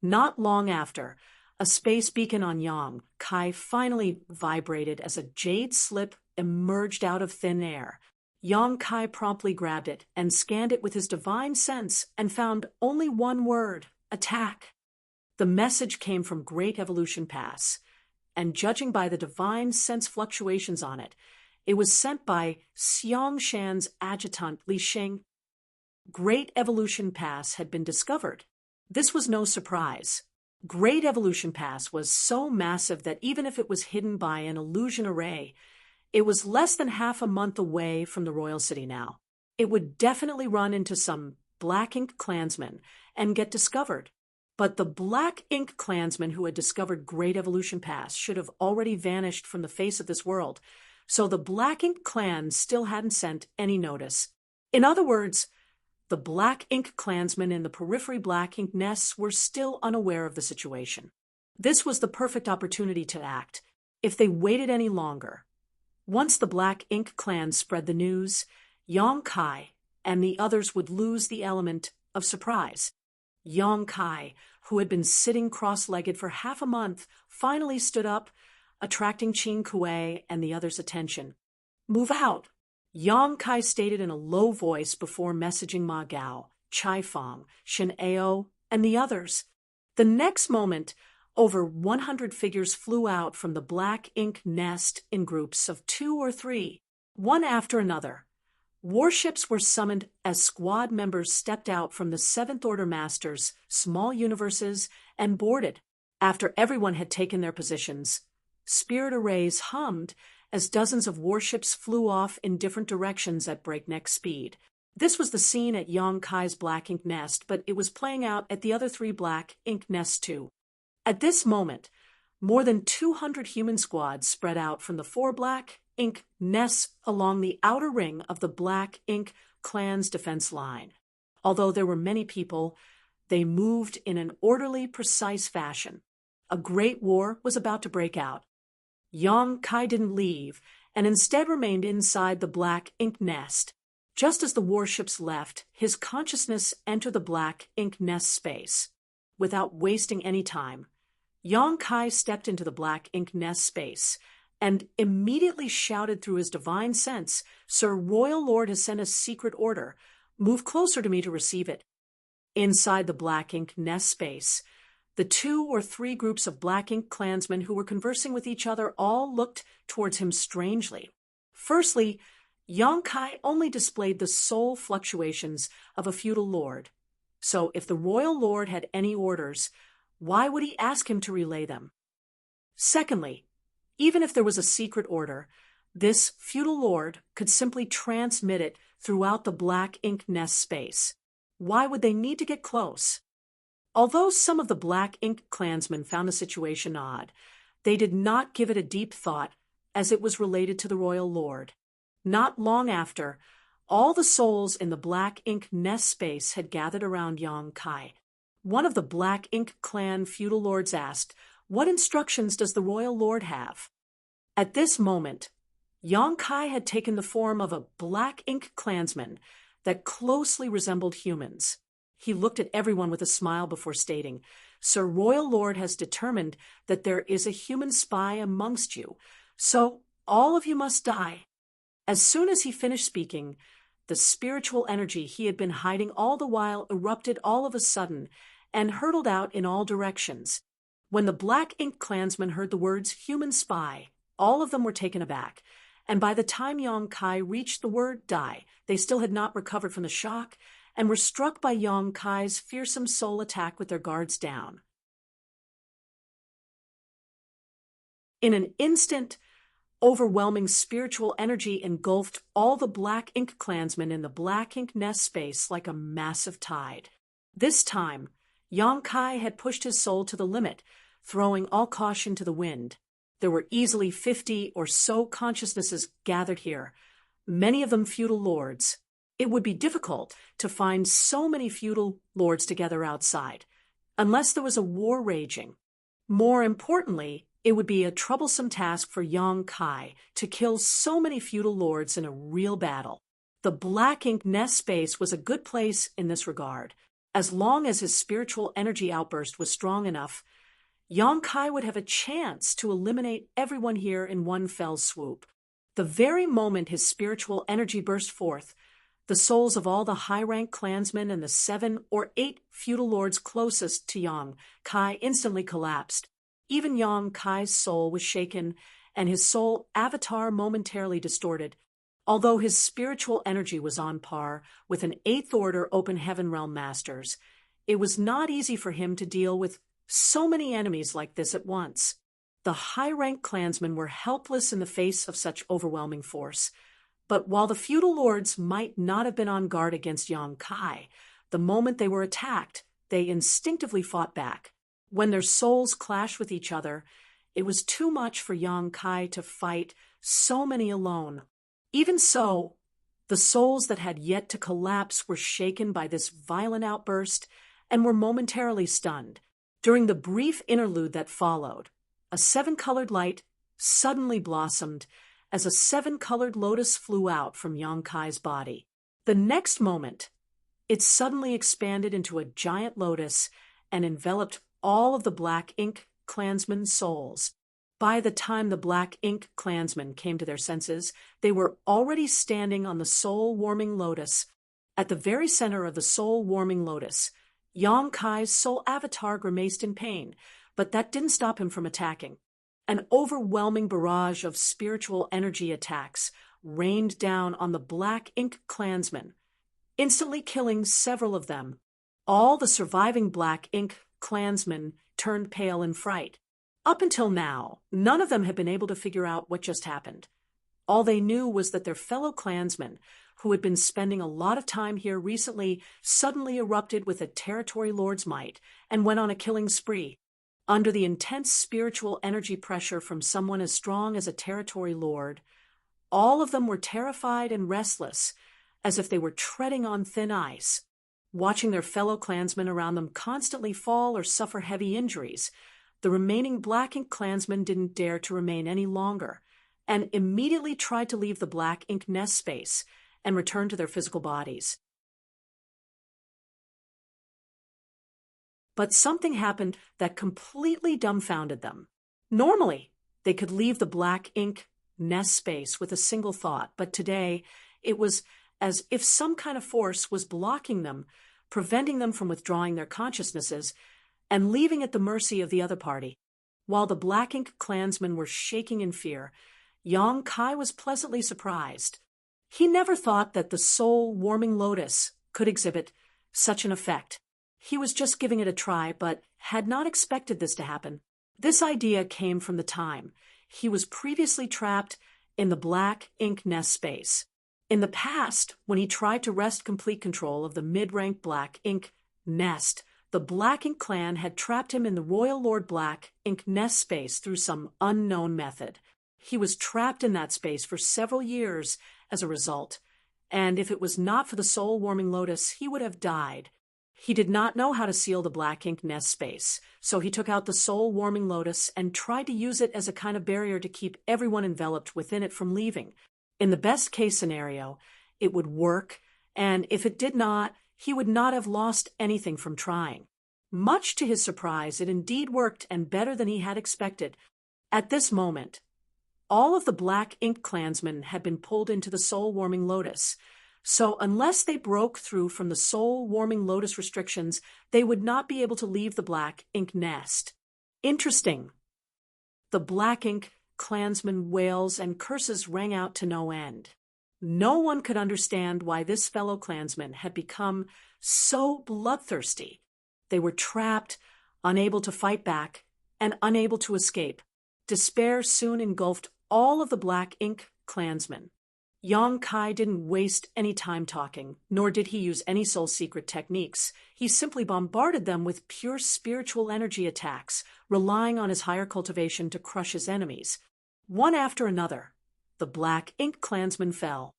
A: Not long after, a space beacon on Yang Kai finally vibrated as a jade slip emerged out of thin air. Yang Kai promptly grabbed it and scanned it with his divine sense and found only one word: attack. The message came from Great Evolution Pass, and judging by the divine sense fluctuations on it, it was sent by Xiang Shan's adjutant Li Sheng. Great Evolution Pass had been discovered. This was no surprise. Great Evolution Pass was so massive that even if it was hidden by an illusion array, it was less than half a month away from the royal city now. It would definitely run into some Black Ink clansmen and get discovered. But the Black Ink clansmen who had discovered Great Evolution Pass should have already vanished from the face of this world, so the Black Ink clan still hadn't sent any notice. In other words, the Black Ink clansmen in the periphery Black Ink nests were still unaware of the situation. This was the perfect opportunity to act. If they waited any longer, once the Black Ink clan spread the news, Yang Kai and the others would lose the element of surprise. Yang Kai, who had been sitting cross-legged for half a month, finally stood up, attracting Qing Kuei and the others' attention. "Move out," Yang Kai stated in a low voice before messaging Ma Gao, Chai Fang, Shen Ao, and the others. The next moment, over 100 figures flew out from the Black Ink nest in groups of 2 or 3, one after another. Warships were summoned as squad members stepped out from the 7th Order Masters' small universes and boarded. After everyone had taken their positions, spirit arrays hummed as dozens of warships flew off in different directions at breakneck speed. This was the scene at Yang Kai's black ink nest, but it was playing out at the other 3 black ink nests too. At this moment, more than 200 human squads spread out from the 4 black ink nests along the outer ring of the black ink clan's defense line. Although there were many people, they moved in an orderly, precise fashion. A great war was about to break out. Yang Kai didn't leave, and instead remained inside the black ink nest. Just as the warships left, his consciousness entered the black ink nest space. Without wasting any time, Yang Kai stepped into the black ink nest space and immediately shouted through his divine sense, "Sir Royal Lord has sent a secret order. Move closer to me to receive it." Inside the black ink nest space, the 2 or 3 groups of black ink clansmen who were conversing with each other all looked towards him strangely. Firstly, Yang Kai only displayed the soul fluctuations of a feudal lord. So if the royal lord had any orders, why would he ask him to relay them? Secondly, even if there was a secret order, this feudal lord could simply transmit it throughout the black ink nest space. Why would they need to get close? Although some of the black ink clansmen found the situation odd, they did not give it a deep thought as it was related to the royal lord. Not long after, all the souls in the black ink nest space had gathered around Yang Kai. One of the black ink clan feudal lords asked, "What instructions does the royal lord have?" At this moment, Yang Kai had taken the form of a black ink clansman that closely resembled humans. He looked at everyone with a smile before stating, "Sir Royal Lord has determined that there is a human spy amongst you, so all of you must die." As soon as he finished speaking, the spiritual energy he had been hiding all the while erupted all of a sudden and hurtled out in all directions. When the black ink clansmen heard the words "human spy," all of them were taken aback, and by the time Yang Kai reached the word "die," they still had not recovered from the shock and were struck by Yang Kai's fearsome soul attack with their guards down. In an instant, overwhelming spiritual energy engulfed all the black ink clansmen in the black ink nest space like a massive tide. This time, Yang Kai had pushed his soul to the limit, throwing all caution to the wind. There were easily 50 or so consciousnesses gathered here, many of them feudal lords. It would be difficult to find so many feudal lords together outside, unless there was a war raging. More importantly, it would be a troublesome task for Yang Kai to kill so many feudal lords in a real battle. The black ink nest space was a good place in this regard. As long as his spiritual energy outburst was strong enough, Yang Kai would have a chance to eliminate everyone here in one fell swoop. The very moment his spiritual energy burst forth, the souls of all the high-rank clansmen and the 7 or 8 feudal lords closest to Yang Kai instantly collapsed. Even Yang Kai's soul was shaken, and his soul avatar momentarily distorted. Although his spiritual energy was on par with an 8th Order Open Heaven Realm Masters, it was not easy for him to deal with so many enemies like this at once. The high-rank clansmen were helpless in the face of such overwhelming force. But while the feudal lords might not have been on guard against Yang Kai, the moment they were attacked, they instinctively fought back. When their souls clashed with each other, it was too much for Yang Kai to fight so many alone. Even so, the souls that had yet to collapse were shaken by this violent outburst and were momentarily stunned. During the brief interlude that followed, a 7-colored light suddenly blossomed as a 7-colored lotus flew out from Yang Kai's body. The next moment, it suddenly expanded into a giant lotus and enveloped all of the black ink clansmen's souls. By the time the black ink clansmen came to their senses, they were already standing on the soul-warming lotus. At the very center of the soul-warming lotus, Yang Kai's soul avatar grimaced in pain, but that didn't stop him from attacking. An overwhelming barrage of spiritual energy attacks rained down on the black ink clansmen, instantly killing several of them. All the surviving black ink clansmen turned pale in fright. Up until now, none of them had been able to figure out what just happened. All they knew was that their fellow clansmen, who had been spending a lot of time here recently, suddenly erupted with a territory lord's might and went on a killing spree. Under the intense spiritual energy pressure from someone as strong as a territory lord, all of them were terrified and restless, as if they were treading on thin ice, watching their fellow clansmen around them constantly fall or suffer heavy injuries. The remaining Black Ink clansmen didn't dare to remain any longer, and immediately tried to leave the Black Ink nest space and return to their physical bodies. But something happened that completely dumbfounded them. Normally, they could leave the Black Ink nest space with a single thought, but today it was as if some kind of force was blocking them, preventing them from withdrawing their consciousnesses and leaving at the mercy of the other party. While the Black Ink clansmen were shaking in fear, Yong Kai was pleasantly surprised. He never thought that the soul-warming lotus could exhibit such an effect. He was just giving it a try, but had not expected this to happen. This idea came from the time he was previously trapped in the Black Ink nest space. In the past, when he tried to wrest complete control of the mid-rank Black Ink nest, the Black Ink clan had trapped him in the Royal Lord Black Ink nest space through some unknown method. He was trapped in that space for several years as a result, and if it was not for the soul-warming lotus, he would have died. He did not know how to seal the Black Ink nest space, so he took out the soul-warming lotus and tried to use it as a kind of barrier to keep everyone enveloped within it from leaving. In the best-case scenario, it would work, and if it did not, he would not have lost anything from trying. Much to his surprise, it indeed worked, and better than he had expected. At this moment, all of the Black Ink clansmen had been pulled into the soul-warming lotus, so unless they broke through from the soul-warming lotus restrictions, they would not be able to leave the Black Ink nest. Interesting. The Black Ink clansmen wails and curses rang out to no end. No one could understand why this fellow clansman had become so bloodthirsty. They were trapped, unable to fight back, and unable to escape. Despair soon engulfed all of the Black Ink clansmen. Yong Kai didn't waste any time talking, nor did he use any soul secret techniques. He simply bombarded them with pure spiritual energy attacks, relying on his higher cultivation to crush his enemies. One after another, the Black Ink clansmen fell.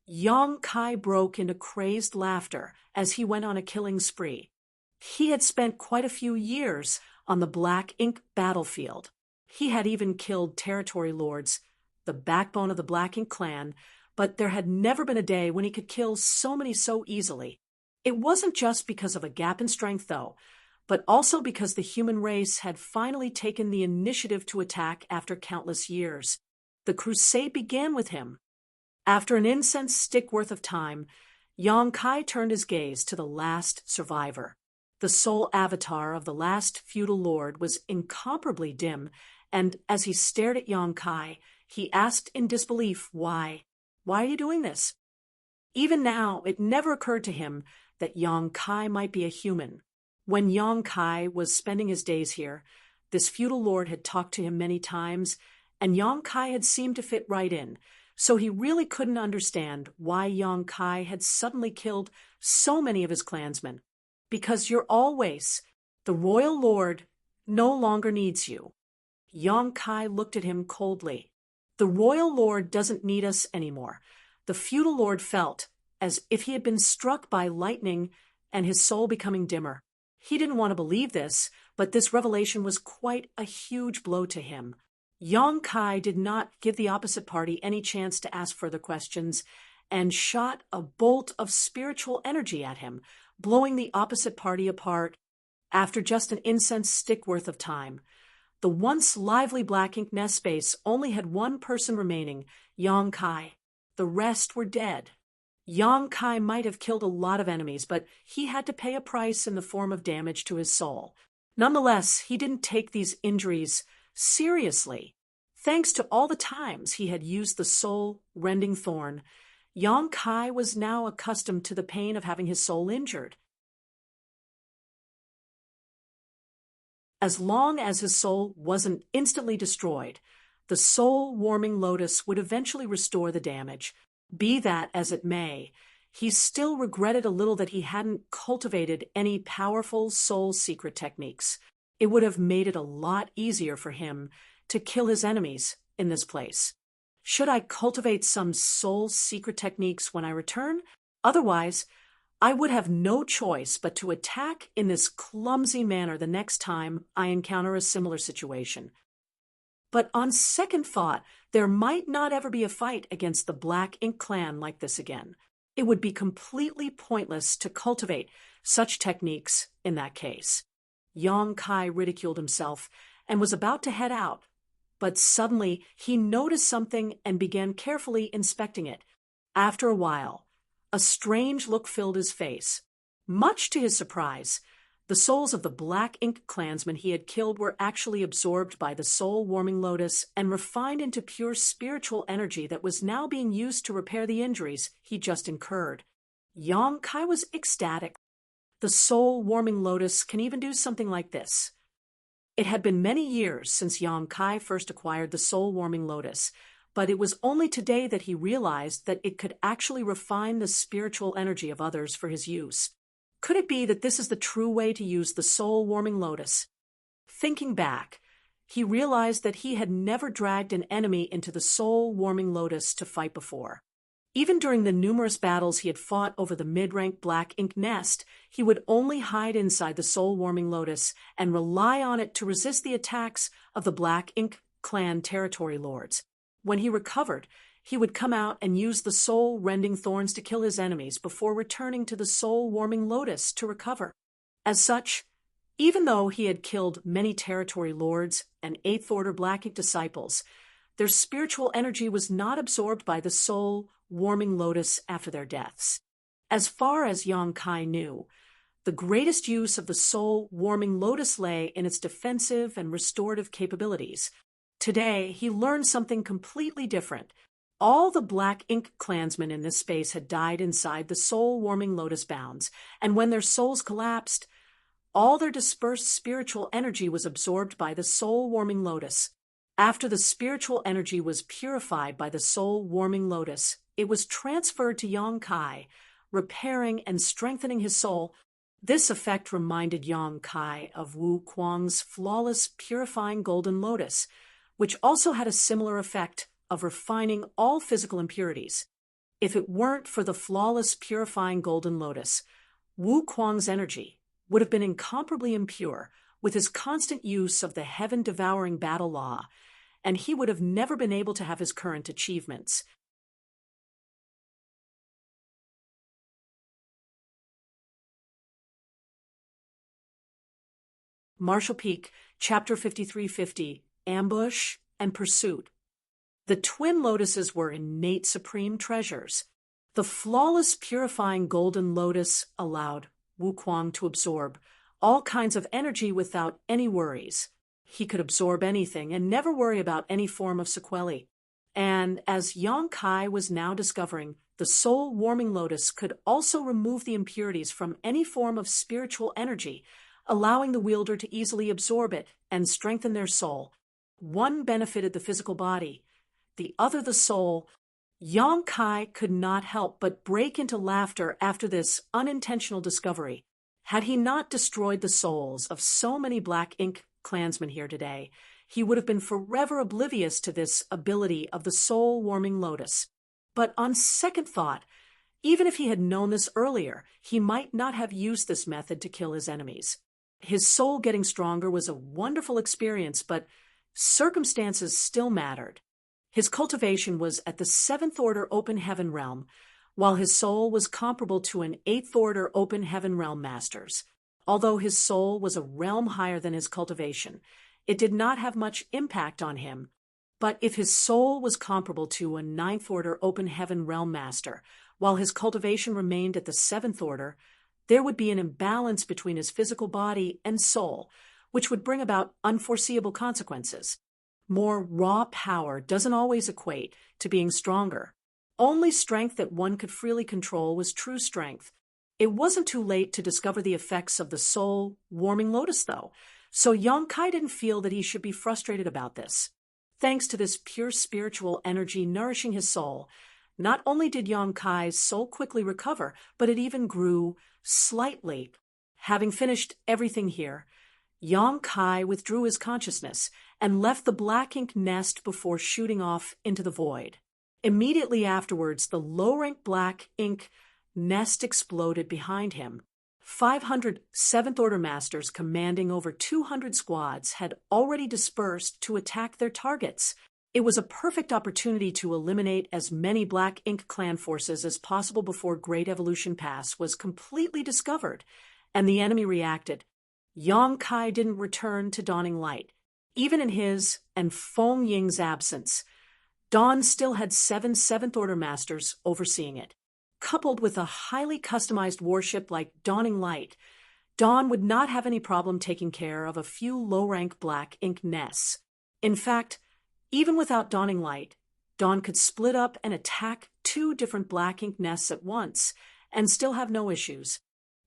A: Yong Kai broke into crazed laughter as he went on a killing spree. He had spent quite a few years on the Black Ink battlefield. He had even killed territory lords, the backbone of the Black Ink clan, but there had never been a day when he could kill so many so easily. It wasn't just because of a gap in strength, though, but also because the human race had finally taken the initiative to attack after countless years. The crusade began with him. After an incense stick worth of time, Yong Kai turned his gaze to the last survivor. The soul avatar of the last feudal lord was incomparably dim, and as he stared at Yong Kai, he asked in disbelief, "Why? Why are you doing this?" Even now, it never occurred to him that Yong Kai might be a human. When Yong Kai was spending his days here, this feudal lord had talked to him many times, and Yong Kai had seemed to fit right in, so he really couldn't understand why Yong Kai had suddenly killed so many of his clansmen. "Because you're always, the royal lord no longer needs you." Yong Kai looked at him coldly. "The royal lord doesn't need us anymore." The feudal lord felt as if he had been struck by lightning and his soul becoming dimmer. He didn't want to believe this, but this revelation was quite a huge blow to him. Yong Kai did not give the opposite party any chance to ask further questions and shot a bolt of spiritual energy at him, blowing the opposite party apart after just an incense stick worth of time. The once lively Black Ink nest space only had one person remaining, Yong Kai. The rest were dead. Yong Kai might have killed a lot of enemies, but he had to pay a price in the form of damage to his soul. Nonetheless, he didn't take these injuries seriously. Thanks to all the times he had used the soul-rending thorn, Yong Kai was now accustomed to the pain of having his soul injured. As long as his soul wasn't instantly destroyed, the soul-warming lotus would eventually restore the damage. Be that as it may, he still regretted a little that he hadn't cultivated any powerful soul secret techniques. It would have made it a lot easier for him to kill his enemies in this place. Should I cultivate some soul secret techniques when I return? Otherwise, I would have no choice but to attack in this clumsy manner the next time I encounter a similar situation. But on second thought, there might not ever be a fight against the Black Ink clan like this again. It would be completely pointless to cultivate such techniques in that case. Yang Kai ridiculed himself and was about to head out, but suddenly he noticed something and began carefully inspecting it. After a while, a strange look filled his face. Much to his surprise, the souls of the Black Ink clansmen he had killed were actually absorbed by the soul-warming lotus and refined into pure spiritual energy that was now being used to repair the injuries he just incurred. Yang Kai was ecstatic. The soul-warming lotus can even do something like this. It had been many years since Yang Kai first acquired the soul-warming lotus, but it was only today that he realized that it could actually refine the spiritual energy of others for his use. Could it be that this is the true way to use the soul-warming lotus? Thinking back, he realized that he had never dragged an enemy into the soul-warming lotus to fight before. Even during the numerous battles he had fought over the mid-rank Black Ink nest, he would only hide inside the soul-warming lotus and rely on it to resist the attacks of the Black Ink clan territory lords. When he recovered, he would come out and use the soul-rending thorns to kill his enemies before returning to the soul-warming lotus to recover. As such, even though he had killed many territory lords and Eighth Order Black Ink disciples, their spiritual energy was not absorbed by the soul-warming lotus after their deaths. As far as Yang Kai knew, the greatest use of the soul-warming lotus lay in its defensive and restorative capabilities. Today, he learned something completely different. All the Black Ink clansmen in this space had died inside the soul-warming lotus bounds, and when their souls collapsed, all their dispersed spiritual energy was absorbed by the soul-warming lotus. After the spiritual energy was purified by the soul-warming lotus, it was transferred to Yang Kai, repairing and strengthening his soul. This effect reminded Yang Kai of Wu Kuang's flawless, purifying golden lotus, which also had a similar effect of refining all physical impurities. If it weren't for the flawless, purifying golden lotus, Wu Kuang's energy would have been incomparably impure with his constant use of the heaven-devouring battle law, and he would have never been able to have his current achievements. Marshall Peak, Chapter 5350, Ambush and Pursuit. The twin lotuses were innate supreme treasures. The flawless purifying golden lotus allowed Wu Kuang to absorb all kinds of energy without any worries. He could absorb anything and never worry about any form of sequelae. And as Yang Kai was now discovering, the soul-warming lotus could also remove the impurities from any form of spiritual energy, allowing the wielder to easily absorb it and strengthen their soul. One benefited the physical body, the other the soul. Yang Kai could not help but break into laughter after this unintentional discovery. Had he not destroyed the souls of so many Black Ink clansmen here today, he would have been forever oblivious to this ability of the soul-warming lotus. But on second thought, even if he had known this earlier, he might not have used this method to kill his enemies. His soul getting stronger was a wonderful experience, but circumstances still mattered. His cultivation was at the Seventh Order Open Heaven realm, while his soul was comparable to an Eighth Order Open Heaven realm master's. Although his soul was a realm higher than his cultivation, it did not have much impact on him. But if his soul was comparable to a Ninth Order Open Heaven realm master, while his cultivation remained at the Seventh Order, there would be an imbalance between his physical body and soul, which would bring about unforeseeable consequences. More raw power doesn't always equate to being stronger. Only strength that one could freely control was true strength. It wasn't too late to discover the effects of the soul-warming lotus, though. So Yang Kai didn't feel that he should be frustrated about this. Thanks to this pure spiritual energy nourishing his soul, not only did Yang Kai's soul quickly recover, but it even grew slightly. Having finished everything here, Yang Kai withdrew his consciousness and left the black ink nest before shooting off into the void. Immediately afterwards, the low-rank black ink nest exploded behind him. 500 Seventh-Order Masters commanding over 200 squads had already dispersed to attack their targets. It was a perfect opportunity to eliminate as many Black Ink clan forces as possible before Great Evolution Pass was completely discovered, and the enemy reacted. Yang Kai didn't return to Dawning Light. Even in his and Feng Ying's absence, Dawn still had 7 Seventh-Order Masters overseeing it. Coupled with a highly customized warship like Dawning Light, Dawn would not have any problem taking care of a few low-rank Black Ink nests. In fact, even without Dawning Light, Dawn could split up and attack 2 different Black Ink nests at once and still have no issues.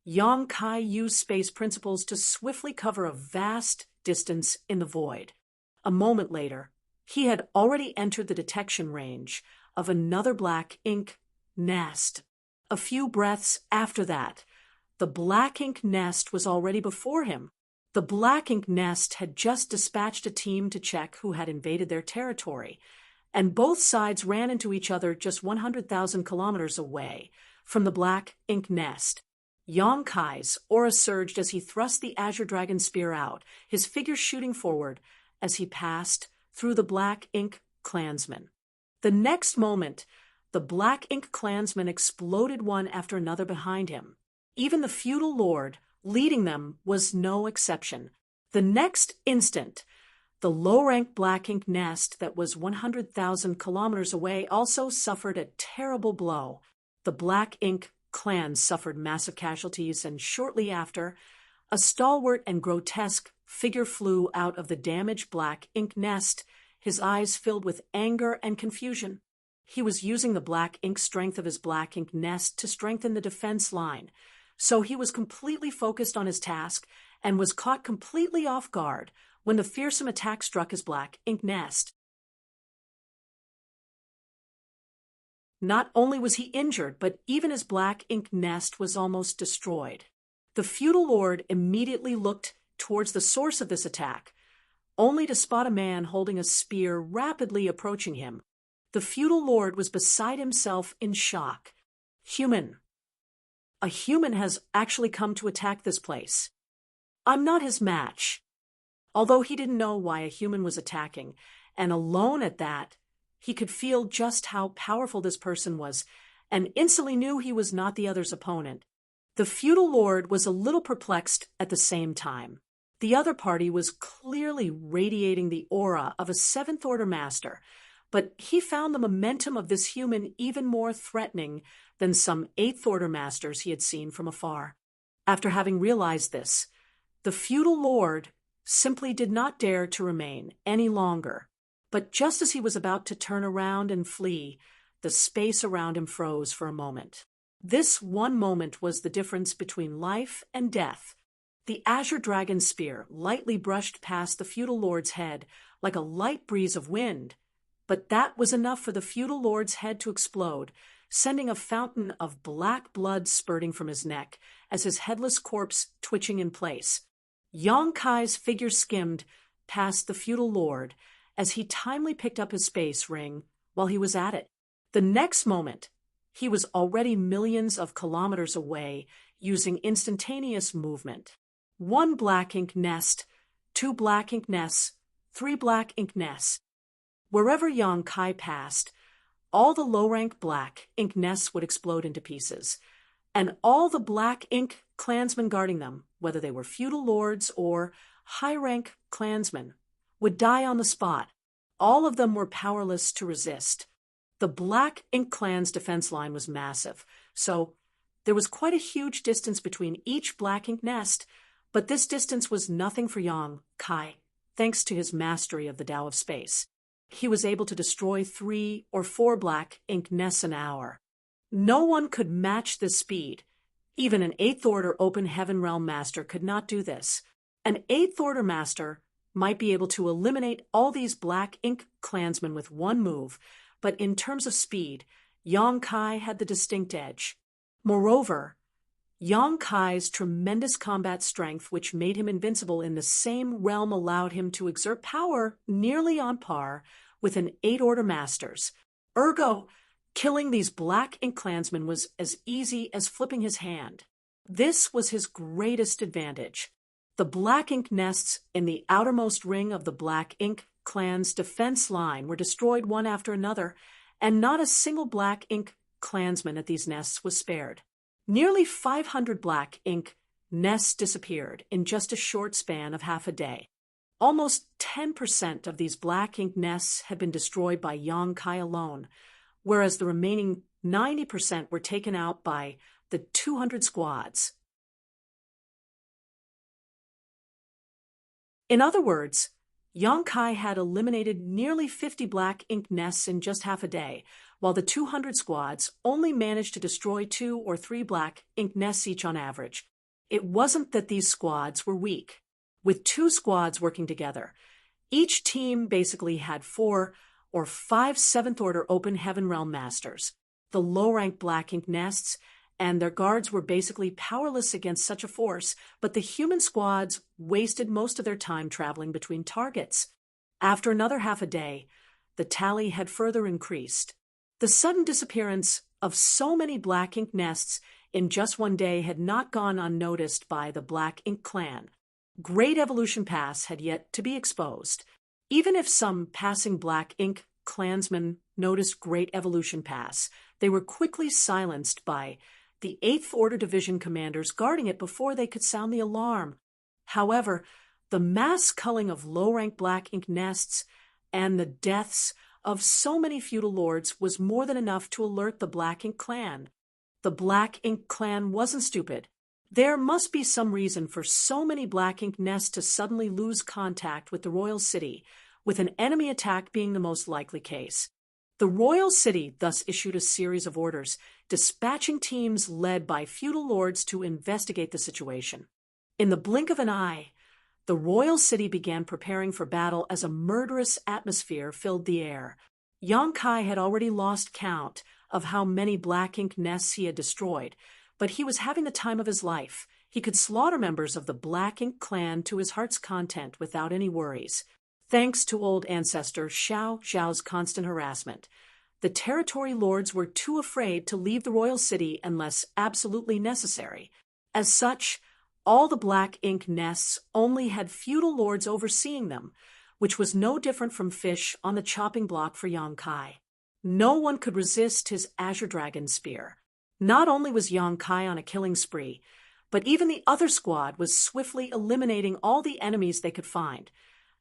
A: Yang Kai used space principles to swiftly cover a vast distance in the void. A moment later, he had already entered the detection range of another Black Ink nest. A few breaths after that, the Black Ink nest was already before him. The Black Ink nest had just dispatched a team to check who had invaded their territory, and both sides ran into each other just 100,000 kilometers away from the Black Ink nest. Yang Kai's aura surged as he thrust the Azure Dragon spear out, his figure shooting forward as he passed through the Black Ink clansmen. The next moment, the Black Ink clansmen exploded one after another behind him. Even the feudal lord leading them was no exception. The next instant, the low-rank Black Ink nest that was 100,000 kilometers away also suffered a terrible blow. The Black Ink clan suffered massive casualties, and shortly after, a stalwart and grotesque figure flew out of the damaged Black Ink nest, his eyes filled with anger and confusion. He was using the Black Ink strength of his Black Ink nest to strengthen the defense line, so he was completely focused on his task and was caught completely off guard when the fearsome attack struck his Black Ink nest. Not only was he injured, but even his Black Ink nest was almost destroyed. The feudal lord immediately looked towards the source of this attack, only to spot a man holding a spear rapidly approaching him. The feudal lord was beside himself in shock. Human. A human has actually come to attack this place. I'm not his match. Although he didn't know why a human was attacking, and alone at that, he could feel just how powerful this person was, and instantly knew he was not the other's opponent. The feudal lord was a little perplexed at the same time. The other party was clearly radiating the aura of a Seventh-Order Master, but he found the momentum of this human even more threatening than some Eighth-Order Masters he had seen from afar. After having realized this, the feudal lord simply did not dare to remain any longer. But just as he was about to turn around and flee, the space around him froze for a moment. This one moment was the difference between life and death. The Azure Dragon spear lightly brushed past the feudal lord's head like a light breeze of wind, but that was enough for the feudal lord's head to explode, sending a fountain of black blood spurting from his neck as his headless corpse twitching in place. Yang Kai's figure skimmed past the feudal lord as he timely picked up his space ring while he was at it. The next moment, he was already millions of kilometers away using instantaneous movement. 1 Black Ink nest, 2 Black Ink nests, 3 Black Ink nests. Wherever Yang Kai passed, all the low-rank Black Ink nests would explode into pieces, and all the Black Ink clansmen guarding them, whether they were feudal lords or high-rank clansmen, would die on the spot. All of them were powerless to resist. The Black Ink clan's defense line was massive, so there was quite a huge distance between each Black Ink nest, but this distance was nothing for Yang Kai, thanks to his mastery of the Tao of Space. He was able to destroy 3 or 4 Black Ink nests an hour. No one could match this speed. Even an Eighth Order Open Heaven Realm Master could not do this. An Eighth Order Master might be able to eliminate all these Black Ink clansmen with one move, but in terms of speed, Yang Kai had the distinct edge. Moreover, Yang Kai's tremendous combat strength, which made him invincible in the same realm, allowed him to exert power nearly on par with an Eighth Order Master's. Ergo, killing these Black Ink clansmen was as easy as flipping his hand. This was his greatest advantage. The Black Ink nests in the outermost ring of the Black Ink clan's defense line were destroyed one after another, and not a single Black Ink clansman at these nests was spared. Nearly 500 Black Ink nests disappeared in just a short span of half a day. Almost 10% of these Black Ink nests had been destroyed by Yang Kai alone, whereas the remaining 90% were taken out by the 200 squads. In other words, Yang Kai had eliminated nearly 50 Black Ink nests in just half a day, while the 200 squads only managed to destroy 2 or 3 Black Ink nests each on average. It wasn't that these squads were weak. With 2 squads working together, each team basically had 4 or 5 Seventh Order Open Heaven Realm Masters. The low-ranked Black Ink nests and their guards were basically powerless against such a force, but the human squads wasted most of their time traveling between targets. After another half a day, the tally had further increased. The sudden disappearance of so many Black Ink nests in just one day had not gone unnoticed by the Black Ink clan. Great Evolution Pass had yet to be exposed. Even if some passing Black Ink clansmen noticed Great Evolution Pass, they were quickly silenced by the 8th Order Division commanders guarding it before they could sound the alarm. However, the mass culling of low-ranked Black Ink nests and the deaths of so many feudal lords was more than enough to alert the Black Ink clan. The Black Ink clan wasn't stupid. There must be some reason for so many Black Ink nests to suddenly lose contact with the royal city, with an enemy attack being the most likely case. The royal city thus issued a series of orders, dispatching teams led by feudal lords to investigate the situation. In the blink of an eye, the royal city began preparing for battle as a murderous atmosphere filled the air. Yang Kai had already lost count of how many Black Ink nests he had destroyed, but he was having the time of his life. He could slaughter members of the Black Ink clan to his heart's content without any worries. Thanks to old ancestor Xiao Zhao's constant harassment, the territory lords were too afraid to leave the royal city unless absolutely necessary. As such, all the Black Ink nests only had feudal lords overseeing them, which was no different from fish on the chopping block for Yang Kai. No one could resist his Azure Dragon Spear. Not only was Yang Kai on a killing spree, but even the other squad was swiftly eliminating all the enemies they could find,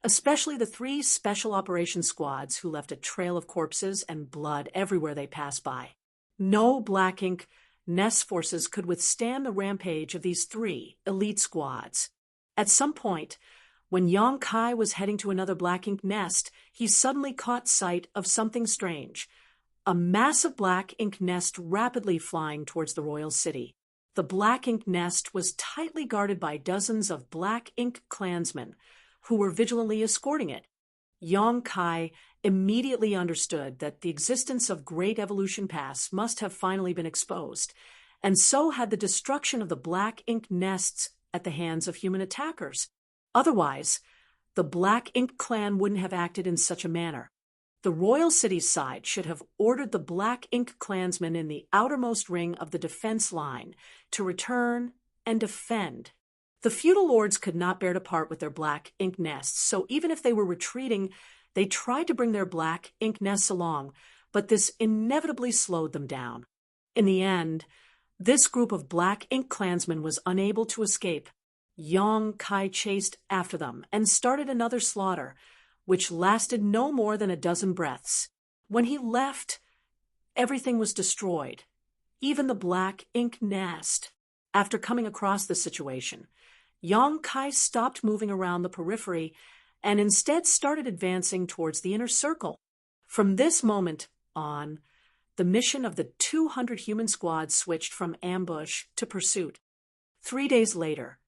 A: especially the 3 special operations squads who left a trail of corpses and blood everywhere they passed by. No Black Ink nest forces could withstand the rampage of these 3 elite squads. At some point, when Yang Kai was heading to another Black Ink nest, he suddenly caught sight of something strange. A massive Black Ink nest rapidly flying towards the royal city. The Black Ink nest was tightly guarded by dozens of Black Ink clansmen, who were vigilantly escorting it. Yang Kai immediately understood that the existence of Great Evolution Pass must have finally been exposed, and so had the destruction of the Black Ink nests at the hands of human attackers. Otherwise, the Black Ink clan wouldn't have acted in such a manner. The royal city's side should have ordered the Black Ink clansmen in the outermost ring of the defense line to return and defend. The feudal lords could not bear to part with their Black Ink nests, so even if they were retreating, they tried to bring their Black Ink nests along, but this inevitably slowed them down. In the end, this group of Black Ink clansmen was unable to escape. Yang Kai chased after them and started another slaughter, which lasted no more than a dozen breaths. When he left, everything was destroyed, even the Black Ink nest. After coming across the situation, Yang Kai stopped moving around the periphery and instead started advancing towards the inner circle. From this moment on, the mission of the 200 human squad switched from ambush to pursuit. 3 days later,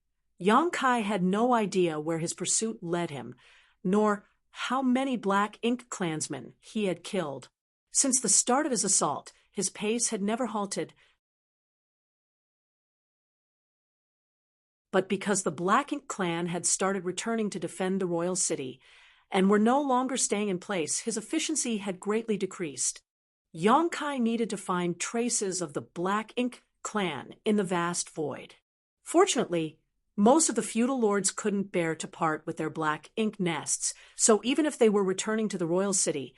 A: Yang Kai had no idea where his pursuit led him, nor how many Black Ink clansmen he had killed. Since the start of his assault, his pace had never halted. But because the Black Ink clan had started returning to defend the royal city, and were no longer staying in place, his efficiency had greatly decreased. Yang Kai needed to find traces of the Black Ink clan in the vast void. Fortunately, most of the feudal lords couldn't bear to part with their Black Ink nests, so even if they were returning to the royal city,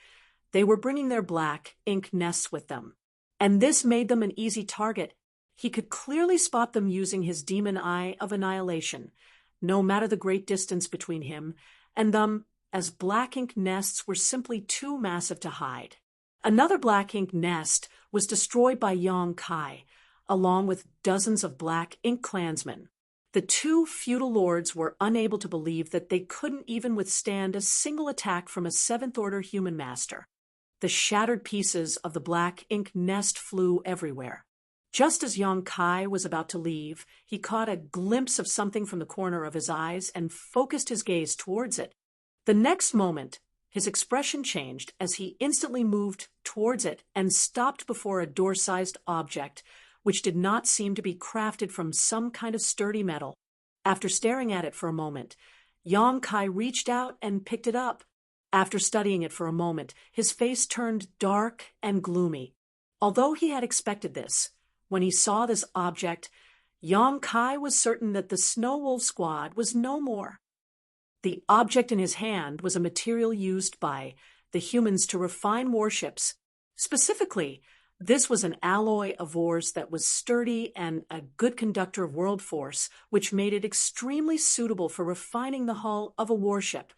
A: they were bringing their Black Ink nests with them. And this made them an easy target. He could clearly spot them using his demon eye of annihilation, no matter the great distance between him and them, as Black Ink nests were simply too massive to hide. Another Black Ink nest was destroyed by Yang Kai, along with dozens of Black Ink clansmen. The two feudal lords were unable to believe that they couldn't even withstand a single attack from a seventh-order human master. The shattered pieces of the Black Ink nest flew everywhere. Just as Yang Kai was about to leave, he caught a glimpse of something from the corner of his eyes and focused his gaze towards it. The next moment, his expression changed as he instantly moved towards it and stopped before a door-sized object, which did not seem to be crafted from some kind of sturdy metal. After staring at it for a moment, Yang Kai reached out and picked it up. After studying it for a moment, his face turned dark and gloomy. Although he had expected this, when he saw this object, Yang Kai was certain that the Snow Wolf Squad was no more. The object in his hand was a material used by the humans to refine warships. Specifically, this was an alloy of ores that was sturdy and a good conductor of world force, which made it extremely suitable for refining the hull of a warship.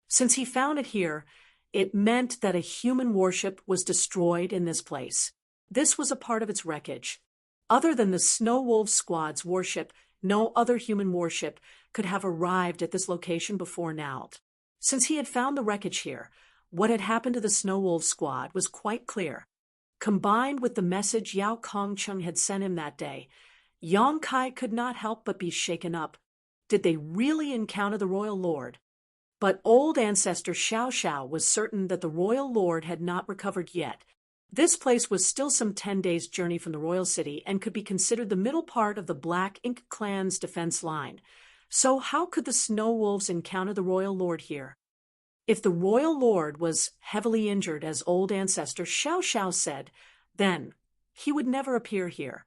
A: Since he found it here, it meant that a human warship was destroyed in this place. This was a part of its wreckage. Other than the Snow Wolf Squad's warship, no other human warship could have arrived at this location before now. Since he had found the wreckage here, what had happened to the Snow Wolf Squad was quite clear. Combined with the message Yao Kongcheng had sent him that day, Yang Kai could not help but be shaken up. Did they really encounter the royal lord? But old ancestor Xiao Xiao was certain that the royal lord had not recovered yet. This place was still some 10 days' journey from the royal city and could be considered the middle part of the Black Ink clan's defense line. So how could the Snow Wolves encounter the royal lord here? If the royal lord was heavily injured, as old ancestor Xiao Xiao said, then he would never appear here.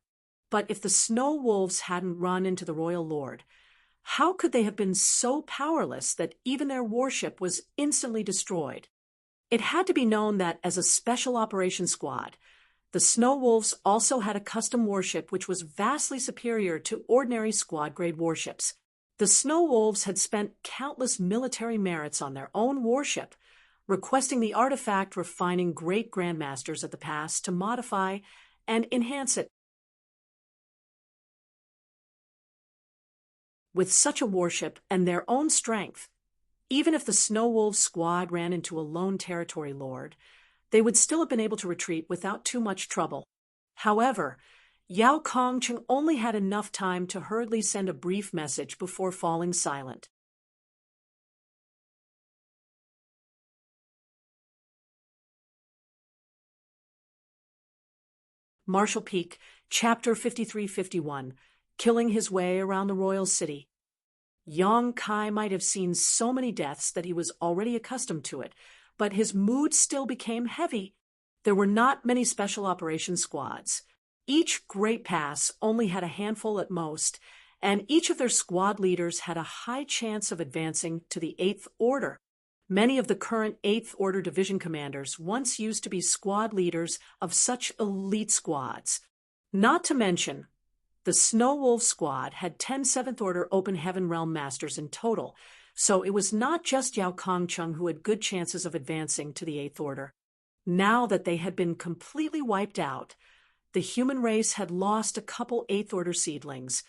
A: But if the Snow Wolves hadn't run into the royal lord, how could they have been so powerless that even their warship was instantly destroyed? It had to be known that as a special operations squad, the Snow Wolves also had a custom warship which was vastly superior to ordinary squad-grade warships. The Snow Wolves had spent countless military merits on their own warship, requesting the artifact refining great grandmasters of the past to modify and enhance it. With such a warship and their own strength, even if the Snow Wolves squad ran into a lone territory lord, they would still have been able to retreat without too much trouble. However, Yao Kongcheng only had enough time to hurriedly send a brief message before falling silent. Marshall Peak, Chapter 53-51, Killing His Way Around the Royal City. Yang Kai might have seen so many deaths that he was already accustomed to it, but his mood still became heavy. There were not many special operations squads. Each Great Pass only had a handful at most, and each of their squad leaders had a high chance of advancing to the 8th Order. Many of the current 8th Order division commanders once used to be squad leaders of such elite squads. Not to mention, the Snow Wolf Squad had 10 7th Order Open Heaven Realm Masters in total, so it was not just Yao Kongcheng who had good chances of advancing to the 8th Order. Now that they had been completely wiped out, the human race had lost a couple 8th Order seedlings,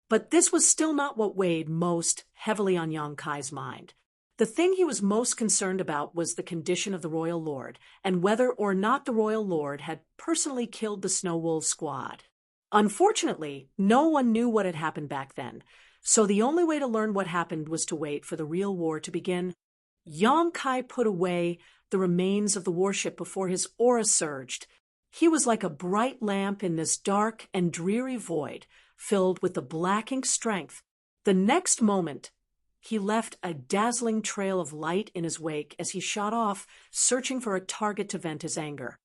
A: but this was still not what weighed most heavily on Yang Kai's mind. The thing he was most concerned about was the condition of the Royal Lord, and whether or not the Royal Lord had personally killed the Snow Wolf Squad. Unfortunately, no one knew what had happened back then, so the only way to learn what happened was to wait for the real war to begin. Yang Kai put away the remains of the warship before his aura surged. He was like a bright lamp in this dark and dreary void, filled with the black ink strength. The next moment, he left a dazzling trail of light in his wake as he shot off, searching for a target to vent his anger.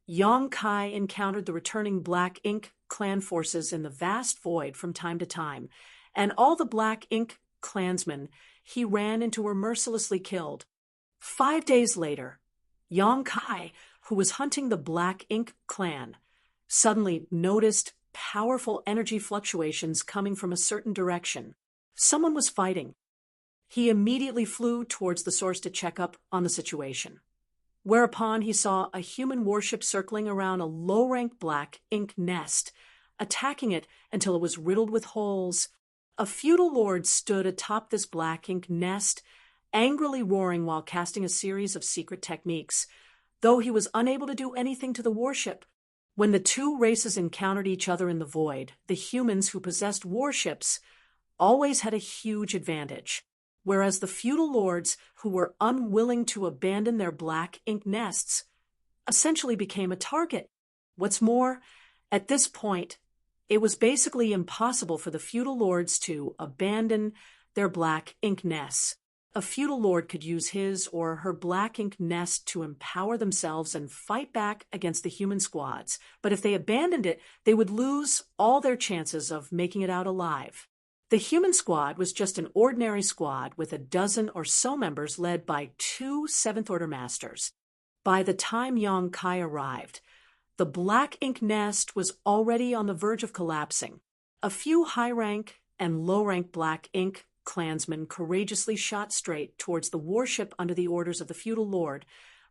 A: Yang Kai encountered the returning Black Ink clan forces in the vast void from time to time, and all the Black Ink clansmen he ran into were mercilessly killed. 5 days later, Yang Kai, who was hunting the Black Ink clan, suddenly noticed powerful energy fluctuations coming from a certain direction. Someone was fighting. He immediately flew towards the source to check up on the situation, whereupon he saw a human warship circling around a low-rank Black Ink nest, attacking it until it was riddled with holes. A feudal lord stood atop this Black Ink nest, angrily roaring while casting a series of secret techniques, though he was unable to do anything to the warship. When the two races encountered each other in the void, the humans who possessed warships always had a huge advantage, whereas the feudal lords who were unwilling to abandon their Black Ink nests essentially became a target. What's more, at this point, it was basically impossible for the feudal lords to abandon their Black Ink nests. A feudal lord could use his or her Black Ink nest to empower themselves and fight back against the human squads, but if they abandoned it, they would lose all their chances of making it out alive. The human squad was just an ordinary squad with a dozen or so members led by 2 seventh-order masters. By the time Yang Kai arrived, the Black Ink nest was already on the verge of collapsing. A few high-rank and low-rank Black Ink clansmen courageously shot straight towards the warship under the orders of the feudal lord,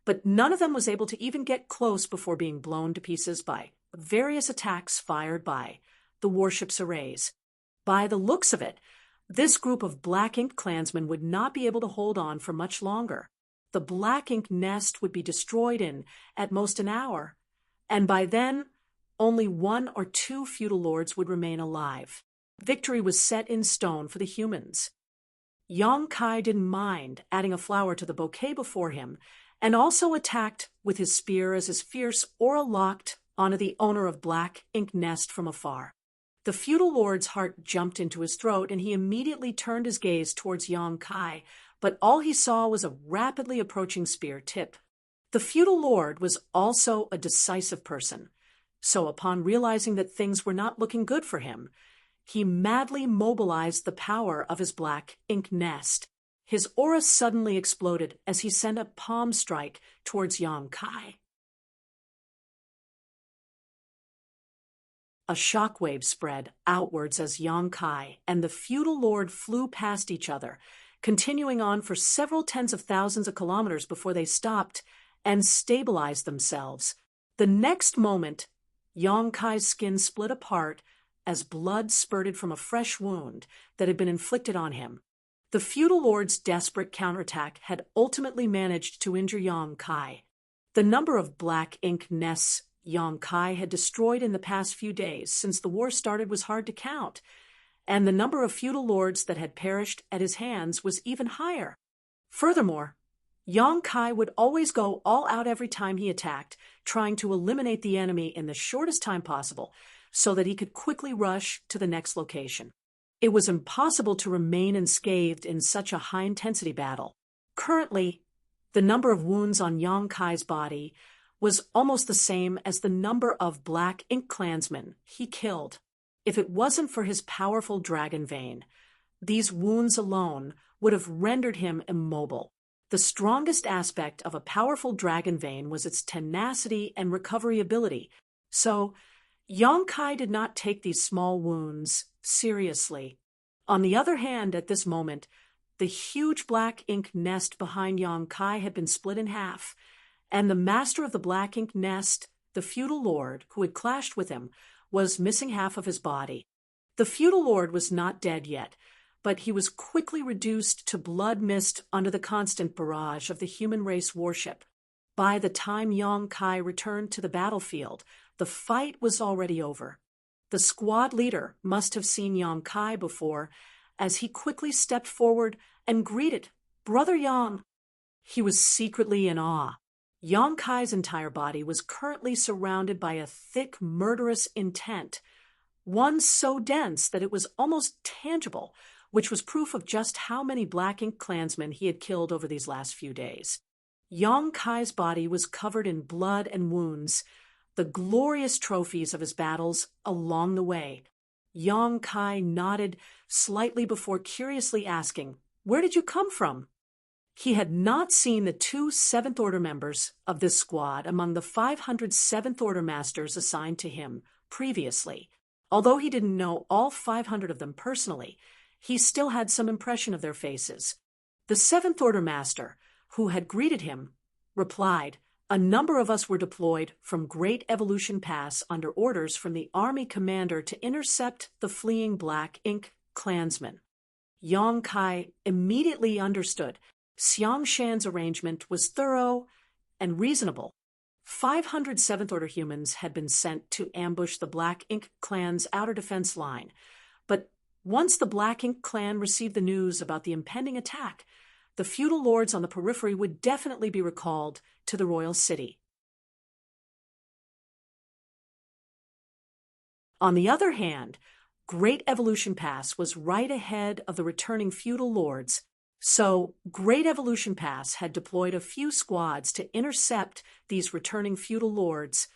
A: but none of them was able to even get close before being blown to pieces by various attacks fired by the warship's arrays. By the looks of it, this group of Black Ink clansmen would not be able to hold on for much longer. The Black Ink nest would be destroyed in, at most, an hour, and by then, only 1 or 2 feudal lords would remain alive. Victory was set in stone for the humans. Yang Kai didn't mind adding a flower to the bouquet before him, and also attacked with his spear as his fierce aura locked onto the owner of Black Ink nest from afar. The feudal lord's heart jumped into his throat, and he immediately turned his gaze towards Yang Kai, but all he saw was a rapidly approaching spear tip. The feudal lord was also a decisive person, so upon realizing that things were not looking good for him, he madly mobilized the power of his Black Ink nest. His aura suddenly exploded as he sent a palm strike towards Yang Kai. A shockwave spread outwards as Yang Kai and the feudal lord flew past each other, continuing on for several tens of thousands of kilometers before they stopped and stabilized themselves. The next moment, Yang Kai's skin split apart as blood spurted from a fresh wound that had been inflicted on him. The feudal lord's desperate counterattack had ultimately managed to injure Yang Kai. The number of Black Ink nests Yang Kai had destroyed in the past few days since the war started was hard to count, and the number of feudal lords that had perished at his hands was even higher. Furthermore, Yang Kai would always go all out every time he attacked, trying to eliminate the enemy in the shortest time possible, so that he could quickly rush to the next location. It was impossible to remain unscathed in such a high-intensity battle. Currently, the number of wounds on Yang Kai's body was almost the same as the number of Black Ink clansmen he killed. If it wasn't for his powerful dragon vein, these wounds alone would have rendered him immobile. The strongest aspect of a powerful dragon vein was its tenacity and recovery ability, so Yang Kai did not take these small wounds seriously. On the other hand, at this moment, the huge Black Ink nest behind Yang Kai had been split in half, and the master of the Black Ink nest, the feudal lord who had clashed with him, was missing half of his body. The feudal lord was not dead yet, but he was quickly reduced to blood mist under the constant barrage of the human race warship. By the time Yang Kai returned to the battlefield, the fight was already over. The squad leader must have seen Yang Kai before, as he quickly stepped forward and greeted Brother Yang. He was secretly in awe. Yang Kai's entire body was currently surrounded by a thick, murderous intent, one so dense that it was almost tangible, which was proof of just how many Black Ink clansmen he had killed over these last few days. Yang Kai's body was covered in blood and wounds, the glorious trophies of his battles along the way. Yang Kai nodded slightly before curiously asking, "Where did you come from?" He had not seen the two Seventh Order members of this squad among the 500 Seventh Order masters assigned to him previously. Although he didn't know all 500 of them personally, he still had some impression of their faces. The Seventh Order master, who had greeted him, replied, "A number of us were deployed from Great Evolution Pass under orders from the army commander to intercept the fleeing Black Ink clansmen." Yang Kai immediately understood Xiang Shan's arrangement was thorough and reasonable. 500 Seventh Order humans had been sent to ambush the Black Ink clan's outer defense line, but once the Black Ink clan received the news about the impending attack, the feudal lords on the periphery would definitely be recalled to the royal city. On the other hand, Great Evolution Pass was right ahead of the returning feudal lords, so Great Evolution Pass had deployed a few squads to intercept these returning feudal lords.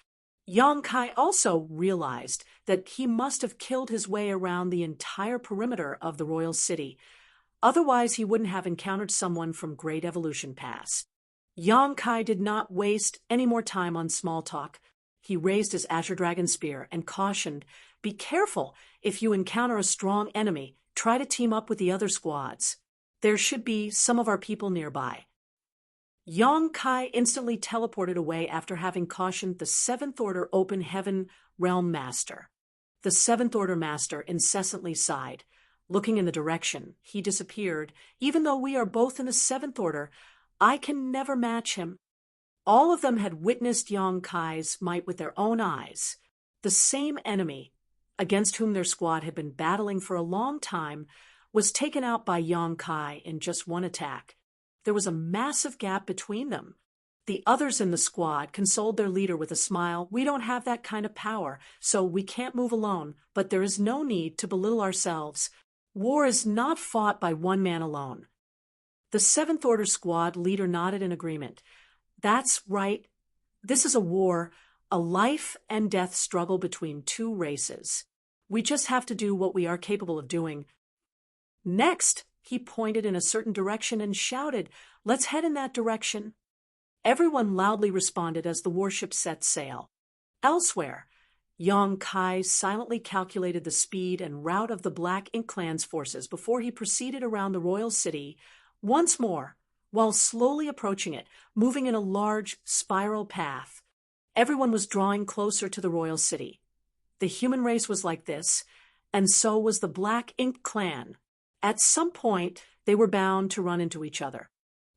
A: Yang Kai also realized that he must have killed his way around the entire perimeter of the royal city. Otherwise, he wouldn't have encountered someone from Great Evolution Pass. Yang Kai did not waste any more time on small talk. He raised his Azure Dragon Spear and cautioned, "Be careful. If you encounter a strong enemy, try to team up with the other squads. There should be some of our people nearby." Yang Kai instantly teleported away after having cautioned the Seventh Order Open Heaven Realm Master. The Seventh Order Master incessantly sighed. Looking in the direction, he disappeared. "Even though we are both in the Seventh Order, I can never match him." All of them had witnessed Yang Kai's might with their own eyes. The same enemy, against whom their squad had been battling for a long time, was taken out by Yang Kai in just one attack. There was a massive gap between them. The others in the squad consoled their leader with a smile. "We don't have that kind of power, so we can't move alone, but there is no need to belittle ourselves. War is not fought by one man alone." The Seventh Order squad leader nodded in agreement. "That's right. This is a war, a life and death struggle between two races. We just have to do what we are capable of doing." Next, he pointed in a certain direction and shouted, "Let's head in that direction." Everyone loudly responded as the warship set sail. Elsewhere, Yang Kai silently calculated the speed and route of the Black Ink clan's forces before he proceeded around the royal city once more, while slowly approaching it, moving in a large spiral path. Everyone was drawing closer to the royal city. The human race was like this, and so was the Black Ink clan. At some point, they were bound to run into each other.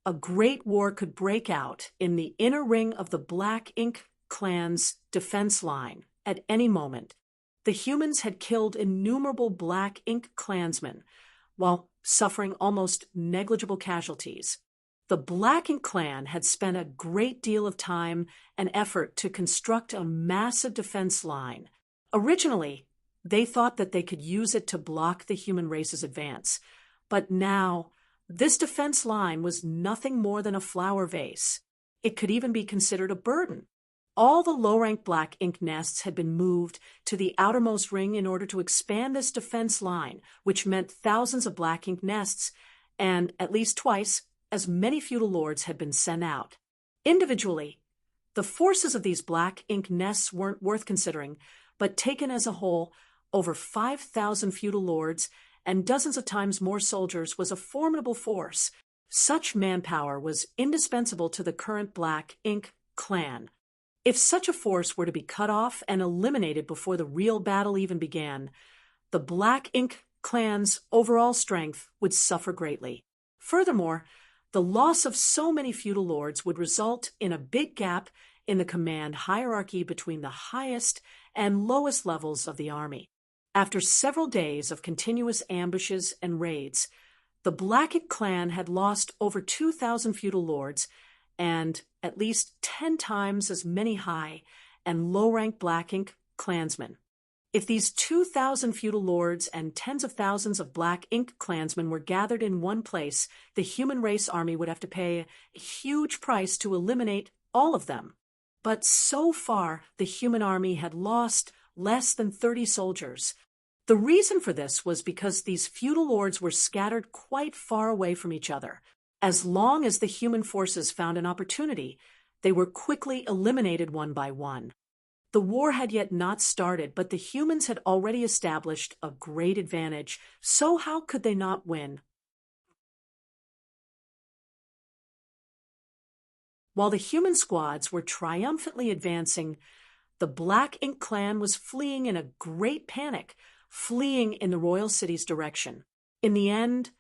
A: A great war could break out in the inner ring of the Black Ink clan's defense line at any moment. The humans had killed innumerable Black Ink clansmen, while suffering almost negligible casualties. The Black Ink clan had spent a great deal of time and effort to construct a massive defense line. Originally, they thought that they could use it to block the human race's advance. But now, this defense line was nothing more than a flower vase. It could even be considered a burden. All the low-rank Black Ink nests had been moved to the outermost ring in order to expand this defense line, which meant thousands of Black Ink nests, and at least twice as many feudal lords had been sent out. Individually, the forces of these Black Ink nests weren't worth considering, but taken as a whole, over 5,000 feudal lords and dozens of times more soldiers was a formidable force. Such manpower was indispensable to the current Black Ink clan. If such a force were to be cut off and eliminated before the real battle even began, the Black Ink clan's overall strength would suffer greatly. Furthermore, the loss of so many feudal lords would result in a big gap in the command hierarchy between the highest and lowest levels of the army. After several days of continuous ambushes and raids, the Black Ink clan had lost over 2,000 feudal lords and at least 10 times as many high and low-rank Black Ink clansmen. If these 2,000 feudal lords and tens of thousands of Black Ink clansmen were gathered in one place, the human race army would have to pay a huge price to eliminate all of them. But so far, the human army had lost less than 30 soldiers. The reason for this was because these feudal lords were scattered quite far away from each other. As long as the human forces found an opportunity, they were quickly eliminated one by one. The war had yet not started, but the humans had already established a great advantage, so how could they not win? While the human squads were triumphantly advancing, the Black Ink clan was fleeing in a great panic, fleeing in the royal city's direction. In the end,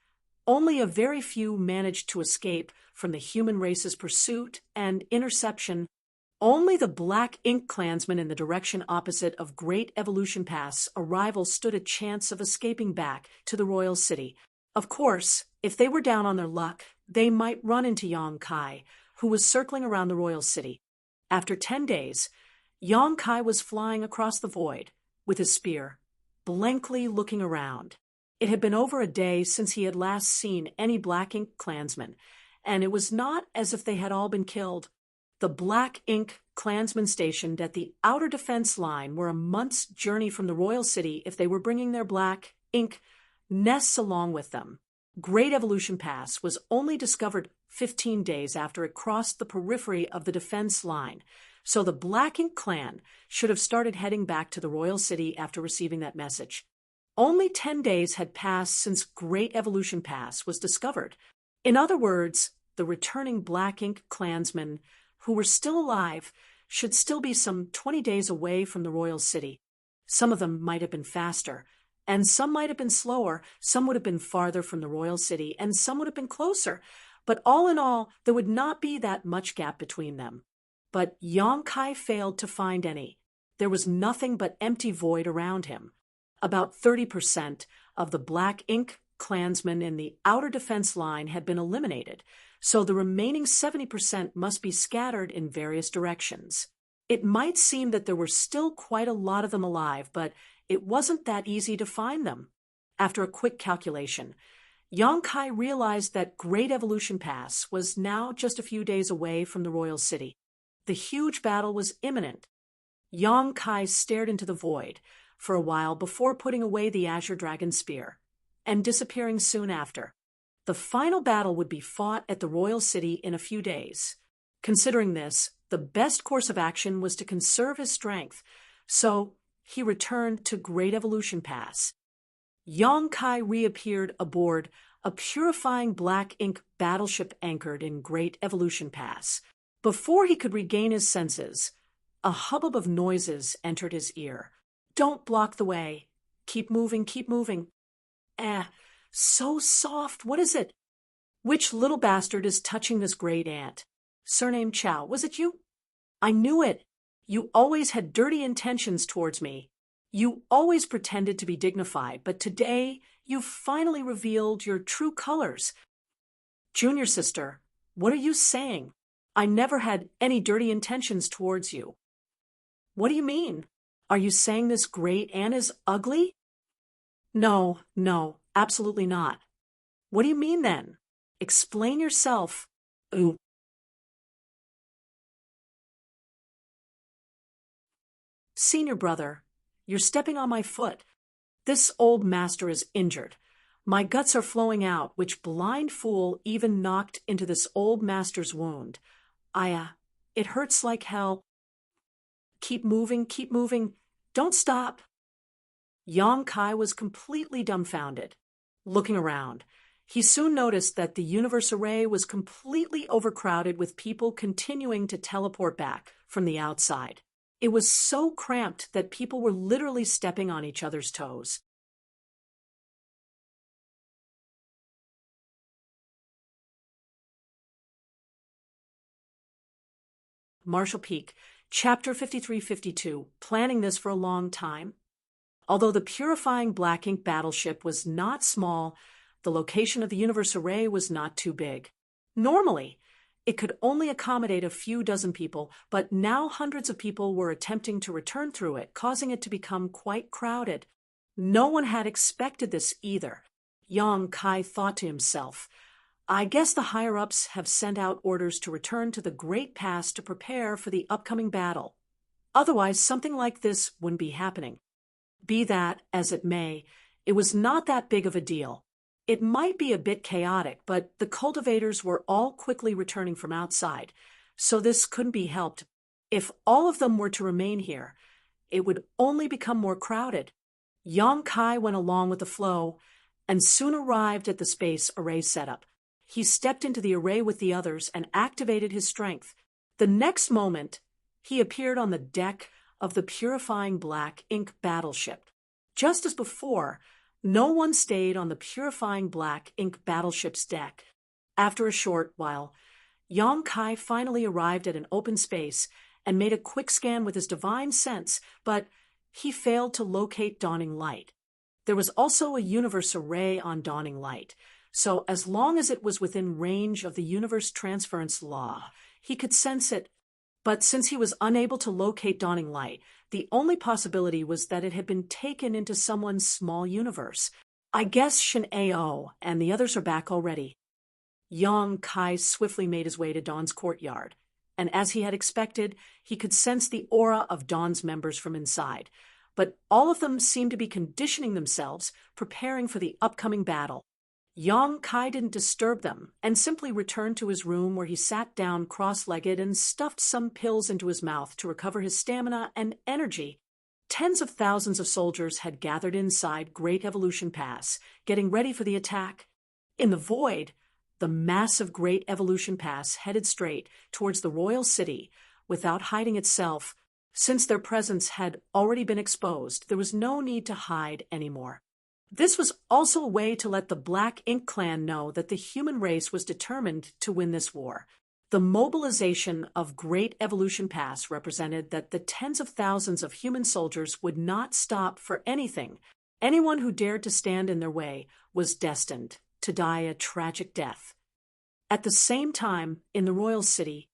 A: only a very few managed to escape from the human race's pursuit and interception. Only the Black Ink clansmen in the direction opposite of Great Evolution Pass arrival stood a chance of escaping back to the royal city. Of course, if they were down on their luck, they might run into Yang Kai, who was circling around the royal city. After 10 days, Yang Kai was flying across the void with his spear, blankly looking around. It had been over a day since he had last seen any Black Ink clansmen, and it was not as if they had all been killed. The Black Ink clansmen stationed at the outer defense line were a month's journey from the royal city if they were bringing their Black Ink nests along with them. Great Evolution Pass was only discovered 15 days after it crossed the periphery of the defense line, so the Black Ink clan should have started heading back to the royal city after receiving that message. Only 10 days had passed since Great Evolution Pass was discovered. In other words, the returning Black Ink clansmen who were still alive should still be some 20 days away from the royal city. Some of them might have been faster, and some might have been slower, some would have been farther from the royal city, and some would have been closer. But all in all, there would not be that much gap between them. But Yang Kai failed to find any. There was nothing but empty void around him. About 30% of the Black Ink clansmen in the outer defense line had been eliminated, so the remaining 70% must be scattered in various directions. It might seem that there were still quite a lot of them alive, but it wasn't that easy to find them. After a quick calculation, Yang Kai realized that Great Evolution Pass was now just a few days away from the royal city. The huge battle was imminent. Yang Kai stared into the void for a while before putting away the Azure Dragon Spear and disappearing soon after. The final battle would be fought at the royal city in a few days. Considering this, the best course of action was to conserve his strength, so he returned to Great Evolution Pass. Yang Kai reappeared aboard a purifying Black Ink battleship anchored in Great Evolution Pass. Before he could regain his senses, a hubbub of noises entered his ear. "Don't block the way. Keep moving, keep moving." So soft. What is it? Which little bastard is touching this great ant? Surname Chow. Was it you? I knew it. You always had dirty intentions towards me. You always pretended to be dignified, but today you've finally revealed your true colors. Junior sister, what are you saying? I never had any dirty intentions towards you. What do you mean? Are you saying this great ant is ugly? No, absolutely not. What do you mean then? Explain yourself. Ooh. Senior brother, you're stepping on my foot. This old master is injured. My guts are flowing out, which blind fool even knocked into this old master's wound. It hurts like hell. Keep moving, keep moving. Don't stop. Yang Kai was completely dumbfounded. Looking around, he soon noticed that the universe array was completely overcrowded with people continuing to teleport back from the outside. It was so cramped that people were literally stepping on each other's toes. Marshall Peak, Chapter 53-52, planning this for a long time. Although the purifying black ink battleship was not small, the location of the universe array was not too big. Normally, it could only accommodate a few dozen people, but now hundreds of people were attempting to return through it, causing it to become quite crowded. No one had expected this either. Yang Kai thought to himself, I guess the higher-ups have sent out orders to return to the Great Pass to prepare for the upcoming battle. Otherwise, something like this wouldn't be happening. Be that as it may, it was not that big of a deal. It might be a bit chaotic, but the cultivators were all quickly returning from outside, so this couldn't be helped. If all of them were to remain here, it would only become more crowded. Yang Kai went along with the flow and soon arrived at the space array setup. He stepped into the array with the others and activated his strength. The next moment, he appeared on the deck of the purifying black ink battleship. Just as before, no one stayed on the purifying black ink battleship's deck. After a short while, Yang Kai finally arrived at an open space and made a quick scan with his divine sense, but he failed to locate Dawning Light. There was also a universe array on Dawning Light, so as long as it was within range of the universe transference law, he could sense it. But since he was unable to locate Dawning Light, the only possibility was that it had been taken into someone's small universe. I guess Shin Ao and the others are back already. Yang Kai swiftly made his way to Dawn's courtyard, and as he had expected, he could sense the aura of Dawn's members from inside. But all of them seemed to be conditioning themselves, preparing for the upcoming battle. Yang Kai didn't disturb them and simply returned to his room where he sat down cross-legged and stuffed some pills into his mouth to recover his stamina and energy. Tens of thousands of soldiers had gathered inside Great Evolution Pass, getting ready for the attack. In the void, the massive Great Evolution Pass headed straight towards the royal city without hiding itself. Since their presence had already been exposed, there was no need to hide anymore. This was also a way to let the Black Ink clan know that the human race was determined to win this war. The mobilization of Great Evolution Pass represented that the tens of thousands of human soldiers would not stop for anything. Anyone who dared to stand in their way was destined to die a tragic death. At the same time, in the royal city,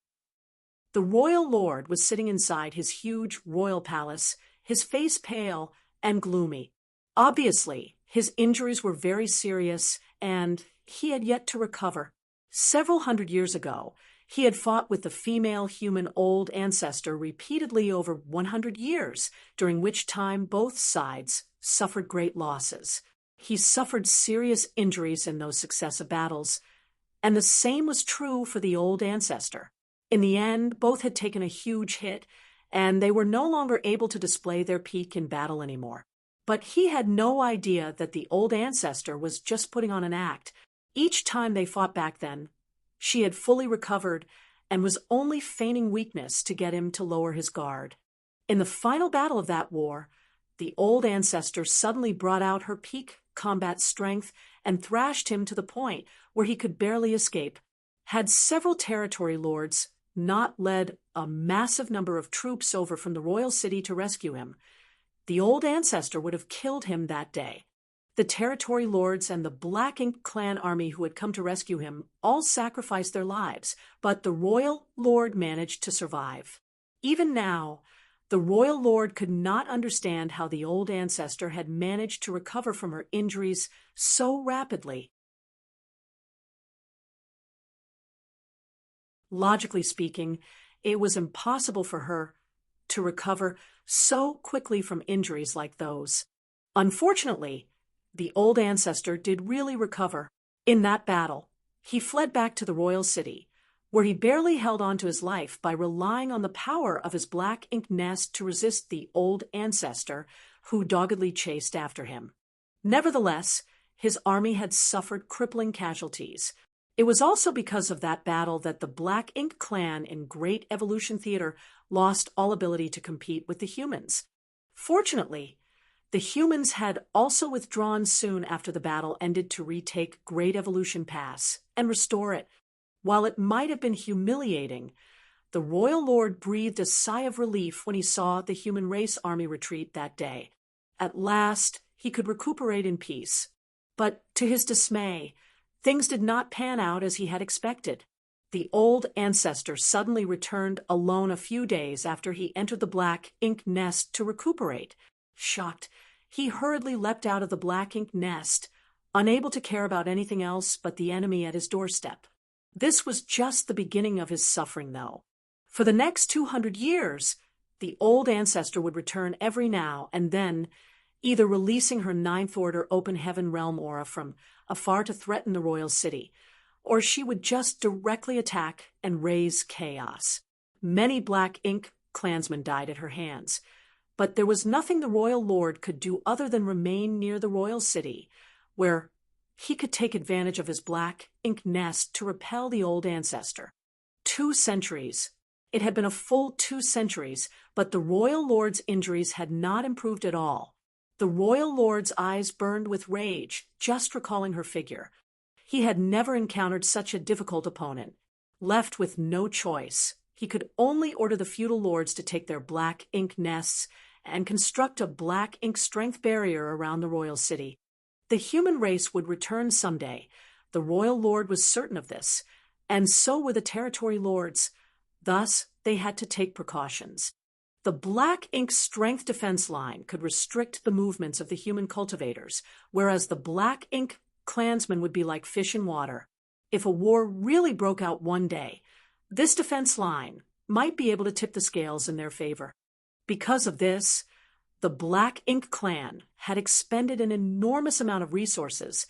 A: the royal lord was sitting inside his huge royal palace, his face pale and gloomy. Obviously, his injuries were very serious, and he had yet to recover. Several hundred years ago, he had fought with the female human old ancestor repeatedly over 100 years, during which time both sides suffered great losses. He suffered serious injuries in those successive battles, and the same was true for the old ancestor. In the end, both had taken a huge hit, and they were no longer able to display their peak in battle anymore. But he had no idea that the old ancestor was just putting on an act. Each time they fought back then, she had fully recovered and was only feigning weakness to get him to lower his guard. In the final battle of that war, the old ancestor suddenly brought out her peak combat strength and thrashed him to the point where he could barely escape. Had several territory lords not led a massive number of troops over from the royal city to rescue him, the old ancestor would have killed him that day. The territory lords and the Black Ink clan army who had come to rescue him all sacrificed their lives, but the royal lord managed to survive. Even now, the royal lord could not understand how the old ancestor had managed to recover from her injuries so rapidly. Logically speaking, it was impossible for her to recover so quickly from injuries like those. Unfortunately, the old ancestor did really recover. In that battle, he fled back to the royal city, where he barely held on to his life by relying on the power of his black ink nest to resist the old ancestor who doggedly chased after him. Nevertheless, his army had suffered crippling casualties. It was also because of that battle that the Black Ink clan in Great Evolution Theater lost all ability to compete with the humans. Fortunately, the humans had also withdrawn soon after the battle ended to retake Great Evolution Pass and restore it. While it might have been humiliating, The royal lord breathed a sigh of relief when he saw the human race army retreat that day. At last, he could recuperate in peace. But to his dismay, things did not pan out as he had expected. The old ancestor suddenly returned alone a few days after he entered the black ink nest to recuperate. Shocked, he hurriedly leapt out of the black ink nest, unable to care about anything else but the enemy at his doorstep. This was just the beginning of his suffering, though. For the next 200 years, the old ancestor would return every now and then, either releasing her Ninth Order Open Heaven realm aura from afar to threaten the royal city, or she would just directly attack and raise chaos. Many black ink clansmen died at her hands, but there was nothing the royal lord could do other than remain near the royal city, where he could take advantage of his black ink nest to repel the old ancestor. 2 centuries. It had been a full 2 centuries, but the royal lord's injuries had not improved at all. The royal lord's eyes burned with rage, just recalling her figure. He had never encountered such a difficult opponent. Left with no choice, he could only order the feudal lords to take their black ink nests and construct a black ink strength barrier around the royal city. The human race would return someday. The royal lord was certain of this, and so were the territory lords. Thus, they had to take precautions. The black ink strength defense line could restrict the movements of the human cultivators, whereas the black ink clansmen would be like fish in water. If a war really broke out one day, this defense line might be able to tip the scales in their favor. Because of this, the Black Ink clan had expended an enormous amount of resources,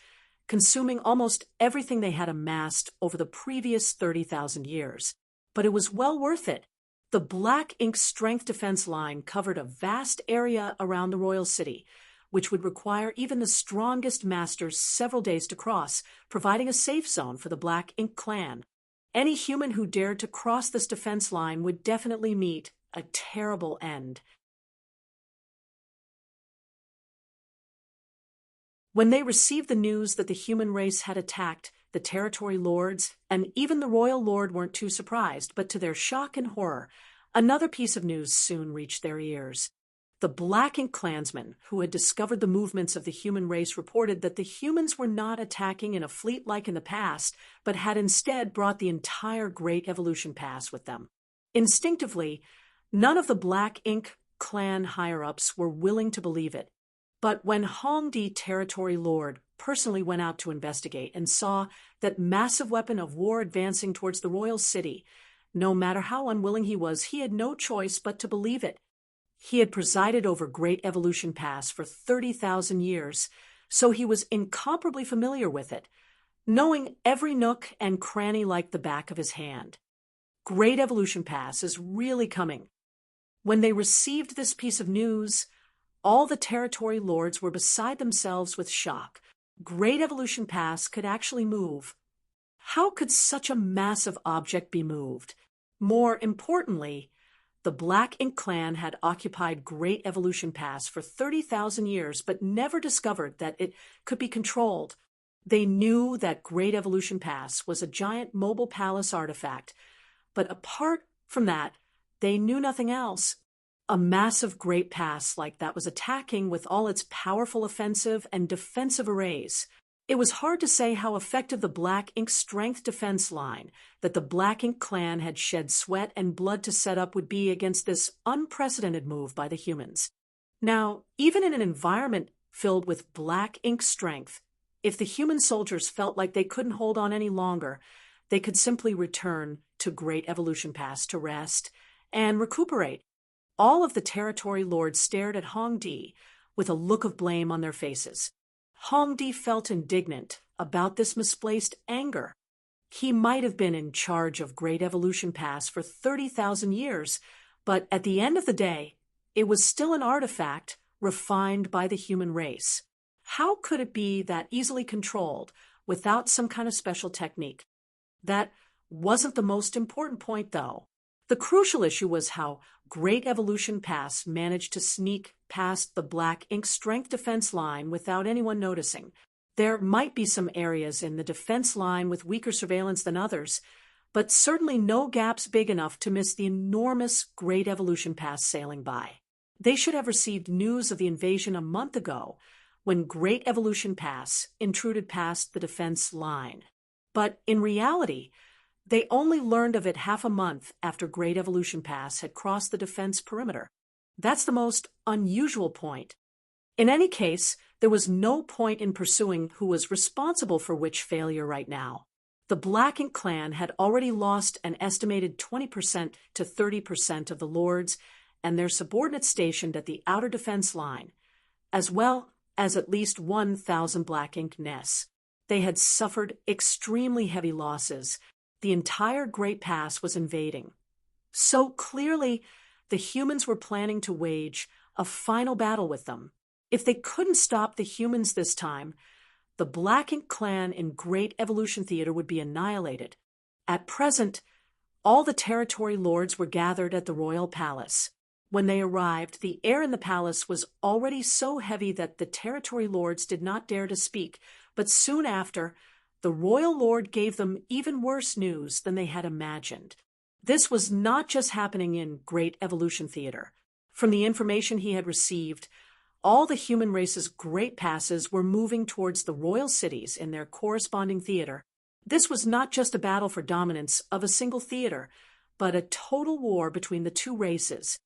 A: consuming almost everything they had amassed over the previous 30,000 years. But it was well worth it. The Black Ink strength defense line covered a vast area around the royal city, which would require even the strongest masters several days to cross, providing a safe zone for the Black Ink clan. Any human who dared to cross this defense line would definitely meet a terrible end. When they received the news that the human race had attacked, the territory lords and even the royal lord weren't too surprised, but to their shock and horror, another piece of news soon reached their ears. The Black Ink clansmen, who had discovered the movements of the human race, reported that the humans were not attacking in a fleet like in the past, but had instead brought the entire Great Evolution Pass with them. Instinctively, none of the Black Ink clan higher-ups were willing to believe it. But when Hongdi Territory Lord personally went out to investigate and saw that massive weapon of war advancing towards the royal city, no matter how unwilling he was, he had no choice but to believe it. He had presided over Great Evolution Pass for 30,000 years, so he was incomparably familiar with it, knowing every nook and cranny like the back of his hand. Great Evolution Pass is really coming. When they received this piece of news, all the territory lords were beside themselves with shock. Great Evolution Pass could actually move. How could such a massive object be moved? More importantly, the Black Ink clan had occupied Great Evolution Pass for 30,000 years, but never discovered that it could be controlled. They knew that Great Evolution Pass was a giant mobile palace artifact, but apart from that, they knew nothing else. A massive Great Pass like that was attacking with all its powerful offensive and defensive arrays. It was hard to say how effective the Black Ink strength defense line that the Black Ink clan had shed sweat and blood to set up would be against this unprecedented move by the humans. Now, even in an environment filled with Black Ink strength, if the human soldiers felt like they couldn't hold on any longer, they could simply return to Great Evolution Pass to rest and recuperate. All of the territory lords stared at Hongdi with a look of blame on their faces. Hongdi felt indignant about this misplaced anger. He might have been in charge of Great Evolution Pass for 30,000 years, but at the end of the day, it was still an artifact refined by the human race. How could it be that easily controlled without some kind of special technique? That wasn't the most important point, though. The crucial issue was how Great Evolution Pass managed to sneak past the Black Ink strength defense line without anyone noticing. There might be some areas in the defense line with weaker surveillance than others, but certainly no gaps big enough to miss the enormous Great Evolution Pass sailing by. They should have received news of the invasion a month ago, when Great Evolution Pass intruded past the defense line. But in reality, they only learned of it half a month after Great Evolution Pass had crossed the defense perimeter. That's the most unusual point. In any case, there was no point in pursuing who was responsible for which failure right now. The Black Ink clan had already lost an estimated 20% to 30% of the lords and their subordinates stationed at the outer defense line, as well as at least 1,000 Black Ink nests. They had suffered extremely heavy losses. The entire Great Pass was invading. So clearly, the humans were planning to wage a final battle with them. If they couldn't stop the humans this time, the Black Ink clan in Great Evolution Theater would be annihilated. At present, all the territory lords were gathered at the royal palace. When they arrived, the air in the palace was already so heavy that the territory lords did not dare to speak, but soon after, the royal lord gave them even worse news than they had imagined. This was not just happening in Great Evolution Theater. From the information he had received, all the human race's great passes were moving towards the royal cities in their corresponding theater. This was not just a battle for dominance of a single theater, but a total war between the two races.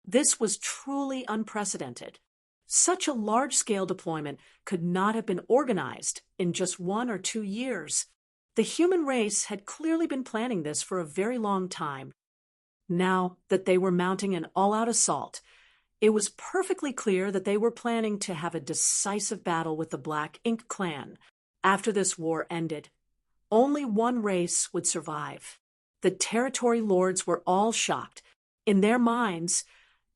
A: This was truly unprecedented. Such a large-scale deployment could not have been organized in just 1 or 2 years. The human race had clearly been planning this for a very long time. Now that they were mounting an all-out assault, it was perfectly clear that they were planning to have a decisive battle with the Black Ink clan. After this war ended, only one race would survive. The territory lords were all shocked. In their minds,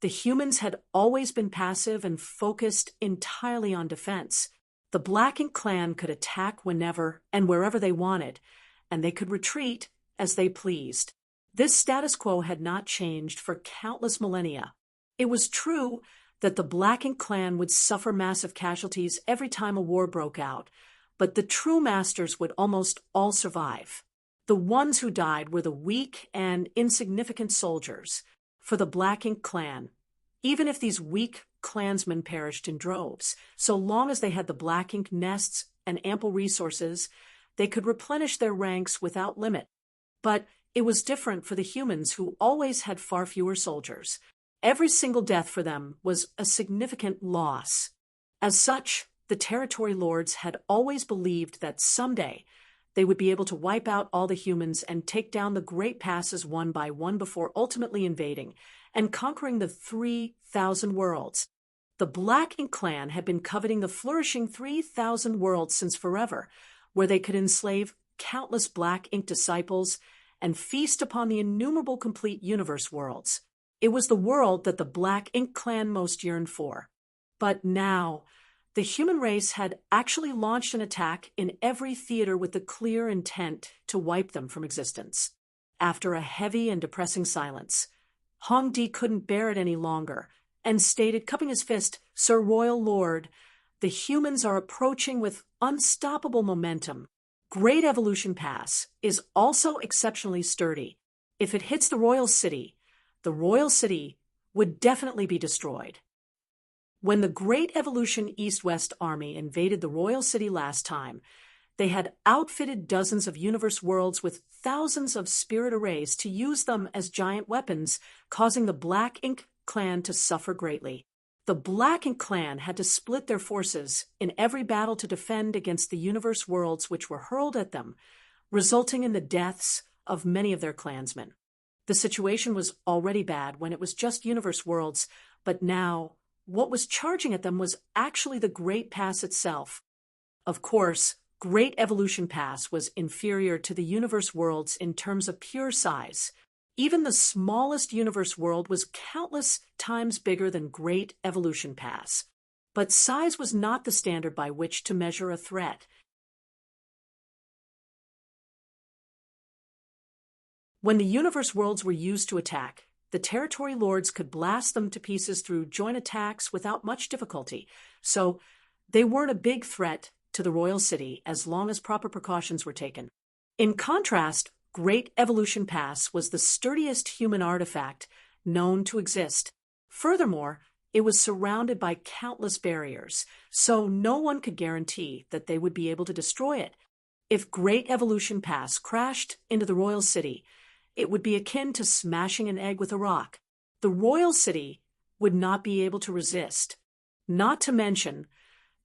A: the humans had always been passive and focused entirely on defense. The Black Ink clan could attack whenever and wherever they wanted, and they could retreat as they pleased. This status quo had not changed for countless millennia. It was true that the Black Ink clan would suffer massive casualties every time a war broke out, but the true masters would almost all survive. The ones who died were the weak and insignificant soldiers. For the Black Ink clan, even if these weak clansmen perished in droves, so long as they had the Black Ink nests and ample resources, they could replenish their ranks without limit. But it was different for the humans who always had far fewer soldiers. Every single death for them was a significant loss. As such, the territory lords had always believed that someday they would be able to wipe out all the humans and take down the great passes one by one before ultimately invading and conquering the 3,000 worlds. The Black Ink clan had been coveting the flourishing 3,000 worlds since forever, where they could enslave countless Black Ink disciples and feast upon the innumerable complete universe worlds. It was the world that the Black Ink clan most yearned for. But now, the human race had actually launched an attack in every theater with the clear intent to wipe them from existence. After a heavy and depressing silence, Hong Di couldn't bear it any longer and stated, cupping his fist, "Sir Royal Lord, the humans are approaching with unstoppable momentum. Great Evolution Pass is also exceptionally sturdy. If it hits the royal city would definitely be destroyed." When the Great Evolution East-West Army invaded the royal city last time, they had outfitted dozens of universe worlds with thousands of spirit arrays to use them as giant weapons, causing the Black Ink clan to suffer greatly. The Black Ink clan had to split their forces in every battle to defend against the universe worlds which were hurled at them, resulting in the deaths of many of their clansmen. The situation was already bad when it was just universe worlds, but now what was charging at them was actually the Great Pass itself. Of course, Great Evolution Pass was inferior to the universe worlds in terms of pure size. Even the smallest universe world was countless times bigger than Great Evolution Pass. But size was not the standard by which to measure a threat. When the universe worlds were used to attack, the territory lords could blast them to pieces through joint attacks without much difficulty, so they weren't a big threat to the royal city as long as proper precautions were taken. In contrast, Great Evolution Pass was the sturdiest human artifact known to exist. Furthermore, it was surrounded by countless barriers, so no one could guarantee that they would be able to destroy it. If Great Evolution Pass crashed into the royal city, it would be akin to smashing an egg with a rock. The royal city would not be able to resist. Not to mention,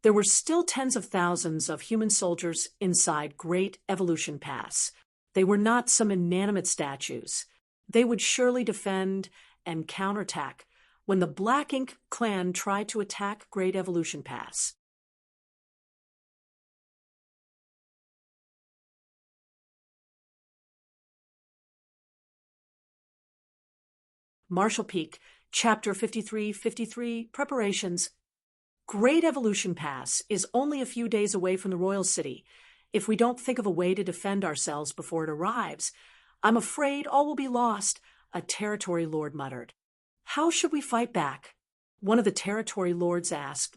A: there were still tens of thousands of human soldiers inside Great Evolution Pass. They were not some inanimate statues. They would surely defend and counterattack when the Black Ink clan tried to attack Great Evolution Pass. Marshall Peak, Chapter 5353, Preparations. Great Evolution Pass is only a few days away from the royal city. If we don't think of a way to defend ourselves before it arrives, I'm afraid all will be lost, a territory lord muttered. How should we fight back? One of the territory lords asked.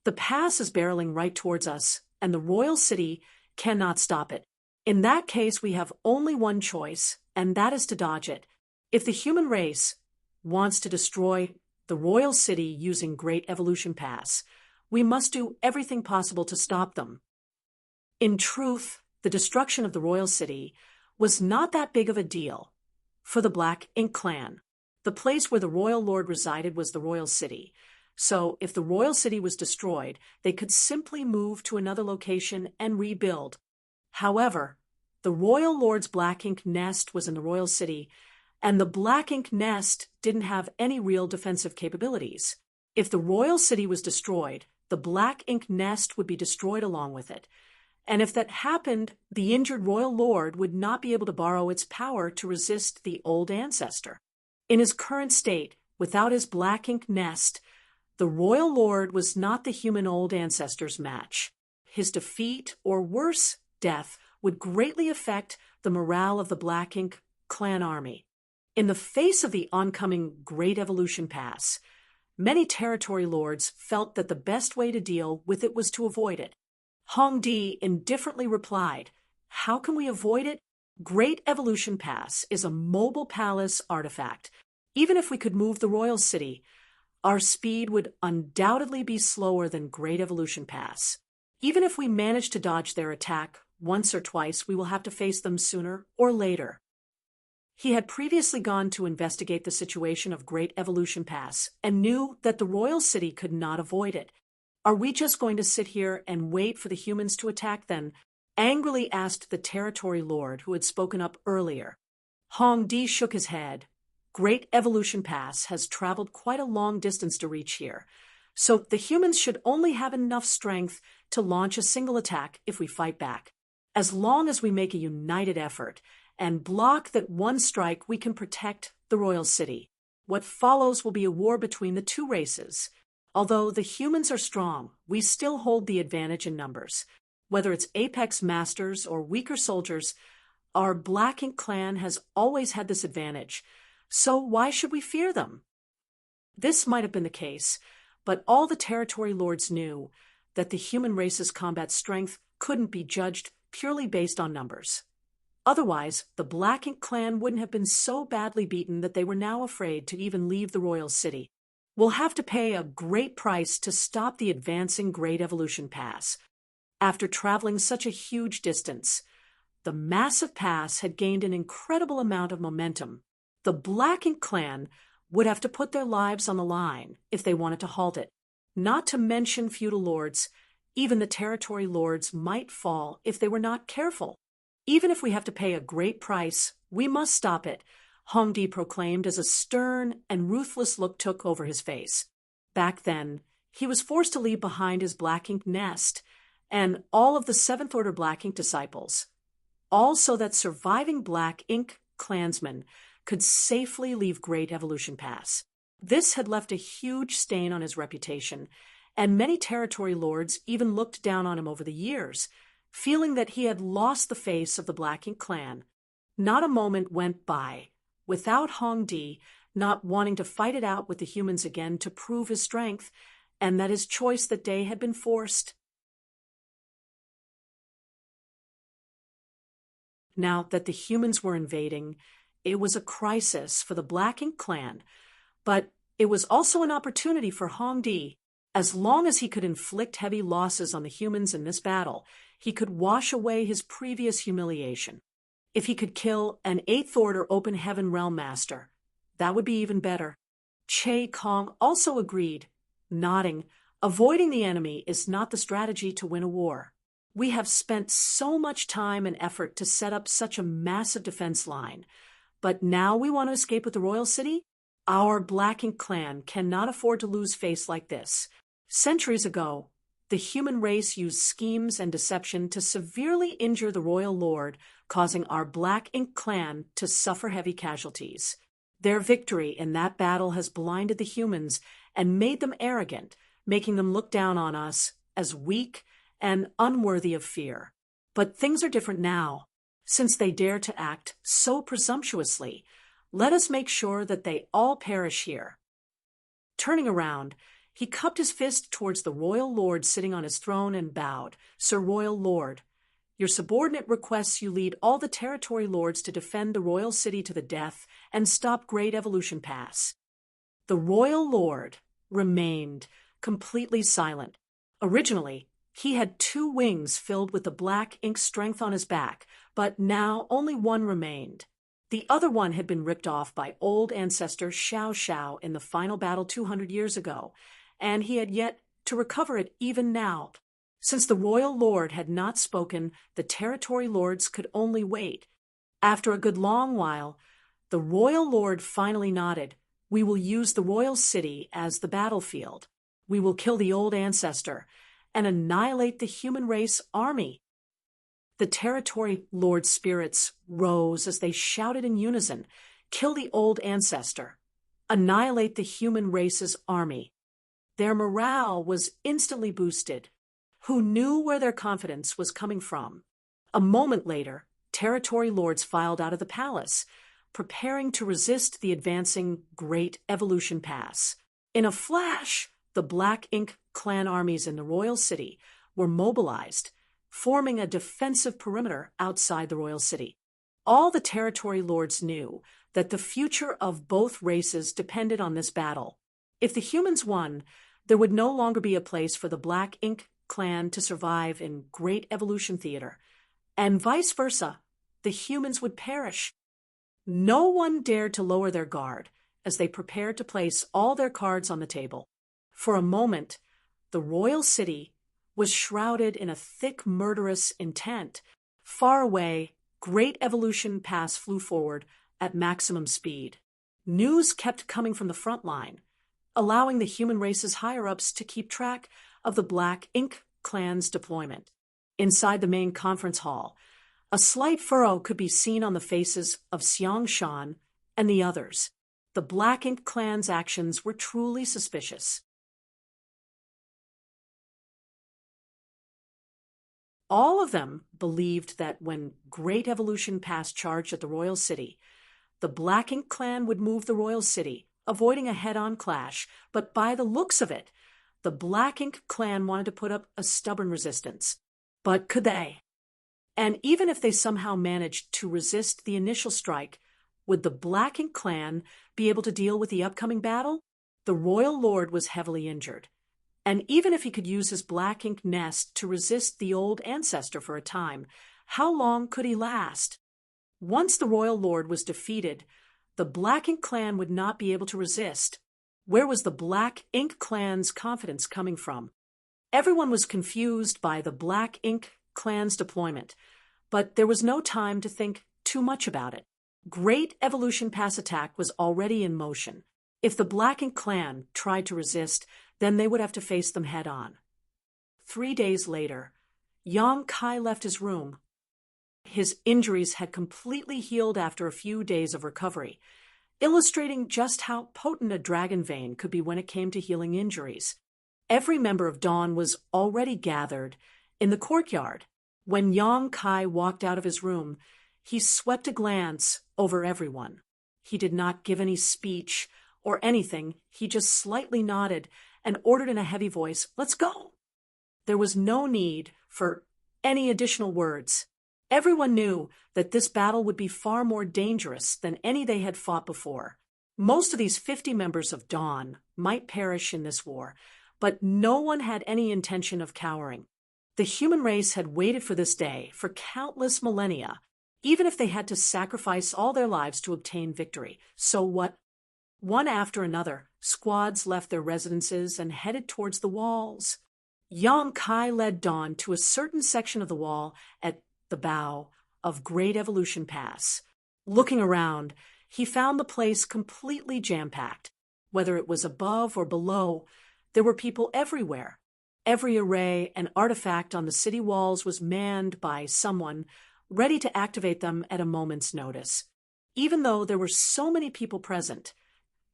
A: The pass is barreling right towards us, and the royal city cannot stop it. In that case, we have only one choice, and that is to dodge it. If the human race wants to destroy the royal city using Great Evolution Pass, we must do everything possible to stop them. In truth, the destruction of the royal city was not that big of a deal for the Black Ink clan. The place where the royal lord resided was the royal city, so if the royal city was destroyed, they could simply move to another location and rebuild. However, the royal lord's Black Ink nest was in the royal city, and the Black Ink nest didn't have any real defensive capabilities. If the royal city was destroyed, the Black Ink nest would be destroyed along with it. And if that happened, the injured royal lord would not be able to borrow its power to resist the old ancestor. In his current state, without his Black Ink nest, the royal lord was not the human old ancestor's match. His defeat, or worse, death, would greatly affect the morale of the Black Ink clan army. In the face of the oncoming Great Evolution Pass, many territory lords felt that the best way to deal with it was to avoid it. Hong Di indifferently replied, "How can we avoid it? Great Evolution Pass is a mobile palace artifact. Even if we could move the royal city, our speed would undoubtedly be slower than Great Evolution Pass. Even if we manage to dodge their attack once or twice, we will have to face them sooner or later." He had previously gone to investigate the situation of Great Evolution Pass and knew that the royal city could not avoid it. "Are we just going to sit here and wait for the humans to attack then?" angrily asked the territory lord who had spoken up earlier. Hong Di shook his head. Great Evolution Pass has traveled quite a long distance to reach here, so the humans should only have enough strength to launch a single attack if we fight back. As long as we make a united effort and block that one strike, we can protect the royal city. What follows will be a war between the two races. Although the humans are strong, we still hold the advantage in numbers. Whether it's apex masters or weaker soldiers, our Black Ink clan has always had this advantage. So why should we fear them? This might have been the case, but all the territory lords knew that the human race's combat strength couldn't be judged purely based on numbers. Otherwise, the Black Ink clan wouldn't have been so badly beaten that they were now afraid to even leave the royal city. We'll have to pay a great price to stop the advancing Great Evolution Pass. After traveling such a huge distance, the massive pass had gained an incredible amount of momentum. The Black Ink clan would have to put their lives on the line if they wanted to halt it. Not to mention feudal lords, even the territory lords might fall if they were not careful. Even if we have to pay a great price, we must stop it, Hong Di proclaimed as a stern and ruthless look took over his face. Back then, he was forced to leave behind his Black Ink nest and all of the Seventh Order Black Ink disciples, all so that surviving Black Ink clansmen could safely leave Great Evolution Pass. This had left a huge stain on his reputation, and many territory lords even looked down on him over the years, feeling that he had lost the face of the Black Ink clan. Not a moment went by without Hong Di not wanting to fight it out with the humans again to prove his strength, and that his choice that day had been forced. Now that the humans were invading, it was a crisis for the Black Ink clan, but it was also an opportunity for Hong Di. As long as he could inflict heavy losses on the humans in this battle, he could wash away his previous humiliation. If he could kill an Eighth Order Open Heaven Realm Master, that would be even better. Che Kong also agreed, nodding. Avoiding the enemy is not the strategy to win a war. We have spent so much time and effort to set up such a massive defense line, but now we want to escape with the royal city? Our Black Ink clan cannot afford to lose face like this. Centuries ago, the human race used schemes and deception to severely injure the royal lord, causing our Black Ink clan to suffer heavy casualties. Their victory in that battle has blinded the humans and made them arrogant, making them look down on us as weak and unworthy of fear. But things are different now. Since they dare to act so presumptuously, let us make sure that they all perish here. Turning around, he cupped his fist towards the royal lord sitting on his throne and bowed. Sir Royal Lord, your subordinate requests you lead all the territory lords to defend the royal city to the death and stop Great Evolution Pass. The royal lord remained completely silent. Originally, he had 2 wings filled with the Black Ink strength on his back, but now only one remained. The other one had been ripped off by old ancestor Xiao Xiao in the final battle 200 years ago, and he had yet to recover it even now. Since the royal lord had not spoken, the territory lords could only wait. After a good long while, the royal lord finally nodded. We will use the royal city as the battlefield. We will kill the old ancestor and annihilate the human race army. The territory lord spirits rose as they shouted in unison, kill the old ancestor, annihilate the human race's army. Their morale was instantly boosted. Who knew where their confidence was coming from? A moment later, territory lords filed out of the palace, preparing to resist the advancing Great Evolution Pass. In a flash, the Black Ink clan armies in the royal city were mobilized, forming a defensive perimeter outside the royal city. All the territory lords knew that the future of both races depended on this battle. If the humans won, there would no longer be a place for the Black Ink clan to survive in Great Evolution Theater, and vice versa, the humans would perish. No one dared to lower their guard as they prepared to place all their cards on the table. For a moment, the royal city was shrouded in a thick, murderous intent. Far away, Great Evolution Pass flew forward at maximum speed. News kept coming from the front line, allowing the human race's higher-ups to keep track of the Black Ink clan's deployment. Inside the main conference hall, a slight furrow could be seen on the faces of Xiang Shan and the others. The Black Ink clan's actions were truly suspicious. All of them believed that when Great Evolution Pass charged at the royal city, the Black Ink clan would move the royal city, avoiding a head-on clash, but by the looks of it, the Black Ink clan wanted to put up a stubborn resistance. But could they? And even if they somehow managed to resist the initial strike, would the Black Ink clan be able to deal with the upcoming battle? The royal lord was heavily injured, and even if he could use his Black Ink nest to resist the old ancestor for a time, how long could he last? Once the royal lord was defeated, the Black Ink clan would not be able to resist. Where was the Black Ink clan's confidence coming from? Everyone was confused by the Black Ink clan's deployment, but there was no time to think too much about it. Great Evolution Pass attack was already in motion. If the Black Ink clan tried to resist, then they would have to face them head-on. 3 days later, Yang Kai left his room. His injuries had completely healed after a few days of recovery, illustrating just how potent a dragon vein could be when it came to healing injuries. Every member of Dawn was already gathered in the courtyard. When Yang Kai walked out of his room, he swept a glance over everyone. He did not give any speech or anything. He just slightly nodded and ordered in a heavy voice, "Let's go." There was no need for any additional words. Everyone knew that this battle would be far more dangerous than any they had fought before. Most of these 50 members of Dawn might perish in this war, but no one had any intention of cowering. The human race had waited for this day for countless millennia, even if they had to sacrifice all their lives to obtain victory. So what? One after another, squads left their residences and headed towards the walls. Yang Kai led Dawn to a certain section of the wall at the bow of Great Evolution Pass. Looking around, he found the place completely jam-packed. Whether it was above or below, there were people everywhere. Every array and artifact on the city walls was manned by someone, ready to activate them at a moment's notice. Even though there were so many people present,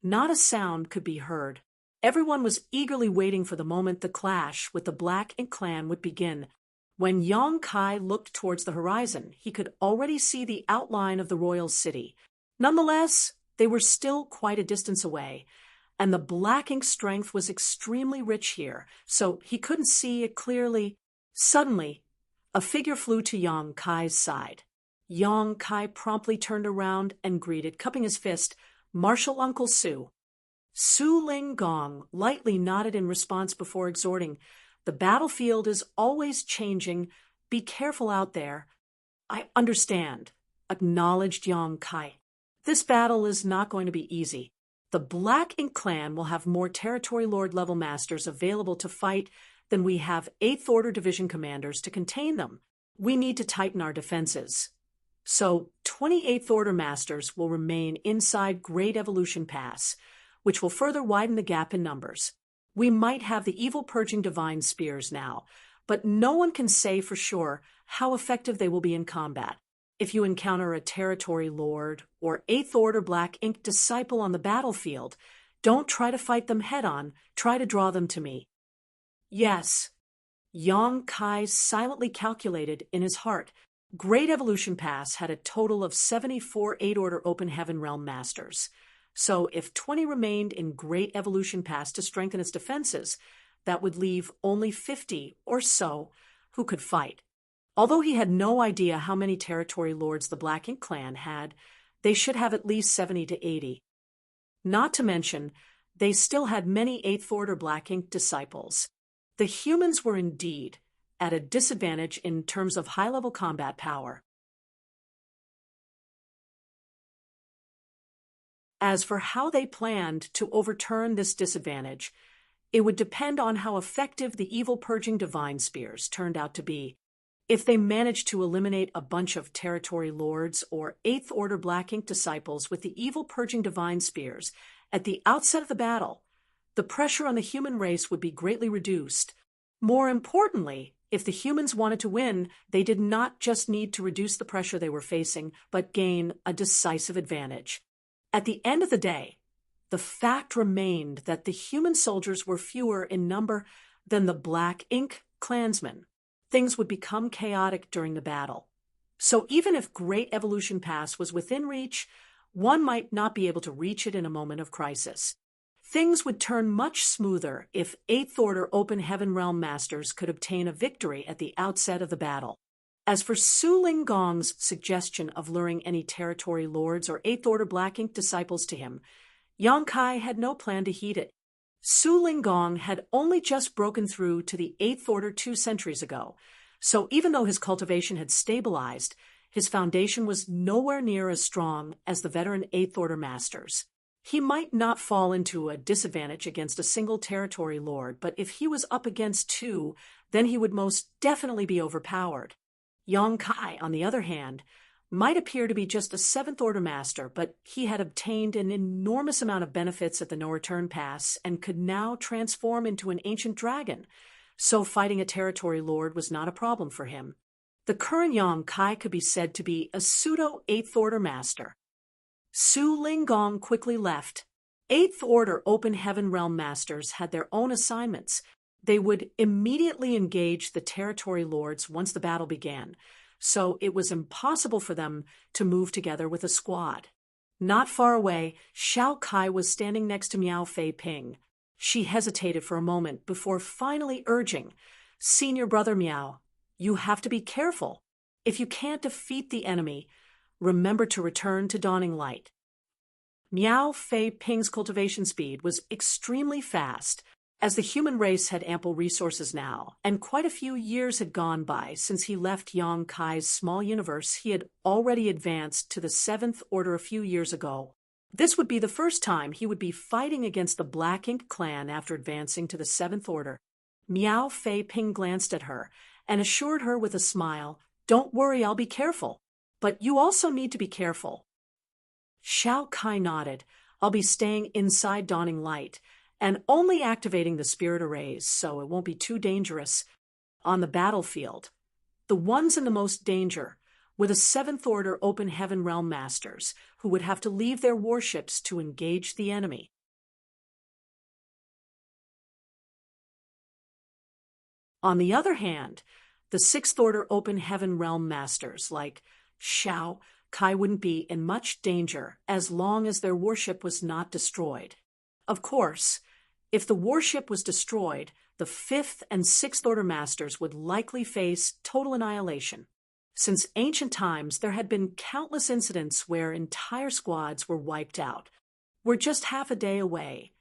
A: not a sound could be heard. Everyone was eagerly waiting for the moment the clash with the Black Ink Clan would begin. When Yang Kai looked towards the horizon, he could already see the outline of the royal city. Nonetheless, they were still quite a distance away, and the black ink strength was extremely rich here, so he couldn't see it clearly. Suddenly, a figure flew to Yang Kai's side. Yang Kai promptly turned around and greeted, cupping his fist, Martial Uncle Su. Su Ling Gong lightly nodded in response before exhorting, "The battlefield is always changing. Be careful out there." "I understand," acknowledged Yang Kai. "This battle is not going to be easy. The Black Ink Clan will have more Territory Lord level masters available to fight than we have 8th Order Division commanders to contain them. We need to tighten our defenses. So 28th Order masters will remain inside Great Evolution Pass, which will further widen the gap in numbers. We might have the evil purging divine spears now, but no one can say for sure how effective they will be in combat. If you encounter a Territory Lord or 8th Order Black Ink disciple on the battlefield, don't try to fight them head-on, try to draw them to me." "Yes." Yang Kai silently calculated in his heart. Great Evolution Pass had a total of 74 8th Order Open Heaven Realm Masters. So if 20 remained in Great Evolution Pass to strengthen its defenses, that would leave only 50 or so who could fight. Although he had no idea how many Territory Lords the Black Ink Clan had, they should have at least 70 to 80. Not to mention, they still had many 8th Order Black Ink disciples. The humans were indeed at a disadvantage in terms of high-level combat power. As for how they planned to overturn this disadvantage, it would depend on how effective the evil purging divine spears turned out to be. If they managed to eliminate a bunch of Territory Lords or 8th Order Black Ink disciples with the evil purging divine spears at the outset of the battle, the pressure on the human race would be greatly reduced. More importantly, if the humans wanted to win, they did not just need to reduce the pressure they were facing, but gain a decisive advantage. At the end of the day, the fact remained that the human soldiers were fewer in number than the Black Ink clansmen. Things would become chaotic during the battle. So even if Great Evolution Pass was within reach, one might not be able to reach it in a moment of crisis. Things would turn much smoother if 8th Order Open Heaven Realm Masters could obtain a victory at the outset of the battle. As for Su Ling Gong's suggestion of luring any Territory Lords or 8th Order Black Ink disciples to him, Yang Kai had no plan to heed it. Su Ling Gong had only just broken through to the 8th Order 2 centuries ago, so even though his cultivation had stabilized, his foundation was nowhere near as strong as the veteran 8th Order Masters. He might not fall into a disadvantage against a single Territory Lord, but if he was up against two, then he would most definitely be overpowered. Yang Kai, on the other hand, might appear to be just a 7th Order Master, but he had obtained an enormous amount of benefits at the No Return Pass and could now transform into an ancient dragon, so fighting a Territory Lord was not a problem for him. The current Yang Kai could be said to be a pseudo-8th Order Master. Su Ling Gong quickly left. 8th Order Open Heaven Realm Masters had their own assignments. They would immediately engage the Territory Lords once the battle began, so it was impossible for them to move together with a squad. Not far away, Xiao Kai was standing next to Miao Fei Ping. She hesitated for a moment before finally urging, "Senior Brother Miao, you have to be careful. If you can't defeat the enemy, remember to return to dawning light. Miao Fei Ping's cultivation speed was extremely fast, as the human race had ample resources now, and quite a few years had gone by since he left Yang Kai's small universe. He had already advanced to the 7th Order a few years ago. This would be the first time he would be fighting against the Black Ink clan after advancing to the 7th Order. Miao Fei Ping glanced at her and assured her with a smile, "Don't worry, I'll be careful. But you also need to be careful." Xiao Kai nodded. "I'll be staying inside dawning light and only activating the spirit arrays, so it won't be too dangerous. On the battlefield, the ones in the most danger were the 7th Order Open Heaven Realm Masters, who would have to leave their warships to engage the enemy. On the other hand, the 6th Order Open Heaven Realm Masters, like Xiao Kai, wouldn't be in much danger as long as their warship was not destroyed. Of course, if the warship was destroyed, the 5th and 6th Order Masters would likely face total annihilation. Since ancient times, there had been countless incidents where entire squads were wiped out. "We're just half a day away,"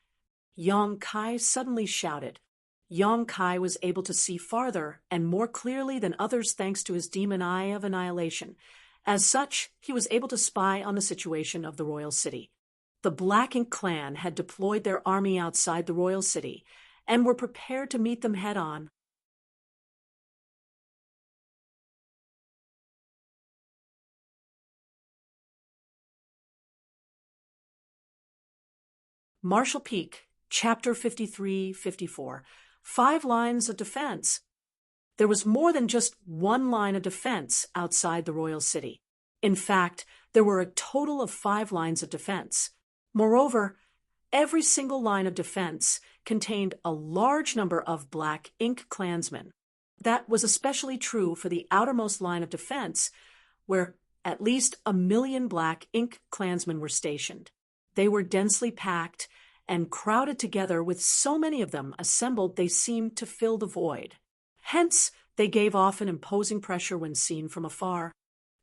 A: Yang Kai suddenly shouted. Yang Kai was able to see farther and more clearly than others thanks to his demon eye of annihilation. As such, he was able to spy on the situation of the royal city. The Black Ink clan had deployed their army outside the royal city and were prepared to meet them head-on. Marshall Peak, Chapter 53-54. 5 lines of defense. There was more than just one line of defense outside the royal city. In fact, there were a total of 5 lines of defense. Moreover, every single line of defense contained a large number of Black Ink clansmen. That was especially true for the outermost line of defense, where at least 1 million Black Ink clansmen were stationed. They were densely packed and crowded together, with so many of them assembled they seemed to fill the void. Hence, they gave off an imposing pressure when seen from afar.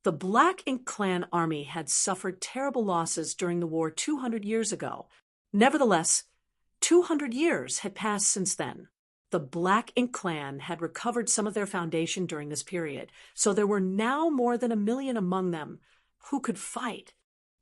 A: The Black Ink clan army had suffered terrible losses during the war 200 years ago. Nevertheless, 200 years had passed since then. The Black Ink clan had recovered some of their foundation during this period, so there were now more than 1 million among them who could fight.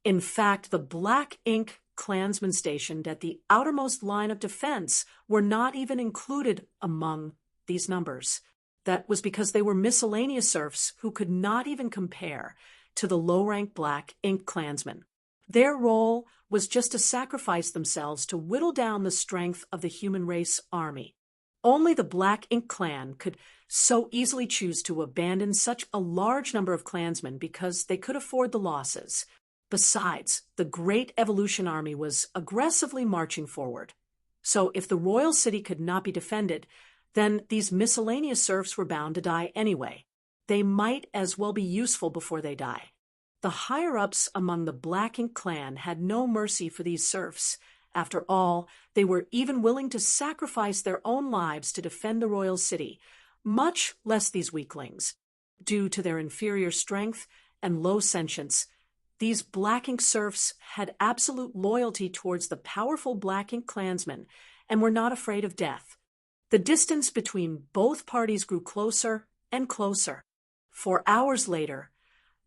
A: In fact, the Black Ink clansmen stationed at the outermost line of defense were not even included among these numbers. That was because they were miscellaneous serfs who could not even compare to the low-rank Black Ink clansmen. Their role was just to sacrifice themselves to whittle down the strength of the human race army. Only the Black Ink clan could so easily choose to abandon such a large number of clansmen because they could afford the losses. Besides, the Great Evolution Army was aggressively marching forward. So if the royal city could not be defended, then these miscellaneous serfs were bound to die anyway. They might as well be useful before they die. The higher-ups among the Black Ink clan had no mercy for these serfs. After all, they were even willing to sacrifice their own lives to defend the royal city, much less these weaklings. Due to their inferior strength and low sentience, these Black Ink serfs had absolute loyalty towards the powerful Black Ink clansmen and were not afraid of death. The distance between both parties grew closer and closer. 4 hours later,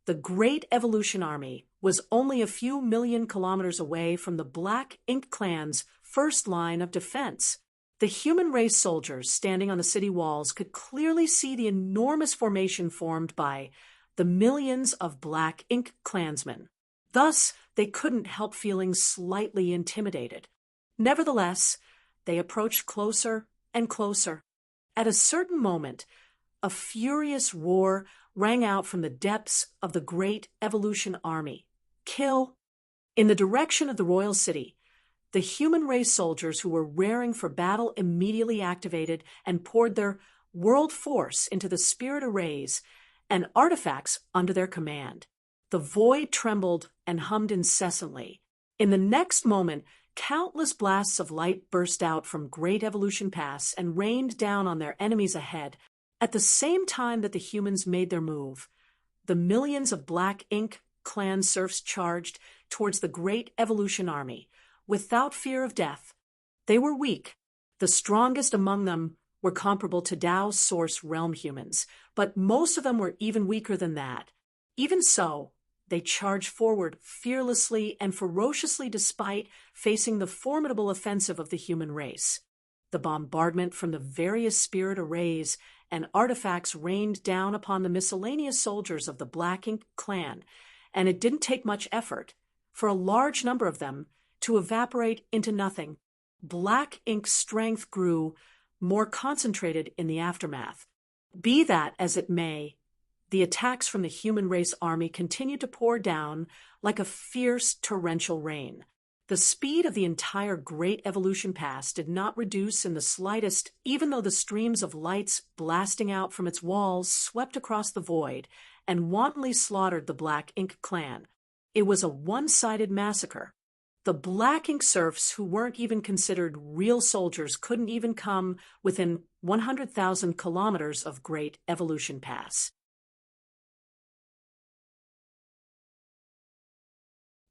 A: the Great Evolution Army was only a few million kilometers away from the Black Ink clan's first line of defense. The human race soldiers standing on the city walls could clearly see the enormous formation formed by the millions of Black Ink clansmen. Thus, they couldn't help feeling slightly intimidated. Nevertheless, they approached closer and closer. At a certain moment, a furious roar rang out from the depths of the Great Evolution Army. "Kill!" In the direction of the royal city, the human race soldiers who were raring for battle immediately activated and poured their world force into the spirit arrays and artifacts under their command. The void trembled and hummed incessantly. In the next moment, countless blasts of light burst out from Great Evolution Pass and rained down on their enemies ahead. At the same time that the humans made their move, the millions of Black Ink clan serfs charged towards the great evolution army, without fear of death. They were weak. The strongest among them were comparable to Tao's source realm humans, but most of them were even weaker than that. Even so, they charged forward fearlessly and ferociously despite facing the formidable offensive of the human race. The bombardment from the various spirit arrays and artifacts rained down upon the miscellaneous soldiers of the Black Ink clan, and it didn't take much effort for a large number of them to evaporate into nothing. Black Ink's strength grew more concentrated in the aftermath. Be that as it may, the attacks from the human race army continued to pour down like a fierce torrential rain. The speed of the entire Great Evolution Pass did not reduce in the slightest, even though the streams of lights blasting out from its walls swept across the void and wantonly slaughtered the Black Ink clan. It was a one-sided massacre. The Black Ink serfs, who weren't even considered real soldiers, couldn't even come within 100,000 kilometers of Great Evolution Pass.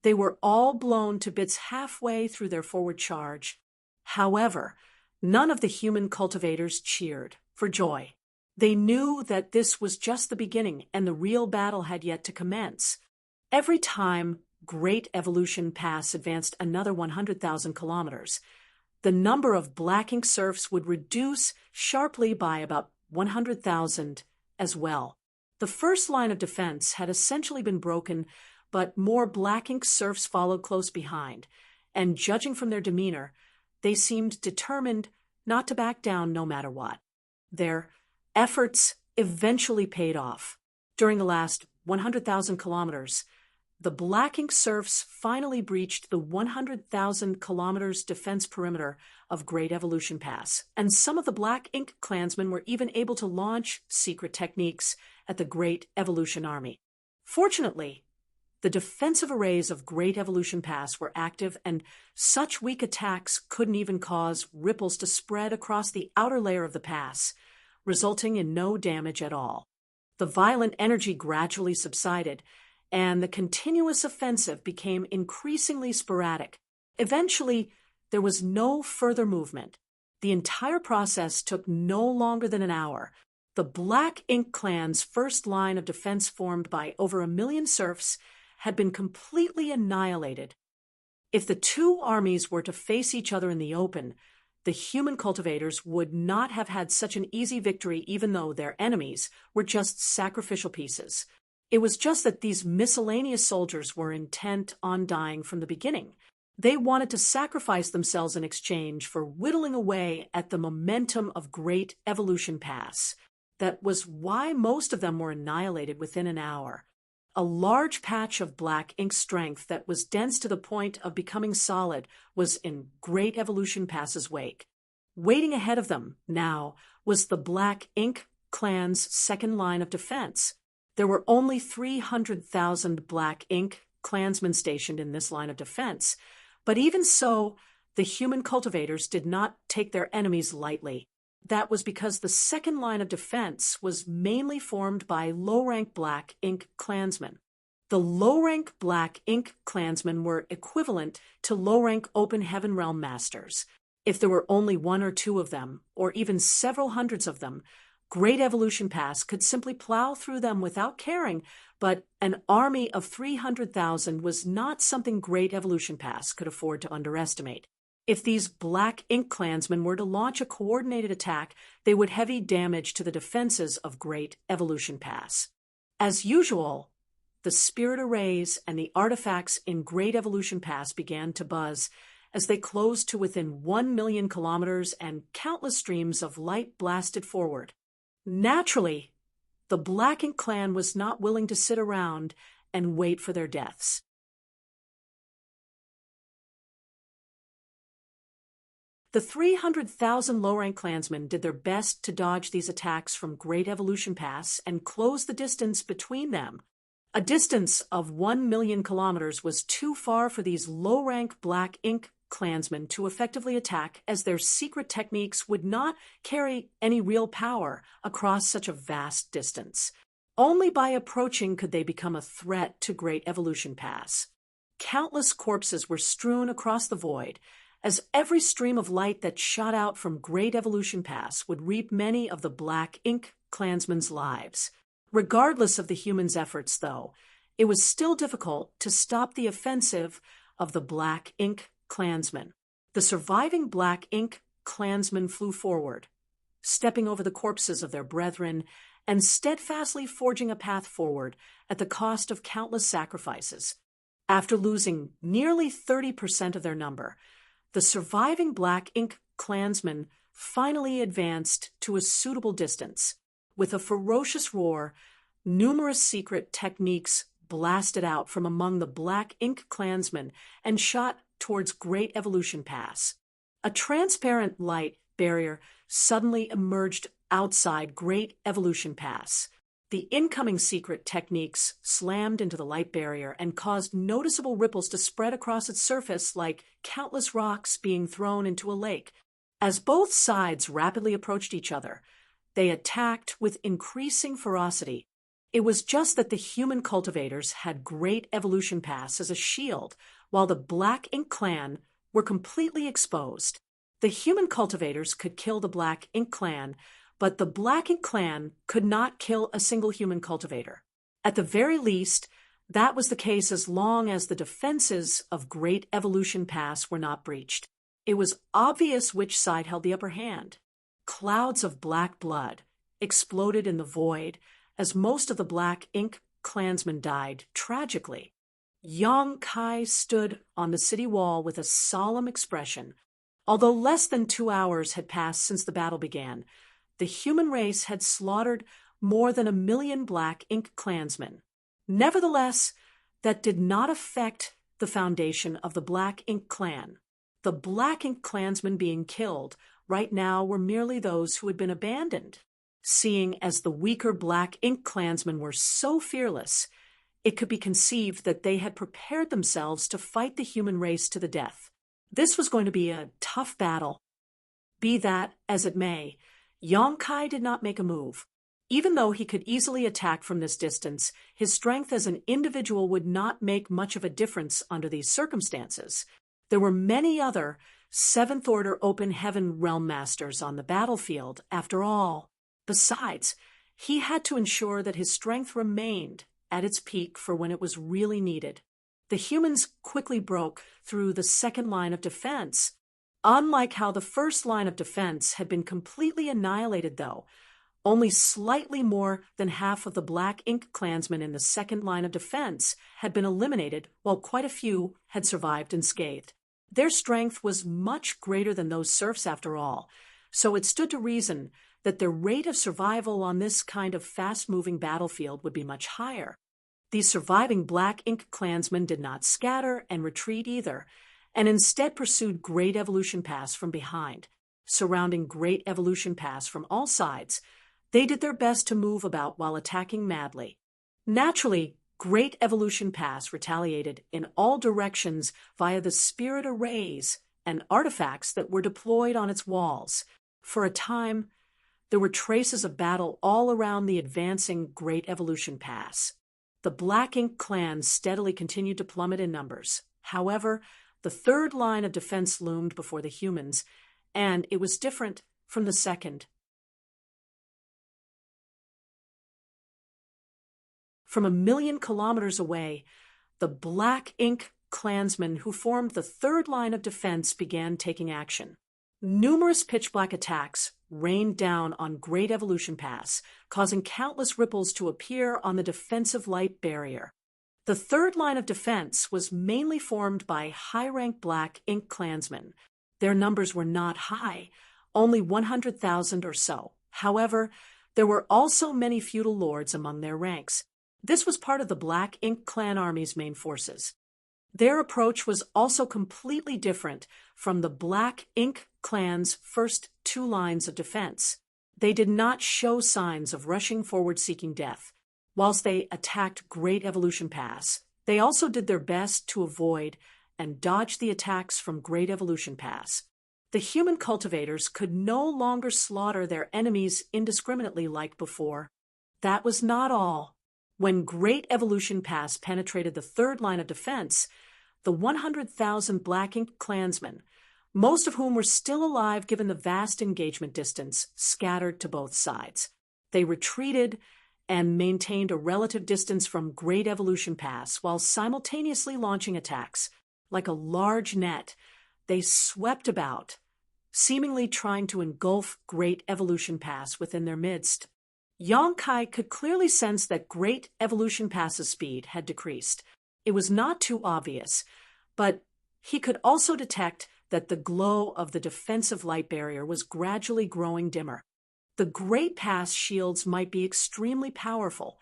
A: They were all blown to bits halfway through their forward charge. However, none of the human cultivators cheered for joy. They knew that this was just the beginning and the real battle had yet to commence. Every time Great Evolution Pass advanced another 100,000 kilometers, the number of Black Ink serfs would reduce sharply by about 100,000 as well. The first line of defense had essentially been broken, but more Black Ink serfs followed close behind, and judging from their demeanor, they seemed determined not to back down no matter what. Their efforts eventually paid off. During the last 100,000 kilometers, the Black Ink serfs finally breached the 100,000 kilometers defense perimeter of Great Evolution Pass, and some of the Black Ink clansmen were even able to launch secret techniques at the Great Evolution Army. Fortunately, the defensive arrays of Great Evolution Pass were active, and such weak attacks couldn't even cause ripples to spread across the outer layer of the pass, resulting in no damage at all. The violent energy gradually subsided, and the continuous offensive became increasingly sporadic. Eventually, there was no further movement. The entire process took no longer than an hour. The Black Ink clan's first line of defense, formed by over 1 million serfs, had been completely annihilated. If the two armies were to face each other in the open, the human cultivators would not have had such an easy victory, even though their enemies were just sacrificial pieces. It was just that these miscellaneous soldiers were intent on dying from the beginning. They wanted to sacrifice themselves in exchange for whittling away at the momentum of Great Evolution Pass. That was why most of them were annihilated within an hour. A large patch of Black Ink strength that was dense to the point of becoming solid was in Great Evolution Pass's wake. Waiting ahead of them, now, was the Black Ink clan's second line of defense. There were only 300,000 Black Ink clansmen stationed in this line of defense, but even so, the human cultivators did not take their enemies lightly. That was because the second line of defense was mainly formed by low-rank Black Ink clansmen. The low-rank Black Ink clansmen were equivalent to low-rank Open Heaven Realm masters. If there were only one or two of them, or even several hundreds of them, Great Evolution Pass could simply plow through them without caring, but an army of 300,000 was not something Great Evolution Pass could afford to underestimate. If these Black Ink clansmen were to launch a coordinated attack, they would heavy damage to the defenses of Great Evolution Pass. As usual, the spirit arrays and the artifacts in Great Evolution Pass began to buzz as they closed to within 1 million kilometers, and countless streams of light blasted forward. Naturally, the Black Ink clan was not willing to sit around and wait for their deaths. The 300,000 low-rank clansmen did their best to dodge these attacks from Great Evolution Pass and close the distance between them. A distance of 1 million kilometers was too far for these low-rank Black Ink clansmen to effectively attack, as their secret techniques would not carry any real power across such a vast distance. Only by approaching could they become a threat to Great Evolution Pass. Countless corpses were strewn across the void, as every stream of light that shot out from Great Evolution Pass would reap many of the Black Ink clansmen's lives. Regardless of the humans' efforts, though, it was still difficult to stop the offensive of the Black Ink clansmen. The surviving Black Ink clansmen flew forward, stepping over the corpses of their brethren and steadfastly forging a path forward at the cost of countless sacrifices. After losing nearly 30% of their number, the surviving Black Ink clansmen finally advanced to a suitable distance. With a ferocious roar, numerous secret techniques blasted out from among the Black Ink clansmen and shot towards Great Evolution Pass. A transparent light barrier suddenly emerged outside Great Evolution Pass. The incoming secret techniques slammed into the light barrier and caused noticeable ripples to spread across its surface like countless rocks being thrown into a lake. As both sides rapidly approached each other, they attacked with increasing ferocity. It was just that the human cultivators had Great Evolution Pass as a shield, while the Black Ink clan were completely exposed. The human cultivators could kill the Black Ink clan, but the Black Ink clan could not kill a single human cultivator. At the very least, that was the case as long as the defenses of Great Evolution Pass were not breached. It was obvious which side held the upper hand. Clouds of black blood exploded in the void as most of the Black Ink clansmen died tragically. Yang Kai stood on the city wall with a solemn expression. Although less than 2 hours had passed since the battle began, the human race had slaughtered more than 1 million Black Ink clansmen. Nevertheless, that did not affect the foundation of the Black Ink clan. The Black Ink clansmen being killed right now were merely those who had been abandoned. Seeing as the weaker Black Ink clansmen were so fearless, it could be conceived that they had prepared themselves to fight the human race to the death. This was going to be a tough battle. Be that as it may, Yang Kai did not make a move. Even though he could easily attack from this distance, his strength as an individual would not make much of a difference under these circumstances. There were many other Seventh-Order Open Heaven Realm Masters on the battlefield, after all. Besides, he had to ensure that his strength remained at its peak for when it was really needed. The humans quickly broke through the second line of defense. Unlike how the first line of defense had been completely annihilated, though, only slightly more than half of the Black Ink clansmen in the second line of defense had been eliminated, while quite a few had survived unscathed. Their strength was much greater than those serfs after all, so it stood to reason that their rate of survival on this kind of fast-moving battlefield would be much higher. These surviving Black Ink clansmen did not scatter and retreat either, and instead pursued Great Evolution Pass from behind. Surrounding Great Evolution Pass from all sides, they did their best to move about while attacking madly. Naturally, Great Evolution Pass retaliated in all directions via the spirit arrays and artifacts that were deployed on its walls. For a time, there were traces of battle all around the advancing Great Evolution Pass. The Black Ink clan steadily continued to plummet in numbers. However, the third line of defense loomed before the humans, and it was different from the second. From 1 million kilometers away, the Black Ink clansmen who formed the third line of defense began taking action. Numerous pitch-black attacks rained down on Great Evolution Pass, causing countless ripples to appear on the defensive light barrier. The third line of defense was mainly formed by high-rank Black Ink clansmen. Their numbers were not high, only 100,000 or so. However, there were also many feudal lords among their ranks. This was part of the Black Ink clan army's main forces. Their approach was also completely different from the Black Ink clan's first 2 lines of defense. They did not show signs of rushing forward seeking death. Whilst they attacked Great Evolution Pass, they also did their best to avoid and dodge the attacks from Great Evolution Pass. The human cultivators could no longer slaughter their enemies indiscriminately like before. that was not all. When Great Evolution Pass penetrated the third line of defense, the 100,000 Black Ink clansmen, most of whom were still alive given the vast engagement distance, scattered to both sides. They retreated and maintained a relative distance from Great Evolution Pass while simultaneously launching attacks. Like a large net, they swept about, seemingly trying to engulf Great Evolution Pass within their midst. Yang Kai could clearly sense that Great Evolution Pass's speed had decreased. It was not too obvious, but he could also detect that the glow of the defensive light barrier was gradually growing dimmer. The Great Pass shields might be extremely powerful,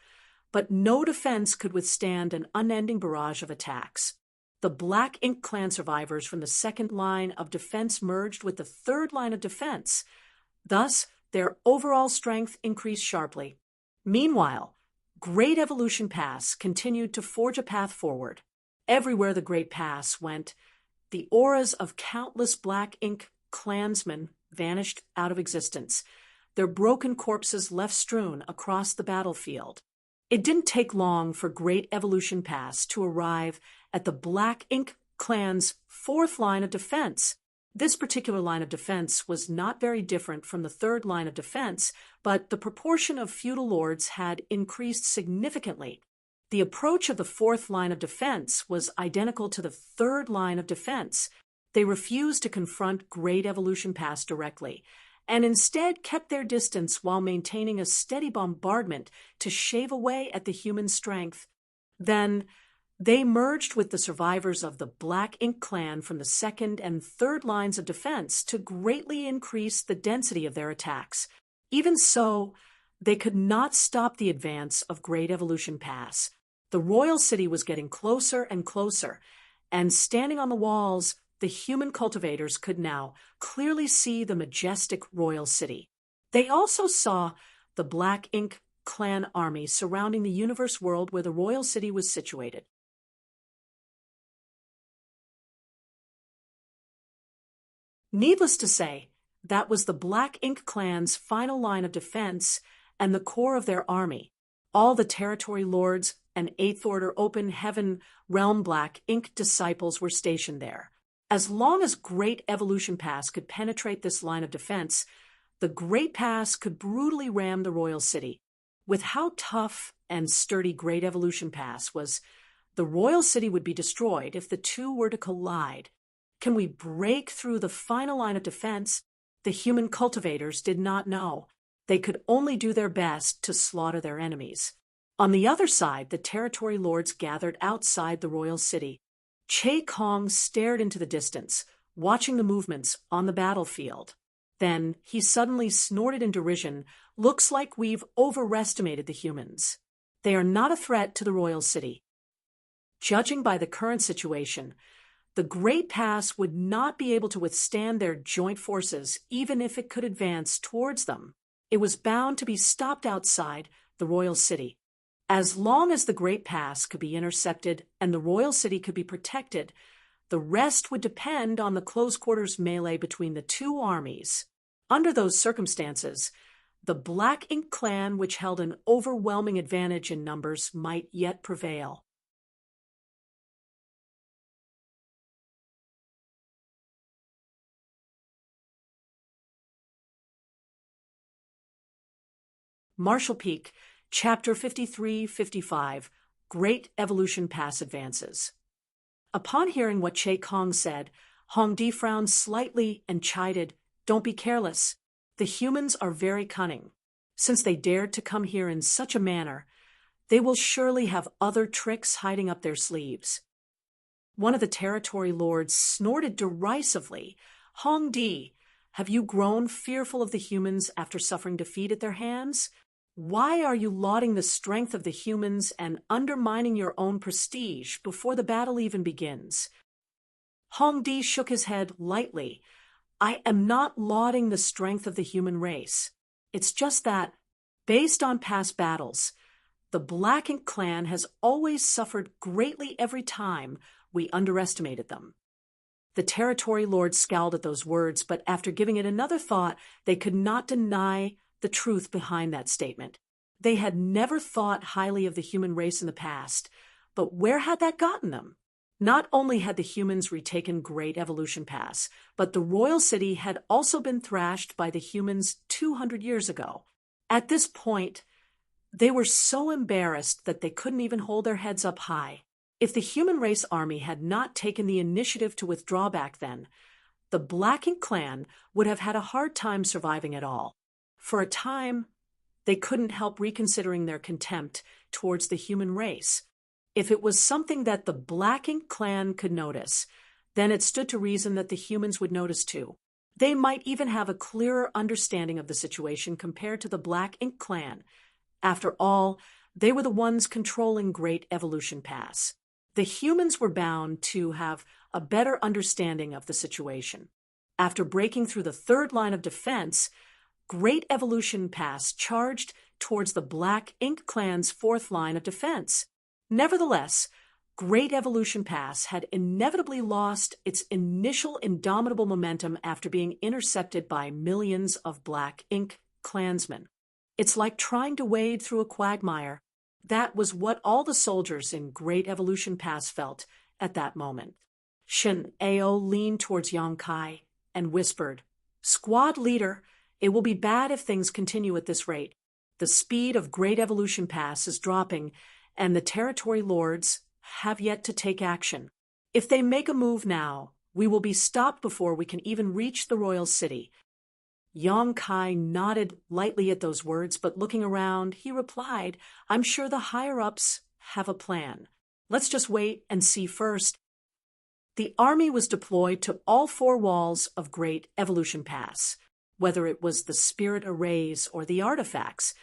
A: but no defense could withstand an unending barrage of attacks. The Black Ink clan survivors from the second line of defense merged with the third line of defense. Thus, their overall strength increased sharply. Meanwhile, Great Evolution Pass continued to forge a path forward. Everywhere the Great Pass went, the auras of countless Black Ink clansmen vanished out of existence, their broken corpses left strewn across the battlefield. It didn't take long for Great Evolution Pass to arrive at the Black Ink clan's fourth line of defense. This particular line of defense was not very different from the third line of defense, but the proportion of feudal lords had increased significantly. The approach of the fourth line of defense was identical to the third line of defense. They refused to confront Great Evolution Pass directly, and instead kept their distance while maintaining a steady bombardment to shave away at the human strength. Then, they merged with the survivors of the Black Ink clan from the second and third lines of defense to greatly increase the density of their attacks. Even so, they could not stop the advance of Great Evolution Pass. The royal city was getting closer and closer, and standing on the walls, the human cultivators could now clearly see the majestic royal city. They also saw the Black Ink clan army surrounding the universe world where the royal city was situated. Needless to say, that was the Black Ink clan's final line of defense and the core of their army. All the territory lords and Eighth Order Open Heaven Realm Black Ink disciples were stationed there. As long as Great Evolution Pass could penetrate this line of defense, the Great Pass could brutally ram the royal city. With how tough and sturdy Great Evolution Pass was, the royal city would be destroyed if the two were to collide. Can we break through the final line of defense? The human cultivators did not know. They could only do their best to slaughter their enemies. On the other side, the territory lords gathered outside the royal city. Che Kong stared into the distance, watching the movements on the battlefield. Then he suddenly snorted in derision, "Looks like we've overestimated the humans. They are not a threat to the royal city." Judging by the current situation, the Great Pass would not be able to withstand their joint forces even if it could advance towards them. It was bound to be stopped outside the royal city. As long as the Great Pass could be intercepted and the royal city could be protected, the rest would depend on the close-quarters melee between the two armies. Under those circumstances, the Black Ink clan, which held an overwhelming advantage in numbers, might yet prevail. Marshall Peak, Chapter 53-55, Great Evolution Pass Advances. Upon hearing what Che Kong said, Hong Di frowned slightly and chided, "Don't be careless. The humans are very cunning. Since they dared to come here in such a manner, they will surely have other tricks hiding up their sleeves." One of the territory lords snorted derisively, "Hong Di, have you grown fearful of the humans after suffering defeat at their hands? Why are you lauding the strength of the humans and undermining your own prestige before the battle even begins?" Hong Di shook his head lightly. "I am not lauding the strength of the human race. It's just that, based on past battles, the Black Ink clan has always suffered greatly every time we underestimated them." The territory lords scowled at those words, but after giving it another thought, they could not deny the truth behind that statement. They had never thought highly of the human race in the past, but where had that gotten them? Not only had the humans retaken Great Evolution Pass, but the royal city had also been thrashed by the humans 200 years ago. At this point, they were so embarrassed that they couldn't even hold their heads up high. If the human race army had not taken the initiative to withdraw back then, the Black Ink clan would have had a hard time surviving at all. For a time, they couldn't help reconsidering their contempt towards the human race. If it was something that the Black Ink clan could notice, then it stood to reason that the humans would notice too. They might even have a clearer understanding of the situation compared to the Black Ink clan. After all, they were the ones controlling Great Evolution Pass. The humans were bound to have a better understanding of the situation. After breaking through the third line of defense, Great Evolution Pass charged towards the Black Ink clan's fourth line of defense. Nevertheless, Great Evolution Pass had inevitably lost its initial indomitable momentum after being intercepted by millions of Black Ink clansmen. It's like trying to wade through a quagmire. That was what all the soldiers in Great Evolution Pass felt at that moment. Shin Ao leaned towards Yang Kai and whispered, "Squad leader, it will be bad if things continue at this rate. The speed of Great Evolution Pass is dropping, and the territory lords have yet to take action. If they make a move now, we will be stopped before we can even reach the royal city." Yang Kai nodded lightly at those words, but looking around, he replied, "I'm sure the higher-ups have a plan. Let's just wait and see first." The army was deployed to all four walls of Great Evolution Pass. Whether it was the spirit arrays or the artifacts,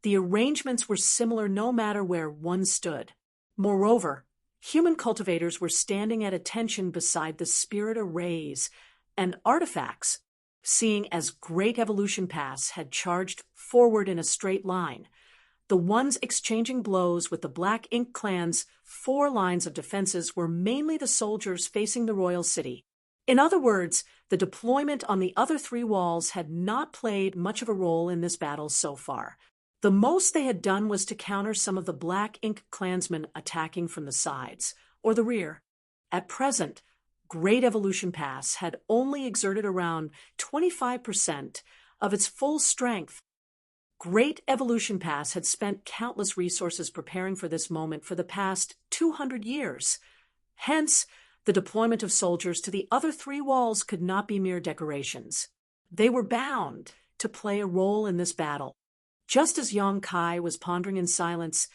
A: the arrangements were similar no matter where one stood. Moreover, human cultivators were standing at attention beside the spirit arrays and artifacts. Seeing as Great Evolution Pass had charged forward in a straight line, the ones exchanging blows with the Black Ink clan's four lines of defenses were mainly the soldiers facing the royal city. In other words, the deployment on the other three walls had not played much of a role in this battle so far. The most they had done was to counter some of the Black Ink clansmen attacking from the sides or the rear. At present, Great Evolution Pass had only exerted around 25% of its full strength. Great Evolution Pass had spent countless resources preparing for this moment for the past 200 years. Hence, the deployment of soldiers to the other three walls could not be mere decorations. They were bound to play a role in this battle. Just as Yang Kai was pondering in silence,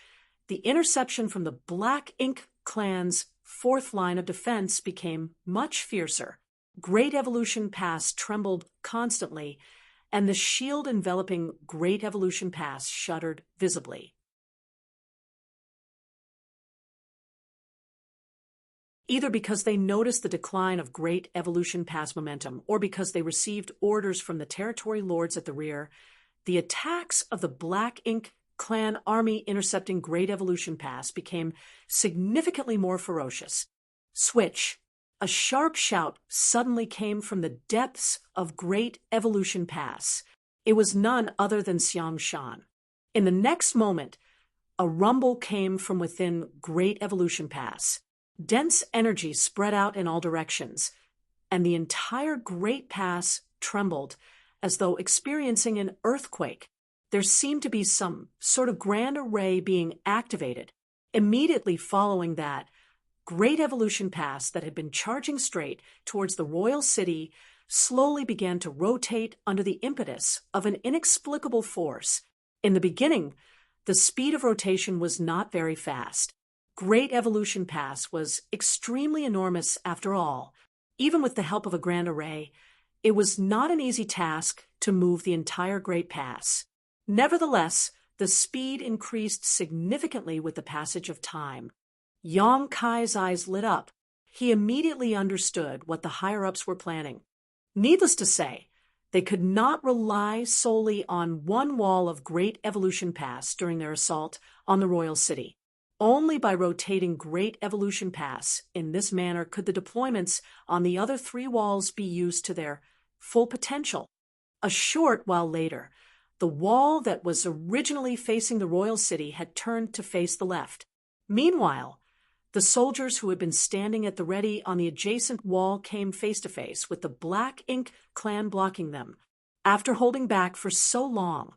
A: the interception from the Black Ink clan's fourth line of defense became much fiercer. Great Evolution Pass trembled constantly, and the shield enveloping Great Evolution Pass shuddered visibly. Either because they noticed the decline of Great Evolution Pass momentum, or because they received orders from the territory lords at the rear, the attacks of the Black Ink clan army intercepting Great Evolution Pass became significantly more ferocious. Switch! A sharp shout suddenly came from the depths of Great Evolution Pass. It was none other than Xiang Shan. In the next moment, a rumble came from within Great Evolution Pass. Dense energy spread out in all directions, and the entire Great Pass trembled as though experiencing an earthquake. There seemed to be some sort of grand array being activated. Immediately following that, Great Evolution Pass that had been charging straight towards the royal city slowly began to rotate under the impetus of an inexplicable force. In the beginning, the speed of rotation was not very fast. Great Evolution Pass was extremely enormous after all. Even with the help of a grand array, it was not an easy task to move the entire Great Pass. Nevertheless, the speed increased significantly with the passage of time. Yang Kai's eyes lit up. He immediately understood what the higher-ups were planning. Needless to say, they could not rely solely on one wall of Great Evolution Pass during their assault on the royal city. Only by rotating Great Evolution Pass in this manner could the deployments on the other three walls be used to their full potential. A short while later, The wall that was originally facing the royal city had turned to face the left. Meanwhile, the soldiers who had been standing at the ready on the adjacent wall came face to face with the Black Ink clan blocking them. After holding back for so long,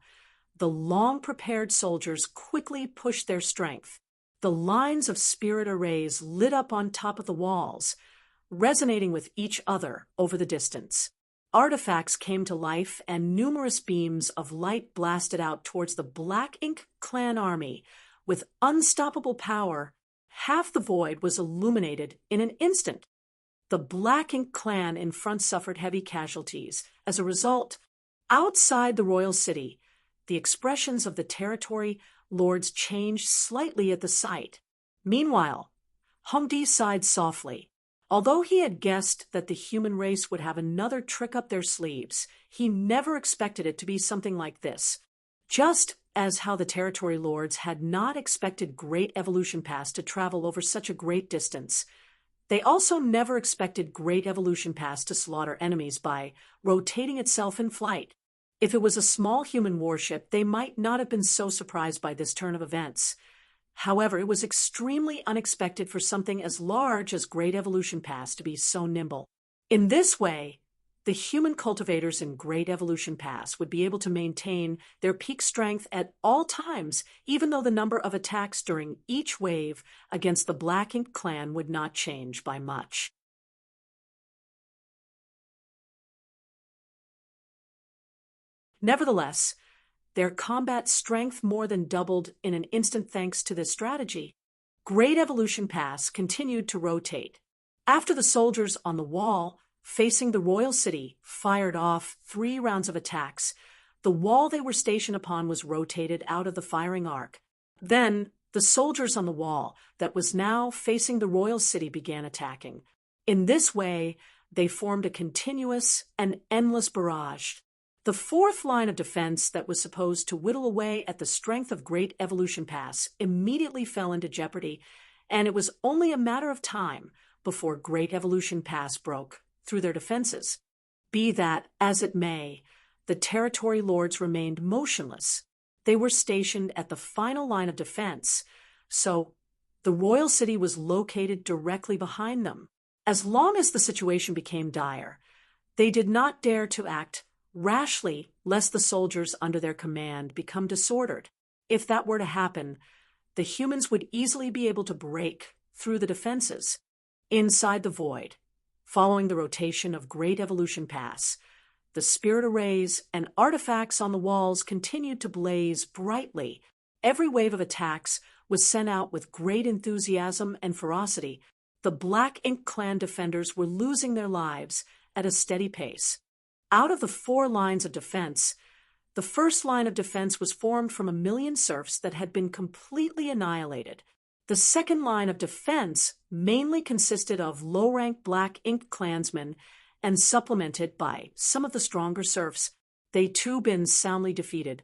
A: the long-prepared soldiers quickly pushed their strength. The lines of spirit arrays lit up on top of the walls, resonating with each other over the distance. Artifacts came to life, and numerous beams of light blasted out towards the Black Ink clan army. With unstoppable power, half the void was illuminated in an instant. The Black Ink clan in front suffered heavy casualties. As a result, outside the royal city, the expressions of the territory lords changed slightly at the sight. Meanwhile, Humpty sighed softly. Although he had guessed that the human race would have another trick up their sleeves, he never expected it to be something like this. Just as how the territory lords had not expected Great Evolution Pass to travel over such a great distance, they also never expected Great Evolution Pass to slaughter enemies by rotating itself in flight. If it was a small human warship, they might not have been so surprised by this turn of events. However, it was extremely unexpected for something as large as Great Evolution Pass to be so nimble. In this way, the human cultivators in Great Evolution Pass would be able to maintain their peak strength at all times, even though the number of attacks during each wave against the Black Ink clan would not change by much. Nevertheless, their combat strength more than doubled in an instant thanks to this strategy. Great Evolution Pass continued to rotate. After the soldiers on the wall facing the royal city fired off 3 rounds of attacks, the wall they were stationed upon was rotated out of the firing arc. Then, the soldiers on the wall that was now facing the royal city began attacking. In this way, they formed a continuous and endless barrage. The 4th line of defense that was supposed to whittle away at the strength of Great Evolution Pass immediately fell into jeopardy, and it was only a matter of time before Great Evolution Pass broke through their defenses. Be that as it may, the territory lords remained motionless. They were stationed at the final line of defense, so the royal city was located directly behind them. As long as the situation became dire, they did not dare to act rashly, lest the soldiers under their command become disordered. If that were to happen, the humans would easily be able to break through the defenses. Inside the void, following the rotation of Great Evolution Pass, the spirit arrays and artifacts on the walls continued to blaze brightly. Every wave of attacks was sent out with great enthusiasm and ferocity. The Black Ink clan defenders were losing their lives at a steady pace. Out of the 4 lines of defense, the first line of defense was formed from 1 million serfs that had been completely annihilated. The second line of defense mainly consisted of low-rank Black Ink clansmen and supplemented by some of the stronger serfs. They too been soundly defeated.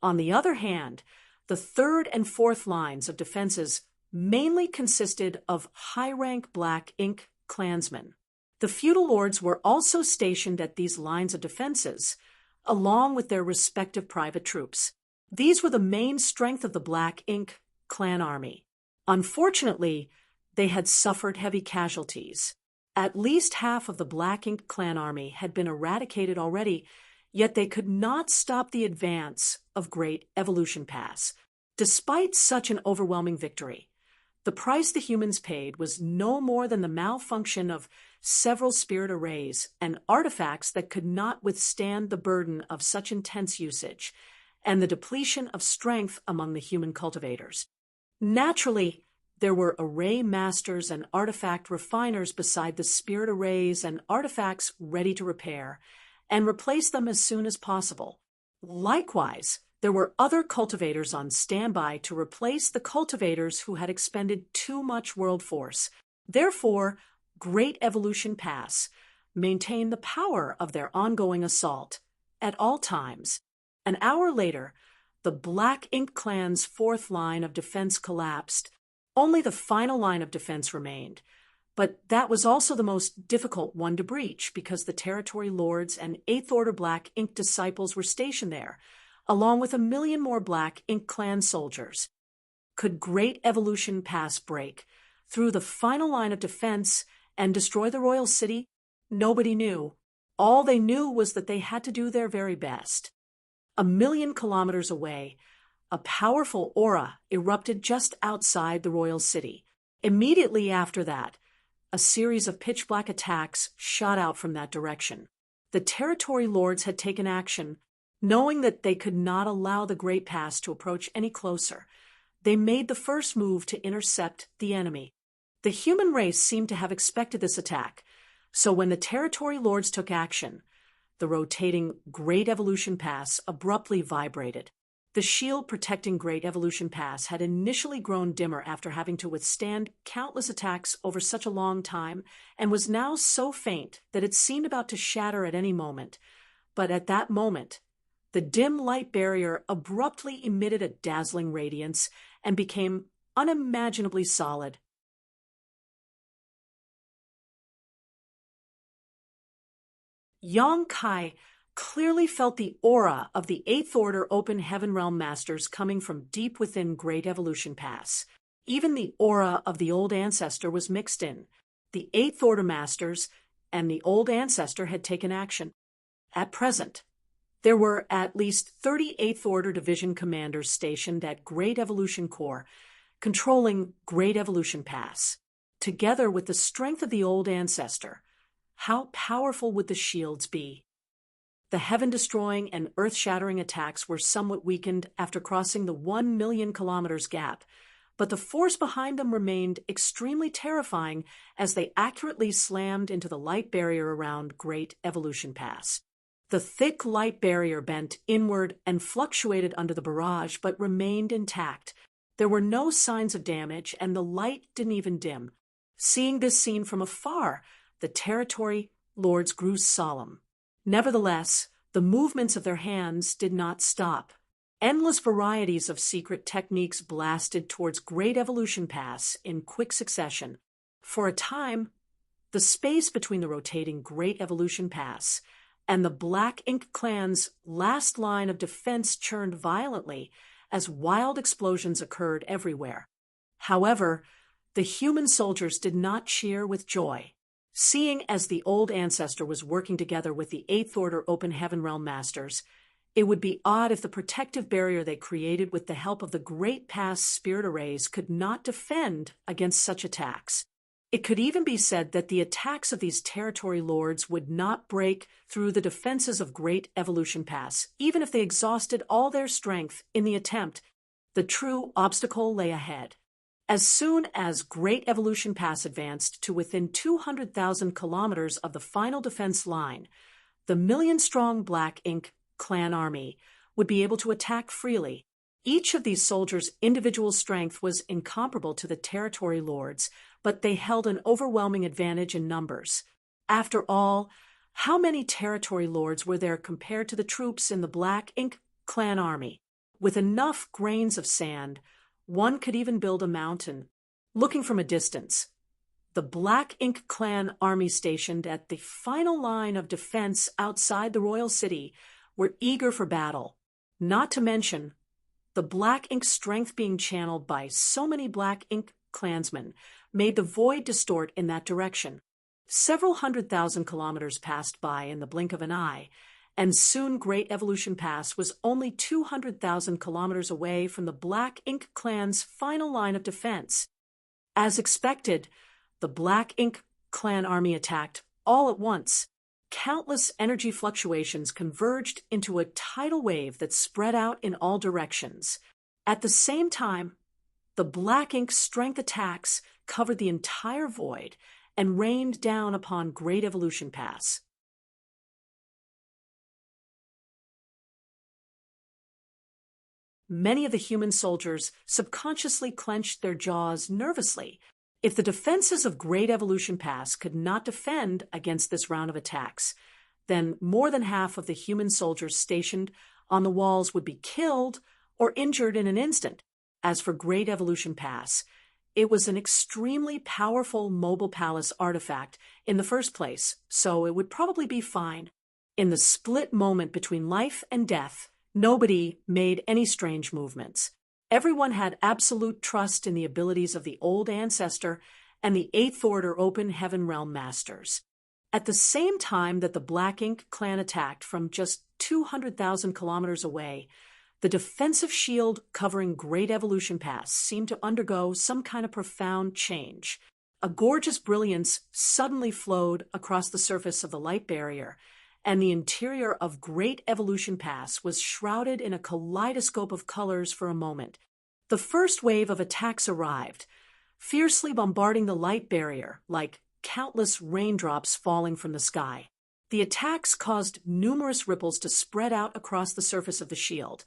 A: On the other hand, the 3rd and 4th lines of defenses mainly consisted of high-rank Black Ink clansmen. The feudal lords were also stationed at these lines of defenses, along with their respective private troops. These were the main strength of the Black Ink clan army. Unfortunately, they had suffered heavy casualties. At least half of the Black Ink clan army had been eradicated already, yet they could not stop the advance of Great Evolution Pass. Despite such an overwhelming victory, the price the humans paid was no more than the malfunction of several spirit arrays and artifacts that could not withstand the burden of such intense usage, and the depletion of strength among the human cultivators. Naturally, there were array masters and artifact refiners beside the spirit arrays and artifacts ready to repair and replace them as soon as possible. Likewise, there were other cultivators on standby to replace the cultivators who had expended too much world force. Therefore, Great Evolution Pass maintained the power of their ongoing assault at all times. An hour later, the Black Ink clan's 4th line of defense collapsed. Only the final line of defense remained, but that was also the most difficult one to breach because the territory lords and 8th Order Black Ink disciples were stationed there, along with 1 million more Black Ink Clan soldiers. Could Great Evolution Pass break through the final line of defense and destroy the royal city? Nobody knew. All they knew was that they had to do their very best. 1 million kilometers away, a powerful aura erupted just outside the royal city. Immediately after that, a series of pitch-black attacks shot out from that direction. The territory lords had taken action, knowing that they could not allow the Great Pass to approach any closer. They made the first move to intercept the enemy. The human race seemed to have expected this attack, so when the territory lords took action, the rotating Great Evolution Pass abruptly vibrated. The shield protecting Great Evolution Pass had initially grown dimmer after having to withstand countless attacks over such a long time, and was now so faint that it seemed about to shatter at any moment. But at that moment, the dim light barrier abruptly emitted a dazzling radiance and became unimaginably solid. Yang Kai clearly felt the aura of the Eighth Order Open Heaven Realm Masters coming from deep within Great Evolution Pass. Even the aura of the Old Ancestor was mixed in. The Eighth Order Masters and the Old Ancestor had taken action. At present, there were at least 30 Eighth Order Division commanders stationed at Great Evolution Core, controlling Great Evolution Pass. Together with the strength of the Old Ancestor, how powerful would the shields be? The heaven-destroying and earth-shattering attacks were somewhat weakened after crossing the 1 million kilometers gap, but the force behind them remained extremely terrifying as they accurately slammed into the light barrier around Great Evolution Pass. The thick light barrier bent inward and fluctuated under the barrage, but remained intact. There were no signs of damage, and the light didn't even dim. Seeing this scene from afar, the territory lords grew solemn. Nevertheless, the movements of their hands did not stop. Endless varieties of secret techniques blasted towards Great Evolution Pass in quick succession. For a time, the space between the rotating Great Evolution Pass and the Black Ink Clan's last line of defense churned violently as wild explosions occurred everywhere. However, the human soldiers did not cheer with joy. Seeing as the Old Ancestor was working together with the Eighth Order Open Heaven Realm Masters, it would be odd if the protective barrier they created with the help of the Great Pass Spirit Arrays could not defend against such attacks. It could even be said that the attacks of these territory lords would not break through the defenses of Great Evolution Pass, even if they exhausted all their strength in the attempt. The true obstacle lay ahead. As soon as Great Evolution Pass advanced to within 200,000 kilometers of the final defense line, the million-strong Black Ink Clan army would be able to attack freely. Each of these soldiers' individual strength was incomparable to the territory lords, but they held an overwhelming advantage in numbers. After all, how many territory lords were there compared to the troops in the Black Ink Clan army? With enough grains of sand, one could even build a mountain. Looking from a distance, the Black Ink Clan army stationed at the final line of defense outside the royal city were eager for battle. Not to mention, the Black Ink strength being channeled by so many Black Ink clansmen made the void distort in that direction. Several 100,000 kilometers passed by in the blink of an eye, and soon Great Evolution Pass was only 200,000 kilometers away from the Black Ink Clan's final line of defense. As expected, the Black Ink Clan army attacked all at once. Countless energy fluctuations converged into a tidal wave that spread out in all directions. At the same time, the Black Ink strength attacks covered the entire void and rained down upon Great Evolution Pass. Many of the human soldiers subconsciously clenched their jaws nervously. If the defenses of Great Evolution Pass could not defend against this round of attacks, then more than half of the human soldiers stationed on the walls would be killed or injured in an instant. As for Great Evolution Pass, it was an extremely powerful mobile palace artifact in the first place, so it would probably be fine. In the split moment between life and death, Nobody made any strange movements. Everyone had absolute trust in the abilities of the old ancestor and the Eighth Order Open Heaven Realm Masters. At the same time that the Black Ink clan attacked from just 200,000 kilometers away, the defensive shield covering Great Evolution Pass seemed to undergo some kind of profound change. A gorgeous brilliance suddenly flowed across the surface of the light barrier, and the interior of Great Evolution Pass was shrouded in a kaleidoscope of colors for a moment. The first wave of attacks arrived, fiercely bombarding the light barrier like countless raindrops falling from the sky. The attacks caused numerous ripples to spread out across the surface of the shield,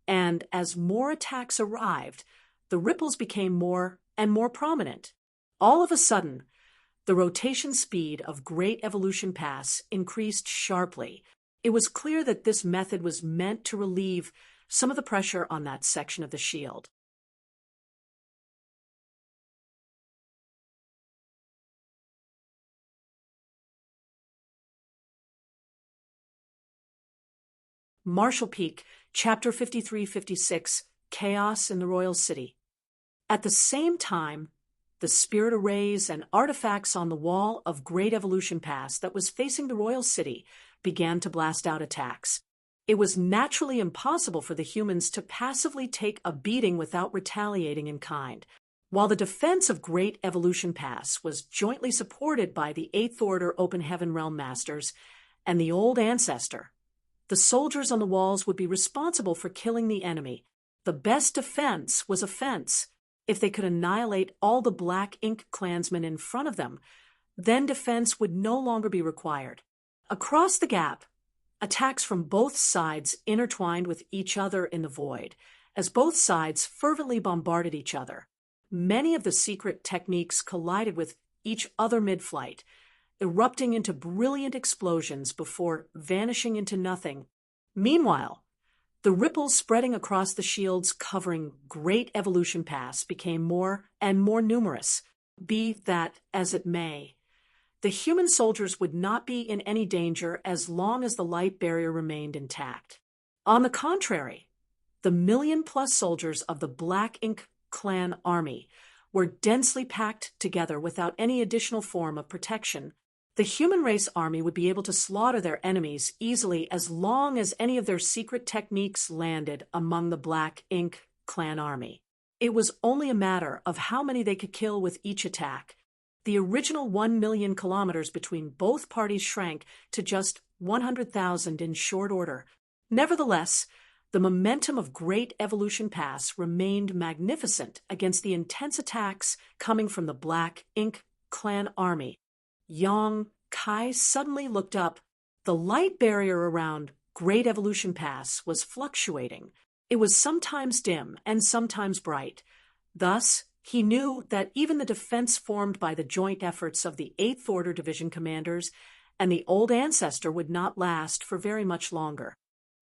A: and as more attacks arrived, the ripples became more and more prominent. All of a sudden, the rotation speed of Great Evolution Pass increased sharply. It was clear that this method was meant to relieve some of the pressure on that section of the shield. Marshall Peak, Chapter 53-56, Chaos in the Royal City. At the same time, the spirit arrays and artifacts on the wall of Great Evolution Pass that was facing the Royal City began to blast out attacks. It was naturally impossible for the humans to passively take a beating without retaliating in kind. While the defense of Great Evolution Pass was jointly supported by the Eighth Order Open Heaven Realm Masters and the Old Ancestor, the soldiers on the walls would be responsible for killing the enemy. The best defense was offense. If they could annihilate all the Black Ink clansmen in front of them, then defense would no longer be required. Across the gap, attacks from both sides intertwined with each other in the void, as both sides fervently bombarded each other. Many of the secret techniques collided with each other mid-flight, erupting into brilliant explosions before vanishing into nothing. Meanwhile, the ripples spreading across the shields covering Great Evolution Pass became more and more numerous. Be that as it may, the human soldiers would not be in any danger as long as the light barrier remained intact. On the contrary, the million-plus soldiers of the Black Ink clan army were densely packed together without any additional form of protection. The human race army would be able to slaughter their enemies easily as long as any of their secret techniques landed among the Black Ink clan army. It was only a matter of how many they could kill with each attack. The original 1 million kilometers between both parties shrank to just 100,000 in short order. Nevertheless, the momentum of Great Evolution Pass remained magnificent against the intense attacks coming from the Black Ink clan army. Yang Kai suddenly looked up. The light barrier around Great Evolution Pass was fluctuating. It was sometimes dim and sometimes bright. Thus, he knew that even the defense formed by the joint efforts of the Eighth Order Division commanders and the Old Ancestor would not last for very much longer.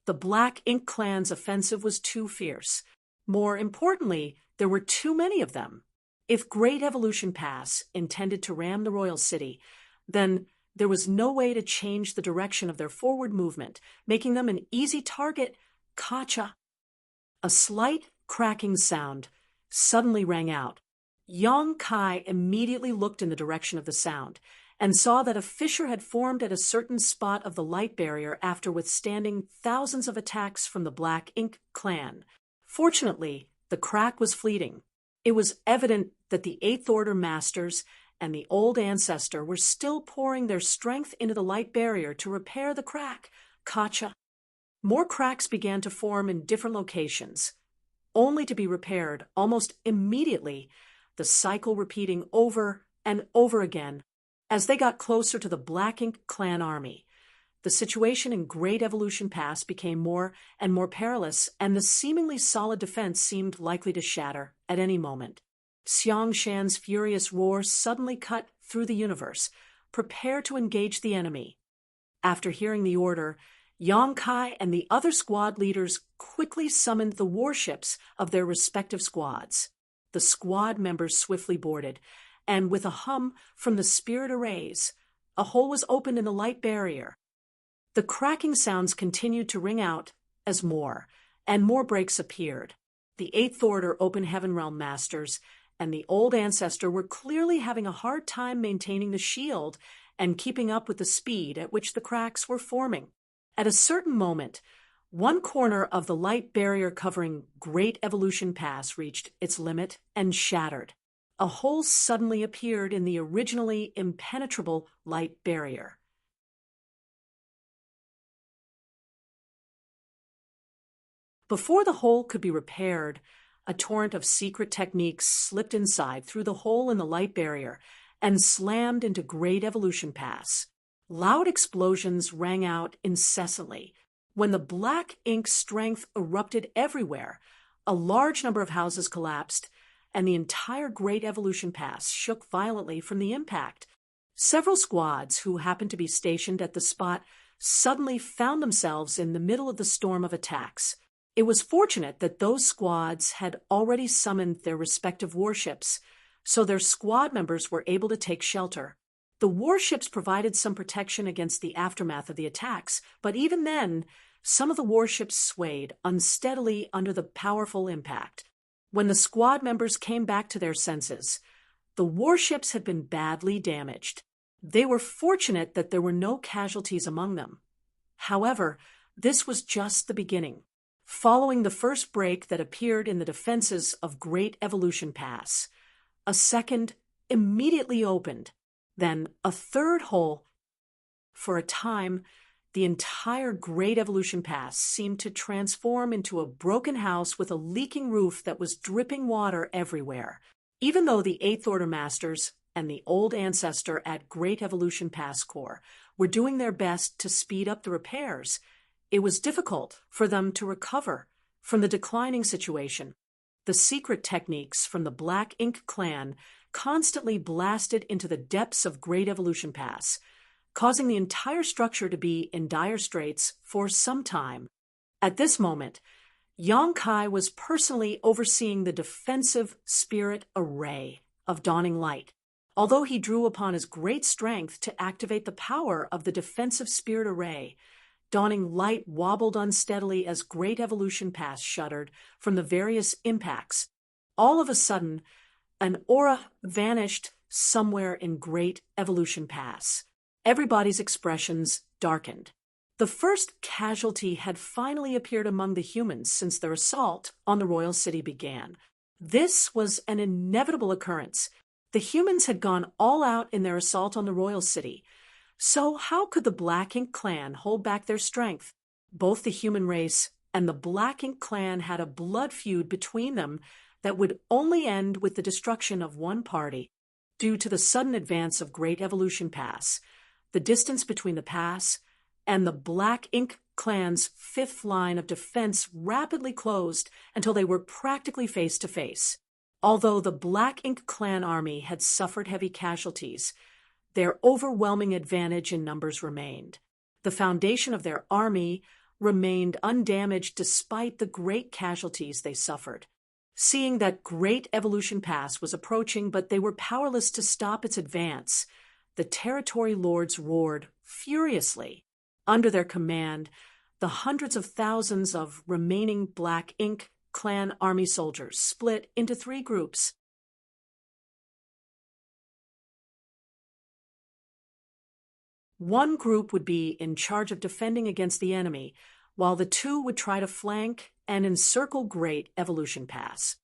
A: The Black Ink clan's offensive was too fierce. More importantly, there were too many of them. If Great Evolution Pass intended to ram the Royal City, then there was no way to change the direction of their forward movement, making them an easy target. Kacha! A slight cracking sound suddenly rang out. Yang Kai immediately looked in the direction of the sound and saw that a fissure had formed at a certain spot of the light barrier after withstanding thousands of attacks from the Black Ink clan. Fortunately, the crack was fleeting. It was evident that the Eighth Order Masters and the Old Ancestor were still pouring their strength into the light barrier to repair the crack. Kacha! More cracks began to form in different locations, only to be repaired almost immediately, the cycle repeating over and over again. As they got closer to the Black Ink clan army, the situation in Great Evolution Pass became more and more perilous, and the seemingly solid defense seemed likely to shatter at any moment. Xiang Shan's furious roar suddenly cut through the universe. Prepare to engage the enemy. After hearing the order, Yang Kai and the other squad leaders quickly summoned the warships of their respective squads. The squad members swiftly boarded, and with a hum from the spirit arrays, a hole was opened in the light barrier. The cracking sounds continued to ring out as more and more breaks appeared. The Eighth Order Open Heaven Realm Masters and the Old Ancestor were clearly having a hard time maintaining the shield and keeping up with the speed at which the cracks were forming. At a certain moment, one corner of the light barrier covering Great Evolution Pass reached its limit and shattered. A hole suddenly appeared in the originally impenetrable light barrier. Before the hole could be repaired, a torrent of secret techniques slipped inside through the hole in the light barrier and slammed into Great Evolution Pass. Loud explosions rang out incessantly. When the black ink strength erupted everywhere, a large number of houses collapsed, and the entire Great Evolution Pass shook violently from the impact. Several squads who happened to be stationed at the spot suddenly found themselves in the middle of the storm of attacks. It was fortunate that those squads had already summoned their respective warships, so their squad members were able to take shelter. The warships provided some protection against the aftermath of the attacks, but even then, some of the warships swayed unsteadily under the powerful impact. When the squad members came back to their senses, the warships had been badly damaged. They were fortunate that there were no casualties among them. However, this was just the beginning. Following the first break that appeared in the defenses of Great Evolution Pass, a second immediately opened, then a third hole. For a time, the entire Great Evolution Pass seemed to transform into a broken house with a leaking roof that was dripping water everywhere. Even though the Eighth Order Masters and the Old Ancestor at Great Evolution Pass Corps were doing their best to speed up the repairs, it was difficult for them to recover from the declining situation. The secret techniques from the Black Ink Clan constantly blasted into the depths of Great Evolution Pass, causing the entire structure to be in dire straits for some time. At this moment, Yang Kai was personally overseeing the defensive spirit array of Dawning Light. Although he drew upon his great strength to activate the power of the defensive spirit array, Dawning Light wobbled unsteadily as Great Evolution Pass shuddered from the various impacts. All of a sudden, an aura vanished somewhere in Great Evolution Pass. Everybody's expressions darkened. The first casualty had finally appeared among the humans since their assault on the royal city began. This was an inevitable occurrence. The humans had gone all out in their assault on the royal city. So how could the Black Ink Clan hold back their strength? Both the human race and the Black Ink Clan had a blood feud between them that would only end with the destruction of one party. Due to the sudden advance of Great Evolution Pass, the distance between the pass and the Black Ink Clan's fifth line of defense rapidly closed until they were practically face to face. Although the Black Ink Clan army had suffered heavy casualties, their overwhelming advantage in numbers remained. The foundation of their army remained undamaged despite the great casualties they suffered. Seeing that Great Evolution Pass was approaching, but they were powerless to stop its advance, the territory lords roared furiously. Under their command, the hundreds of thousands of remaining Black Ink Clan army soldiers split into three groups. One group would be in charge of defending against the enemy, while the two would try to flank and encircle Great Evolution Pass.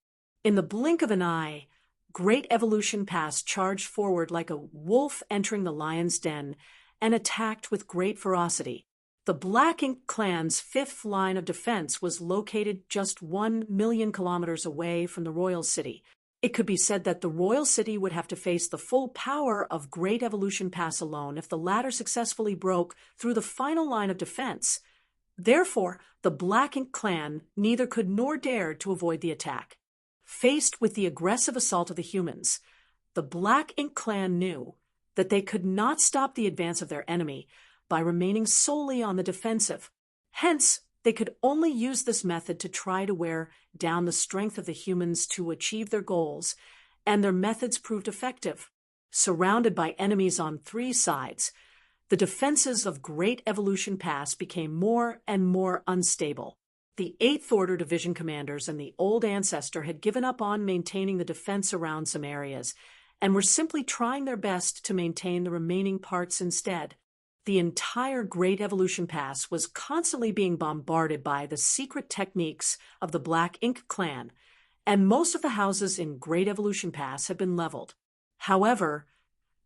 A: In the blink of an eye, Great Evolution Pass charged forward like a wolf entering the lion's den and attacked with great ferocity. The Black Ink Clan's fifth line of defense was located just 1 million kilometers away from the royal city. It could be said that the royal city would have to face the full power of Great Evolution Pass alone if the latter successfully broke through the final line of defense. Therefore, the Black Ink Clan neither could nor dared to avoid the attack. Faced with the aggressive assault of the humans, the Black Ink Clan knew that they could not stop the advance of their enemy by remaining solely on the defensive. Hence, they could only use this method to try to wear down the strength of the humans to achieve their goals, and their methods proved effective. Surrounded by enemies on three sides, the defenses of Great Evolution Pass became more and more unstable. The Eighth Order Division commanders and the Old Ancestor had given up on maintaining the defense around some areas and were simply trying their best to maintain the remaining parts instead. The entire Great Evolution Pass was constantly being bombarded by the secret techniques of the Black Ink clan, and most of the houses in Great Evolution Pass had been leveled. However,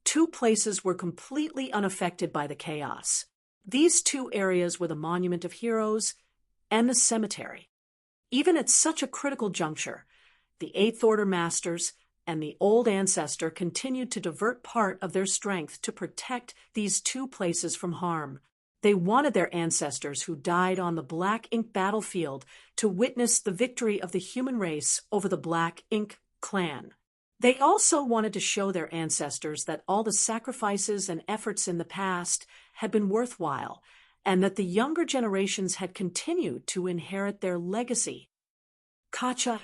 A: two places were completely unaffected by the chaos. These two areas were the Monument of Heroes and the cemetery. Even at such a critical juncture, the Eighth Order Masters and the Old Ancestor continued to divert part of their strength to protect these two places from harm. They wanted their ancestors who died on the Black Ink battlefield to witness the victory of the human race over the Black Ink clan. They also wanted to show their ancestors that all the sacrifices and efforts in the past had been worthwhile, and that the younger generations had continued to inherit their legacy. Kacha!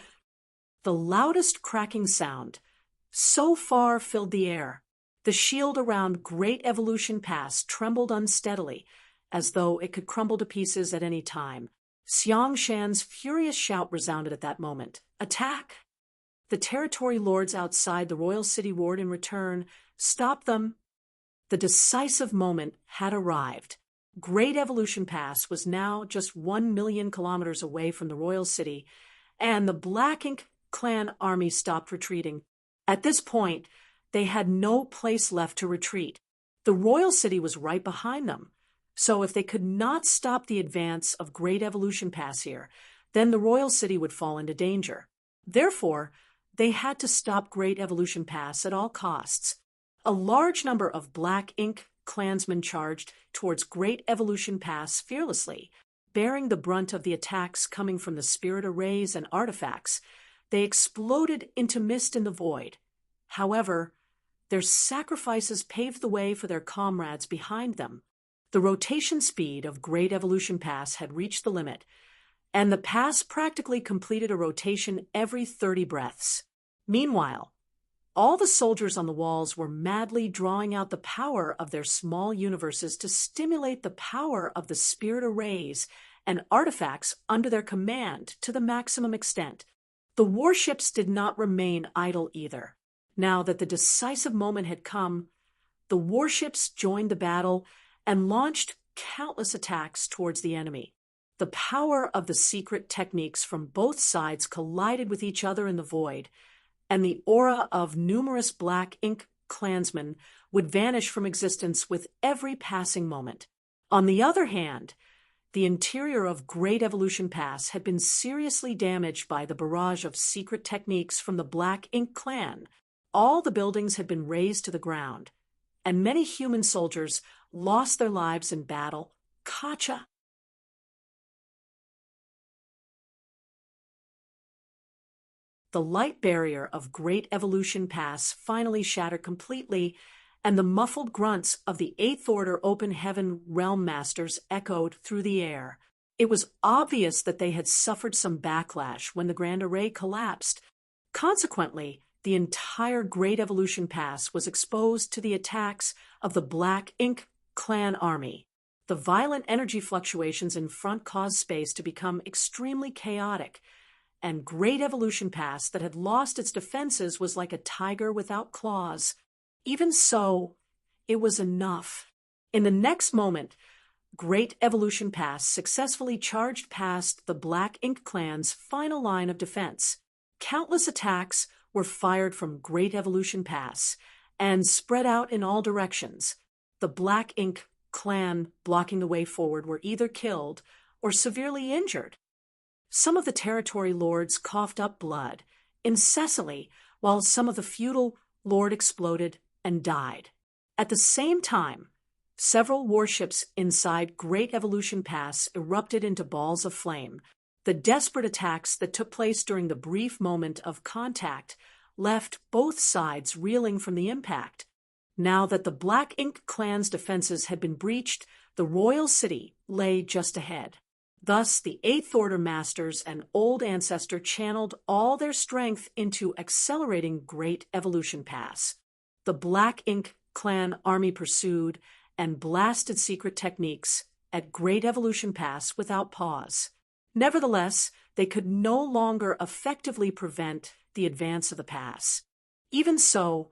A: The loudest cracking sound so far filled the air. The shield around Great Evolution Pass trembled unsteadily, as though it could crumble to pieces at any time. Xiang Shan's furious shout resounded at that moment. Attack! The territory lords outside the royal city roared in return. Stop them! The decisive moment had arrived. Great Evolution Pass was now just 1 million kilometers away from the royal city, and the Black Ink clan army stopped retreating. At this point, they had no place left to retreat. The royal city was right behind them, so if they could not stop the advance of Great Evolution Pass here, then the royal city would fall into danger. Therefore, they had to stop Great Evolution Pass at all costs. A large number of Black Ink clansmen charged towards Great Evolution Pass fearlessly, bearing the brunt of the attacks coming from the spirit arrays and artifacts. They exploded into mist in the void. However, their sacrifices paved the way for their comrades behind them. The rotation speed of Great Evolution Pass had reached the limit, and the pass practically completed a rotation every 30 breaths. Meanwhile, all the soldiers on the walls were madly drawing out the power of their small universes to stimulate the power of the spirit arrays and artifacts under their command to the maximum extent. The warships did not remain idle either. Now that the decisive moment had come, the warships joined the battle and launched countless attacks towards the enemy. The power of the secret techniques from both sides collided with each other in the void, and the aura of numerous Black Ink clansmen would vanish from existence with every passing moment. On the other hand, the interior of Great Evolution Pass had been seriously damaged by the barrage of secret techniques from the Black Ink clan. All the buildings had been razed to the ground, and many human soldiers lost their lives in battle. Kacha! The light barrier of Great Evolution Pass finally shattered completely, and the muffled grunts of the Eighth Order Open Heaven Realm Masters echoed through the air. It was obvious that they had suffered some backlash when the Grand Array collapsed. Consequently, the entire Great Evolution Pass was exposed to the attacks of the Black Ink clan army. The violent energy fluctuations in front caused space to become extremely chaotic, and Great Evolution Pass that had lost its defenses was like a tiger without claws. Even so, it was enough. In the next moment, Great Evolution Pass successfully charged past the Black Ink clan's final line of defense. Countless attacks were fired from Great Evolution Pass and spread out in all directions. The Black Ink clan blocking the way forward were either killed or severely injured. Some of the territory lords coughed up blood incessantly, while some of the feudal lord exploded and died. At the same time, several warships inside Great Evolution Pass erupted into balls of flame. The desperate attacks that took place during the brief moment of contact left both sides reeling from the impact. Now that the Black Ink clan's defenses had been breached, the royal city lay just ahead. Thus, the Eighth Order Masters and Old Ancestor channeled all their strength into accelerating Great Evolution Pass. The Black Ink clan army pursued and blasted secret techniques at Great Evolution Pass without pause. Nevertheless, they could no longer effectively prevent the advance of the pass. Even so,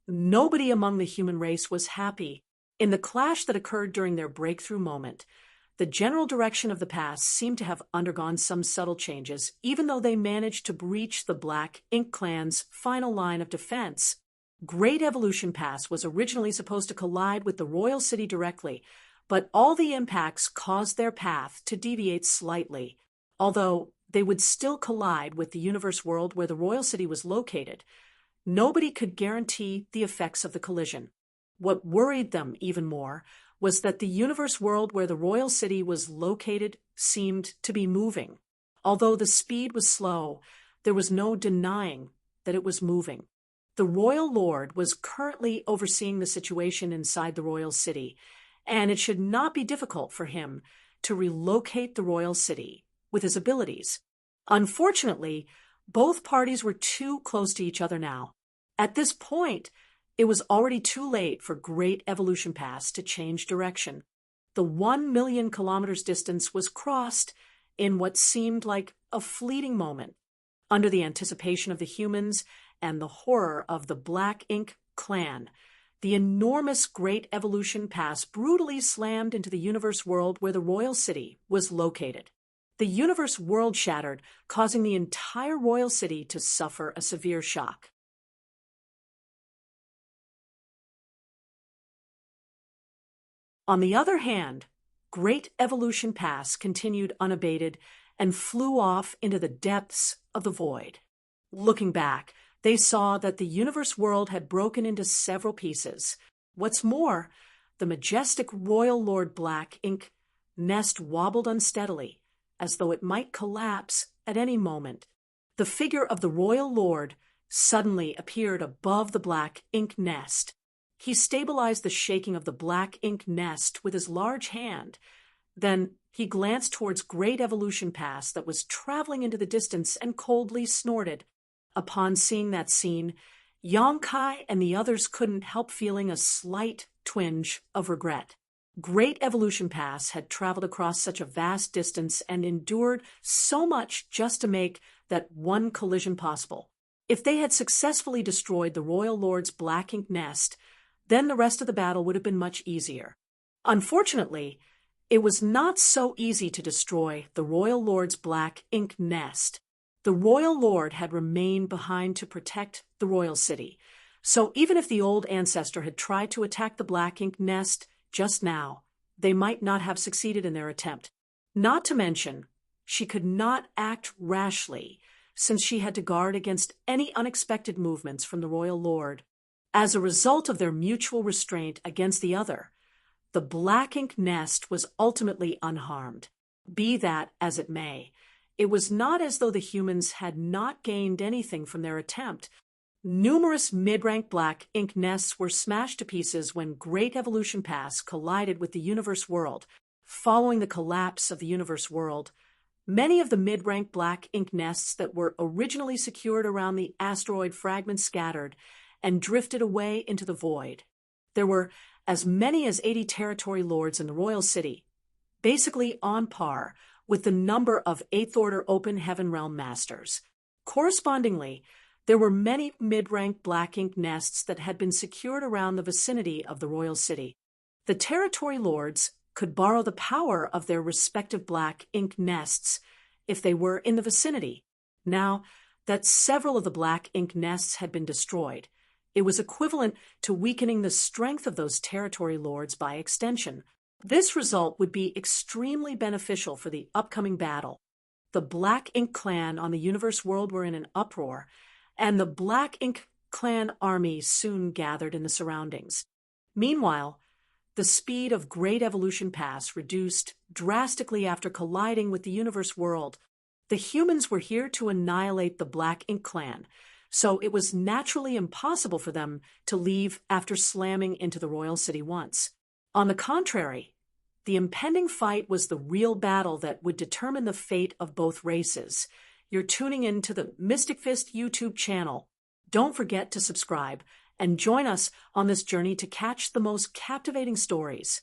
A: nobody among the human race was happy. In the clash that occurred during their breakthrough moment, the general direction of the pass seemed to have undergone some subtle changes, even though they managed to breach the Black Ink Clan's final line of defense. Great Evolution Pass was originally supposed to collide with the Royal City directly, but all the impacts caused their path to deviate slightly. Although they would still collide with the universe world where the Royal City was located, nobody could guarantee the effects of the collision. What worried them even more was that the universe world where the Royal City was located seemed to be moving. Although the speed was slow, there was no denying that it was moving. The Royal Lord was currently overseeing the situation inside the Royal City, and it should not be difficult for him to relocate the Royal City with his abilities. Unfortunately, both parties were too close to each other now. At this point, it was already too late for Great Evolution Pass to change direction. The 1 million kilometers distance was crossed in what seemed like a fleeting moment. Under the anticipation of the humans and the horror of the Black Ink Clan, the enormous Great Evolution Pass brutally slammed into the universe world where the Royal City was located. The universe world shattered, causing the entire Royal City to suffer a severe shock. On the other hand, Great Evolution Pass continued unabated and flew off into the depths of the void. Looking back, they saw that the universe world had broken into several pieces. What's more, the majestic Royal Lord Black Ink nest wobbled unsteadily, as though it might collapse at any moment. The figure of the Royal Lord suddenly appeared above the Black Ink nest. He stabilized the shaking of the Black Ink nest with his large hand. Then he glanced towards Great Evolution Pass that was traveling into the distance and coldly snorted. Upon seeing that scene, Yongkai and the others couldn't help feeling a slight twinge of regret. Great Evolution Pass had traveled across such a vast distance and endured so much just to make that one collision possible. If they had successfully destroyed the Royal Lord's Black Ink nest, then the rest of the battle would have been much easier. Unfortunately, it was not so easy to destroy the Royal Lord's Black Ink nest. The Royal Lord had remained behind to protect the Royal City, so even if the old ancestor had tried to attack the Black Ink nest just now, they might not have succeeded in their attempt. Not to mention, she could not act rashly, since she had to guard against any unexpected movements from the Royal Lord. As a result of their mutual restraint against the other, the Black Ink nest was ultimately unharmed. Be that as it may, it was not as though the humans had not gained anything from their attempt. Numerous mid-rank Black Ink nests were smashed to pieces when Great Evolution Pass collided with the universe world. Following the collapse of the universe world, many of the mid-rank Black Ink nests that were originally secured around the asteroid fragments scattered and drifted away into the void. There were as many as 80 territory lords in the Royal City, basically on par with the number of 8th Order Open Heaven Realm Masters. Correspondingly, there were many mid-rank Black Ink nests that had been secured around the vicinity of the Royal City. The territory lords could borrow the power of their respective Black Ink nests if they were in the vicinity. Now that several of the Black Ink nests had been destroyed, it was equivalent to weakening the strength of those territory lords by extension. This result would be extremely beneficial for the upcoming battle. The Black Ink Clan on the universe world were in an uproar, and the Black Ink Clan army soon gathered in the surroundings. Meanwhile, the speed of Great Evolution Pass reduced drastically after colliding with the universe world. The humans were here to annihilate the Black Ink Clan, so it was naturally impossible for them to leave after slamming into the Royal City once. On the contrary, the impending fight was the real battle that would determine the fate of both races. You're tuning in to the Mystic Fist YouTube channel. Don't forget to subscribe and join us on this journey to catch the most captivating stories.